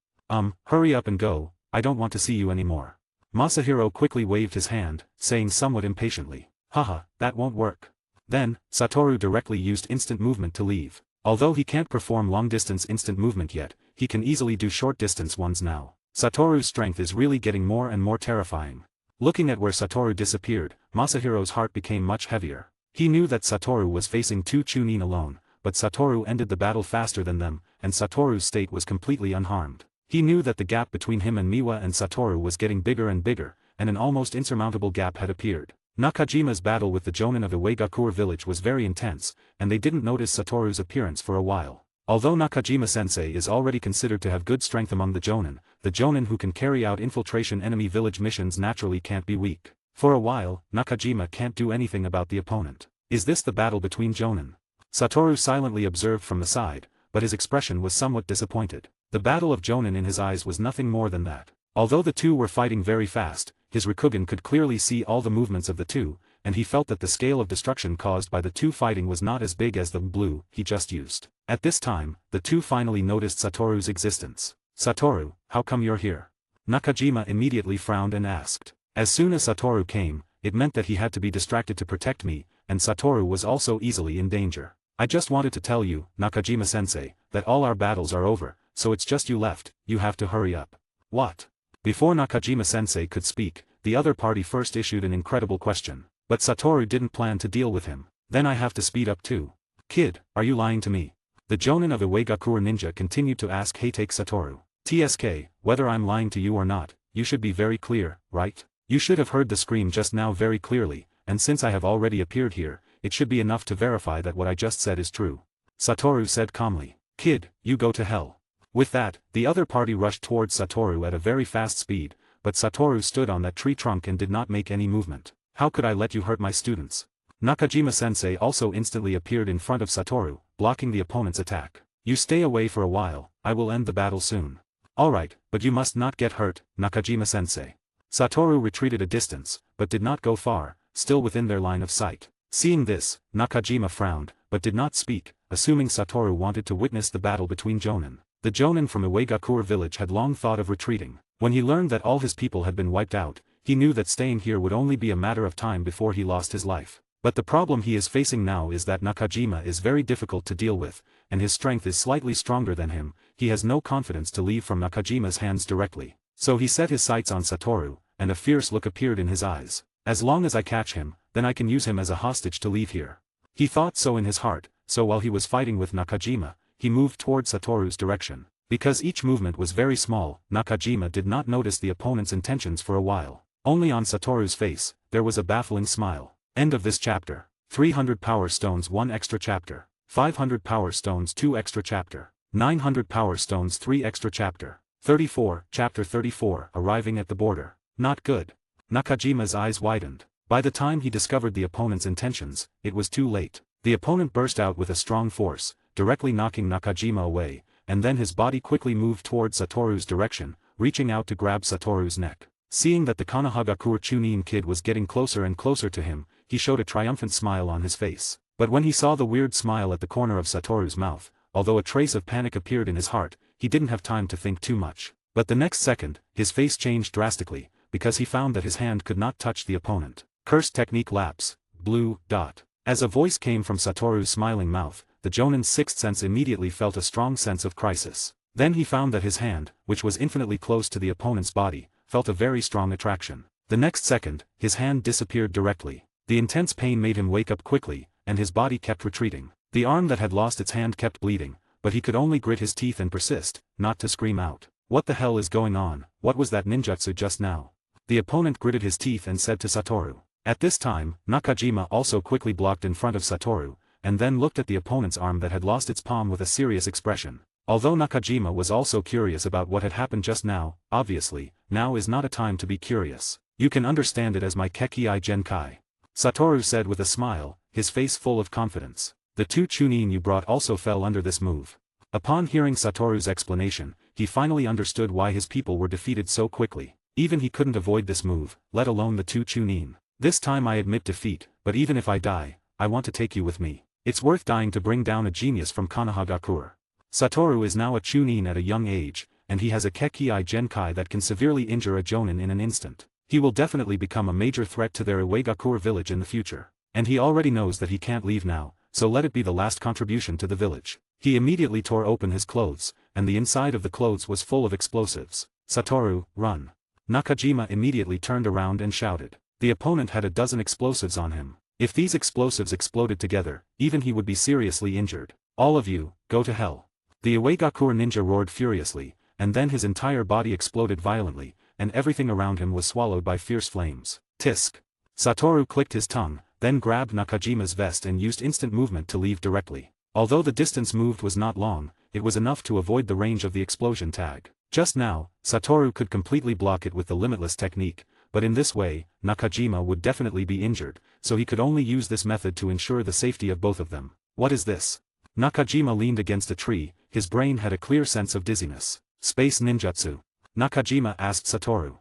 Hurry up and go, I don't want to see you anymore. Masahiro quickly waved his hand, saying somewhat impatiently, "Haha, that won't work." Then, Satoru directly used instant movement to leave. Although he can't perform long-distance instant movement yet, he can easily do short-distance ones now. Satoru's strength is really getting more and more terrifying. Looking at where Satoru disappeared, Masahiro's heart became much heavier. He knew that Satoru was facing two Chunin alone, but Satoru ended the battle faster than them, and Satoru's state was completely unharmed. He knew that the gap between him and Miwa and Satoru was getting bigger and bigger, and an almost insurmountable gap had appeared. Nakajima's battle with the Jonin of Iwagakure village was very intense, and they didn't notice Satoru's appearance for a while. Although Nakajima-sensei is already considered to have good strength among the Jonin who can carry out infiltration enemy village missions naturally can't be weak. For a while, Nakajima can't do anything about the opponent. Is this the battle between Jonin? Satoru silently observed from the side, but his expression was somewhat disappointed. The battle of Jonin in his eyes was nothing more than that. Although the two were fighting very fast, his Rikugen could clearly see all the movements of the two, and he felt that the scale of destruction caused by the two fighting was not as big as the blue he just used. At this time, the two finally noticed Satoru's existence. "Satoru, how come you're here?" Nakajima immediately frowned and asked. As soon as Satoru came, it meant that he had to be distracted to protect me, and Satoru was also easily in danger. "I just wanted to tell you, Nakajima-sensei, that all our battles are over, so it's just you left, you have to hurry up." "What?" Before Nakajima-sensei could speak, the other party first issued an incredible question. But Satoru didn't plan to deal with him. "Then I have to speed up too." "Kid, are you lying to me?" The Jonin of Iwagakure ninja continued to ask Heitake Satoru. "TSK, whether I'm lying to you or not, you should be very clear, right? You should have heard the scream just now very clearly, and since I have already appeared here, it should be enough to verify that what I just said is true." Satoru said calmly. "Kid, you go to hell." With that, the other party rushed towards Satoru at a very fast speed, but Satoru stood on that tree trunk and did not make any movement. "How could I let you hurt my students?" Nakajima-sensei also instantly appeared in front of Satoru, blocking the opponent's attack. "You stay away for a while, I will end the battle soon." "Alright, but you must not get hurt, Nakajima-sensei." Satoru retreated a distance, but did not go far, still within their line of sight. Seeing this, Nakajima frowned, but did not speak, assuming Satoru wanted to witness the battle between Jonin. The Jonin from Iwagakure village had long thought of retreating. When he learned that all his people had been wiped out, he knew that staying here would only be a matter of time before he lost his life. But the problem he is facing now is that Nakajima is very difficult to deal with, and his strength is slightly stronger than him. He has no confidence to leave from Nakajima's hands directly. So he set his sights on Satoru, and a fierce look appeared in his eyes. "As long as I catch him, then I can use him as a hostage to leave here." He thought so in his heart, so while he was fighting with Nakajima, he moved toward Satoru's direction. Because each movement was very small, Nakajima did not notice the opponent's intentions for a while. Only on Satoru's face, there was a baffling smile. End of this chapter. 300 Power Stones 1 extra chapter. 500 Power Stones 2 extra chapter. 900 Power Stones 3 extra chapter. 34, Chapter 34, Arriving at the Border. Not good. Nakajima's eyes widened. By the time he discovered the opponent's intentions, it was too late. The opponent burst out with a strong force, directly knocking Nakajima away, and then his body quickly moved towards Satoru's direction, reaching out to grab Satoru's neck. Seeing that the Konohagakure Chunin kid was getting closer and closer to him, he showed a triumphant smile on his face. But when he saw the weird smile at the corner of Satoru's mouth, although a trace of panic appeared in his heart, he didn't have time to think too much. But the next second, his face changed drastically, because he found that his hand could not touch the opponent. Cursed technique lapse. Blue dot. As a voice came from Satoru's smiling mouth, the Jonin's sixth sense immediately felt a strong sense of crisis. Then he found that his hand, which was infinitely close to the opponent's body, felt a very strong attraction. The next second, his hand disappeared directly. The intense pain made him wake up quickly, and his body kept retreating. The arm that had lost its hand kept bleeding, but he could only grit his teeth and persist, not to scream out. "What the hell is going on? What was that ninjutsu just now?" The opponent gritted his teeth and said to Satoru. At this time, Nakajima also quickly blocked in front of Satoru, and then looked at the opponent's arm that had lost its palm with a serious expression. Although Nakajima was also curious about what had happened just now, obviously, now is not a time to be curious. "You can understand it as my Kekii Genkai," Satoru said with a smile, his face full of confidence. "The two Chunin you brought also fell under this move." Upon hearing Satoru's explanation, he finally understood why his people were defeated so quickly. Even he couldn't avoid this move, let alone the two Chunin. "This time I admit defeat, but even if I die, I want to take you with me. It's worth dying to bring down a genius from Konohagakure." Satoru is now a Chunin at a young age, and he has a Kekii Genkai that can severely injure a Jonin in an instant. He will definitely become a major threat to their Iwagakure village in the future. And he already knows that he can't leave now, so let it be the last contribution to the village. He immediately tore open his clothes, and the inside of the clothes was full of explosives. Satoru, run. Nakajima immediately turned around and shouted. The opponent had a dozen explosives on him. If these explosives exploded together, even he would be seriously injured. All of you, go to hell. The Iwagakure ninja roared furiously, and then his entire body exploded violently, and everything around him was swallowed by fierce flames. Tisk. Satoru clicked his tongue, then grabbed Nakajima's vest and used instant movement to leave directly. Although the distance moved was not long, it was enough to avoid the range of the explosion tag. Just now, Satoru could completely block it with the limitless technique, but in this way, Nakajima would definitely be injured, so he could only use this method to ensure the safety of both of them. What is this? Nakajima leaned against a tree, his brain had a clear sense of dizziness. Space ninjutsu? Nakajima asked Satoru.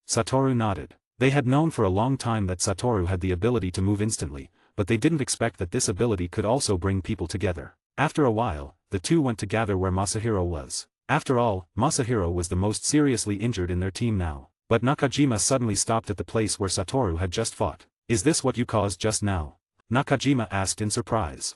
Satoru nodded. They had known for a long time that Satoru had the ability to move instantly, but they didn't expect that this ability could also bring people together. After a while, the two went to gather where Masahiro was. After all, Masahiro was the most seriously injured in their team now. But Nakajima suddenly stopped at the place where Satoru had just fought. Is this what you caused just now? Nakajima asked in surprise.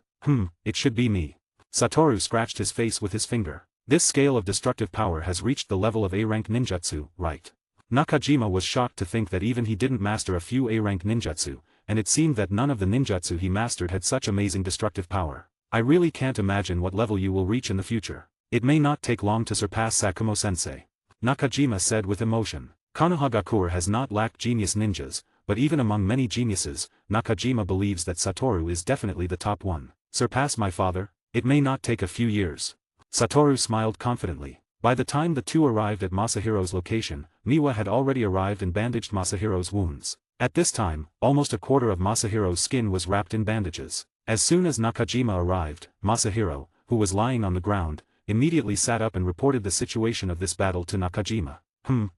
It should be me. Satoru scratched his face with his finger. This scale of destructive power has reached the level of A-rank ninjutsu, right? Nakajima was shocked to think that even he didn't master a few A-rank ninjutsu, and it seemed that none of the ninjutsu he mastered had such amazing destructive power. I really can't imagine what level you will reach in the future. It may not take long to surpass Sakumo-sensei. Nakajima said with emotion. Konohagakure has not lacked genius ninjas, but even among many geniuses, Nakajima believes that Satoru is definitely the top one. Surpass my father? It may not take a few years. Satoru smiled confidently. By the time the two arrived at Masahiro's location, Miwa had already arrived and bandaged Masahiro's wounds. At this time, almost a quarter of Masahiro's skin was wrapped in bandages. As soon as Nakajima arrived, Masahiro, who was lying on the ground, immediately sat up and reported the situation of this battle to Nakajima.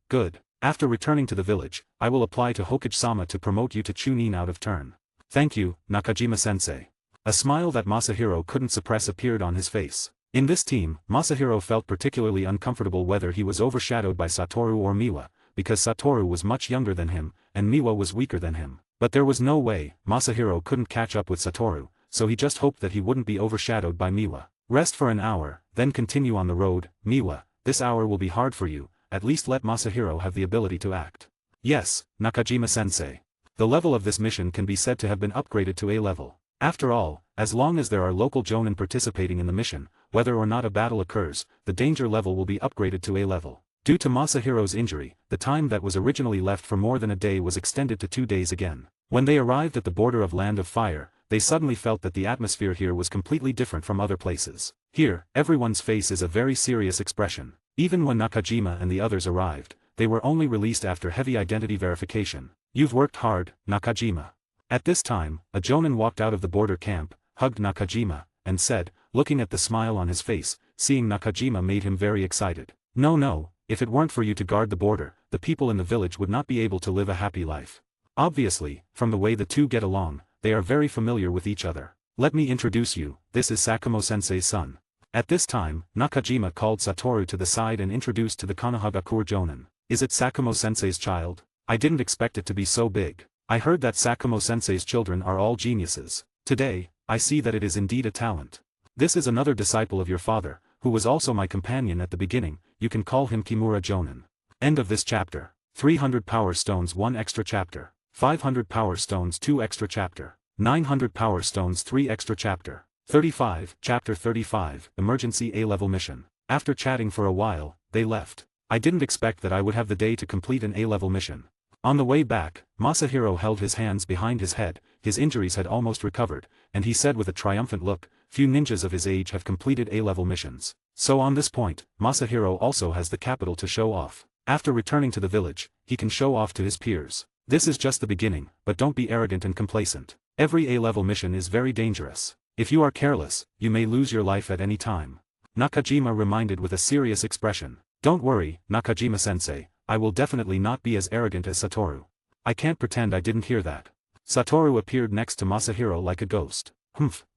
Good. After returning to the village, I will apply to Hokage-sama to promote you to Chunin out of turn. Thank you, Nakajima-sensei. A smile that Masahiro couldn't suppress appeared on his face. In this team, Masahiro felt particularly uncomfortable whether he was overshadowed by Satoru or Miwa, because Satoru was much younger than him, and Miwa was weaker than him. But there was no way, Masahiro couldn't catch up with Satoru, so he just hoped that he wouldn't be overshadowed by Miwa. Rest for an hour, then continue on the road. Miwa, this hour will be hard for you, at least let Masahiro have the ability to act. Yes, Nakajima-sensei. The level of this mission can be said to have been upgraded to A level. After all, as long as there are local jonin participating in the mission, whether or not a battle occurs, the danger level will be upgraded to A level. Due to Masahiro's injury, the time that was originally left for more than a day was extended to 2 days again. When they arrived at the border of Land of Fire, they suddenly felt that the atmosphere here was completely different from other places. Here, everyone's face is a very serious expression. Even when Nakajima and the others arrived, they were only released after heavy identity verification. You've worked hard, Nakajima. At this time, a jonin walked out of the border camp, hugged Nakajima, and said, looking at the smile on his face, seeing Nakajima made him very excited. No, if it weren't for you to guard the border, the people in the village would not be able to live a happy life. Obviously, from the way the two get along, they are very familiar with each other. Let me introduce you, this is Sakumo-sensei's son. At this time, Nakajima called Satoru to the side and introduced to the Konohagakure jonin. Is it Sakumo-sensei's child? I didn't expect it to be so big. I heard that Sakumo-sensei's children are all geniuses. Today, I see that it is indeed a talent. This is another disciple of your father, who was also my companion at the beginning. You can call him Kimura Jonin. End of this chapter. 300 Power Stones 1 extra chapter. 500 Power Stones 2 extra chapter. 900 Power Stones 3 extra chapter. 35, Chapter 35, Emergency A-Level Mission. After chatting for a while, they left. I didn't expect that I would have the day to complete an A-Level mission. On the way back, Masahiro held his hands behind his head, his injuries had almost recovered, and he said with a triumphant look, few ninjas of his age have completed A-Level missions. So on this point, Masahiro also has the capital to show off. After returning to the village, he can show off to his peers. This is just the beginning, but don't be arrogant and complacent. Every A-Level mission is very dangerous. If you are careless, you may lose your life at any time. Nakajima reminded with a serious expression. Don't worry, Nakajima-sensei, I will definitely not be as arrogant as Satoru. I can't pretend I didn't hear that. Satoru appeared next to Masahiro like a ghost.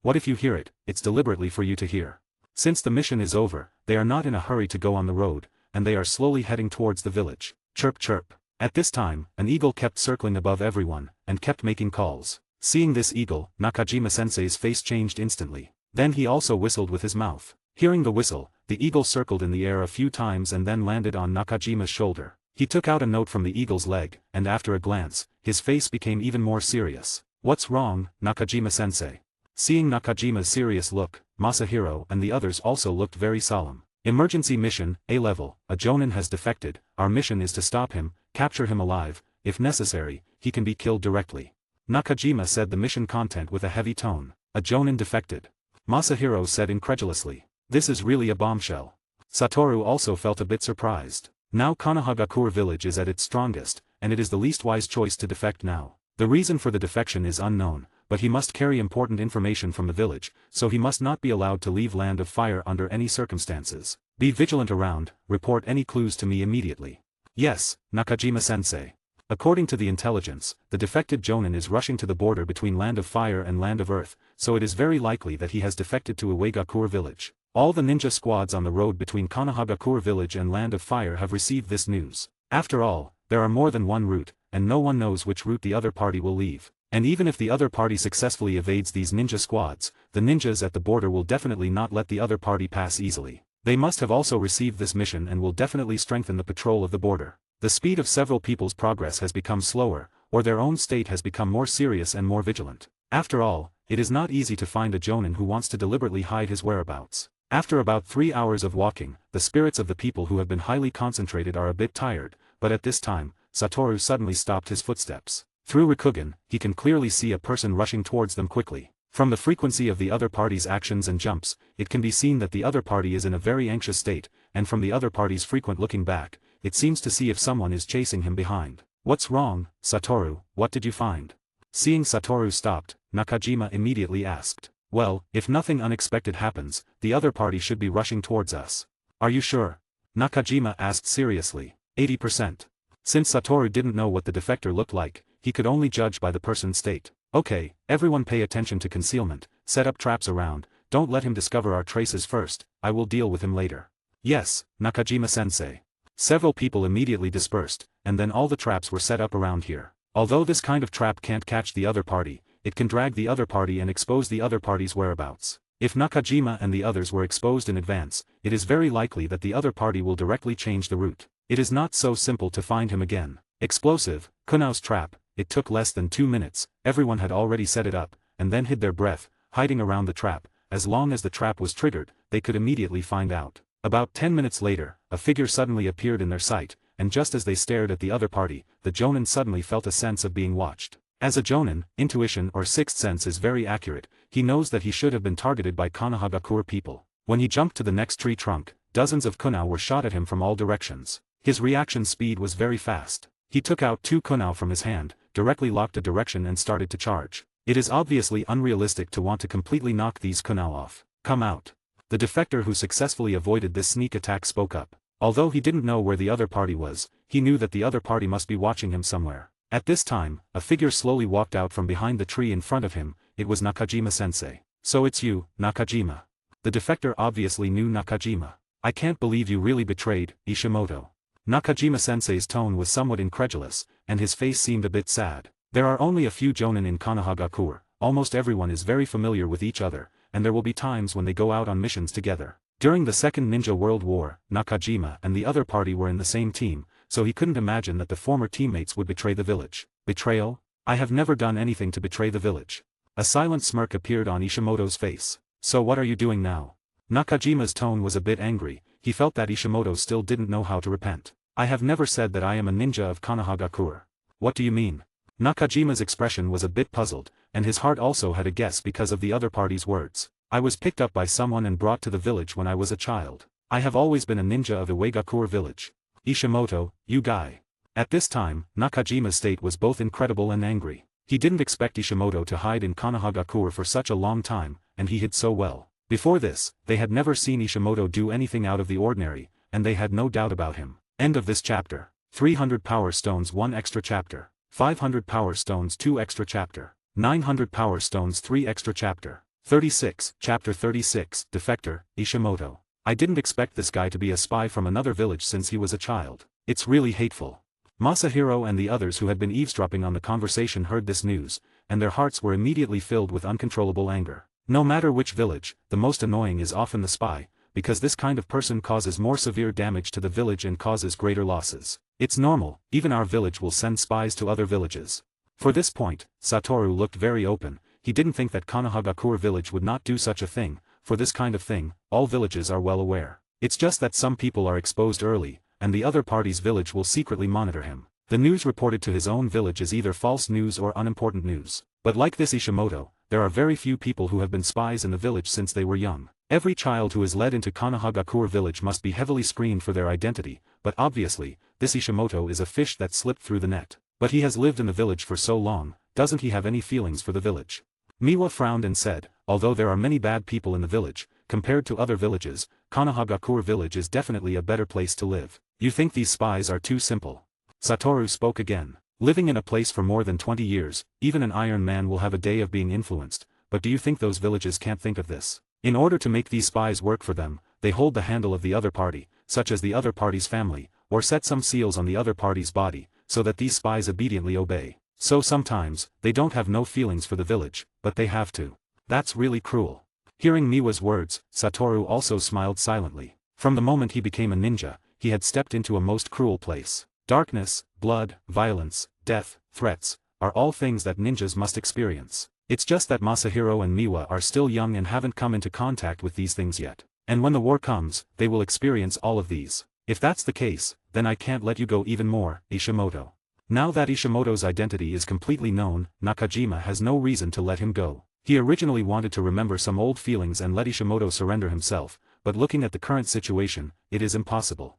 What if you hear it? It's deliberately for you to hear. Since the mission is over, they are not in a hurry to go on the road, and they are slowly heading towards the village. Chirp chirp. At this time, an eagle kept circling above everyone, and kept making calls. Seeing this eagle, Nakajima-sensei's face changed instantly. Then he also whistled with his mouth. Hearing the whistle, the eagle circled in the air a few times and then landed on Nakajima's shoulder. He took out a note from the eagle's leg, and after a glance, his face became even more serious. "What's wrong, Nakajima-sensei?" Seeing Nakajima's serious look, Masahiro and the others also looked very solemn. "Emergency mission, A-level, a Jonin has defected, our mission is to stop him, capture him alive, if necessary, he can be killed directly." Nakajima said the mission content with a heavy tone. "A Jonin defected?" Masahiro said incredulously. "This is really a bombshell." Satoru also felt a bit surprised. Now Konohagakure village is at its strongest, and it is the least wise choice to defect now. The reason for the defection is unknown, but he must carry important information from the village, so he must not be allowed to leave Land of Fire under any circumstances. "Be vigilant around, report any clues to me immediately." "Yes, Nakajima-sensei." According to the intelligence, the defected Jonin is rushing to the border between Land of Fire and Land of Earth, so it is very likely that he has defected to Uegakure village. All the ninja squads on the road between Konohagakure village and Land of Fire have received this news. After all, there are more than one route, and no one knows which route the other party will leave. And even if the other party successfully evades these ninja squads, the ninjas at the border will definitely not let the other party pass easily. They must have also received this mission and will definitely strengthen the patrol of the border. The speed of several people's progress has become slower, or their own state has become more serious and more vigilant. After all, it is not easy to find a Jonin who wants to deliberately hide his whereabouts. After about 3 hours of walking, the spirits of the people who have been highly concentrated are a bit tired, but at this time, Satoru suddenly stopped his footsteps. Through Rikugen, he can clearly see a person rushing towards them quickly. From the frequency of the other party's actions and jumps, it can be seen that the other party is in a very anxious state, and from the other party's frequent looking back, it seems to see if someone is chasing him behind. "What's wrong, Satoru, what did you find?" Seeing Satoru stopped, Nakajima immediately asked. "Well, if nothing unexpected happens, the other party should be rushing towards us." "Are you sure?" Nakajima asked seriously. 80%. Since Satoru didn't know what the defector looked like, he could only judge by the person's state. "Okay, everyone pay attention to concealment, set up traps around, don't let him discover our traces first, I will deal with him later." "Yes, Nakajima-sensei." Several people immediately dispersed, and then all the traps were set up around here. Although this kind of trap can't catch the other party, it can drag the other party and expose the other party's whereabouts. If Nakajima and the others were exposed in advance, it is very likely that the other party will directly change the route. It is not so simple to find him again. Explosive, Kunao's trap, it took less than 2 minutes, everyone had already set it up, and then hid their breath, hiding around the trap. As long as the trap was triggered, they could immediately find out. About 10 minutes later, a figure suddenly appeared in their sight, and just as they stared at the other party, the Jonin suddenly felt a sense of being watched. As a Jonin, intuition or sixth sense is very accurate, he knows that he should have been targeted by Konohagakure people. When he jumped to the next tree trunk, dozens of Kunao were shot at him from all directions. His reaction speed was very fast. He took out 2 Kunao from his hand, directly locked a direction and started to charge. It is obviously unrealistic to want to completely knock these Kunao off. "Come out." The defector who successfully avoided this sneak attack spoke up. Although he didn't know where the other party was, he knew that the other party must be watching him somewhere. At this time, a figure slowly walked out from behind the tree in front of him. It was Nakajima-sensei. "So it's you, Nakajima." The defector obviously knew Nakajima. "I can't believe you really betrayed Ishimoto." Nakajima-sensei's tone was somewhat incredulous, and his face seemed a bit sad. There are only a few Jonin in Konohagakure, almost everyone is very familiar with each other, and there will be times when they go out on missions together. During the Second Ninja World War, Nakajima and the other party were in the same team, so he couldn't imagine that the former teammates would betray the village. "Betrayal? I have never done anything to betray the village." A silent smirk appeared on Ishimoto's face. "So what are you doing now?" Nakajima's tone was a bit angry, he felt that Ishimoto still didn't know how to repent. "I have never said that I am a ninja of Konohagakure." "What do you mean?" Nakajima's expression was a bit puzzled, and his heart also had a guess because of the other party's words. "I was picked up by someone and brought to the village when I was a child. I have always been a ninja of Uegakure village." "Ishimoto, you guy." At this time, Nakajima's state was both incredible and angry. He didn't expect Ishimoto to hide in Konohagakure for such a long time, and he hid so well. Before this, they had never seen Ishimoto do anything out of the ordinary, and they had no doubt about him. End of this chapter. 300 Power Stones 1 extra chapter. 500 Power Stones 2 extra chapter. 900 Power Stones 3 extra chapter. 36, Chapter 36, Defector, Ishimoto. I didn't expect this guy to be a spy from another village since he was a child. It's really hateful. Masahiro and the others who had been eavesdropping on the conversation heard this news, and their hearts were immediately filled with uncontrollable anger. No matter which village, the most annoying is often the spy, because this kind of person causes more severe damage to the village and causes greater losses. It's normal, even our village will send spies to other villages. For this point, Satoru looked very open. He didn't think that Konohagakure village would not do such a thing. For this kind of thing, all villages are well aware. It's just that some people are exposed early, and the other party's village will secretly monitor him. The news reported to his own village is either false news or unimportant news. But like this Ishimoto, there are very few people who have been spies in the village since they were young. Every child who is led into Konohagakure village must be heavily screened for their identity, but obviously, this Ishimoto is a fish that slipped through the net. But he has lived in the village for so long, doesn't he have any feelings for the village? Miwa frowned and said, although there are many bad people in the village, compared to other villages, Konohagakure village is definitely a better place to live. You think these spies are too simple? Satoru spoke again. Living in a place for more than 20 years, even an Iron Man will have a day of being influenced, but do you think those villages can't think of this? In order to make these spies work for them, they hold the handle of the other party, such as the other party's family, or set some seals on the other party's body, so that these spies obediently obey. So sometimes, they don't have no feelings for the village, but they have to. That's really cruel. Hearing Miwa's words, Satoru also smiled silently. From the moment he became a ninja, he had stepped into a most cruel place. Darkness, blood, violence, death, threats, are all things that ninjas must experience. It's just that Masahiro and Miwa are still young and haven't come into contact with these things yet. And when the war comes, they will experience all of these. If that's the case, then I can't let you go even more, Ishimoto. Now that Ishimoto's identity is completely known, Nakajima has no reason to let him go. He originally wanted to remember some old feelings and let Ishimoto surrender himself, but looking at the current situation, it is impossible.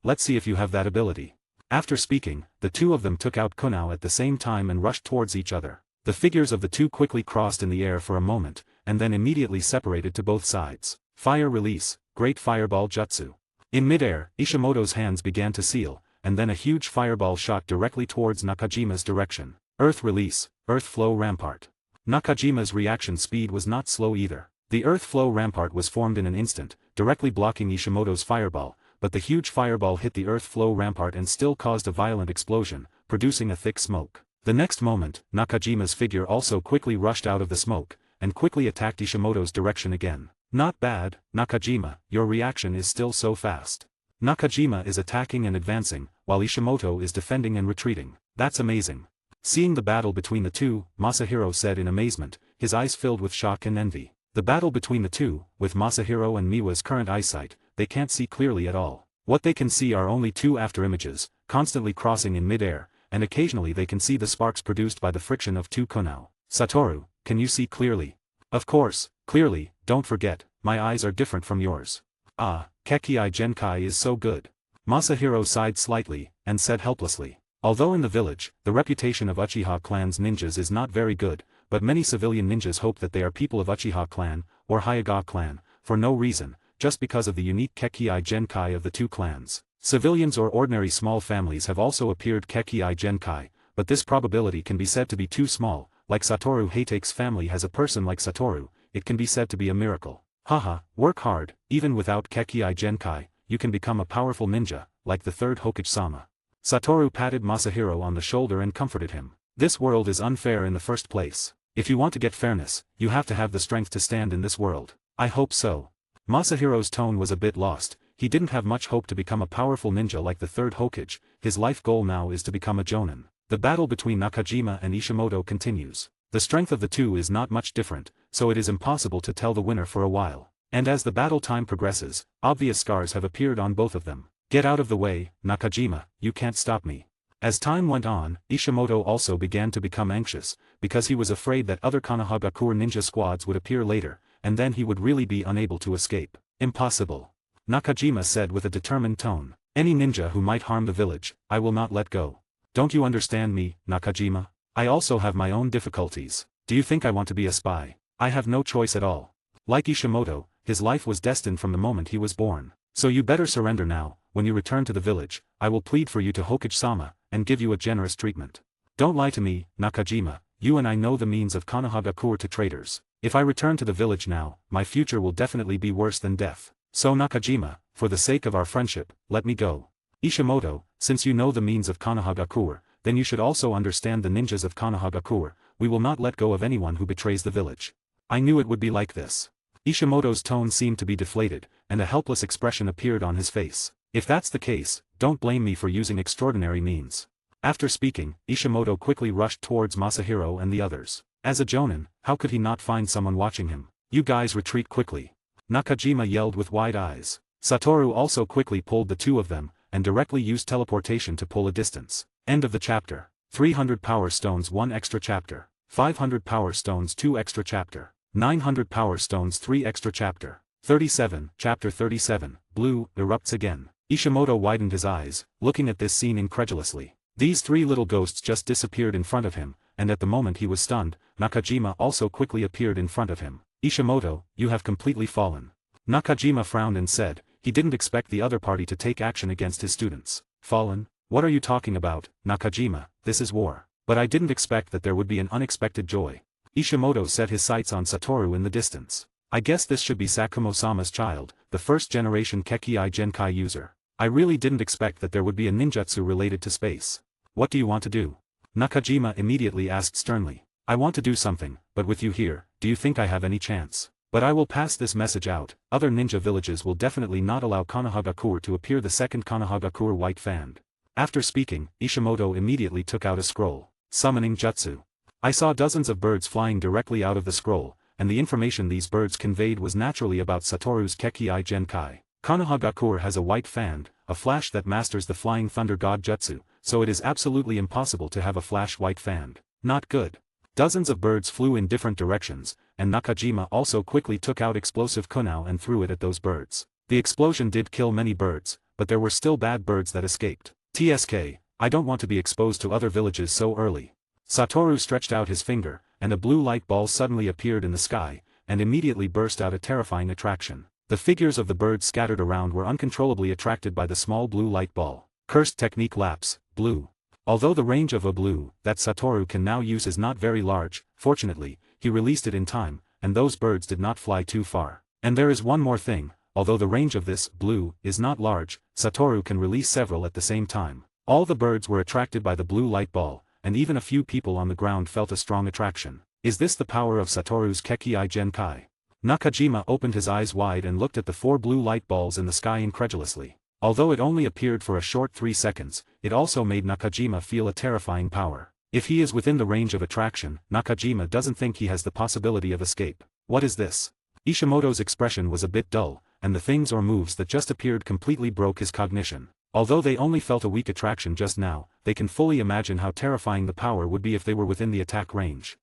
Let's see if you have that ability. After speaking, the two of them took out kunao at the same time and rushed towards each other. The figures of the two quickly crossed in the air for a moment, and then immediately separated to both sides. Fire release, Great Fireball Jutsu. In midair, Ishimoto's hands began to seal, and then a huge fireball shot directly towards Nakajima's direction. Earth release, Earth Flow Rampart. Nakajima's reaction speed was not slow either. The Earth Flow Rampart was formed in an instant, directly blocking Ishimoto's fireball, but the huge fireball hit the Earth Flow Rampart and still caused a violent explosion, producing a thick smoke. The next moment, Nakajima's figure also quickly rushed out of the smoke, and quickly attacked Ishimoto's direction again. Not bad, Nakajima, your reaction is still so fast. Nakajima is attacking and advancing, while Ishimoto is defending and retreating. That's amazing. Seeing the battle between the two, Masahiro said in amazement, his eyes filled with shock and envy. The battle between the two, with Masahiro and Miwa's current eyesight, they can't see clearly at all. What they can see are only two afterimages, constantly crossing in midair, and occasionally they can see the sparks produced by the friction of two kunao. Satoru, can you see clearly? Of course, clearly, don't forget, my eyes are different from yours. Ah, Kekii Genkai is so good. Masahiro sighed slightly, and said helplessly. Although in the village, the reputation of Uchiha clan's ninjas is not very good, but many civilian ninjas hope that they are people of Uchiha clan, or Hyuga clan, for no reason, just because of the unique Kekii Genkai of the two clans. Civilians or ordinary small families have also appeared Kekii Genkai, but this probability can be said to be too small. Like Satoru Heitake's family has a person like Satoru, it can be said to be a miracle. Haha, work hard, even without Kekii Genkai, you can become a powerful ninja, like the third Hokage-sama. Satoru patted Masahiro on the shoulder and comforted him. This world is unfair in the first place. If you want to get fairness, you have to have the strength to stand in this world. I hope so. Masahiro's tone was a bit lost. He didn't have much hope to become a powerful ninja like the third Hokage. His life goal now is to become a jonin. The battle between Nakajima and Ishimoto continues. The strength of the two is not much different, so it is impossible to tell the winner for a while. And as the battle time progresses, obvious scars have appeared on both of them. Get out of the way, Nakajima, you can't stop me. As time went on, Ishimoto also began to become anxious, because he was afraid that other Konohagakure ninja squads would appear later, and then he would really be unable to escape. Impossible. Nakajima said with a determined tone. Any ninja who might harm the village, I will not let go. Don't you understand me, Nakajima? I also have my own difficulties. Do you think I want to be a spy? I have no choice at all. Like Ishimoto, his life was destined from the moment he was born. So you better surrender now. When you return to the village, I will plead for you to Hokage-sama, and give you a generous treatment. Don't lie to me, Nakajima, you and I know the means of Konohagakure to traitors. If I return to the village now, my future will definitely be worse than death. So Nakajima, for the sake of our friendship, let me go. Ishimoto, since you know the means of Konohagakure, then you should also understand the ninjas of Konohagakure. We will not let go of anyone who betrays the village. I knew it would be like this. Ishimoto's tone seemed to be deflated, and a helpless expression appeared on his face. If that's the case, don't blame me for using extraordinary means. After speaking, Ishimoto quickly rushed towards Masahiro and the others. As a jonin, how could he not find someone watching him? You guys retreat quickly. Nakajima yelled with wide eyes. Satoru also quickly pulled the two of them, and directly used teleportation to pull a distance. End of the chapter. 300 power stones 1 extra chapter. 500 power stones 2 extra chapter. 900 power stones 3 extra chapter. 37, chapter 37, Blue, erupts again. Ishimoto widened his eyes, looking at this scene incredulously. These three little ghosts just disappeared in front of him, and at the moment he was stunned, Nakajima also quickly appeared in front of him. Ishimoto, you have completely fallen. Nakajima frowned and said, he didn't expect the other party to take action against his students. Fallen? What are you talking about, Nakajima? This is war. But I didn't expect that there would be an unexpected joy. Ishimoto set his sights on Satoru in the distance. I guess this should be Sakumo-sama's child, the first-generation Kekii Genkai user. I really didn't expect that there would be a ninjutsu related to space. What do you want to do? Nakajima immediately asked sternly. I want to do something, but with you here, do you think I have any chance? But I will pass this message out, other ninja villages will definitely not allow Konohagakure to appear the second Konohagakure white fan. After speaking, Ishimoto immediately took out a scroll. Summoning Jutsu. I saw dozens of birds flying directly out of the scroll, and the information these birds conveyed was naturally about Satoru's Kekii Genkai. Konohagakure has a white fan, a flash that masters the Flying Thunder God Jutsu, so it is absolutely impossible to have a flash white fan. Not good. Dozens of birds flew in different directions, and Nakajima also quickly took out explosive kunao and threw it at those birds. The explosion did kill many birds, but there were still bad birds that escaped. TSK, I don't want to be exposed to other villages so early. Satoru stretched out his finger, and a blue light ball suddenly appeared in the sky, and immediately burst out a terrifying attraction. The figures of the birds scattered around were uncontrollably attracted by the small blue light ball. Cursed technique lapse, blue. Although the range of a blue that Satoru can now use is not very large, fortunately, he released it in time, and those birds did not fly too far. And there is one more thing, although the range of this blue is not large, Satoru can release several at the same time. All the birds were attracted by the blue light ball, and even a few people on the ground felt a strong attraction. Is this the power of Satoru's Kekii Genkai? Nakajima opened his eyes wide and looked at the 4 blue light balls in the sky incredulously. Although it only appeared for a short 3 seconds, it also made Nakajima feel a terrifying power. If he is within the range of attraction, Nakajima doesn't think he has the possibility of escape. What is this? Ishimoto's expression was a bit dull, and the things or moves that just appeared completely broke his cognition. Although they only felt a weak attraction just now, they can fully imagine how terrifying the power would be if they were within the attack range.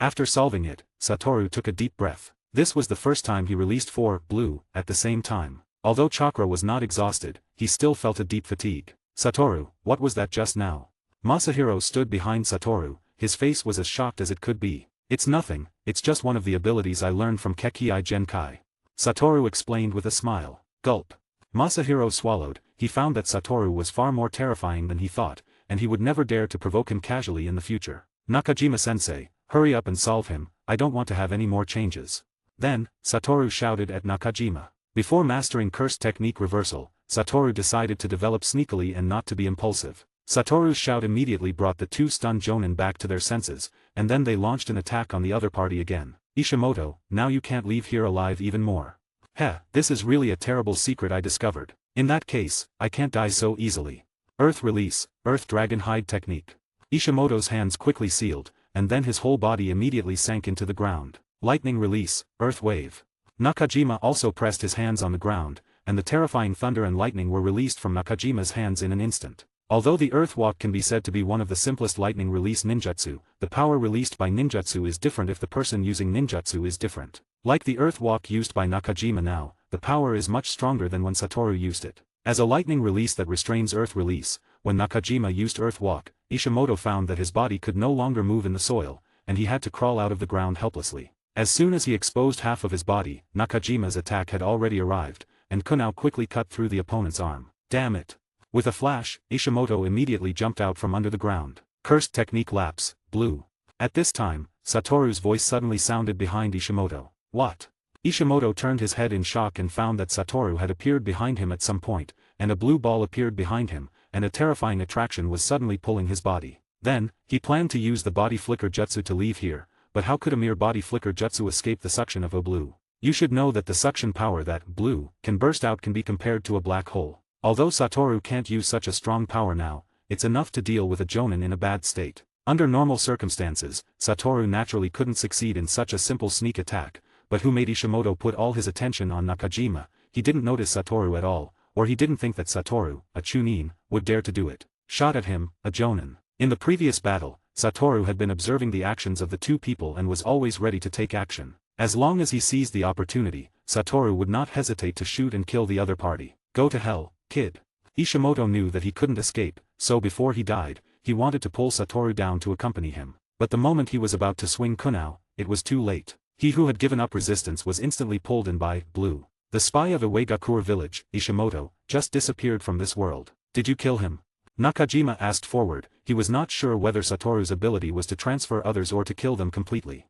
After solving it, Satoru took a deep breath. This was the first time he released 4 blue at the same time. Although chakra was not exhausted, he still felt a deep fatigue. Satoru, what was that just now? Masahiro stood behind Satoru, his face was as shocked as it could be. It's nothing, it's just one of the abilities I learned from Kekii Genkai. Satoru explained with a smile. Gulp. Masahiro swallowed, he found that Satoru was far more terrifying than he thought, and he would never dare to provoke him casually in the future. Nakajima-sensei, hurry up and solve him, I don't want to have any more changes. Then, Satoru shouted at Nakajima. Before mastering cursed technique reversal, Satoru decided to develop sneakily and not to be impulsive. Satoru's shout immediately brought the 2 stunned jonin back to their senses, and then they launched an attack on the other party again. Ishimoto, now you can't leave here alive even more. This is really a terrible secret I discovered. In that case, I can't die so easily. Earth release, Earth Dragon Hide technique. Ishimoto's hands quickly sealed, and then his whole body immediately sank into the ground. Lightning release, Earth Wave. Nakajima also pressed his hands on the ground, and the terrifying thunder and lightning were released from Nakajima's hands in an instant. Although the Earth Walk can be said to be one of the simplest lightning release ninjutsu, the power released by ninjutsu is different if the person using ninjutsu is different. Like the Earth Walk used by Nakajima now, the power is much stronger than when Satoru used it. As a lightning release that restrains Earth release, when Nakajima used Earth Walk, Ishimoto found that his body could no longer move in the soil, and he had to crawl out of the ground helplessly. As soon as he exposed half of his body, Nakajima's attack had already arrived, and kunao quickly cut through the opponent's arm. Damn it! With a flash, Ishimoto immediately jumped out from under the ground. Cursed technique lapse, blue. At this time, Satoru's voice suddenly sounded behind Ishimoto. What? Ishimoto turned his head in shock and found that Satoru had appeared behind him at some point, and a blue ball appeared behind him, and a terrifying attraction was suddenly pulling his body. Then, he planned to use the body flicker jutsu to leave here, but how could a mere body flicker jutsu escape the suction of a blue? You should know that the suction power that blue can burst out can be compared to a black hole. Although Satoru can't use such a strong power now, it's enough to deal with a jonin in a bad state. Under normal circumstances, Satoru naturally couldn't succeed in such a simple sneak attack, but who made Ishimoto put all his attention on Nakajima? He didn't notice Satoru at all, or he didn't think that Satoru, a chunin, would dare to do it. Shot at him, a jonin. In the previous battle, Satoru had been observing the actions of the two people and was always ready to take action. As long as he seized the opportunity, Satoru would not hesitate to shoot and kill the other party. Go to hell, kid. Ishimoto knew that he couldn't escape, so before he died, he wanted to pull Satoru down to accompany him. But the moment he was about to swing kunao, it was too late. He who had given up resistance was instantly pulled in by blue. The spy of Iwagakure village, Ishimoto, just disappeared from this world. Did you kill him? Nakajima asked forward. He was not sure whether Satoru's ability was to transfer others or to kill them completely.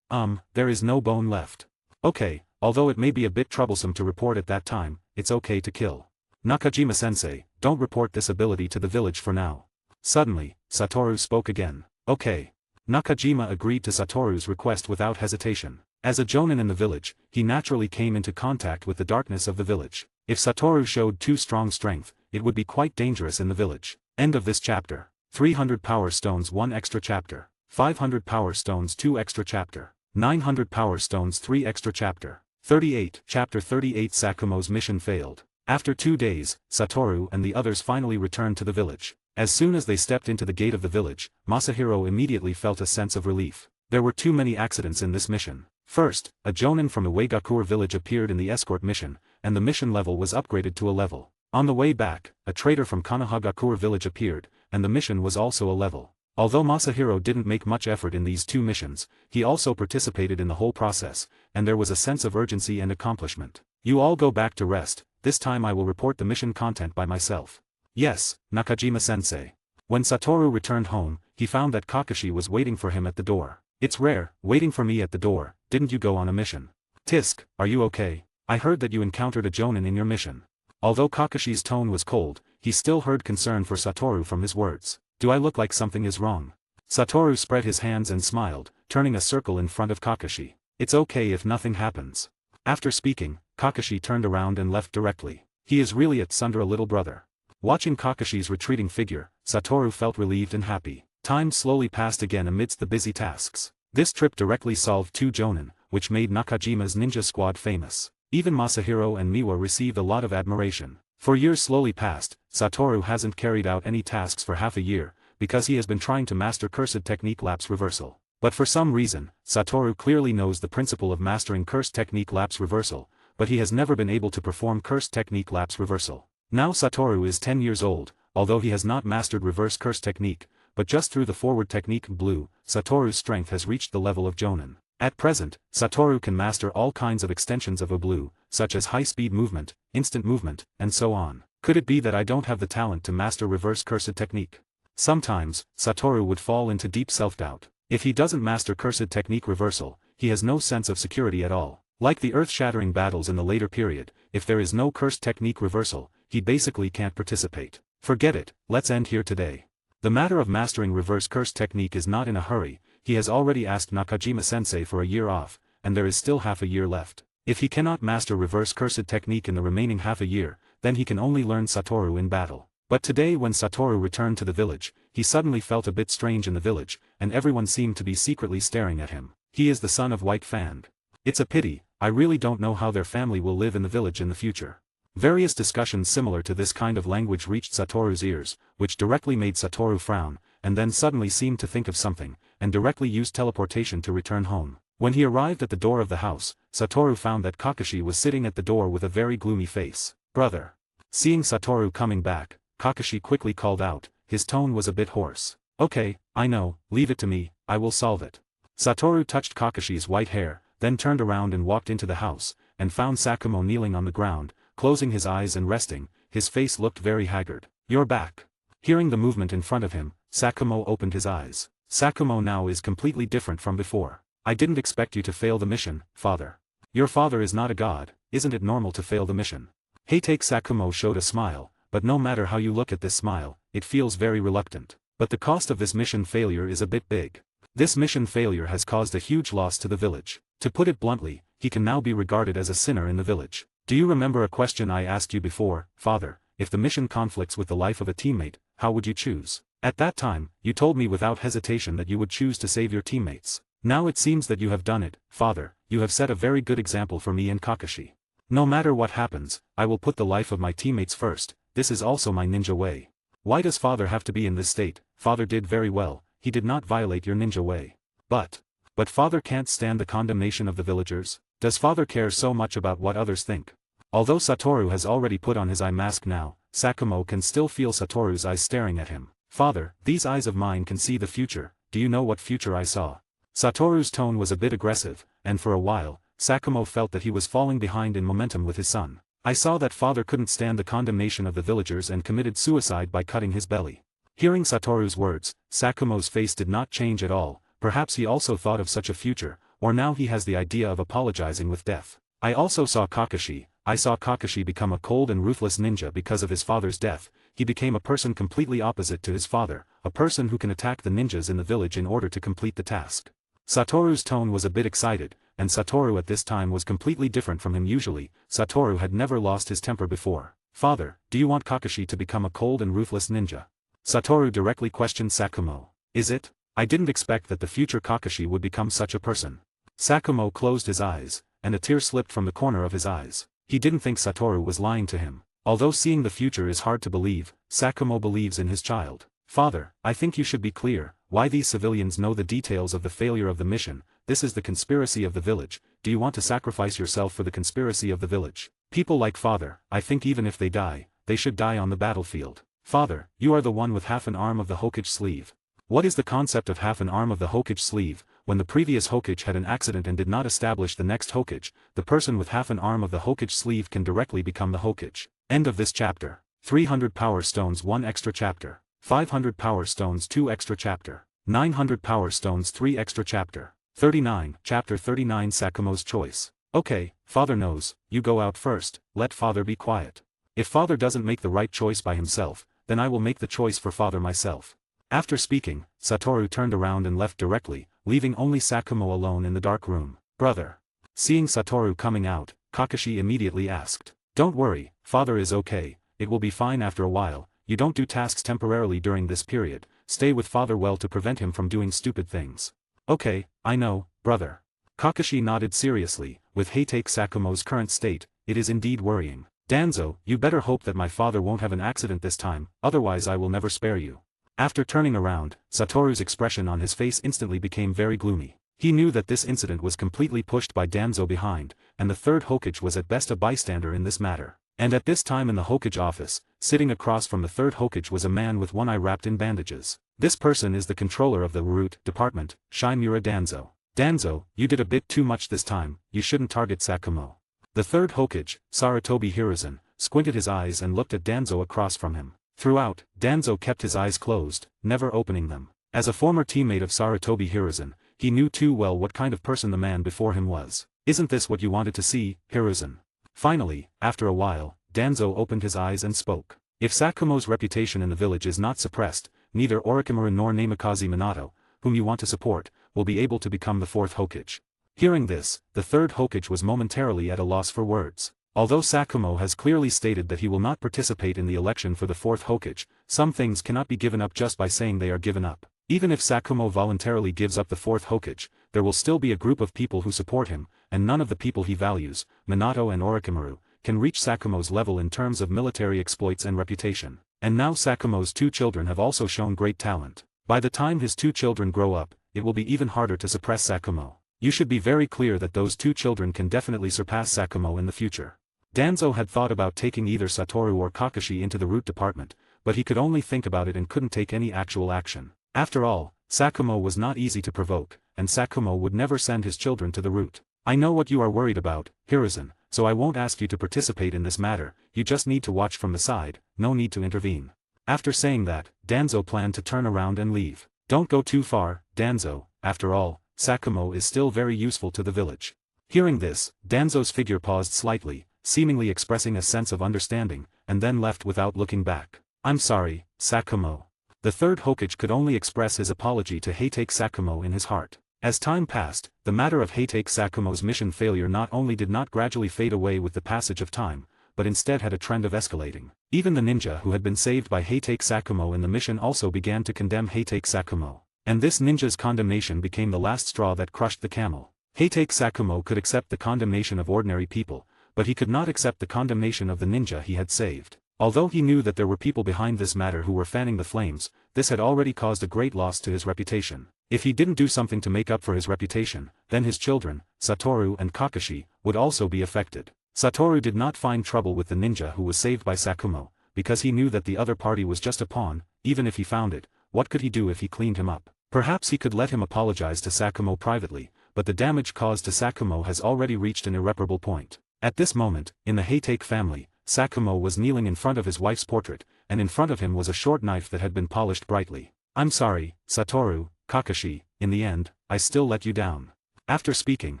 There is no bone left. Okay, although it may be a bit troublesome to report at that time, it's okay to kill. Nakajima-sensei, don't report this ability to the village for now. Suddenly, Satoru spoke again. Okay. Nakajima agreed to Satoru's request without hesitation. As a jonin in the village, he naturally came into contact with the darkness of the village. If Satoru showed too strong strength, it would be quite dangerous in the village. End of this chapter. 300 power stones 1 extra chapter. 500 power stones 2 extra chapter. 900 power stones 3 extra chapter. 38. Chapter 38 Sakumo's mission failed. After 2 days, Satoru and the others finally returned to the village. As soon as they stepped into the gate of the village, Masahiro immediately felt a sense of relief. There were too many accidents in this mission. First, a jonin from Iwagakure village appeared in the escort mission, and the mission level was upgraded to a level. On the way back, a trader from Konohagakure village appeared, and the mission was also a level. Although Masahiro didn't make much effort in these 2 missions, he also participated in the whole process, and there was a sense of urgency and accomplishment. You all go back to rest, this time I will report the mission content by myself. Yes, Nakajima-sensei. When Satoru returned home, he found that Kakashi was waiting for him at the door. It's rare, waiting for me at the door, didn't you go on a mission? Tisk, are you okay? I heard that you encountered a jonin in your mission. Although Kakashi's tone was cold, he still heard concern for Satoru from his words. Do I look like something is wrong? Satoru spread his hands and smiled, turning a circle in front of Kakashi. It's okay if nothing happens. After speaking, Kakashi turned around and left directly. He is really a tsundere little brother. Watching Kakashi's retreating figure, Satoru felt relieved and happy. Time slowly passed again amidst the busy tasks. This trip directly solved 2 jonin, which made Nakajima's ninja squad famous. Even Masahiro and Miwa received a lot of admiration. For years slowly passed, Satoru hasn't carried out any tasks for half a year, because he has been trying to master cursed technique lapse reversal. But for some reason, Satoru clearly knows the principle of mastering cursed technique lapse reversal, but he has never been able to perform cursed technique lapse reversal. Now Satoru is 10 years old, although he has not mastered reverse curse technique, but just through the forward technique blue, Satoru's strength has reached the level of jonin. At present, Satoru can master all kinds of extensions of a blue, such as high-speed movement, instant movement, and so on. Could it be that I don't have the talent to master reverse cursed technique? Sometimes, Satoru would fall into deep self-doubt. If he doesn't master cursed technique reversal, he has no sense of security at all. Like the earth-shattering battles in the later period, if there is no cursed technique reversal, he basically can't participate. Forget it, let's end here today. The matter of mastering reverse curse technique is not in a hurry. He has already asked Nakajima-sensei for a year off, and there is still half a year left. If he cannot master reverse cursed technique in the remaining half a year, then he can only learn Satoru in battle. But today when Satoru returned to the village, he suddenly felt a bit strange in the village, and everyone seemed to be secretly staring at him. He is the son of White Fang. It's a pity, I really don't know how their family will live in the village in the future. Various discussions similar to this kind of language reached Satoru's ears, which directly made Satoru frown, and then suddenly seemed to think of something, and directly used teleportation to return home. When he arrived at the door of the house, Satoru found that Kakashi was sitting at the door with a very gloomy face. Brother. Seeing Satoru coming back, Kakashi quickly called out, his tone was a bit hoarse. Okay, I know, leave it to me, I will solve it. Satoru touched Kakashi's white hair, then turned around and walked into the house, and found Sakumo kneeling on the ground, closing his eyes and resting. His face looked very haggard. You're back. Hearing the movement in front of him, Sakumo opened his eyes. Sakumo now is completely different from before. I didn't expect you to fail the mission, father. Your father is not a god, isn't it normal to fail the mission? Heitake Sakumo showed a smile, but no matter how you look at this smile, it feels very reluctant. But the cost of this mission failure is a bit big. This mission failure has caused a huge loss to the village. To put it bluntly, he can now be regarded as a sinner in the village. Do you remember a question I asked you before, Father? If the mission conflicts with the life of a teammate, how would you choose? At that time, you told me without hesitation that you would choose to save your teammates. Now it seems that you have done it, Father. You have set a very good example for me and Kakashi. No matter what happens, I will put the life of my teammates first. This is also my ninja way. Why does Father have to be in this state? Father did very well, he did not violate your ninja way. But Father can't stand the condemnation of the villagers? Does Father care so much about what others think? Although Satoru has already put on his eye mask now, Sakumo can still feel Satoru's eyes staring at him. Father, these eyes of mine can see the future. Do you know what future I saw? Satoru's tone was a bit aggressive, and for a while, Sakumo felt that he was falling behind in momentum with his son. I saw that Father couldn't stand the condemnation of the villagers and committed suicide by cutting his belly. Hearing Satoru's words, Sakumo's face did not change at all. Perhaps he also thought of such a future, or now he has the idea of apologizing with death. I also saw Kakashi. I saw Kakashi become a cold and ruthless ninja because of his father's death. He became a person completely opposite to his father, a person who can attack the ninjas in the village in order to complete the task. Satoru's tone was a bit excited, and Satoru at this time was completely different from him usually. Satoru had never lost his temper before. Father, do you want Kakashi to become a cold and ruthless ninja? Satoru directly questioned Sakumo. Is it? I didn't expect that the future Kakashi would become such a person. Sakumo closed his eyes, and a tear slipped from the corner of his eyes. He didn't think Satoru was lying to him. Although seeing the future is hard to believe, Sakumo believes in his child. Father, I think you should be clear. Why these civilians know the details of the failure of the mission? This is the conspiracy of the village. Do you want to sacrifice yourself for the conspiracy of the village? People like Father, I think even if they die, they should die on the battlefield. Father, you are the one with half an arm of the Hokage sleeve. What is the concept of half an arm of the Hokage sleeve? When the previous Hokage had an accident and did not establish the next Hokage, the person with half an arm of the Hokage sleeve can directly become the Hokage. End of this chapter. 300 Power Stones 1 extra chapter. 500 Power Stones 2 extra chapter. 900 Power Stones 3 extra chapter. 39, Chapter 39 Sakumo's Choice. Okay, Father knows, you go out first, let Father be quiet. If Father doesn't make the right choice by himself, then I will make the choice for Father myself. After speaking, Satoru turned around and left directly, leaving only Sakumo alone in the dark room. Brother. Seeing Satoru coming out, Kakashi immediately asked. Don't worry, Father is okay, it will be fine after a while. You don't do tasks temporarily during this period, stay with Father well to prevent him from doing stupid things. Okay, I know, brother. Kakashi nodded seriously. With Hatake Sakumo's current state, it is indeed worrying. Danzo, you better hope that my father won't have an accident this time, otherwise I will never spare you. After turning around, Satoru's expression on his face instantly became very gloomy. He knew that this incident was completely pushed by Danzo behind, and the third Hokage was at best a bystander in this matter. And at this time in the Hokage office, sitting across from the third Hokage was a man with one eye wrapped in bandages. This person is the controller of the Root Department, Shimura Danzo. Danzo, you did a bit too much this time, you shouldn't target Sakumo. The third Hokage, Sarutobi Hiruzen, squinted his eyes and looked at Danzo across from him. Throughout, Danzo kept his eyes closed, never opening them. As a former teammate of Sarutobi Hiruzen, he knew too well what kind of person the man before him was. Isn't this what you wanted to see, Hiruzen? Finally, after a while, Danzo opened his eyes and spoke. If Sakumo's reputation in the village is not suppressed, neither Orochimaru nor Namikaze Minato, whom you want to support, will be able to become the fourth Hokage. Hearing this, the third Hokage was momentarily at a loss for words. Although Sakumo has clearly stated that he will not participate in the election for the fourth Hokage, some things cannot be given up just by saying they are given up. Even if Sakumo voluntarily gives up the fourth Hokage, there will still be a group of people who support him, and none of the people he values, Minato and Orochimaru, can reach Sakumo's level in terms of military exploits and reputation. And now Sakumo's two children have also shown great talent. By the time his two children grow up, it will be even harder to suppress Sakumo. You should be very clear that those two children can definitely surpass Sakumo in the future. Danzo had thought about taking either Satoru or Kakashi into the Root Department, but he could only think about it and couldn't take any actual action. After all, Sakumo was not easy to provoke, and Sakumo would never send his children to the Root. I know what you are worried about, Hiruzen, so I won't ask you to participate in this matter, you just need to watch from the side, no need to intervene. After saying that, Danzo planned to turn around and leave. Don't go too far, Danzo, after all, Sakumo is still very useful to the village. Hearing this, Danzo's figure paused slightly. seemingly expressing a sense of understanding, and then left without looking back. I'm sorry, Sakumo. The third Hokage could only express his apology to Heitake Sakumo in his heart. As time passed, the matter of Heitake Sakumo's mission failure not only did not gradually fade away with the passage of time, but instead had a trend of escalating. Even the ninja who had been saved by Heitake Sakumo in the mission also began to condemn Heitake Sakumo. And this ninja's condemnation became the last straw that crushed the camel. Heitake Sakumo could accept the condemnation of ordinary people, but he could not accept the condemnation of the ninja he had saved. Although he knew that there were people behind this matter who were fanning the flames, this had already caused a great loss to his reputation. If he didn't do something to make up for his reputation, then his children, Satoru and Kakashi, would also be affected. Satoru did not find trouble with the ninja who was saved by Sakumo, because he knew that the other party was just a pawn. Even if he found it, what could he do if he cleaned him up? Perhaps he could let him apologize to Sakumo privately, but the damage caused to Sakumo has already reached an irreparable point. At this moment, in the Heitake family, Sakumo was kneeling in front of his wife's portrait, and in front of him was a short knife that had been polished brightly. I'm sorry, Satoru, Kakashi, in the end, I still let you down. After speaking,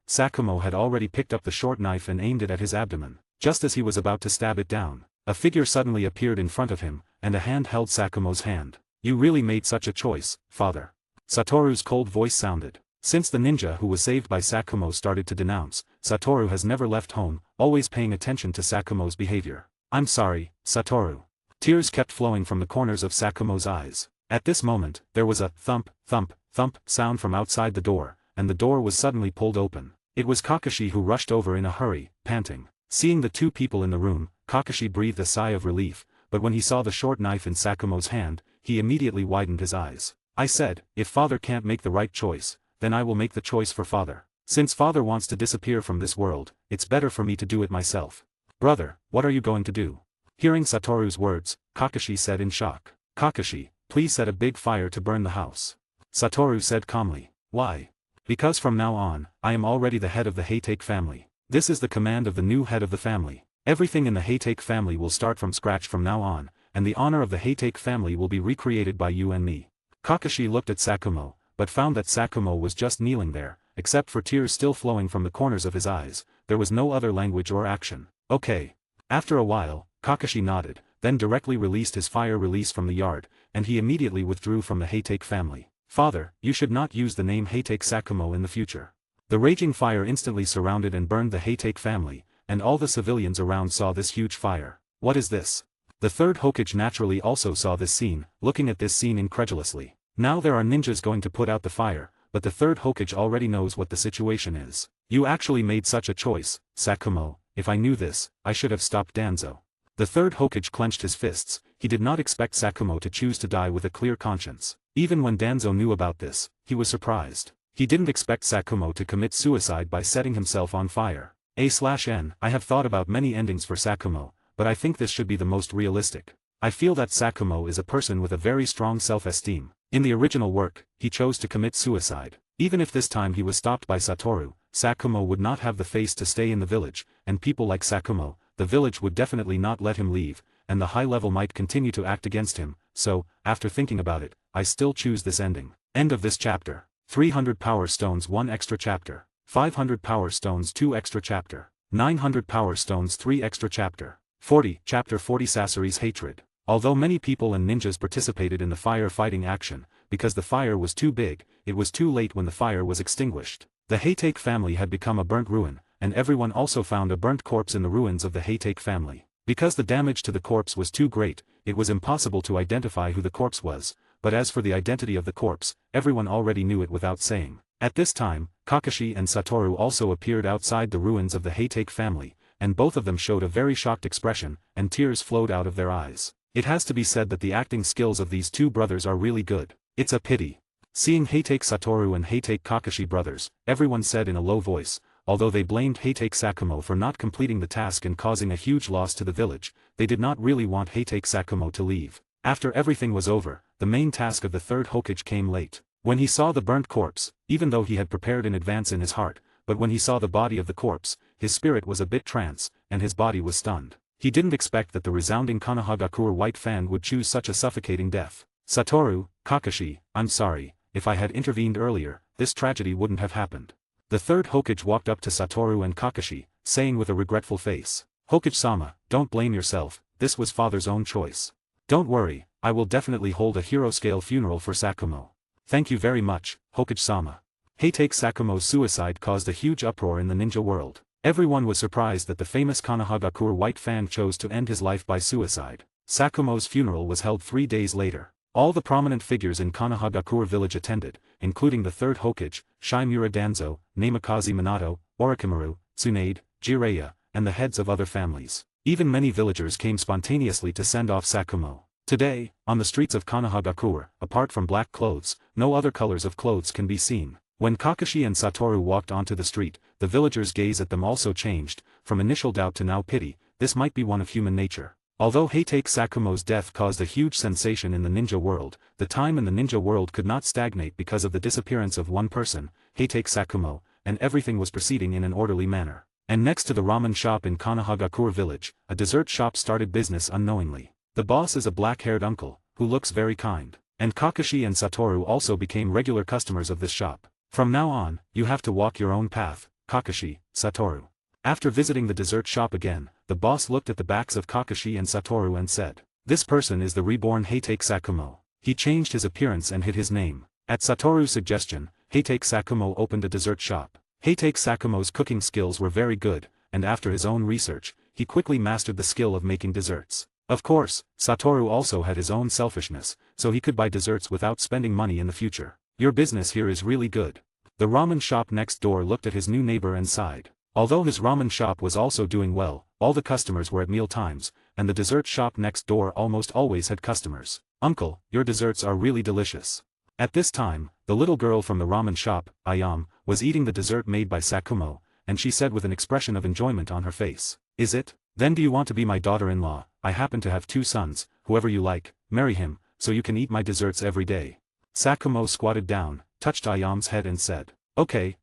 Sakumo had already picked up the short knife and aimed it at his abdomen. Just as he was about to stab it down, a figure suddenly appeared in front of him, and a hand held Sakumo's hand. You really made such a choice, father. Satoru's cold voice sounded. Since the ninja who was saved by Sakumo started to denounce, Satoru has never left home, always paying attention to Sakumo's behavior. I'm sorry, Satoru. Tears kept flowing from the corners of Sakumo's eyes. At this moment, there was a thump, thump, thump sound from outside the door, and the door was suddenly pulled open. It was Kakashi who rushed over in a hurry, panting. Seeing the two people in the room, Kakashi breathed a sigh of relief, but when he saw the short knife in Sakumo's hand, he immediately widened his eyes. I said, if father can't make the right choice, then I will make the choice for father. Since father wants to disappear from this world, it's better for me to do it myself. Brother, what are you going to do? Hearing Satoru's words, Kakashi said in shock. Kakashi, please set a big fire to burn the house. Satoru said calmly. Why? Because from now on, I am already the head of the Heitake family. This is the command of the new head of the family. Everything in the Heitake family will start from scratch from now on, and the honor of the Heitake family will be recreated by you and me. Kakashi looked at Sakumo, but found that Sakumo was just kneeling there, except for tears still flowing from the corners of his eyes. There was no other language or action. Okay. After a while, Kakashi nodded, then directly released his fire release from the yard, and he immediately withdrew from the Heitake family. Father, you should not use the name Heitake Sakumo in the future. The raging fire instantly surrounded and burned the Heitake family, and all the civilians around saw this huge fire. What is this? The third Hokage naturally also saw this scene, looking at this scene incredulously. Now there are ninjas going to put out the fire, but the third Hokage already knows what the situation is. You actually made such a choice, Sakumo. If I knew this, I should have stopped Danzo. The third Hokage clenched his fists. He did not expect Sakumo to choose to die with a clear conscience. Even when Danzo knew about this, he was surprised. He didn't expect Sakumo to commit suicide by setting himself on fire. I have thought about many endings for Sakumo, but I think this should be the most realistic. I feel that Sakumo is a person with a very strong self-esteem. In the original work, he chose to commit suicide. Even if this time he was stopped by Satoru, Sakumo would not have the face to stay in the village, and people like Sakumo, the village would definitely not let him leave, and the high level might continue to act against him. So, after thinking about it, I still choose this ending. End of this chapter. 300 Power Stones 1 extra chapter. 500 Power Stones 2 extra chapter. 900 Power Stones 3 extra chapter. 40 Chapter 40 Sasori's Hatred. Although many people and ninjas participated in the fire-fighting action, because the fire was too big, it was too late when the fire was extinguished. The Heitake family had become a burnt ruin, and everyone also found a burnt corpse in the ruins of the Heitake family. Because the damage to the corpse was too great, it was impossible to identify who the corpse was, but as for the identity of the corpse, everyone already knew it without saying. At this time, Kakashi and Satoru also appeared outside the ruins of the Heitake family, and both of them showed a very shocked expression, and tears flowed out of their eyes. It has to be said that the acting skills of these two brothers are really good. It's a pity. Seeing Heitake Satoru and Heitake Kakashi brothers, everyone said in a low voice, although they blamed Heitake Sakumo for not completing the task and causing a huge loss to the village, they did not really want Heitake Sakumo to leave. After everything was over, the main task of the third Hokage came late. When he saw the burnt corpse, even though he had prepared in advance in his heart, but when he saw the body of the corpse, his spirit was a bit trance, and his body was stunned. He didn't expect that the resounding Konohagakure white fan would choose such a suffocating death. Satoru, Kakashi, I'm sorry, if I had intervened earlier, this tragedy wouldn't have happened. The third Hokage walked up to Satoru and Kakashi, saying with a regretful face. Hokage-sama, don't blame yourself, this was father's own choice. Don't worry, I will definitely hold a hero-scale funeral for Sakumo. Thank you very much, Hokage-sama. Heitake Sakumo's suicide caused a huge uproar in the ninja world. Everyone was surprised that the famous Konohagakure White Fan chose to end his life by suicide. Sakumo's funeral was held 3 days later. All the prominent figures in Konohagakure village attended, including the third Hokage, Shimura Danzo, Namikaze Minato, Orochimaru, Tsunade, Jiraiya, and the heads of other families. Even many villagers came spontaneously to send off Sakumo. Today, on the streets of Konohagakure, apart from black clothes, no other colors of clothes can be seen. When Kakashi and Satoru walked onto the street, the villagers' gaze at them also changed, from initial doubt to now pity. This might be one of human nature. Although Heitake Sakumo's death caused a huge sensation in the ninja world, the time in the ninja world could not stagnate because of the disappearance of one person, Heitake Sakumo, and everything was proceeding in an orderly manner. And next to the ramen shop in Konohagakure village, a dessert shop started business unknowingly. The boss is a black-haired uncle, who looks very kind. And Kakashi and Satoru also became regular customers of this shop. From now on, you have to walk your own path, Kakashi, Satoru. After visiting the dessert shop again, the boss looked at the backs of Kakashi and Satoru and said, "This person is the reborn Heitake Sakumo." He changed his appearance and hid his name. At Satoru's suggestion, Heitake Sakumo opened a dessert shop. Heitake Sakumo's cooking skills were very good, and after his own research, he quickly mastered the skill of making desserts. Of course, Satoru also had his own selfishness, so he could buy desserts without spending money in the future. Your business here is really good. The ramen shop next door looked at his new neighbor and sighed. Although his ramen shop was also doing well, all the customers were at meal times, and the dessert shop next door almost always had customers. "Uncle, your desserts are really delicious." At this time, the little girl from the ramen shop, Ayam, was eating the dessert made by Sakumo, and she said with an expression of enjoyment on her face, "Is it? Then do you want to be my daughter-in-law? I happen to have 2 sons, whoever you like, marry him, so you can eat my desserts every day." Sakumo squatted down, touched Ayam's head and said, Okay,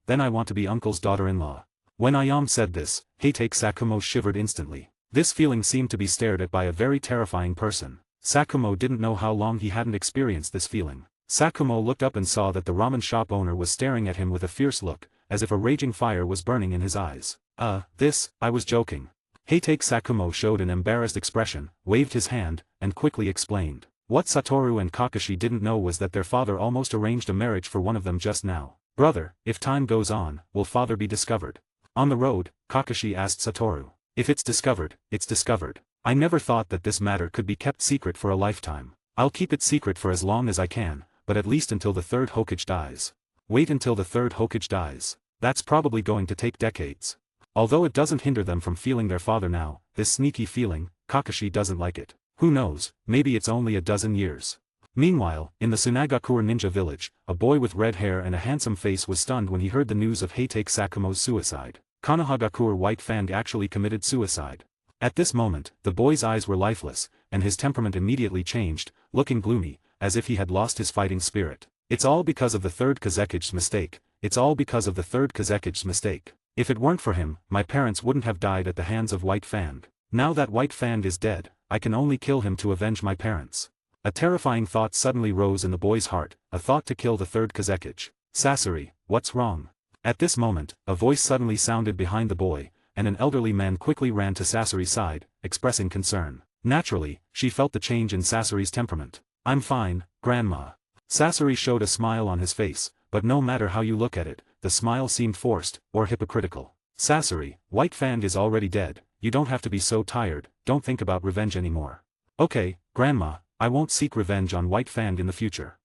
then I want to be uncle's daughter-in-law." When Ayam said this, Heitake Sakumo shivered instantly. This feeling seemed to be stared at by a very terrifying person. Sakumo didn't know how long he hadn't experienced this feeling. Sakumo looked up and saw that the ramen shop owner was staring at him with a fierce look, as if a raging fire was burning in his eyes. I was joking." Heitake Sakumo showed an embarrassed expression, waved his hand, and quickly explained. What Satoru and Kakashi didn't know was that their father almost arranged a marriage for one of them just now. "Brother, if time goes on, will father be discovered?" On the road, Kakashi asked Satoru. "If it's discovered, it's discovered. I never thought that this matter could be kept secret for a lifetime. I'll keep it secret for as long as I can, but at least until the third Hokage dies." Wait until the third Hokage dies. That's probably going to take decades. Although it doesn't hinder them from feeling their father now, this sneaky feeling, Kakashi doesn't like it. Who knows, maybe it's only a dozen years. Meanwhile, in the Tsunagakure ninja village, a boy with red hair and a handsome face was stunned when he heard the news of Heitake Sakumo's suicide. Konohagakure White Fan actually committed suicide. At this moment, the boy's eyes were lifeless, and his temperament immediately changed, looking gloomy, as if he had lost his fighting spirit. "It's all because of the third Kazekige's mistake. It's all because of the third Kazekige's mistake. If it weren't for him, my parents wouldn't have died at the hands of White Fan. Now that White Fan is dead, I can only kill him to avenge my parents." A terrifying thought suddenly rose in the boy's heart, a thought to kill the third Kazekige. "Sasori, what's wrong?" At this moment, a voice suddenly sounded behind the boy, and an elderly man quickly ran to Sasori's side, expressing concern. Naturally, she felt the change in Sasori's temperament. "I'm fine, Grandma." Sasori showed a smile on his face, but no matter how you look at it, the smile seemed forced, or hypocritical. "Sasori, White Fan is already dead. You don't have to be so tired, don't think about revenge anymore." "Okay, Grandma, I won't seek revenge on White Fan in the future."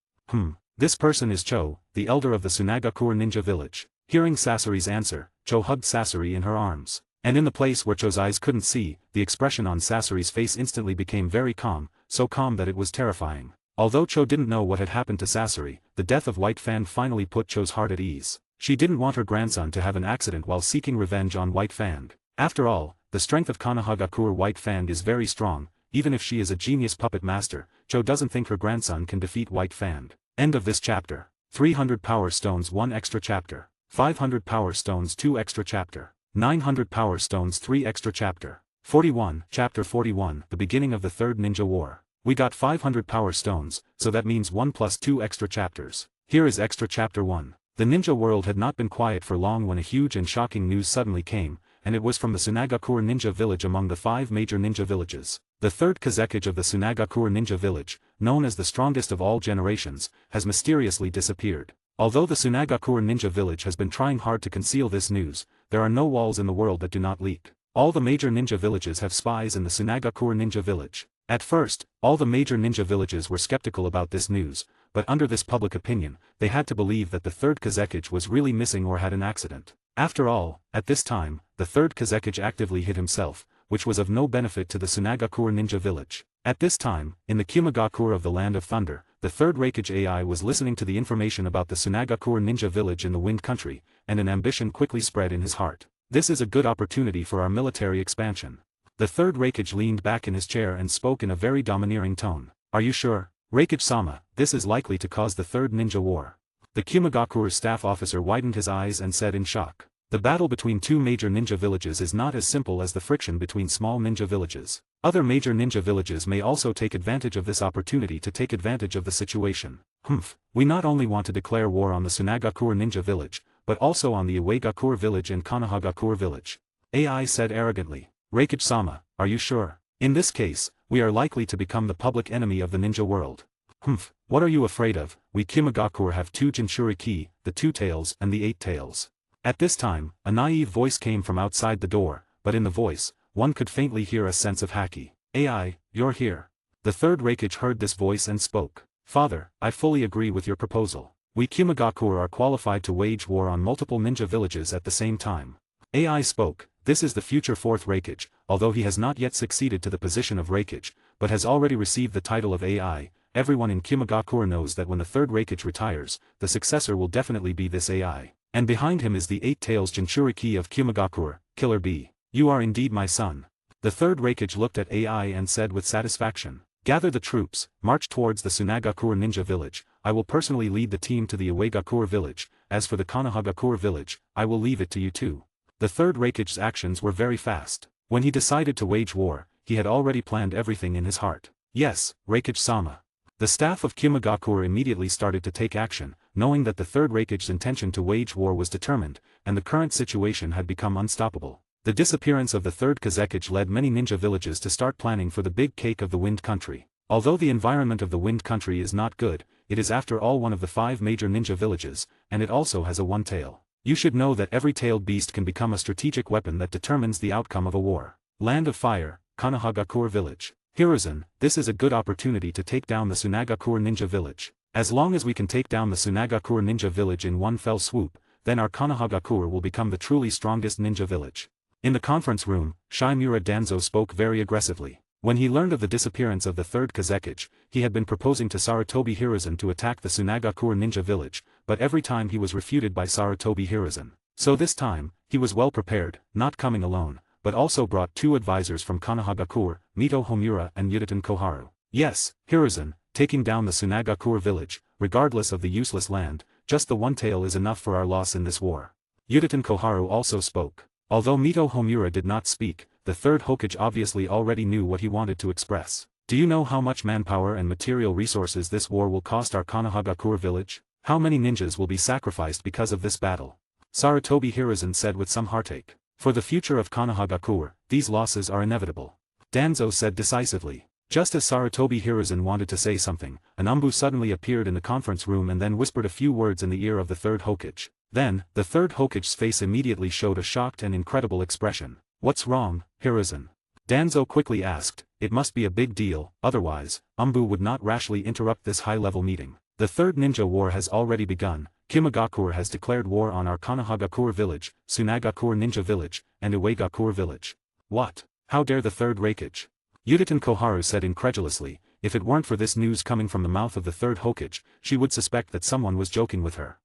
This person is Cho, the elder of the Tsunagakure ninja village." Hearing Sasori's answer, Cho hugged Sasori in her arms. And in the place where Cho's eyes couldn't see, the expression on Sasori's face instantly became very calm, so calm that it was terrifying. Although Cho didn't know what had happened to Sasori, the death of White Fan finally put Cho's heart at ease. She didn't want her grandson to have an accident while seeking revenge on White Fan. After all, the strength of Konohagakure White Fan is very strong. Even if she is a genius puppet master, Cho doesn't think her grandson can defeat White Fan. End of this chapter. 300 Power Stones 1 extra chapter. 500 Power Stones 2 extra chapter. 900 Power Stones 3 extra chapter. 41, Chapter 41, the beginning of the Third Ninja War. We got 500 Power Stones, so that means 1 plus 2 extra chapters. Here is extra chapter 1. The ninja world had not been quiet for long when a huge and shocking news suddenly came, and it was from the Tsunagakure ninja village among the 5 major ninja villages. The third Kazekage of the Tsunagakure ninja village, known as the strongest of all generations, has mysteriously disappeared. Although the Tsunagakure ninja village has been trying hard to conceal this news, there are no walls in the world that do not leak. All the major ninja villages have spies in the Tsunagakure ninja village. At first, all the major ninja villages were skeptical about this news, but under this public opinion, they had to believe that the third Kazekage was really missing or had an accident. After all, at this time, the third Kazekage actively hid himself, which was of no benefit to the Tsunagakure ninja village. At this time, in the Kumagakure of the Land of Thunder, the third Reikage AI was listening to the information about the Tsunagakure ninja village in the Wind Country, and an ambition quickly spread in his heart. This is a good opportunity for our military expansion. The third Reikage leaned back in his chair and spoke in a very domineering tone. Are you sure? Reikage-sama, this is likely to cause the third ninja war. The Kumagakure's staff officer widened his eyes and said in shock. The battle between 2 major ninja villages is not as simple as the friction between small ninja villages. Other major ninja villages may also take advantage of this opportunity to take advantage of the situation. We not only want to declare war on the Tsunagakure ninja village, but also on the Uegakure village and Konohagakure village. AI said arrogantly. Reikage-sama, are you sure? In this case, we are likely to become the public enemy of the ninja world. What are you afraid of? We Kumagakure have 2 Jinchuriki, the 2 tails and the 8 tails. At this time, a naive voice came from outside the door, but in the voice, one could faintly hear a sense of haki. AI, you're here. The third Reikage heard this voice and spoke. Father, I fully agree with your proposal. We Kumagakure are qualified to wage war on multiple ninja villages at the same time. AI spoke. This is the future 4th Reikage, although he has not yet succeeded to the position of Reikage, but has already received the title of AI. Everyone in Kumagakure knows that when the 3rd Reikage retires, the successor will definitely be this AI. And behind him is the 8 tails Jinchuriki of Kumagakure, Killer Bee. You are indeed my son. The 3rd Reikage looked at AI and said with satisfaction. Gather the troops, march towards the Tsunagakure ninja village. I will personally lead the team to the Uegakure village. As for the Konohagakure village, I will leave it to you too. The 3rd Reikage's actions were very fast. When he decided to wage war, he had already planned everything in his heart. Yes, Reikage-sama. The staff of Kumagakure immediately started to take action, knowing that the 3rd Reikage's intention to wage war was determined, and the current situation had become unstoppable. The disappearance of the 3rd Kazekage led many ninja villages to start planning for the big cake of the Wind Country. Although the environment of the Wind Country is not good, it is after all one of the 5 major ninja villages, and it also has a 1 tail. You should know that every tailed beast can become a strategic weapon that determines the outcome of a war. Land of Fire, Konohagakure village. Hiruzen, this is a good opportunity to take down the Tsunagakure ninja village. As long as we can take down the Tsunagakure ninja village in one fell swoop, then our Konohagakure will become the truly strongest ninja village. In the conference room, Shimura Danzo spoke very aggressively. When he learned of the disappearance of the 3rd Kazekage, he had been proposing to Sarutobi Hiruzen to attack the Tsunagakure ninja village, but every time he was refuted by Sarutobi Hiruzen. So this time, he was well prepared, not coming alone, but also brought 2 advisors from Konohagakure, Mito Homura and Yuditen Koharu. Yes, Hiruzen, taking down the Tsunagakure village, regardless of the useless land, just the 1 tail is enough for our loss in this war. Yuditen Koharu also spoke. Although Mito Homura did not speak, the 3rd Hokage obviously already knew what he wanted to express. Do you know how much manpower and material resources this war will cost our Konohagakure village? How many ninjas will be sacrificed because of this battle? Sarutobi Hiruzen said with some heartache. For the future of Konohagakure, these losses are inevitable. Danzo said decisively. Just as Sarutobi Hiruzen wanted to say something, an Umbu suddenly appeared in the conference room and then whispered a few words in the ear of the 3rd Hokage. Then, the 3rd Hokage's face immediately showed a shocked and incredible expression. What's wrong, Hiruzen? Danzo quickly asked. It must be a big deal, otherwise, Umbu would not rashly interrupt this high-level meeting. The 3rd Ninja War has already begun. Kumagakure has declared war on our Konohagakure village, Tsunagakure ninja village, and Uegakure village. What? How dare the 3rd Reikage? Yuditen Koharu said incredulously. If it weren't for this news coming from the mouth of the 3rd Hokage, she would suspect that someone was joking with her.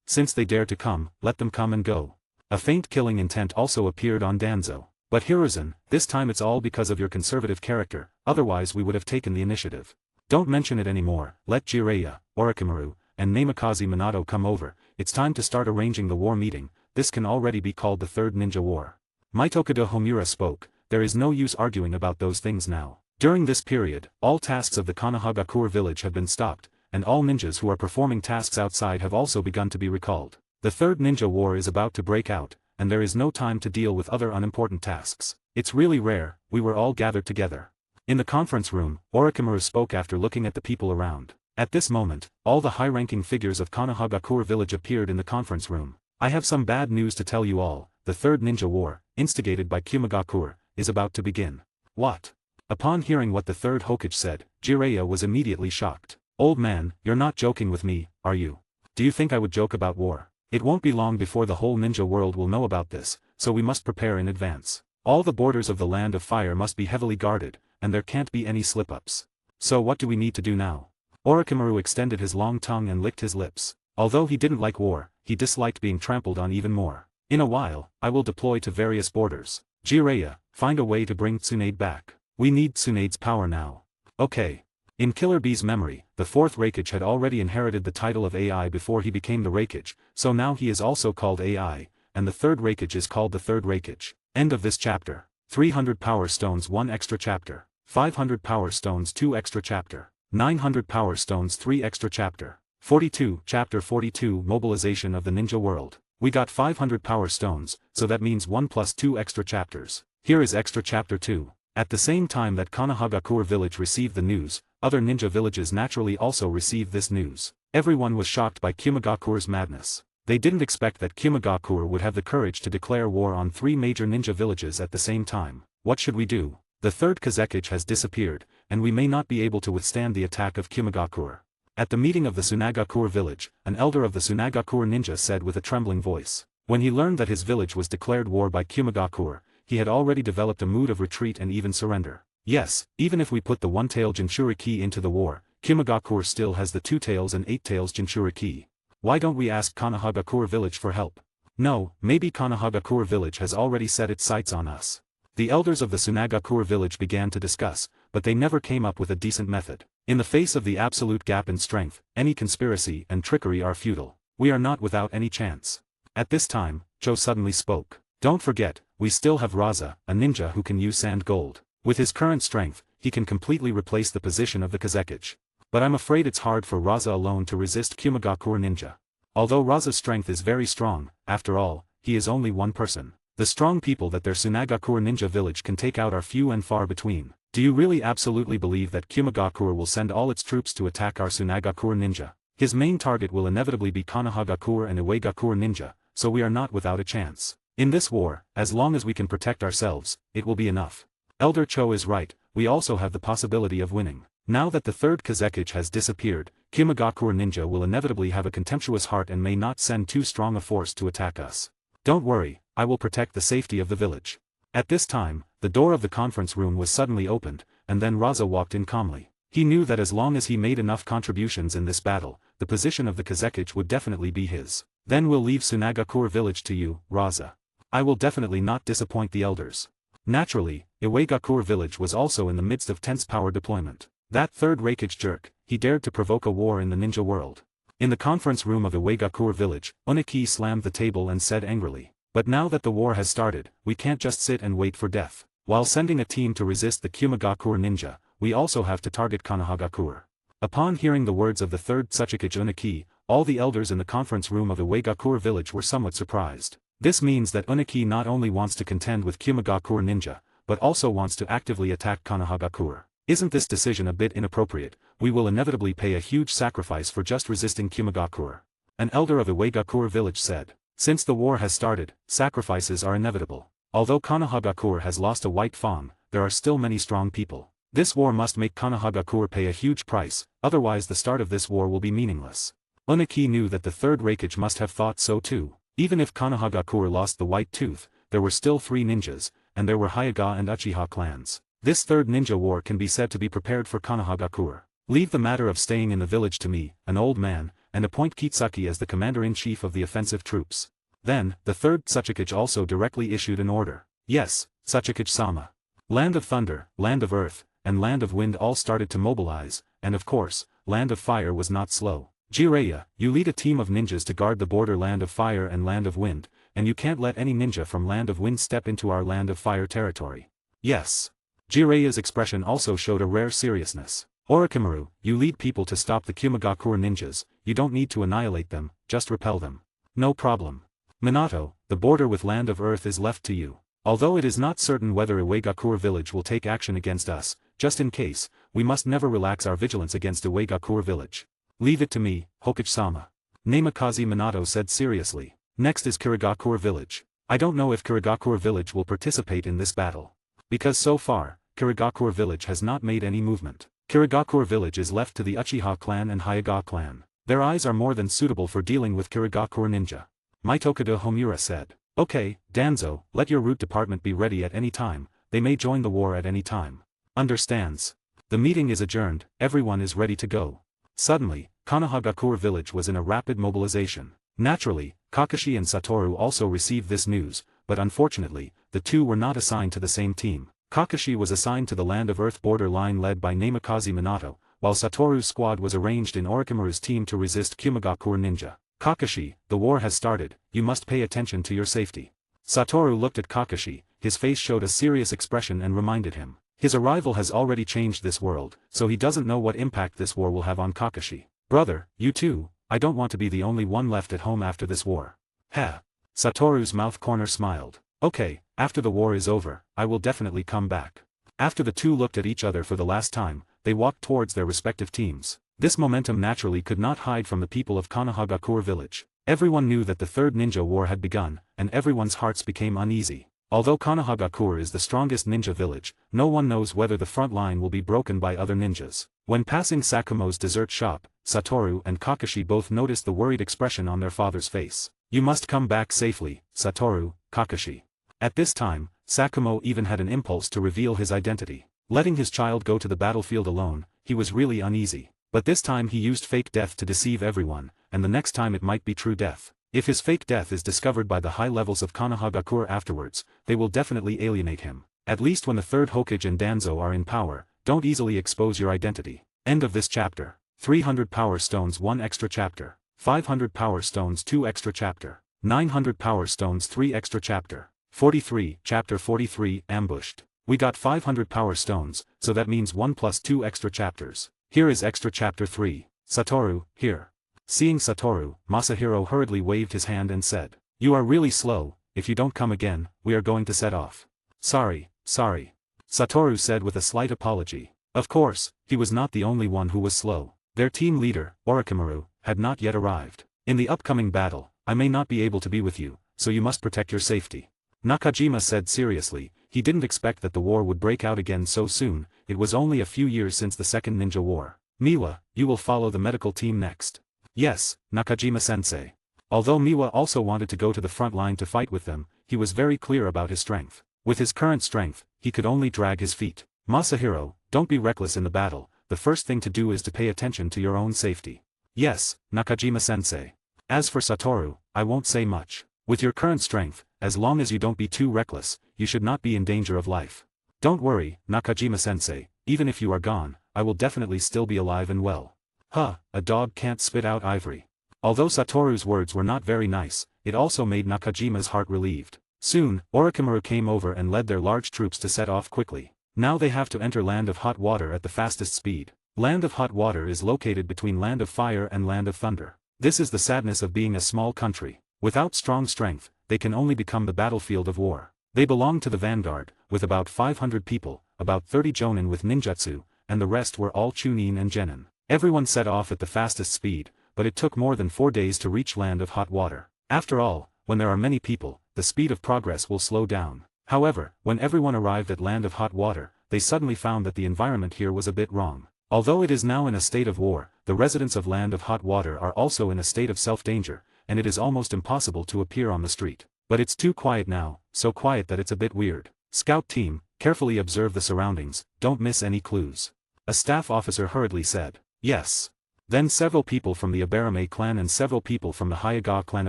Since they dare to come, let them come and go. A faint killing intent also appeared on Danzo. But Hiruzen, this time it's all because of your conservative character, otherwise we would have taken the initiative. Don't mention it anymore. Let Jiraiya, Orochimaru, and Namikaze Minato come over. It's time to start arranging the war meeting. This can already be called the 3rd Ninja War. Mitokado Homura spoke. There is no use arguing about those things now. During this period, all tasks of the Konohagakure village have been stopped, and all ninjas who are performing tasks outside have also begun to be recalled. The 3rd Ninja War is about to break out, and there is no time to deal with other unimportant tasks. It's really rare, we were all gathered together. In the conference room, Orochimaru spoke after looking at the people around. At this moment, all the high-ranking figures of Konohagakure village appeared in the conference room. I have some bad news to tell you all. The Third Ninja War, instigated by Kimagakure, is about to begin. What? Upon hearing what the third Hokage said, Jiraiya was immediately shocked. Old man, you're not joking with me, are you? Do you think I would joke about war? It won't be long before the whole ninja world will know about this, so we must prepare in advance. All the borders of the Land of Fire must be heavily guarded, and there can't be any slip-ups. So what do we need to do now? Orochimaru extended his long tongue and licked his lips. Although he didn't like war, he disliked being trampled on even more. In a while, I will deploy to various borders. Jiraiya, find a way to bring Tsunade back. We need Tsunade's power now. Okay. In Killer Bee's memory, the fourth Raikage had already inherited the title of AI before he became the Raikage, so now he is also called AI, and the third Raikage is called the third Raikage. End of this chapter. 300 Power Stones 1 extra chapter. 500 Power Stones 2 extra chapter. 900 Power Stones 3 extra chapter. 42 Chapter 42 Mobilization of the Ninja World. We got 500 Power Stones, so that means 1 plus 2 extra chapters. Here is extra chapter 2. At the same time that Konohagakure village received the news, other ninja villages naturally also received this news. Everyone was shocked by Kimagakure's madness. They didn't expect that Kimagakure would have the courage to declare war on 3 major ninja villages at the same time. What should we do? The third Kazekage has disappeared, and we may not be able to withstand the attack of Kimagakure. At the meeting of the Tsunagakure village, an elder of the Tsunagakure ninja said with a trembling voice. When he learned that his village was declared war by Kimagakure, he had already developed a mood of retreat and even surrender. Yes, even if we put the one-tail Jinchuriki into the war, Kimagakure still has the 2 tails and 8 tails Jinchuriki. Why don't we ask Konohagakure village for help? No, maybe Konohagakure village has already set its sights on us. The elders of the Tsunagakure village began to discuss, but they never came up with a decent method. In the face of the absolute gap in strength, any conspiracy and trickery are futile. We are not without any chance. At this time, Cho suddenly spoke. Don't forget, we still have Raza, a ninja who can use sand gold. With his current strength, he can completely replace the position of the Kazekage. But I'm afraid it's hard for Raza alone to resist Kimagakure ninja. Although Raza's strength is very strong, after all, he is only one person. The strong people that their Tsunagakure ninja village can take out are few and far between. Do you really absolutely believe that Kimagakure will send all its troops to attack our Tsunagakure ninja? His main target will inevitably be Konohagakure and Uegakure ninja, so we are not without a chance. In this war, as long as we can protect ourselves, it will be enough. Elder Cho is right, we also have the possibility of winning. Now that the third Kazekage has disappeared, Kimagakure ninja will inevitably have a contemptuous heart and may not send too strong a force to attack us. Don't worry, I will protect the safety of the village. At this time, the door of the conference room was suddenly opened, and then Raza walked in calmly. He knew that as long as he made enough contributions in this battle, the position of the Kazekage would definitely be his. Then we'll leave Tsunagakure village to you, Raza. I will definitely not disappoint the elders. Naturally, Uegakure village was also in the midst of tense power deployment. That third Raikage jerk, he dared to provoke a war in the ninja world. In the conference room of Uegakure village, Uniki slammed the table and said angrily. But now that the war has started, we can't just sit and wait for death. While sending a team to resist the Kimagakure ninja, we also have to target Konohagakure. Upon hearing the words of the third Tsuchikage Uniki, all the elders in the conference room of Uegakure village were somewhat surprised. This means that Uniki not only wants to contend with Kimagakure ninja, but also wants to actively attack Konohagakure. Isn't this decision a bit inappropriate? We will inevitably pay a huge sacrifice for just resisting Kimagakure. An elder of Uegakure village said. Since the war has started, sacrifices are inevitable. Although Konohagakure has lost a white fawn, there are still many strong people. This war must make Konohagakure pay a huge price, otherwise the start of this war will be meaningless. Uniki knew that the third Raikage must have thought so too. Even if Konohagakure lost the white tooth, there were still 3 ninjas, and there were Hyuga and Uchiha clans. This third ninja war can be said to be prepared for Konohagakure. Leave the matter of staying in the village to me, an old man, and appoint Kitsuki as the commander-in-chief of the offensive troops. Then, the third Tsuchikage also directly issued an order. Yes, Tsuchikage-sama. Land of Thunder, Land of Earth, and Land of Wind all started to mobilize, and of course, Land of Fire was not slow. Jiraiya, you lead a team of ninjas to guard the border Land of Fire and Land of Wind, and you can't let any ninja from Land of Wind step into our Land of Fire territory. Yes. Jiraiya's expression also showed a rare seriousness. Orochimaru, you lead people to stop the Kimagakure ninjas, you don't need to annihilate them, just repel them. No problem. Minato, the border with Land of Earth is left to you. Although it is not certain whether Iwagakure village will take action against us, just in case, we must never relax our vigilance against Iwagakure village. Leave it to me, Hokage-sama. Namikaze Minato said seriously. Next is Kirigakure village. I don't know if Kirigakure village will participate in this battle. Because so far, Kirigakure village has not made any movement. Kirigakure village is left to the Uchiha clan and Hyuga clan. Their eyes are more than suitable for dealing with Kirigakure ninja. Mitokado Homura said. Okay, Danzo, let your route department be ready at any time, they may join the war at any time. Understands. The meeting is adjourned, everyone is ready to go. Suddenly, Konohagakure village was in a rapid mobilization. Naturally, Kakashi and Satoru also received this news, but unfortunately, the two were not assigned to the same team. Kakashi was assigned to the Land of Earth border line led by Namikaze Minato, while Satoru's squad was arranged in Orochimaru's team to resist Kumagakure ninja. Kakashi, the war has started, you must pay attention to your safety. Satoru looked at Kakashi, his face showed a serious expression and reminded him. His arrival has already changed this world, so he doesn't know what impact this war will have on Kakashi. Brother, you too, I don't want to be the only one left at home after this war. Heh. Satoru's mouth corner smiled. Okay, after the war is over, I will definitely come back. After the two looked at each other for the last time, they walked towards their respective teams. This momentum naturally could not hide from the people of Konohagakure village. Everyone knew that the third ninja war had begun, and everyone's hearts became uneasy. Although Konohagakure is the strongest ninja village, no one knows whether the front line will be broken by other ninjas. When passing Sakumo's dessert shop, Satoru and Kakashi both noticed the worried expression on their father's face. You must come back safely, Satoru, Kakashi. At this time, Sakumo even had an impulse to reveal his identity. Letting his child go to the battlefield alone, he was really uneasy. But this time he used fake death to deceive everyone, and the next time it might be true death. If his fake death is discovered by the high levels of Konohagakure afterwards, they will definitely alienate him. At least when the third Hokage and Danzo are in power, don't easily expose your identity. End of this chapter. 300 Power Stones 1 extra chapter. 500 Power Stones 2 extra chapter. 900 Power Stones 3 extra chapter. 43, Chapter 43, Ambushed. We got 500 Power Stones, so that means 1 plus 2 extra chapters. Here is extra chapter 3. Satoru, here. Seeing Satoru, Masahiro hurriedly waved his hand and said, You are really slow, if you don't come again, we are going to set off. Sorry. Satoru said with a slight apology. Of course, he was not the only one who was slow. Their team leader, Orochimaru, had not yet arrived. In the upcoming battle, I may not be able to be with you, so you must protect your safety. Nakajima said seriously, he didn't expect that the war would break out again so soon, it was only a few years since the Second Ninja War. Miwa, you will follow the medical team next. Yes, Nakajima-sensei. Although Miwa also wanted to go to the front line to fight with them, he was very clear about his strength. With his current strength, he could only drag his feet. Masahiro, don't be reckless in the battle, the first thing to do is to pay attention to your own safety. Yes, Nakajima-sensei. As for Satoru, I won't say much. With your current strength, as long as you don't be too reckless, you should not be in danger of life. Don't worry, Nakajima-sensei, even if you are gone, I will definitely still be alive and well. Huh, a dog can't spit out ivory. Although Satoru's words were not very nice, it also made Nakajima's heart relieved. Soon, Orochimaru came over and led their large troops to set off quickly. Now they have to enter Land of Hot Water at the fastest speed. Land of Hot Water is located between Land of Fire and Land of Thunder. This is the sadness of being a small country. Without strong strength, they can only become the battlefield of war. They belong to the vanguard, with about 500 people, about 30 jonin with ninjutsu, and the rest were all chunin and genin. Everyone set off at the fastest speed, but it took more than 4 days to reach Land of Hot Water. After all, when there are many people, the speed of progress will slow down. However, when everyone arrived at Land of Hot Water, they suddenly found that the environment here was a bit wrong. Although it is now in a state of war, the residents of Land of Hot Water are also in a state of self-danger, and it is almost impossible to appear on the street. But it's too quiet now, so quiet that it's a bit weird. Scout team, carefully observe the surroundings, don't miss any clues. A staff officer hurriedly said. Yes. Then several people from the Abarame clan and several people from the Hyuga clan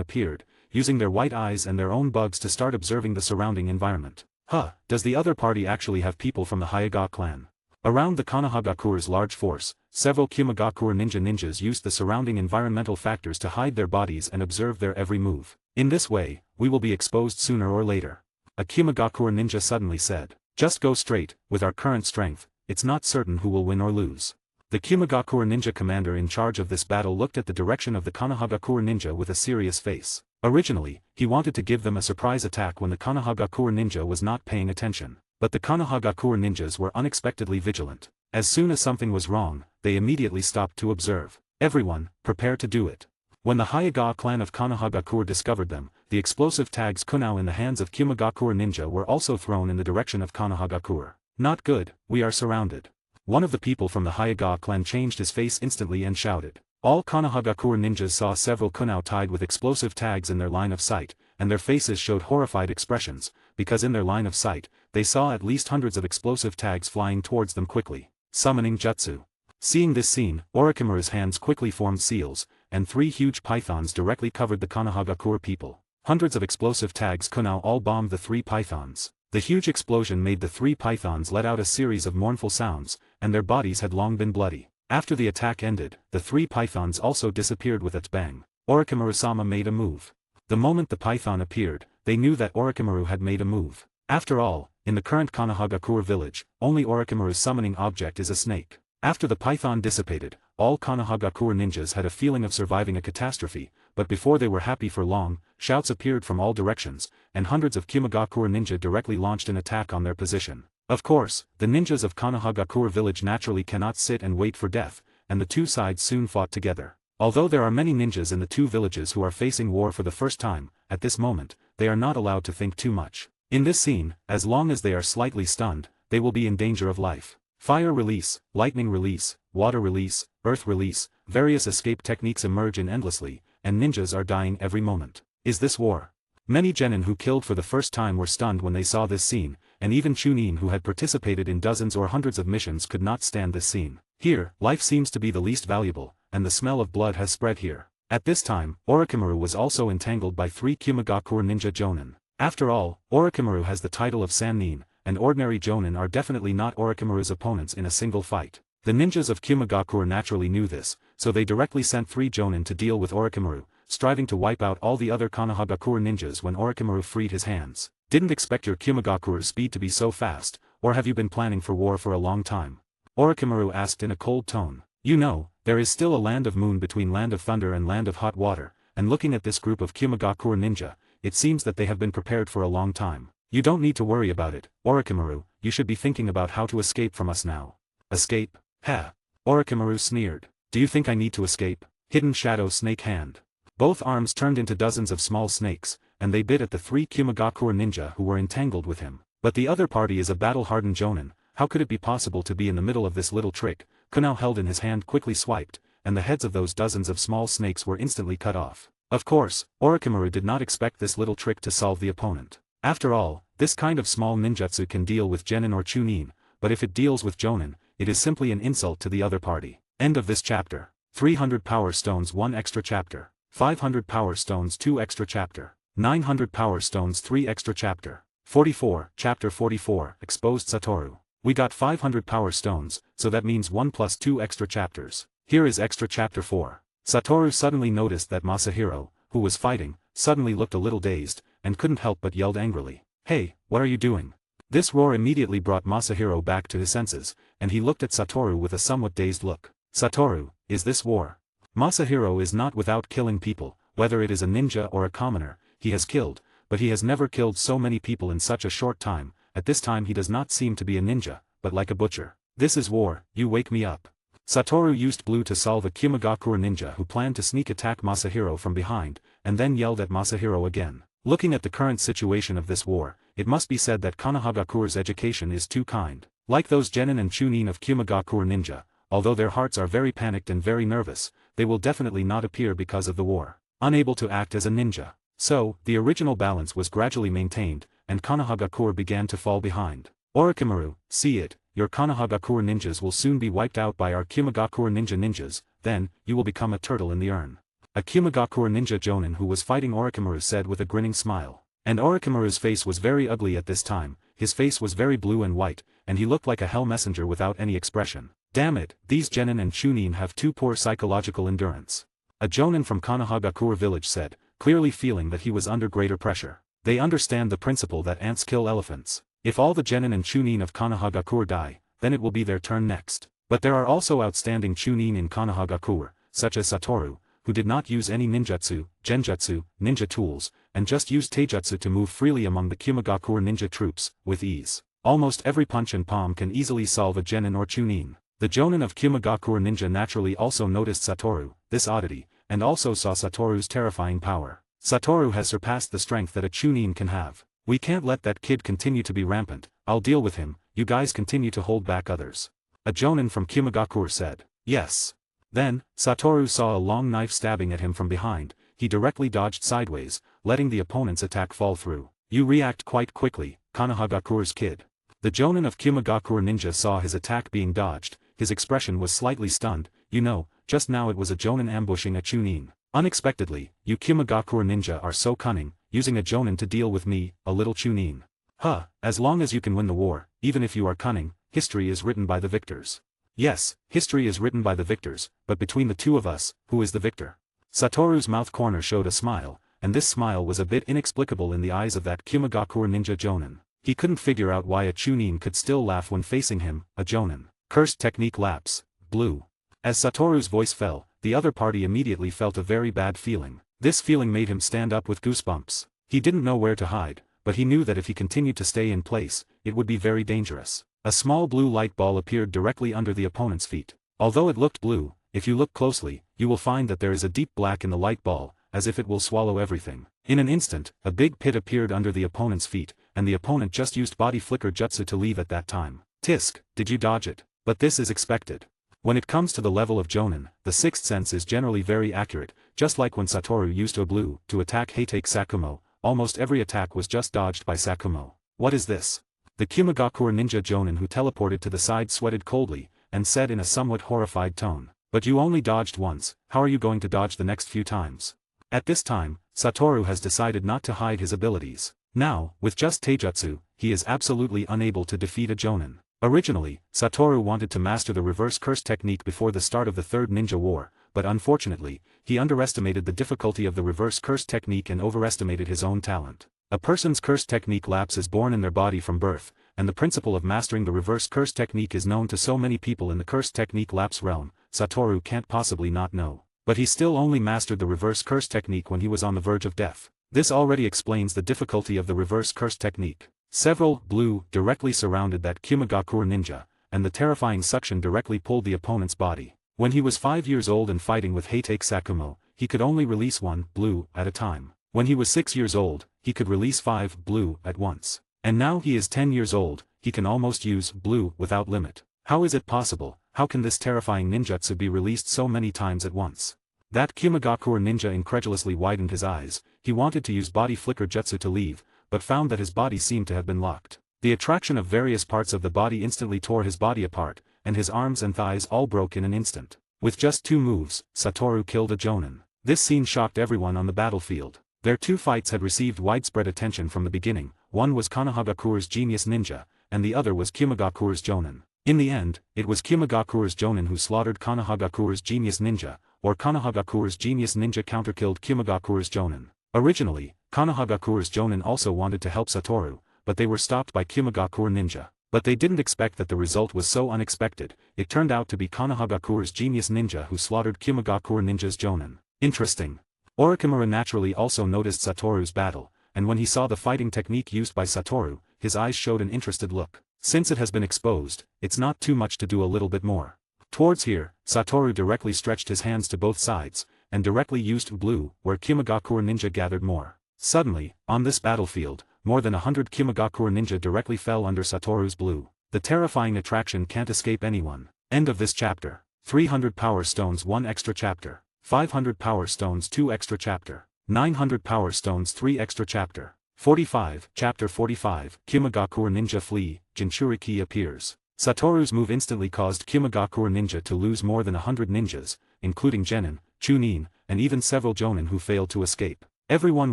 appeared, using their white eyes and their own bugs to start observing the surrounding environment. Huh, does the other party actually have people from the Hyuga clan? Around the Konohagakure's large force, several Kumagakure ninjas used the surrounding environmental factors to hide their bodies and observe their every move. In this way, we will be exposed sooner or later. A Kumagakure ninja suddenly said. Just go straight, with our current strength, it's not certain who will win or lose. The Kumagakure ninja commander in charge of this battle looked at the direction of the Konohagakure ninja with a serious face. Originally, he wanted to give them a surprise attack when the Konohagakure ninja was not paying attention. But the Konohagakure ninjas were unexpectedly vigilant. As soon as something was wrong, they immediately stopped to observe. Everyone, prepare to do it. When the Hyuga clan of Konohagakure discovered them, the explosive tags Kunao in the hands of Kimagakure ninja were also thrown in the direction of Konohagakure. Not good, we are surrounded. One of the people from the Hyuga clan changed his face instantly and shouted. All Konohagakure ninjas saw several Kunao tied with explosive tags in their line of sight, and their faces showed horrified expressions, because in their line of sight, they saw at least hundreds of explosive tags flying towards them quickly. Summoning Jutsu. Seeing this scene, Orochimaru's hands quickly formed seals, and 3 huge pythons directly covered the Konohagakure people. Hundreds of explosive tags Kunao all bombed the 3 pythons. The huge explosion made the 3 pythons let out a series of mournful sounds, and their bodies had long been bloody. After the attack ended, the 3 pythons also disappeared with its bang. Orochimaru-sama made a move. The moment the python appeared, they knew that Orochimaru had made a move. After all, in the current Konohagakure village, only Orochimaru's summoning object is a snake. After the python dissipated, all Konohagakure ninjas had a feeling of surviving a catastrophe, but before they were happy for long, shouts appeared from all directions, and hundreds of Kimagakure ninja directly launched an attack on their position. Of course, the ninjas of Konohagakure village naturally cannot sit and wait for death, and the two sides soon fought together. Although there are many ninjas in the two villages who are facing war for the first time, at this moment, they are not allowed to think too much. In this scene, as long as they are slightly stunned, they will be in danger of life. Fire release, lightning release, water release, earth release, various escape techniques emerge endlessly, and ninjas are dying every moment. Is this war? Many genin who killed for the first time were stunned when they saw this scene, and even chunin who had participated in dozens or hundreds of missions could not stand this scene. Here, life seems to be the least valuable, and the smell of blood has spread here. At this time, Orochimaru was also entangled by 3 Kimagakure ninja jonin. After all, Orochimaru has the title of Sannin, and ordinary jonin are definitely not Orochimaru's opponents in a single fight. The ninjas of Kimagakure naturally knew this, so they directly sent 3 jonin to deal with Orochimaru, striving to wipe out all the other Konohagakure ninjas when Orochimaru freed his hands. Didn't expect your Kimagakure's speed to be so fast, or have you been planning for war for a long time? Orochimaru asked in a cold tone. You know, there is still a land of moon between land of thunder and land of hot water, and looking at this group of Kimagakure ninja, it seems that they have been prepared for a long time. You don't need to worry about it, Orochimaru, you should be thinking about how to escape from us now. Escape? Heh. Orochimaru sneered. Do you think I need to escape? Hidden Shadow Snake Hand. Both arms turned into dozens of small snakes, and they bit at the 3 Kimagakure ninja who were entangled with him. But the other party is a battle-hardened jonin, how could it be possible to be in the middle of this little trick? Kunao held in his hand quickly swiped, and the heads of those dozens of small snakes were instantly cut off. Of course, Orochimaru did not expect this little trick to solve the opponent. After all, this kind of small ninjutsu can deal with genin or chunin, but if it deals with jonin, it is simply an insult to the other party. End of this chapter. 300 power stones 1 extra chapter. 500 power stones 2 extra chapter. 900 power stones 3 extra chapter. 44, chapter 44, Exposed Satoru. We got 500 power stones, so that means 1 plus 2 extra chapters. Here is extra chapter 4. Satoru suddenly noticed that Masahiro, who was fighting, suddenly looked a little dazed, and couldn't help but yelled angrily. Hey, what are you doing? This roar immediately brought Masahiro back to his senses, and he looked at Satoru with a somewhat dazed look. Satoru, is this war? Masahiro is not without killing people, whether it is a ninja or a commoner, he has killed, but he has never killed so many people in such a short time. At this time he does not seem to be a ninja, but like a butcher. This is war, you wake me up. Satoru used blue to solve a Kimagakure ninja who planned to sneak attack Masahiro from behind, and then yelled at Masahiro again. Looking at the current situation of this war, it must be said that Konohagakure's education is too kind. Like those genin and chunin of Kimagakure ninja, although their hearts are very panicked and very nervous, they will definitely not appear because of the war. Unable to act as a ninja. So, the original balance was gradually maintained, and Konohagakure began to fall behind. Orochimaru, see it, your Konohagakure ninjas will soon be wiped out by our Kimagakure ninjas, then, you will become a turtle in the urn. A Kimagakure ninja jonin who was fighting Orochimaru said with a grinning smile. And Orochimaru's face was very ugly at this time, his face was very blue and white, and he looked like a hell messenger without any expression. Damn it, these genin and chunin have too poor psychological endurance. A jonin from Konohagakure village said, clearly feeling that he was under greater pressure. They understand the principle that ants kill elephants. If all the genin and chunin of Konohagakure die, then it will be their turn next. But there are also outstanding chunin in Konohagakure, such as Satoru, who did not use any ninjutsu, genjutsu, ninja tools, and just used taijutsu to move freely among the Kimagakure ninja troops, with ease. Almost every punch and palm can easily solve a genin or chunin. The jonin of Kimagakure ninja naturally also noticed Satoru, this oddity, and also saw Satoru's terrifying power. Satoru has surpassed the strength that a chunin can have. We can't let that kid continue to be rampant, I'll deal with him, you guys continue to hold back others. A jonin from Kimagakure said. Yes. Then, Satoru saw a long knife stabbing at him from behind, he directly dodged sideways, letting the opponent's attack fall through. You react quite quickly, Konohagakure's kid. The jonin of Kimagakure ninja saw his attack being dodged, his expression was slightly stunned, you know, just now it was a jonin ambushing a chunin. Unexpectedly, you Kimagakure ninja are so cunning, using a jonin to deal with me, a little chunin. Huh, as long as you can win the war, even if you are cunning, history is written by the victors. Yes, history is written by the victors, but between the two of us, who is the victor? Satoru's mouth corner showed a smile, and this smile was a bit inexplicable in the eyes of that Kimagakure ninja jonin. He couldn't figure out why a chunin could still laugh when facing him, a jonin. Cursed technique lapse, blue. As Satoru's voice fell, the other party immediately felt a very bad feeling. This feeling made him stand up with goosebumps. He didn't know where to hide, but he knew that if he continued to stay in place, it would be very dangerous. A small blue light ball appeared directly under the opponent's feet. Although it looked blue, if you look closely, you will find that there is a deep black in the light ball, as if it will swallow everything. In an instant, a big pit appeared under the opponent's feet, and the opponent just used body flicker jutsu to leave at that time. Tisk, did you dodge it? But this is expected. When it comes to the level of jonin, the sixth sense is generally very accurate, just like when Satoru used Oblu to attack Heitake Sakumo, almost every attack was just dodged by Sakumo. What is this? The Kimagakure ninja jonin who teleported to the side sweated coldly, and said in a somewhat horrified tone. But you only dodged once, how are you going to dodge the next few times? At this time, Satoru has decided not to hide his abilities. Now, with just taijutsu, he is absolutely unable to defeat a jonin. Originally, Satoru wanted to master the reverse curse technique before the start of the Third Ninja War, but unfortunately, he underestimated the difficulty of the reverse curse technique and overestimated his own talent. A person's curse technique lapse is born in their body from birth, and the principle of mastering the reverse curse technique is known to so many people in the curse technique lapse realm, Satoru can't possibly not know. But he still only mastered the reverse curse technique when he was on the verge of death. This already explains the difficulty of the reverse curse technique. Several blue directly surrounded that Kimagakure ninja, and the terrifying suction directly pulled the opponent's body. When he was 5 years old and fighting with Heitake Sakumo, he could only release 1 blue at a time. When he was 6 years old, he could release 5 blue at once. And now he is 10 years old, he can almost use blue without limit. How is it possible? How can this terrifying ninjutsu be released so many times at once? That Kimagakure ninja incredulously widened his eyes. He wanted to use body flicker jutsu to leave, but found that his body seemed to have been locked. The attraction of various parts of the body instantly tore his body apart, and his arms and thighs all broke in an instant. With just 2 moves, Satoru killed a jonin. This scene shocked everyone on the battlefield. Their 2 fights had received widespread attention from the beginning. One was Konohagakure's genius ninja, and the other was Kimagakure's jonin. In the end, it was Kimagakure's jonin who slaughtered Konohagakure's genius ninja, or Konohagakure's genius ninja counterkilled Kimagakure's jonin. Originally, Konohagakure's jonin also wanted to help Satoru, but they were stopped by Kimagakure ninja. But they didn't expect that the result was so unexpected. It turned out to be Konohagakure's genius ninja who slaughtered Kimagakure ninja's jonin. Interesting. Orochimaru naturally also noticed Satoru's battle, and when he saw the fighting technique used by Satoru, his eyes showed an interested look. Since it has been exposed, it's not too much to do a little bit more. Towards here, Satoru directly stretched his hands to both sides, and directly used blue, where Kimagakure ninja gathered more. Suddenly, on this battlefield, more than 100 Kimagakure ninja directly fell under Satoru's blue. The terrifying attraction can't escape anyone. End of this chapter. 300 power stones 1 extra chapter. 500 power stones 2 extra chapter. 900 power stones 3 extra chapter. 45, chapter 45, Kimagakure ninja flee, Jinchuriki appears. Satoru's move instantly caused Kimagakure ninja to lose more than 100 ninjas, including genin, chunin, and even several jonin who failed to escape. Everyone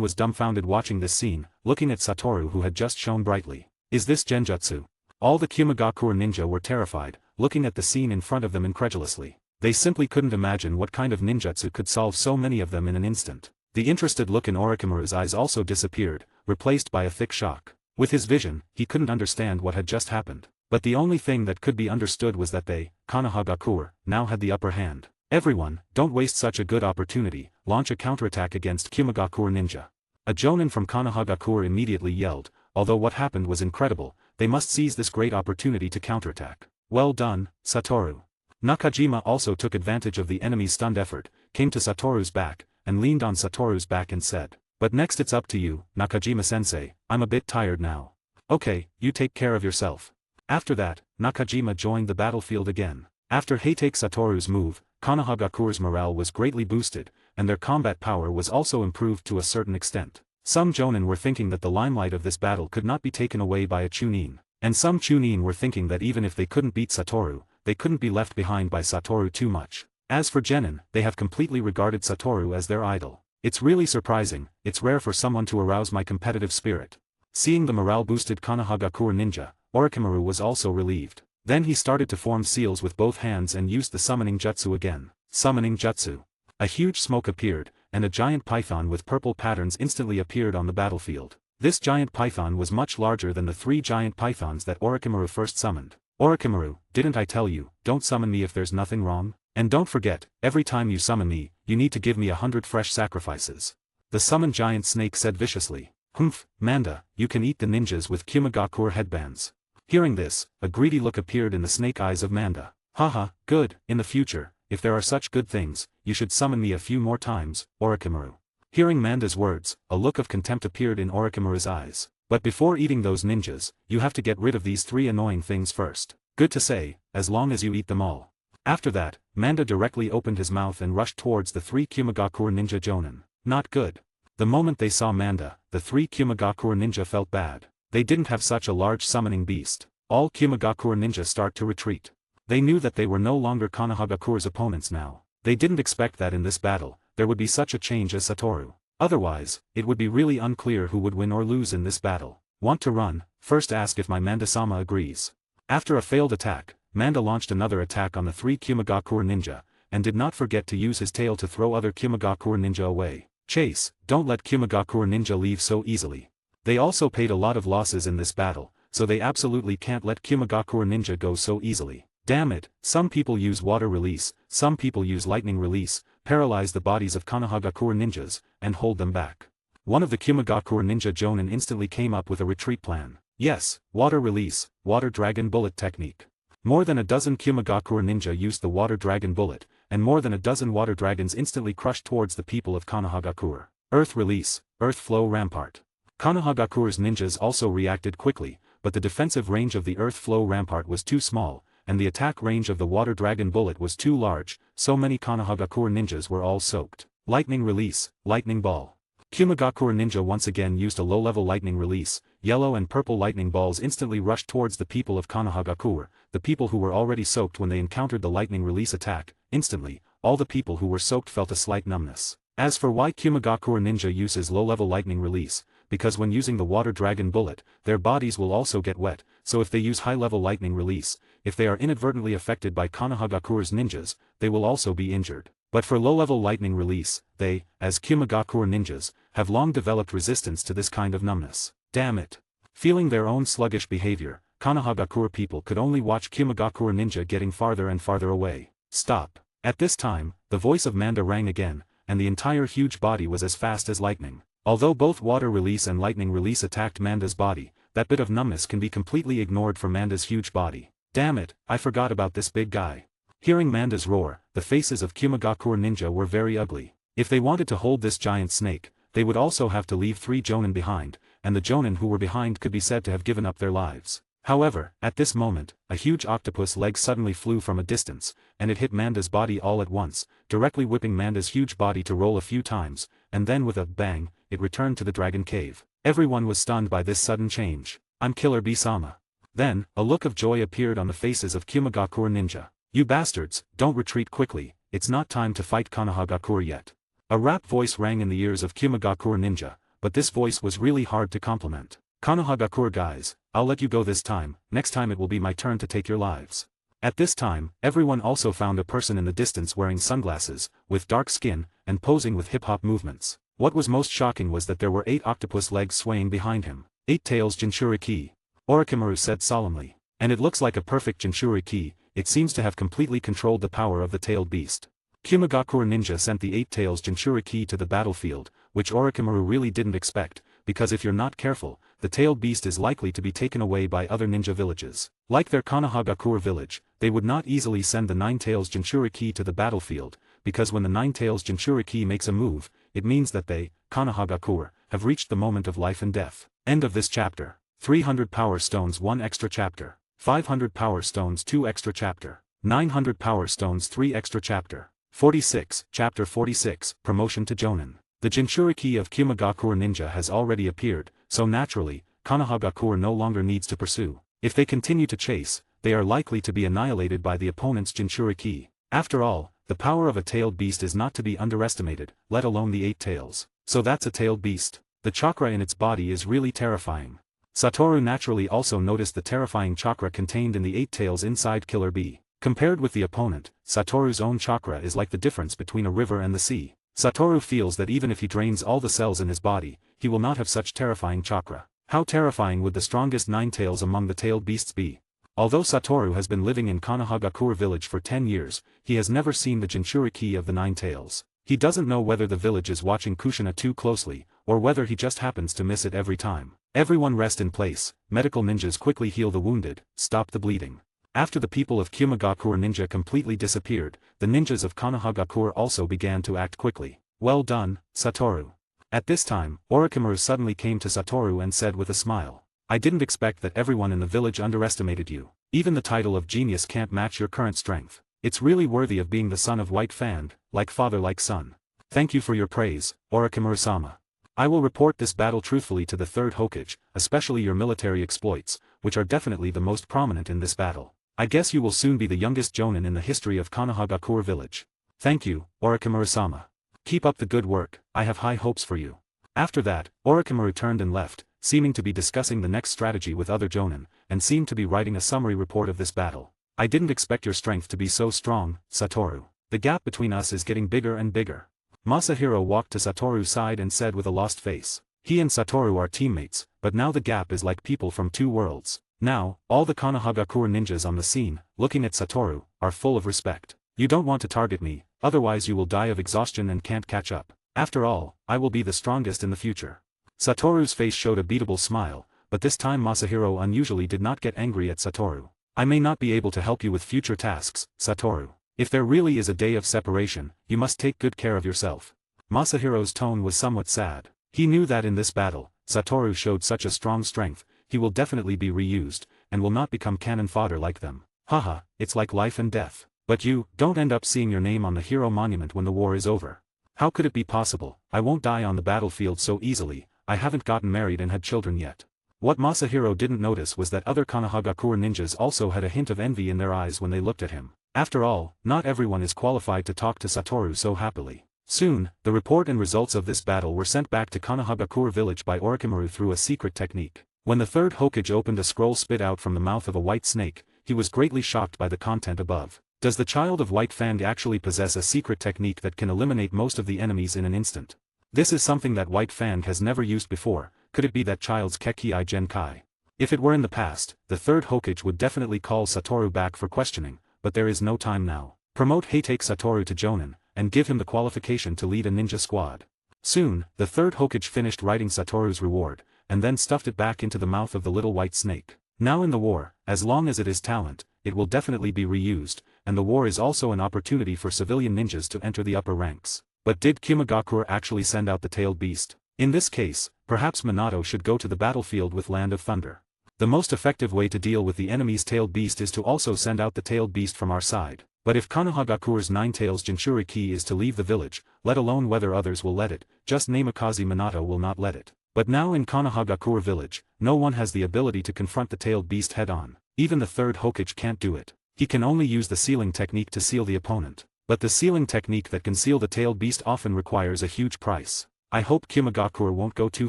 was dumbfounded watching this scene, looking at Satoru who had just shone brightly. Is this genjutsu? All the Kimagakure ninja were terrified, looking at the scene in front of them incredulously. They simply couldn't imagine what kind of ninjutsu could solve so many of them in an instant. The interested look in Orochimaru's eyes also disappeared, replaced by a thick shock. With his vision, he couldn't understand what had just happened. But the only thing that could be understood was that they, Konohagakure, now had the upper hand. Everyone, don't waste such a good opportunity, launch a counterattack against Kimagakure Ninja. A jonin from Konohagakure immediately yelled, although what happened was incredible, they must seize this great opportunity to counterattack. Well done, Satoru. Nakajima also took advantage of the enemy's stunned effort, came to Satoru's back, and leaned on Satoru's back and said, "But next it's up to you, Nakajima-sensei, I'm a bit tired now." "Okay, you take care of yourself." After that, Nakajima joined the battlefield again. After Heitake Satoru's move, Konohagakure's morale was greatly boosted, and their combat power was also improved to a certain extent. Some jonin were thinking that the limelight of this battle could not be taken away by a chunin, and some chunin were thinking that even if they couldn't beat Satoru, they couldn't be left behind by Satoru too much. As for genin, they have completely regarded Satoru as their idol. It's really surprising, it's rare for someone to arouse my competitive spirit. Seeing the morale-boosted Konohagakure ninja, Orochimaru was also relieved. Then he started to form seals with both hands and used the summoning jutsu again. Summoning jutsu. A huge smoke appeared, and a giant python with purple patterns instantly appeared on the battlefield. This giant python was much larger than the 3 giant pythons that Orochimaru first summoned. "Orochimaru, didn't I tell you, don't summon me if there's nothing wrong? And don't forget, every time you summon me, you need to give me 100 fresh sacrifices." The summoned giant snake said viciously. "Humph, Manda, you can eat the ninjas with Kimagakure headbands." Hearing this, a greedy look appeared in the snake eyes of Manda. "Haha, good, in the future, if there are such good things, you should summon me a few more times, Orochimaru." Hearing Manda's words, a look of contempt appeared in Orochimaru's eyes. "But before eating those ninjas, you have to get rid of these 3 annoying things first." "Good to say, as long as you eat them all." After that, Manda directly opened his mouth and rushed towards the 3 Kimagakure ninja jonin. Not good. The moment they saw Manda, the 3 Kimagakure ninja felt bad. They didn't have such a large summoning beast. All Kimagakure ninja start to retreat. They knew that they were no longer Konohagakure's opponents now. They didn't expect that in this battle, there would be such a change as Satoru. Otherwise, it would be really unclear who would win or lose in this battle. "Want to run? First ask if my Manda-sama agrees." After a failed attack, Manda launched another attack on the 3 Kimagakure ninja, and did not forget to use his tail to throw other Kimagakure ninja away. "Chase, don't let Kimagakure ninja leave so easily. They also paid a lot of losses in this battle, so they absolutely can't let Kimagakure ninja go so easily. Damn it, some people use water release, some people use lightning release, paralyze the bodies of Konohagakure ninjas, and hold them back." One of the Kimagakure ninja jonin instantly came up with a retreat plan. Yes, water release, water dragon bullet technique. More than a dozen Kimagakure ninja used the water dragon bullet, and more than a dozen water dragons instantly crushed towards the people of Konohagakure. Earth release, earth flow rampart. Konohagakure's ninjas also reacted quickly, but the defensive range of the earth flow rampart was too small, and the attack range of the water dragon bullet was too large, so many Konohagakure ninjas were all soaked. Lightning release, lightning ball. Kimagakure ninja once again used a low-level lightning release. Yellow and purple lightning balls instantly rushed towards the people of Konohagakure, the people who were already soaked when they encountered the lightning release attack. Instantly, all the people who were soaked felt a slight numbness. As for why Kimagakure ninja uses low-level lightning release, because when using the water dragon bullet, their bodies will also get wet, so if they use high-level lightning release, if they are inadvertently affected by Konohagakure's ninjas, they will also be injured. But for low-level lightning release, they, as Kimagakure ninjas, have long developed resistance to this kind of numbness. Damn it. Feeling their own sluggish behavior, Konohagakure people could only watch Kimagakure ninja getting farther and farther away. Stop. At this time, the voice of Manda rang again, and the entire huge body was as fast as lightning. Although both water release and lightning release attacked Manda's body, that bit of numbness can be completely ignored for Manda's huge body. Damn it, I forgot about this big guy. Hearing Manda's roar, the faces of Kimagakure ninja were very ugly. If they wanted to hold this giant snake, they would also have to leave 3 jonin behind, and the jonin who were behind could be said to have given up their lives. However, at this moment, a huge octopus leg suddenly flew from a distance, and it hit Manda's body all at once, directly whipping Manda's huge body to roll a few times, and then with a bang, it returned to the dragon cave. Everyone was stunned by this sudden change. "I'm Killer B-sama." Then, a look of joy appeared on the faces of Kimagakure ninja. "You bastards, don't retreat quickly, it's not time to fight Konohagakure yet." A rap voice rang in the ears of Kimagakure ninja, but this voice was really hard to compliment. "Konohagakure guys, I'll let you go this time, next time it will be my turn to take your lives." At this time, everyone also found a person in the distance wearing sunglasses, with dark skin, and posing with hip-hop movements. What was most shocking was that there were 8 octopus legs swaying behind him. 8 tails Jinchuriki. Orochimaru said solemnly. "And it looks like a perfect Jinchuriki, it seems to have completely controlled the power of the tailed beast." Kimagakure Ninja sent the 8 Tails Jinchuriki to the battlefield, which Orochimaru really didn't expect, because if you're not careful, the tailed beast is likely to be taken away by other ninja villages. Like their Konohagakure village, they would not easily send the 9 Tails Jinchuriki to the battlefield, because when the 9 Tails Jinchuriki makes a move, it means that they, Konohagakure, have reached the moment of life and death. End of this chapter. 300 Power Stones 1 extra chapter. 500 Power Stones 2 extra chapter. 900 Power Stones 3 extra chapter. 46, Chapter 46, Promotion to Jonin. The Jinchuriki of Kimagakure Ninja has already appeared, so naturally, Konohagakure no longer needs to pursue. If they continue to chase, they are likely to be annihilated by the opponent's Jinchuriki. After all, the power of a tailed beast is not to be underestimated, let alone the 8 tails. So that's a tailed beast. The chakra in its body is really terrifying. Satoru naturally also noticed the terrifying chakra contained in the 8 tails inside Killer Bee. Compared with the opponent, Satoru's own chakra is like the difference between a river and the sea. Satoru feels that even if he drains all the cells in his body, he will not have such terrifying chakra. How terrifying would the strongest 9 tails among the tailed beasts be? Although Satoru has been living in Konohagakure village for 10 years, he has never seen the Jinchuriki of the 9 tails. He doesn't know whether the village is watching Kushina too closely, or whether he just happens to miss it every time. Everyone rest in place. Medical ninjas quickly heal the wounded, stop the bleeding. After the people of Kimagakure Ninja completely disappeared, the ninjas of Konohagakure also began to act quickly. Well done, Satoru. At this time, Orochimaru suddenly came to Satoru and said with a smile, I didn't expect that everyone in the village underestimated you. Even the title of genius can't match your current strength. It's really worthy of being the son of White Fan, like father like son. Thank you for your praise, Orochimaru-sama. I will report this battle truthfully to the 3rd Hokage, especially your military exploits, which are definitely the most prominent in this battle. I guess you will soon be the youngest jonin in the history of Konohagakure village. Thank you, Orochimaru-sama. Keep up the good work, I have high hopes for you. After that, Orochimaru turned and left, seeming to be discussing the next strategy with other jonin, and seemed to be writing a summary report of this battle. I didn't expect your strength to be so strong, Satoru. The gap between us is getting bigger and bigger. Masahiro walked to Satoru's side and said with a lost face. He and Satoru are teammates, but now the gap is like people from 2 worlds. Now, all the Konohagakure ninjas on the scene, looking at Satoru, are full of respect. You don't want to target me, otherwise you will die of exhaustion and can't catch up. After all, I will be the strongest in the future. Satoru's face showed a beatable smile, but this time Masahiro unusually did not get angry at Satoru. I may not be able to help you with future tasks, Satoru. If there really is a day of separation, you must take good care of yourself. Masahiro's tone was somewhat sad. He knew that in this battle, Satoru showed such a strong strength, he will definitely be reused, and will not become cannon fodder like them. Haha, it's like life and death. But you, don't end up seeing your name on the hero monument when the war is over. How could it be possible? I won't die on the battlefield so easily, I haven't gotten married and had children yet. What Masahiro didn't notice was that other Konohagakure ninjas also had a hint of envy in their eyes when they looked at him. After all, not everyone is qualified to talk to Satoru so happily. Soon, the report and results of this battle were sent back to Konohagakure village by Orochimaru through a secret technique. When the 3rd Hokage opened a scroll spit out from the mouth of a white snake, he was greatly shocked by the content above. Does the child of White Fang actually possess a secret technique that can eliminate most of the enemies in an instant? This is something that White Fang has never used before. Could it be that child's Kekki Genkai? If it were in the past, the 3rd Hokage would definitely call Satoru back for questioning, but there is no time now. Promote Heitake Satoru to Jonin, and give him the qualification to lead a ninja squad. Soon, the 3rd Hokage finished writing Satoru's reward, and then stuffed it back into the mouth of the little white snake. Now in the war, as long as it is talent, it will definitely be reused, and the war is also an opportunity for civilian ninjas to enter the upper ranks. But did Kimagakure actually send out the tailed beast? In this case, perhaps Minato should go to the battlefield with Land of Thunder. The most effective way to deal with the enemy's tailed beast is to also send out the tailed beast from our side. But if Konohagakure's 9 tails Jinchuriki is to leave the village, let alone whether others will let it, just Namikaze Minato will not let it. But now in Konohagakure village, no one has the ability to confront the tailed beast head-on. Even the 3rd Hokage can't do it. He can only use the sealing technique to seal the opponent. But the sealing technique that can seal the tailed beast often requires a huge price. I hope Kimagakure won't go too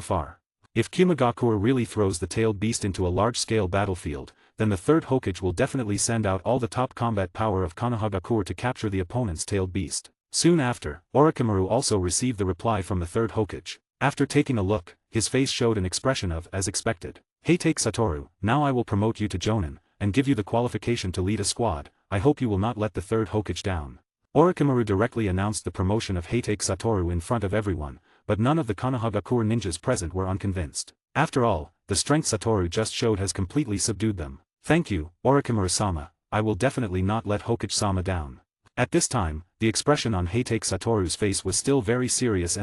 far. If Kimagakure really throws the tailed beast into a large-scale battlefield, then the 3rd Hokage will definitely send out all the top combat power of Konohagakure to capture the opponent's tailed beast. Soon after, Orochimaru also received the reply from the 3rd Hokage. After taking a look, his face showed an expression of as expected. Heitake Satoru, now I will promote you to Jonin, and give you the qualification to lead a squad. I hope you will not let the 3rd Hokage down. Orochimaru directly announced the promotion of Heitake Satoru in front of everyone, but none of the Konohagakure ninjas present were unconvinced. After all, the strength Satoru just showed has completely subdued them. Thank you, Orochimaru-sama, I will definitely not let Hokage-sama down. At this time, the expression on Heitake Satoru's face was still very serious,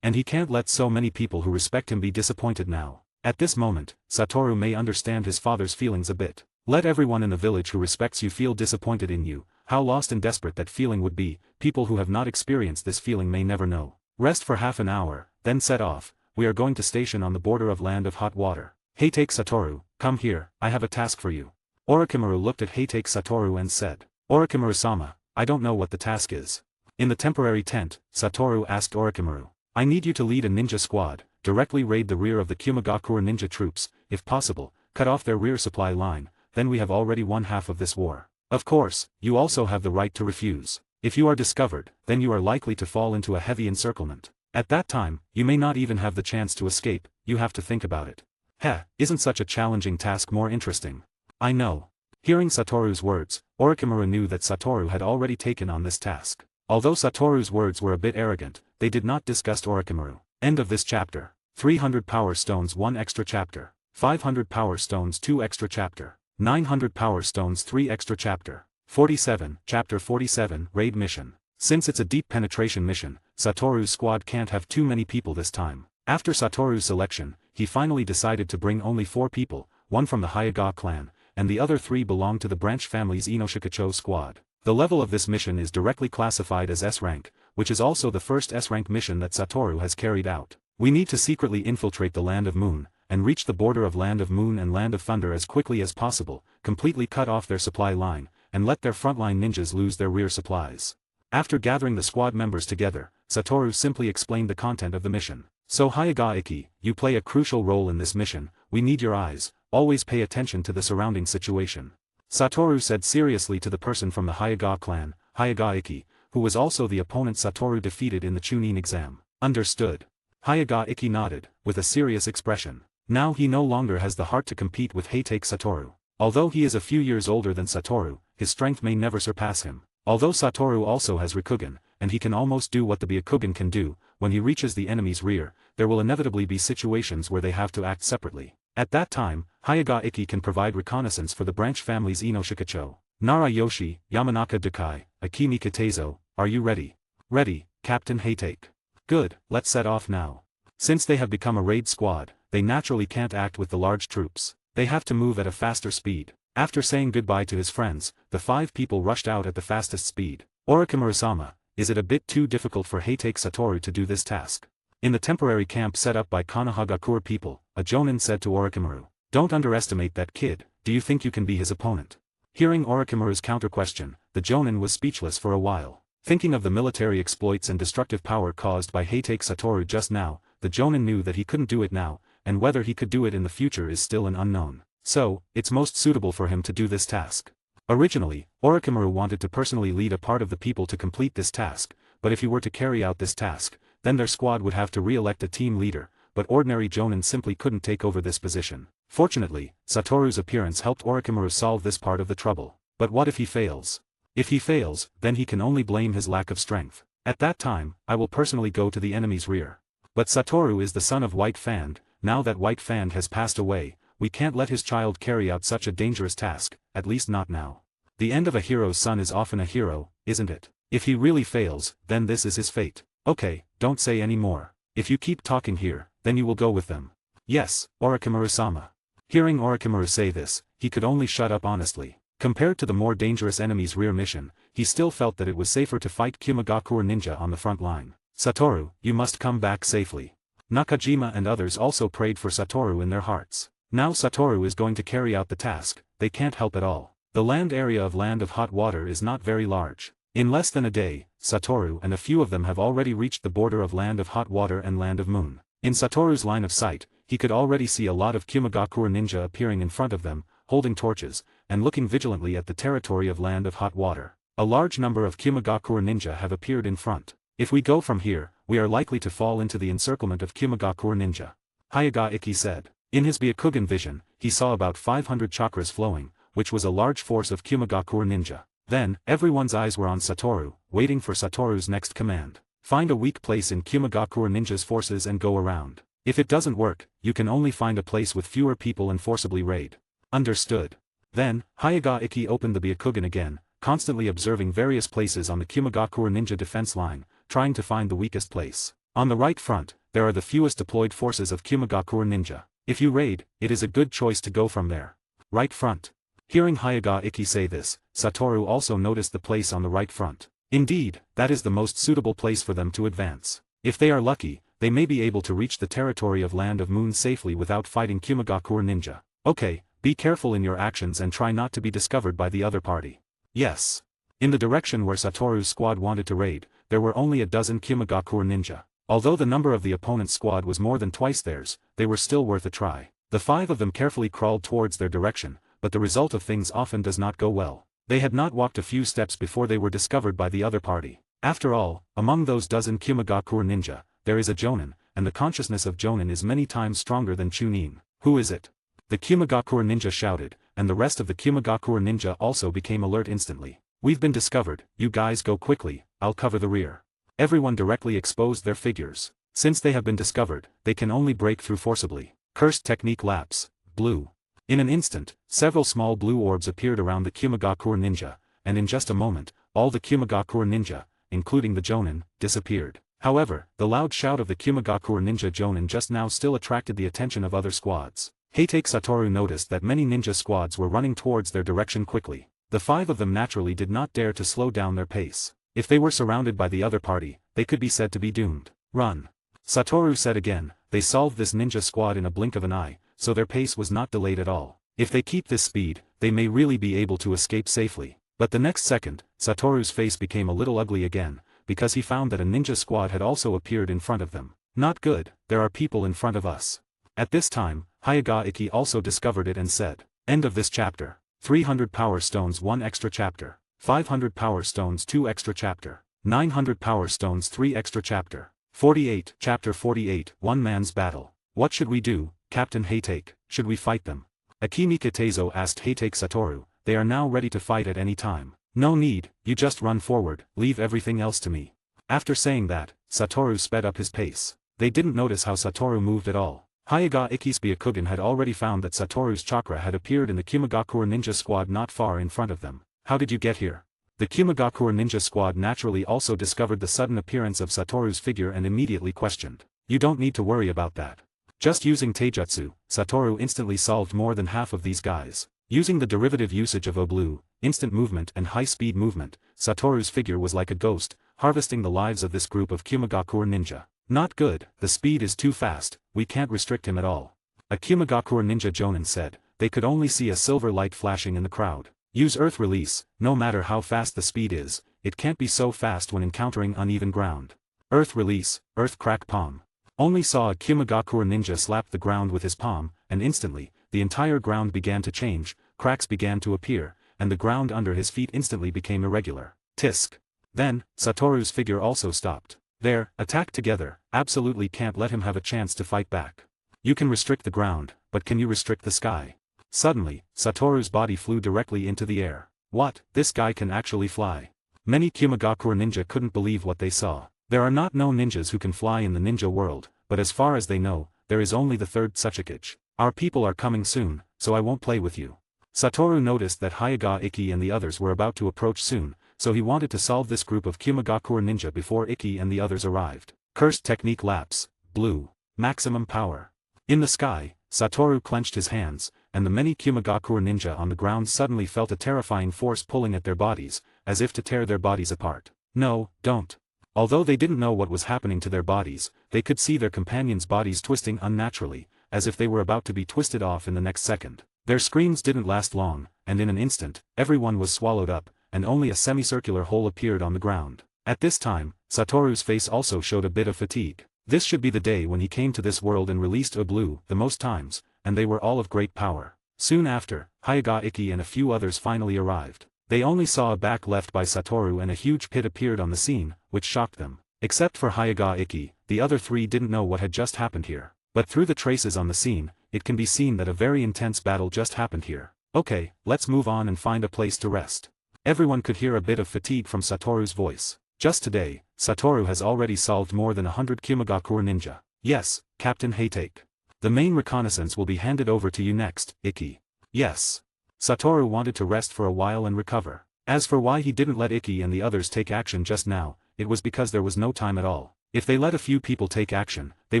and he can't let so many people who respect him be disappointed now. At this moment, Satoru may understand his father's feelings a bit. Let everyone in the village who respects you feel disappointed in you. How lost and desperate that feeling would be. People who have not experienced this feeling may never know. Rest for half an hour, then set off. We are going to station on the border of Land of Hot Water. Heitake Satoru, come here, I have a task for you. Orochimaru looked at Heitake Satoru and said, Orochimaru-sama, I don't know what the task is. In the temporary tent, Satoru asked Orochimaru, I need you to lead a ninja squad, directly raid the rear of the Kumagakure ninja troops, if possible, cut off their rear supply line, then we have already won half of this war. Of course, you also have the right to refuse. If you are discovered, then you are likely to fall into a heavy encirclement. At that time, you may not even have the chance to escape, you have to think about it. Heh, isn't such a challenging task more interesting? I know. Hearing Satoru's words, Orochimaru knew that Satoru had already taken on this task. Although Satoru's words were a bit arrogant, they did not disgust Orochimaru. End of this chapter. 300 Power Stones 1 extra chapter. 500 Power Stones 2 extra chapter. 900 Power Stones 3 extra chapter. 47, Chapter 47, Raid Mission. Since it's a deep penetration mission, Satoru's squad can't have too many people this time. After Satoru's selection, he finally decided to bring only 4 people, one from the Hyuga clan, and the other 3 belong to the branch family's Inoshikacho squad. The level of this mission is directly classified as S-rank, which is also the first S-rank mission that Satoru has carried out. We need to secretly infiltrate the Land of Moon, and reach the border of Land of Moon and Land of Thunder as quickly as possible, completely cut off their supply line, and let their frontline ninjas lose their rear supplies. After gathering the squad members together, Satoru simply explained the content of the mission. So Hyuga Ikki, you play a crucial role in this mission, we need your eyes, always pay attention to the surrounding situation. Satoru said seriously to the person from the Hyuga clan, Hyuga Ikki, who was also the opponent Satoru defeated in the Chunin exam. Understood. Hyuga Ikki nodded, with a serious expression. Now he no longer has the heart to compete with Heitake Satoru. Although he is a few years older than Satoru, his strength may never surpass him. Although Satoru also has Rikugen, and he can almost do what the Byakugan can do, when he reaches the enemy's rear, there will inevitably be situations where they have to act separately. At that time, Hyuga Ikki can provide reconnaissance for the branch family's Inoshikacho. Nara Yoshi, Yamanaka Dukai, Akimi Kitezo, are you ready? Ready, Captain Heitake. Good, let's set off now. Since they have become a raid squad, they naturally can't act with the large troops. They have to move at a faster speed. After saying goodbye to his friends, the 5 people rushed out at the fastest speed. Orochimaru-sama, is it a bit too difficult for Heitake Satoru to do this task? In the temporary camp set up by Konohagakure people, a jonin said to Orochimaru, don't underestimate that kid, do you think you can be his opponent? Hearing Orochimaru's counter-question, the jonin was speechless for a while. Thinking of the military exploits and destructive power caused by Heitake Satoru just now, the jonin knew that he couldn't do it now, and whether he could do it in the future is still an unknown. So, it's most suitable for him to do this task. Originally, Orochimaru wanted to personally lead a part of the people to complete this task, but if he were to carry out this task, then their squad would have to re-elect a team leader, but ordinary jonin simply couldn't take over this position. Fortunately, Satoru's appearance helped Orochimaru solve this part of the trouble. But what if he fails? If he fails, then he can only blame his lack of strength. At that time, I will personally go to the enemy's rear. But Satoru is the son of White Fand. Now that White Fand has passed away, we can't let his child carry out such a dangerous task, at least not now. The end of a hero's son is often a hero, isn't it? If he really fails, then this is his fate. Okay, don't say any more. If you keep talking here, then you will go with them. Yes, Orochimaru-sama. Hearing Orochimaru say this, he could only shut up honestly. Compared to the more dangerous enemy's rear mission, he still felt that it was safer to fight Kumagakure ninja on the front line. Satoru, you must come back safely. Nakajima and others also prayed for Satoru in their hearts. Now Satoru is going to carry out the task, they can't help at all. The land area of Land of Hot Water is not very large. In less than a day, Satoru and a few of them have already reached the border of Land of Hot Water and Land of Moon. In Satoru's line of sight, he could already see a lot of Kumagakure ninja appearing in front of them, holding torches, and looking vigilantly at the territory of Land of Hot Water. A large number of Kumagakure ninja have appeared in front. If we go from here, we are likely to fall into the encirclement of Kumagakure ninja. Hyuga Ikki said. In his Byakugan vision, he saw about 500 chakras flowing, which was a large force of Kumagakure ninja. Then, everyone's eyes were on Satoru, waiting for Satoru's next command. Find a weak place in Kumagakure Ninja's forces and go around. If it doesn't work, you can only find a place with fewer people and forcibly raid. Understood. Then, Hyuga Ikki opened the Byakugan again, constantly observing various places on the Kumagakure Ninja defense line, trying to find the weakest place. On the right front, there are the fewest deployed forces of Kumagakure Ninja. If you raid, it is a good choice to go from there. Right front. Hearing Hyuga Ikki say this, Satoru also noticed the place on the right front. Indeed, that is the most suitable place for them to advance. If they are lucky, they may be able to reach the territory of Land of Moon safely without fighting Kumagakure Ninja. Okay, be careful in your actions and try not to be discovered by the other party. Yes. In the direction where Satoru's squad wanted to raid, there were only a dozen Kumagakure Ninja. Although the number of the opponent's squad was more than twice theirs, they were still worth a try. The 5 of them carefully crawled towards their direction, but the result of things often does not go well. They had not walked a few steps before they were discovered by the other party. After all, among those dozen Kumagakure Ninja, there is a Jonin, and the consciousness of Jonin is many times stronger than Chunin. Who is it? The Kumagakure Ninja shouted, and the rest of the Kumagakure Ninja also became alert instantly. We've been discovered, you guys go quickly, I'll cover the rear. Everyone directly exposed their figures. Since they have been discovered, they can only break through forcibly. Cursed technique lapse. Blue. In an instant, several small blue orbs appeared around the Kumagakure Ninja, and in just a moment, all the Kumagakure Ninja, including the Jonin, disappeared. However, the loud shout of the Kumagakure Ninja Jonin just now still attracted the attention of other squads. Heitake Satoru noticed that many ninja squads were running towards their direction quickly. The 5 of them naturally did not dare to slow down their pace. If they were surrounded by the other party, they could be said to be doomed. Run. Satoru said again. They solved this ninja squad in a blink of an eye, so their pace was not delayed at all. If they keep this speed, they may really be able to escape safely. But the next second, Satoru's face became a little ugly again, because he found that a ninja squad had also appeared in front of them. Not good, there are people in front of us. At this time, Hyuga Ikki also discovered it and said, end of this chapter. 300 power stones 1 extra chapter. 500 power stones 2 extra chapter. 900 power stones 3 extra chapter. 48 Chapter 48 One Man's Battle. What should we do, Captain Heitake? Should we fight them? Akimi Kitazo asked Heitake Satoru. They are now ready to fight at any time. No need, you just run forward, leave everything else to me. After saying that, Satoru sped up his pace. They didn't notice how Satoru moved at all. Hyuga Ikki's Byakugan had already found that Satoru's chakra had appeared in the Kumagakure Ninja squad not far in front of them. How did you get here? The Kumagakure Ninja squad naturally also discovered the sudden appearance of Satoru's figure and immediately questioned. You don't need to worry about that. Just using Taijutsu, Satoru instantly solved more than half of these guys. Using the derivative usage of Oblu, instant movement and high-speed movement, Satoru's figure was like a ghost, harvesting the lives of this group of Kumagakure Ninja. Not good, the speed is too fast, we can't restrict him at all. A Kumagakure Ninja Jonin said. They could only see a silver light flashing in the crowd. Use Earth Release. No matter how fast the speed is, it can't be so fast when encountering uneven ground. Earth Release, Earth Crack Palm. Only saw a Kumagakure Ninja slap the ground with his palm, and instantly, the entire ground began to change, cracks began to appear, and the ground under his feet instantly became irregular. Tisk. Then, Satoru's figure also stopped. There, attack together, absolutely can't let him have a chance to fight back. You can restrict the ground, but can you restrict the sky? Suddenly, Satoru's body flew directly into the air. What, this guy can actually fly. Many Kumagakure Ninja couldn't believe what they saw. There are not no ninjas who can fly in the ninja world, but as far as they know, there is only the third Tsuchikage. Our people are coming soon, so I won't play with you. Satoru noticed that Hyuga Ikki and the others were about to approach soon, so he wanted to solve this group of Kumagakure Ninja before Ikki and the others arrived. Cursed technique lapse. Blue. Maximum power. In the sky, Satoru clenched his hands, and the many Kumagakure Ninja on the ground suddenly felt a terrifying force pulling at their bodies, as if to tear their bodies apart. No, don't. Although they didn't know what was happening to their bodies, they could see their companions' bodies twisting unnaturally, as if they were about to be twisted off in the next second. Their screams didn't last long, and in an instant, everyone was swallowed up, and only a semicircular hole appeared on the ground. At this time, Satoru's face also showed a bit of fatigue. This should be the day when he came to this world and released Oblu the most times, and they were all of great power. Soon after, Hyuga Ikki and a few others finally arrived. They only saw a back left by Satoru and a huge pit appeared on the scene, which shocked them. Except for Hyuga Ikki, the other three didn't know what had just happened here. But through the traces on the scene, it can be seen that a very intense battle just happened here. Okay, let's move on and find a place to rest. Everyone could hear a bit of fatigue from Satoru's voice. Just today, Satoru has already solved more than 100 Kimagakure ninja. Yes, Captain Haytake. The main reconnaissance will be handed over to you next, Ikki. Yes. Satoru wanted to rest for a while and recover. As for why he didn't let Ikki and the others take action just now, it was because there was no time at all. If they let a few people take action, they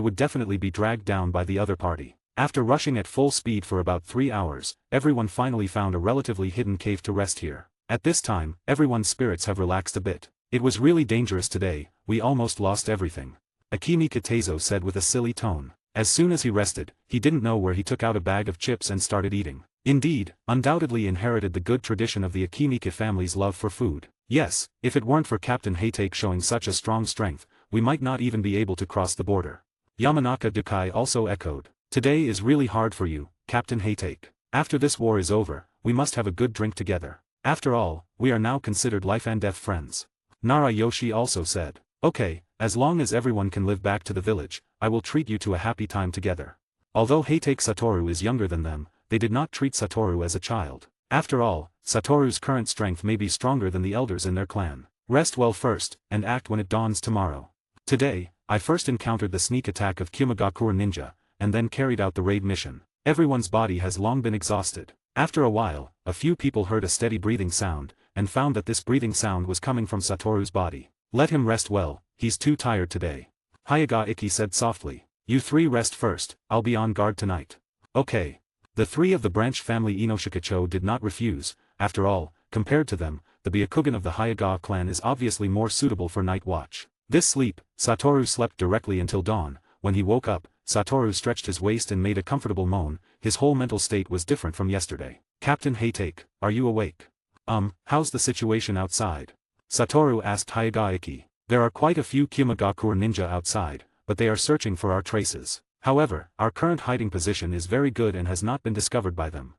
would definitely be dragged down by the other party. After rushing at full speed for about 3 hours, everyone finally found a relatively hidden cave to rest here. At this time, everyone's spirits have relaxed a bit. It was really dangerous today, we almost lost everything. Akimi Kitazo said with a silly tone. As soon as he rested, he didn't know where he took out a bag of chips and started eating. Indeed, undoubtedly inherited the good tradition of the Akimika family's love for food. Yes, if it weren't for Captain Haytake showing such a strong strength, we might not even be able to cross the border. Yamanaka Dukai also echoed. Today is really hard for you, Captain Haytake. After this war is over, we must have a good drink together. After all, we are now considered life and death friends. Narayoshi also said. Okay, as long as everyone can live back to the village, I will treat you to a happy time together. Although Haytake Satoru is younger than them, they did not treat Satoru as a child. After all, Satoru's current strength may be stronger than the elders in their clan. Rest well first, and act when it dawns tomorrow. Today, I first encountered the sneak attack of Kimagakure ninja, and then carried out the raid mission. Everyone's body has long been exhausted. After a while, a few people heard a steady breathing sound, and found that this breathing sound was coming from Satoru's body. Let him rest well, he's too tired today. Hayaga Ikki said softly. You three rest first, I'll be on guard tonight. Okay. The three of the branch family Inoshikacho did not refuse. After all, compared to them, the Byakugan of the Hayaga clan is obviously more suitable for night watch. This sleep, Satoru slept directly until dawn. When he woke up, Satoru stretched his waist and made a comfortable moan. His whole mental state was different from yesterday. Captain Haytake, are you awake? How's the situation outside? Satoru asked Hayaga Ikki. There are quite a few Kimagakure ninja outside, but they are searching for our traces. However, our current hiding position is very good and has not been discovered by them.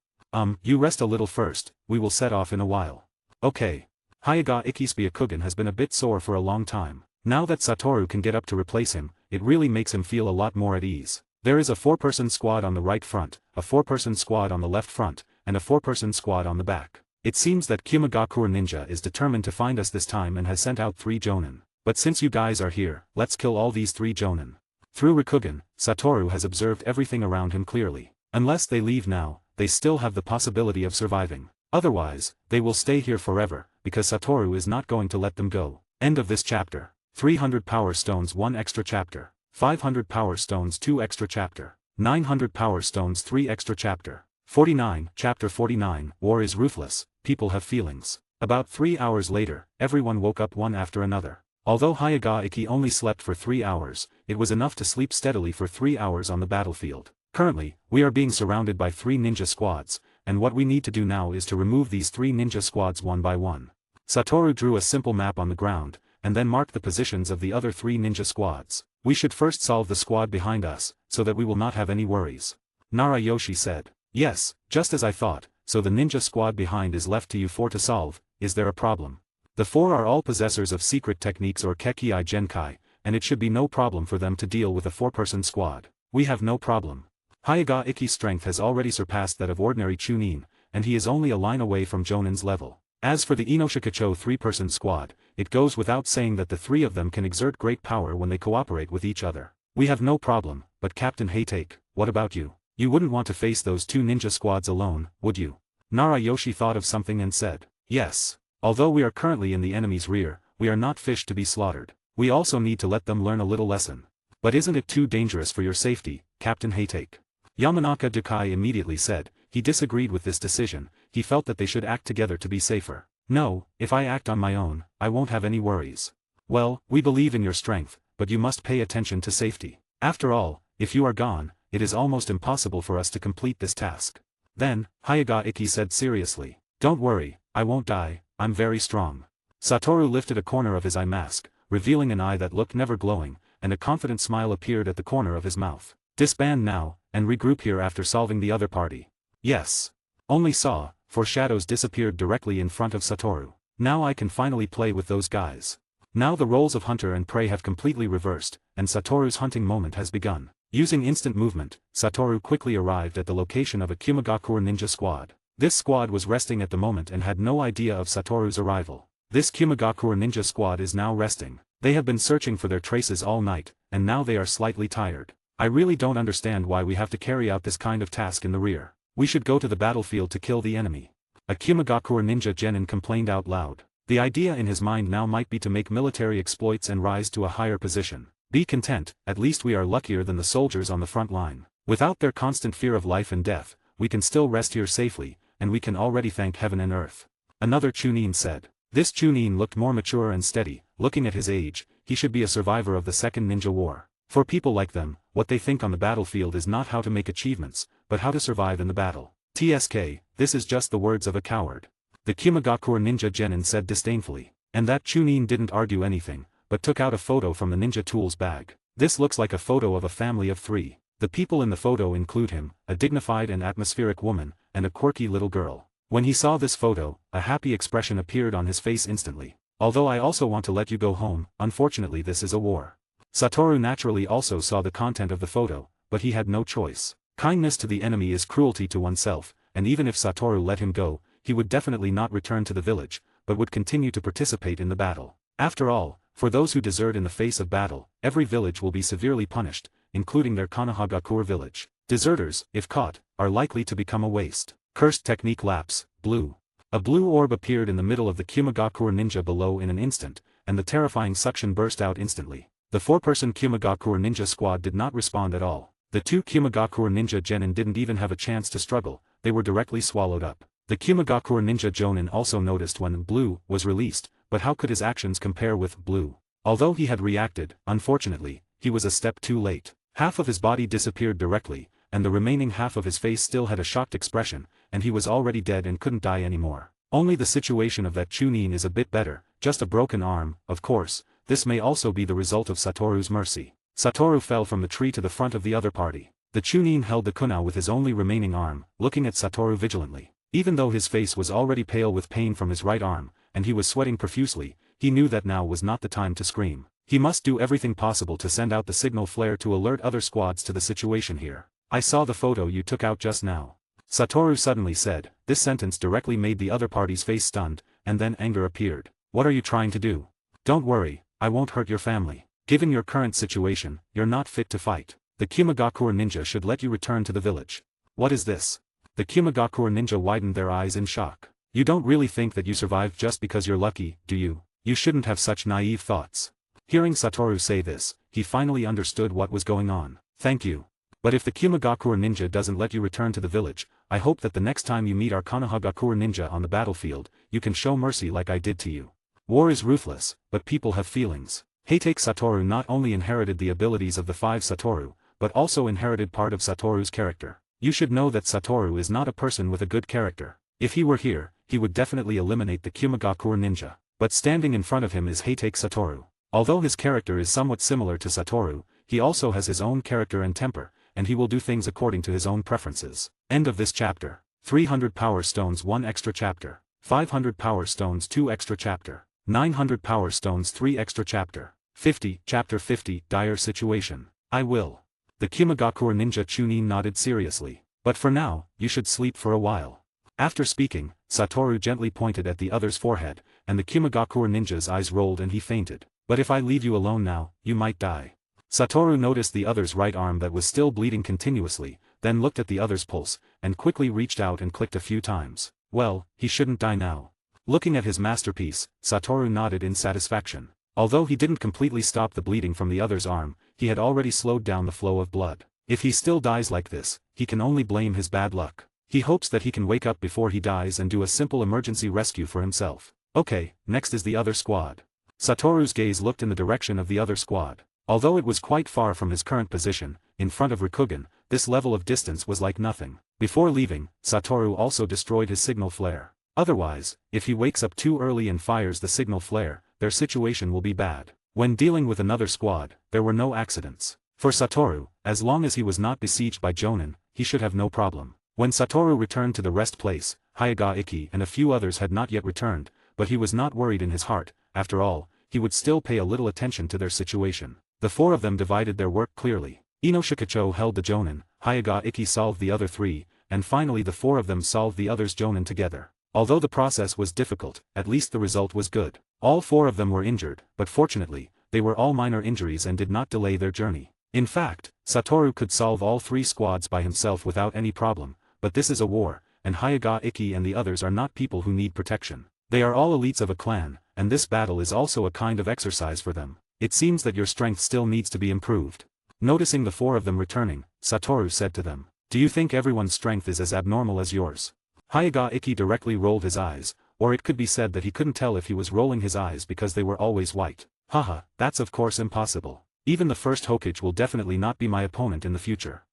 You rest a little first, we will set off in a while. Okay. Hayaga Ikki's Byakugan has been a bit sore for a long time. Now that Satoru can get up to replace him, it really makes him feel a lot more at ease. There is a 4-person squad on the right front, a 4-person squad on the left front, and a 4-person squad on the back. It seems that Kimagakure ninja is determined to find us this time and has sent out 3 jonin. But since you guys are here, let's kill all these 3 jonin. Through Rikugan, Satoru has observed everything around him clearly. Unless they leave now, they still have the possibility of surviving. Otherwise, they will stay here forever, because Satoru is not going to let them go. End of this chapter. 300 Power Stones 1 extra chapter. 500 Power Stones 2 extra chapter. 900 Power Stones 3 extra chapter. 49, Chapter 49, War is Ruthless, People Have Feelings. About 3 hours later, everyone woke up one after another. Although Hayaga Ikki only slept for 3 hours, it was enough to sleep steadily for 3 hours on the battlefield. Currently, we are being surrounded by 3 ninja squads, and what we need to do now is to remove these 3 ninja squads one by one. Satoru drew a simple map on the ground, and then marked the positions of the other 3 ninja squads. We should first solve the squad behind us, so that we will not have any worries. Narayoshi said. Yes, just as I thought, so the ninja squad behind is left to you 4 to solve. Is there a problem? The 4 are all possessors of secret techniques or Kekei Genkai, and it should be no problem for them to deal with a 4-person squad. We have no problem. Hayaga Ikki's strength has already surpassed that of ordinary Chunin, and he is only a line away from Jonin's level. As for the Inoshikacho 3-person squad, it goes without saying that the 3 of them can exert great power when they cooperate with each other. We have no problem, but Captain Haytake, what about you? You wouldn't want to face those 2 ninja squads alone, would you? Narayoshi thought of something and said. Yes. Although we are currently in the enemy's rear, we are not fish to be slaughtered. We also need to let them learn a little lesson. But isn't it too dangerous for your safety, Captain Haytake? Yamanaka Dukai immediately said. He disagreed with this decision. He felt that they should act together to be safer. No, if I act on my own, I won't have any worries. Well, we believe in your strength, but you must pay attention to safety. After all, if you are gone, it is almost impossible for us to complete this task. Then, Hayaga Ikki said seriously. Don't worry, I won't die, I'm very strong. Satoru lifted a corner of his eye mask, revealing an eye that looked never glowing, and a confident smile appeared at the corner of his mouth. Disband now, and regroup here after solving the other party. Yes. Only saw, for shadows disappeared directly in front of Satoru. Now I can finally play with those guys. Now the roles of hunter and prey have completely reversed, and Satoru's hunting moment has begun. Using instant movement, Satoru quickly arrived at the location of a Kimagakure ninja squad. This squad was resting at the moment and had no idea of Satoru's arrival. This Kumagakure ninja squad is now resting. They have been searching for their traces all night, and now they are slightly tired. I really don't understand why we have to carry out this kind of task in the rear. We should go to the battlefield to kill the enemy. A Kumagakure ninja genin complained out loud. The idea in his mind now might be to make military exploits and rise to a higher position. Be content, at least we are luckier than the soldiers on the front line. Without their constant fear of life and death, we can still rest here safely, and we can already thank heaven and earth. Another Chunin said. This Chunin looked more mature and steady. Looking at his age, he should be a survivor of the Second Ninja War. For people like them, what they think on the battlefield is not how to make achievements, but how to survive in the battle. TSK, this is just the words of a coward. The Kumagakure ninja genin said disdainfully. And that Chunin didn't argue anything, but took out a photo from the ninja tools bag. This looks like a photo of a family of 3. The people in the photo include him, a dignified and atmospheric woman, and a quirky little girl. When he saw this photo, a happy expression appeared on his face instantly. Although I also want to let you go home, unfortunately this is a war. Satoru naturally also saw the content of the photo, but he had no choice. Kindness to the enemy is cruelty to oneself, and even if Satoru let him go, he would definitely not return to the village, but would continue to participate in the battle. After all, for those who desert in the face of battle, every village will be severely punished, including their Konohagakure village. Deserters, if caught, are likely to become a waste. Cursed technique lapse, blue. A blue orb appeared in the middle of the Kumagakure ninja below in an instant, and the terrifying suction burst out instantly. The 4-person Kumagakure ninja squad did not respond at all. The 2 Kumagakure ninja genin didn't even have a chance to struggle, they were directly swallowed up. The Kumagakure ninja jonin also noticed when blue was released, but how could his actions compare with blue? Although he had reacted, unfortunately, he was a step too late. Half of his body disappeared directly, and the remaining half of his face still had a shocked expression, and he was already dead and couldn't die anymore. Only the situation of that Chunin is a bit better, just a broken arm, of course. This may also be the result of Satoru's mercy. Satoru fell from the tree to the front of the other party. The Chunin held the kunai with his only remaining arm, looking at Satoru vigilantly. Even though his face was already pale with pain from his right arm, and he was sweating profusely, he knew that now was not the time to scream. He must do everything possible to send out the signal flare to alert other squads to the situation here. I saw the photo you took out just now. Satoru suddenly said. This sentence directly made the other party's face stunned, and then anger appeared. What are you trying to do? Don't worry, I won't hurt your family. Given your current situation, you're not fit to fight. The Kumagakure ninja should let you return to the village. What is this? The Kumagakure ninja widened their eyes in shock. You don't really think that you survived just because you're lucky, do you? You shouldn't have such naive thoughts. Hearing Satoru say this, he finally understood what was going on. Thank you. But if the Kumagakure ninja doesn't let you return to the village, I hope that the next time you meet our Konohagakure ninja on the battlefield, you can show mercy like I did to you. War is ruthless, but people have feelings. Heitake Satoru not only inherited the abilities of the 5 Satoru, but also inherited part of Satoru's character. You should know that Satoru is not a person with a good character. If he were here, he would definitely eliminate the Kumagakure ninja. But standing in front of him is Heitake Satoru. Although his character is somewhat similar to Satoru, he also has his own character and temper, and he will do things according to his own preferences. End of this chapter. 300 Power Stones 1 extra chapter. 500 Power Stones 2 extra chapter. 900 Power Stones 3 extra chapter. 50, Chapter 50, Dire Situation. I will. The Kumagakure ninja Chunin nodded seriously. But for now, you should sleep for a while. After speaking, Satoru gently pointed at the other's forehead, and the Kumagakure ninja's eyes rolled and he fainted. But if I leave you alone now, you might die. Satoru noticed the other's right arm that was still bleeding continuously, then looked at the other's pulse, and quickly reached out and clicked a few times. Well, he shouldn't die now. Looking at his masterpiece, Satoru nodded in satisfaction. Although he didn't completely stop the bleeding from the other's arm, he had already slowed down the flow of blood. If he still dies like this, he can only blame his bad luck. He hopes that he can wake up before he dies and do a simple emergency rescue for himself. Okay, next is the other squad. Satoru's gaze looked in the direction of the other squad. Although it was quite far from his current position, in front of Rikugen, this level of distance was like nothing. Before leaving, Satoru also destroyed his signal flare. Otherwise, if he wakes up too early and fires the signal flare, their situation will be bad. When dealing with another squad, there were no accidents. For Satoru, as long as he was not besieged by Jonin, he should have no problem. When Satoru returned to the rest place, Hayaga Iki and a few others had not yet returned, but he was not worried in his heart. After all, he would still pay a little attention to their situation. The 4 of them divided their work clearly. Inoshikacho held the Jonin, Hayaga Iki solved the other 3, and finally the four of them solved the others' jonin together. Although the process was difficult, at least the result was good. All four of them were injured, but fortunately, they were all minor injuries and did not delay their journey. In fact, Satoru could solve all three squads by himself without any problem, but this is a war, and Hyuga Ikki and the others are not people who need protection. They are all elites of a clan, and this battle is also a kind of exercise for them. It seems that your strength still needs to be improved. Noticing the four of them returning, Satoru said to them, "Do you think everyone's strength is as abnormal as yours?" Hyuga Ikki directly rolled his eyes, or it could be said that he couldn't tell if he was rolling his eyes because they were always white. Haha, that's of course impossible. Even the first Hokage will definitely not be my opponent in the future.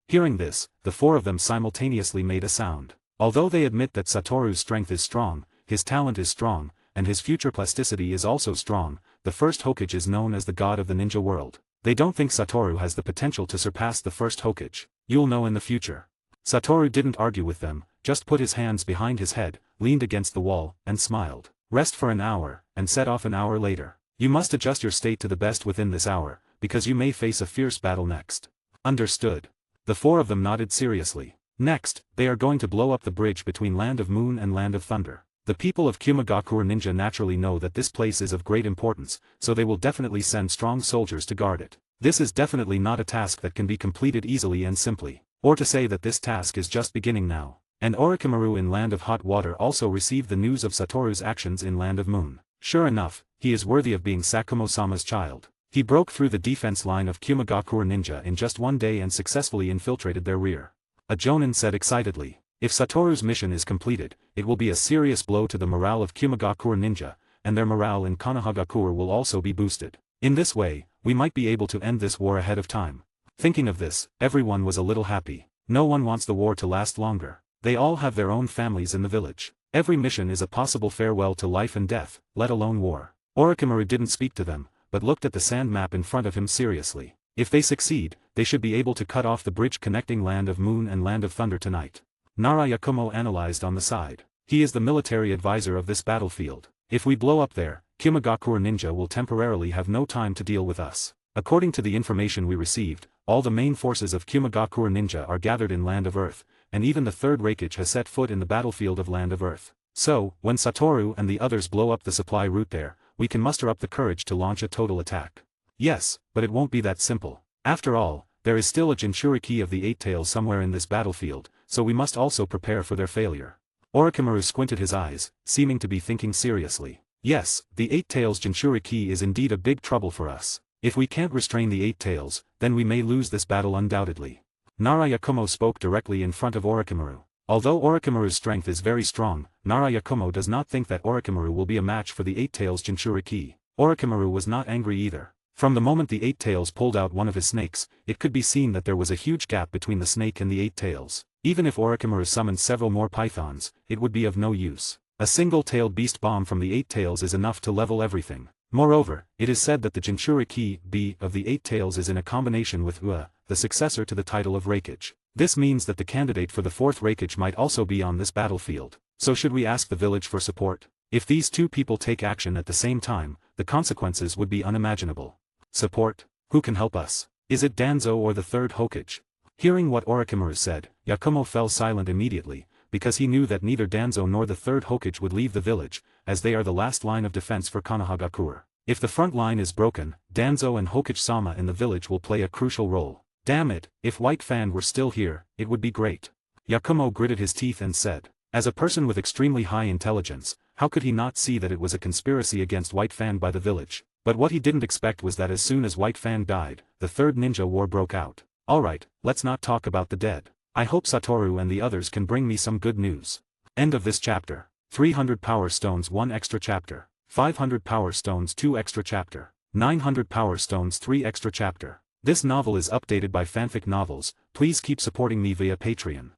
Hearing this, the four of them simultaneously made a sound. Although they admit that Satoru's strength is strong, his talent is strong, and his future plasticity is also strong, the first Hokage is known as the god of the ninja world. They don't think Satoru has the potential to surpass the first Hokage. You'll know in the future. Satoru didn't argue with them, just put his hands behind his head, leaned against the wall, and smiled. Rest for an hour, and set off an hour later. You must adjust your state to the best within this hour, because you may face a fierce battle next. Understood. The four of them nodded seriously. Next, they are going to blow up the bridge between Land of Moon and Land of Thunder. The people of Kumagakure Ninja naturally know that this place is of great importance, so they will definitely send strong soldiers to guard it. This is definitely not a task that can be completed easily and simply. Or to say that this task is just beginning now. And Orochimaru in Land of Hot Water also received the news of Satoru's actions in Land of Moon. Sure enough, he is worthy of being Sakumo-sama's child. He broke through the defense line of Kumagakure Ninja in just one day and successfully infiltrated their rear. A jonin said excitedly, "If Satoru's mission is completed, it will be a serious blow to the morale of Kumagakure Ninja, and their morale in Konohagakure will also be boosted. In this way, we might be able to end this war ahead of time." Thinking of this, everyone was a little happy. No one wants the war to last longer. They all have their own families in the village. Every mission is a possible farewell to life and death, let alone war. Orochimaru didn't speak to them, but looked at the sand map in front of him seriously. If they succeed, they should be able to cut off the bridge connecting Land of Moon and Land of Thunder tonight. Nara Yakumo analyzed on the side. He is the military advisor of this battlefield. If we blow up there, Kumagakure Ninja will temporarily have no time to deal with us. According to the information we received, all the main forces of Kumagakure Ninja are gathered in Land of Earth, and even the third Raikage has set foot in the battlefield of Land of Earth. So, when Satoru and the others blow up the supply route there, we can muster up the courage to launch a total attack. Yes, but it won't be that simple. After all, there is still a Jinchuriki of the Eight Tails somewhere in this battlefield, so we must also prepare for their failure. Orochimaru squinted his eyes, seeming to be thinking seriously. Yes, the Eight Tails Jinchuriki is indeed a big trouble for us. If we can't restrain the Eight Tails, then we may lose this battle undoubtedly. Nara Yakumo spoke directly in front of Orochimaru. Although Orochimaru's strength is very strong, Nara Yakumo does not think that Orochimaru will be a match for the Eight Tails Jinchuriki. Orochimaru was not angry either. From the moment the Eight Tails pulled out one of his snakes, it could be seen that there was a huge gap between the snake and the Eight Tails. Even if Orochimaru summoned several more pythons, it would be of no use. A single-tailed beast bomb from the Eight Tails is enough to level everything. Moreover, it is said that the Jinchuriki B of the Eight Tails is in a combination with Ua, the successor to the title of Raikage. This means that the candidate for the fourth Raikage might also be on this battlefield. So should we ask the village for support? If these two people take action at the same time, the consequences would be unimaginable. Support? Who can help us? Is it Danzo or the third Hokage? Hearing what Orochimaru said, Yakumo fell silent immediately, because he knew that neither Danzo nor the third Hokage would leave the village, as they are the last line of defense for Konohagakure. If the front line is broken, Danzo and Hokage-sama in the village will play a crucial role. Damn it, if White Fan were still here, it would be great. Yakumo gritted his teeth and said, as a person with extremely high intelligence, how could he not see that it was a conspiracy against White Fan by the village? But what he didn't expect was that as soon as White Fan died, the third ninja war broke out. Alright, let's not talk about the dead. I hope Satoru and the others can bring me some good news. End of this chapter. 300 Power Stones 1 extra chapter. 500 Power Stones 2 extra chapter. 900 Power Stones 3 extra chapter. This novel is updated by Fanfic Novels. Please keep supporting me via Patreon.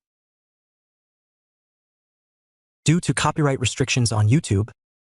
Due to copyright restrictions on YouTube,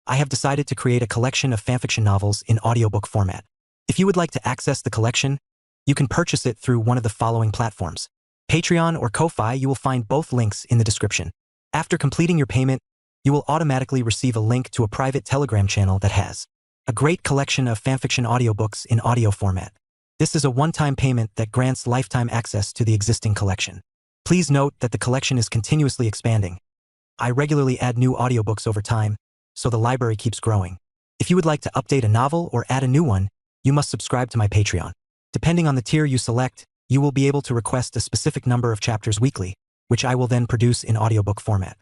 I have decided to create a collection of fanfiction novels in audiobook format. If you would like to access the collection, you can purchase it through one of the following platforms. Patreon or Ko-Fi. You will find both links in the description. After completing your payment, you will automatically receive a link to a private Telegram channel that has a great collection of fanfiction audiobooks in audio format. This is a one-time payment that grants lifetime access to the existing collection. Please note that the collection is continuously expanding. I regularly add new audiobooks over time, so the library keeps growing. If you would like to update a novel or add a new one, you must subscribe to my Patreon. Depending on the tier you select, you will be able to request a specific number of chapters weekly, which I will then produce in audiobook format.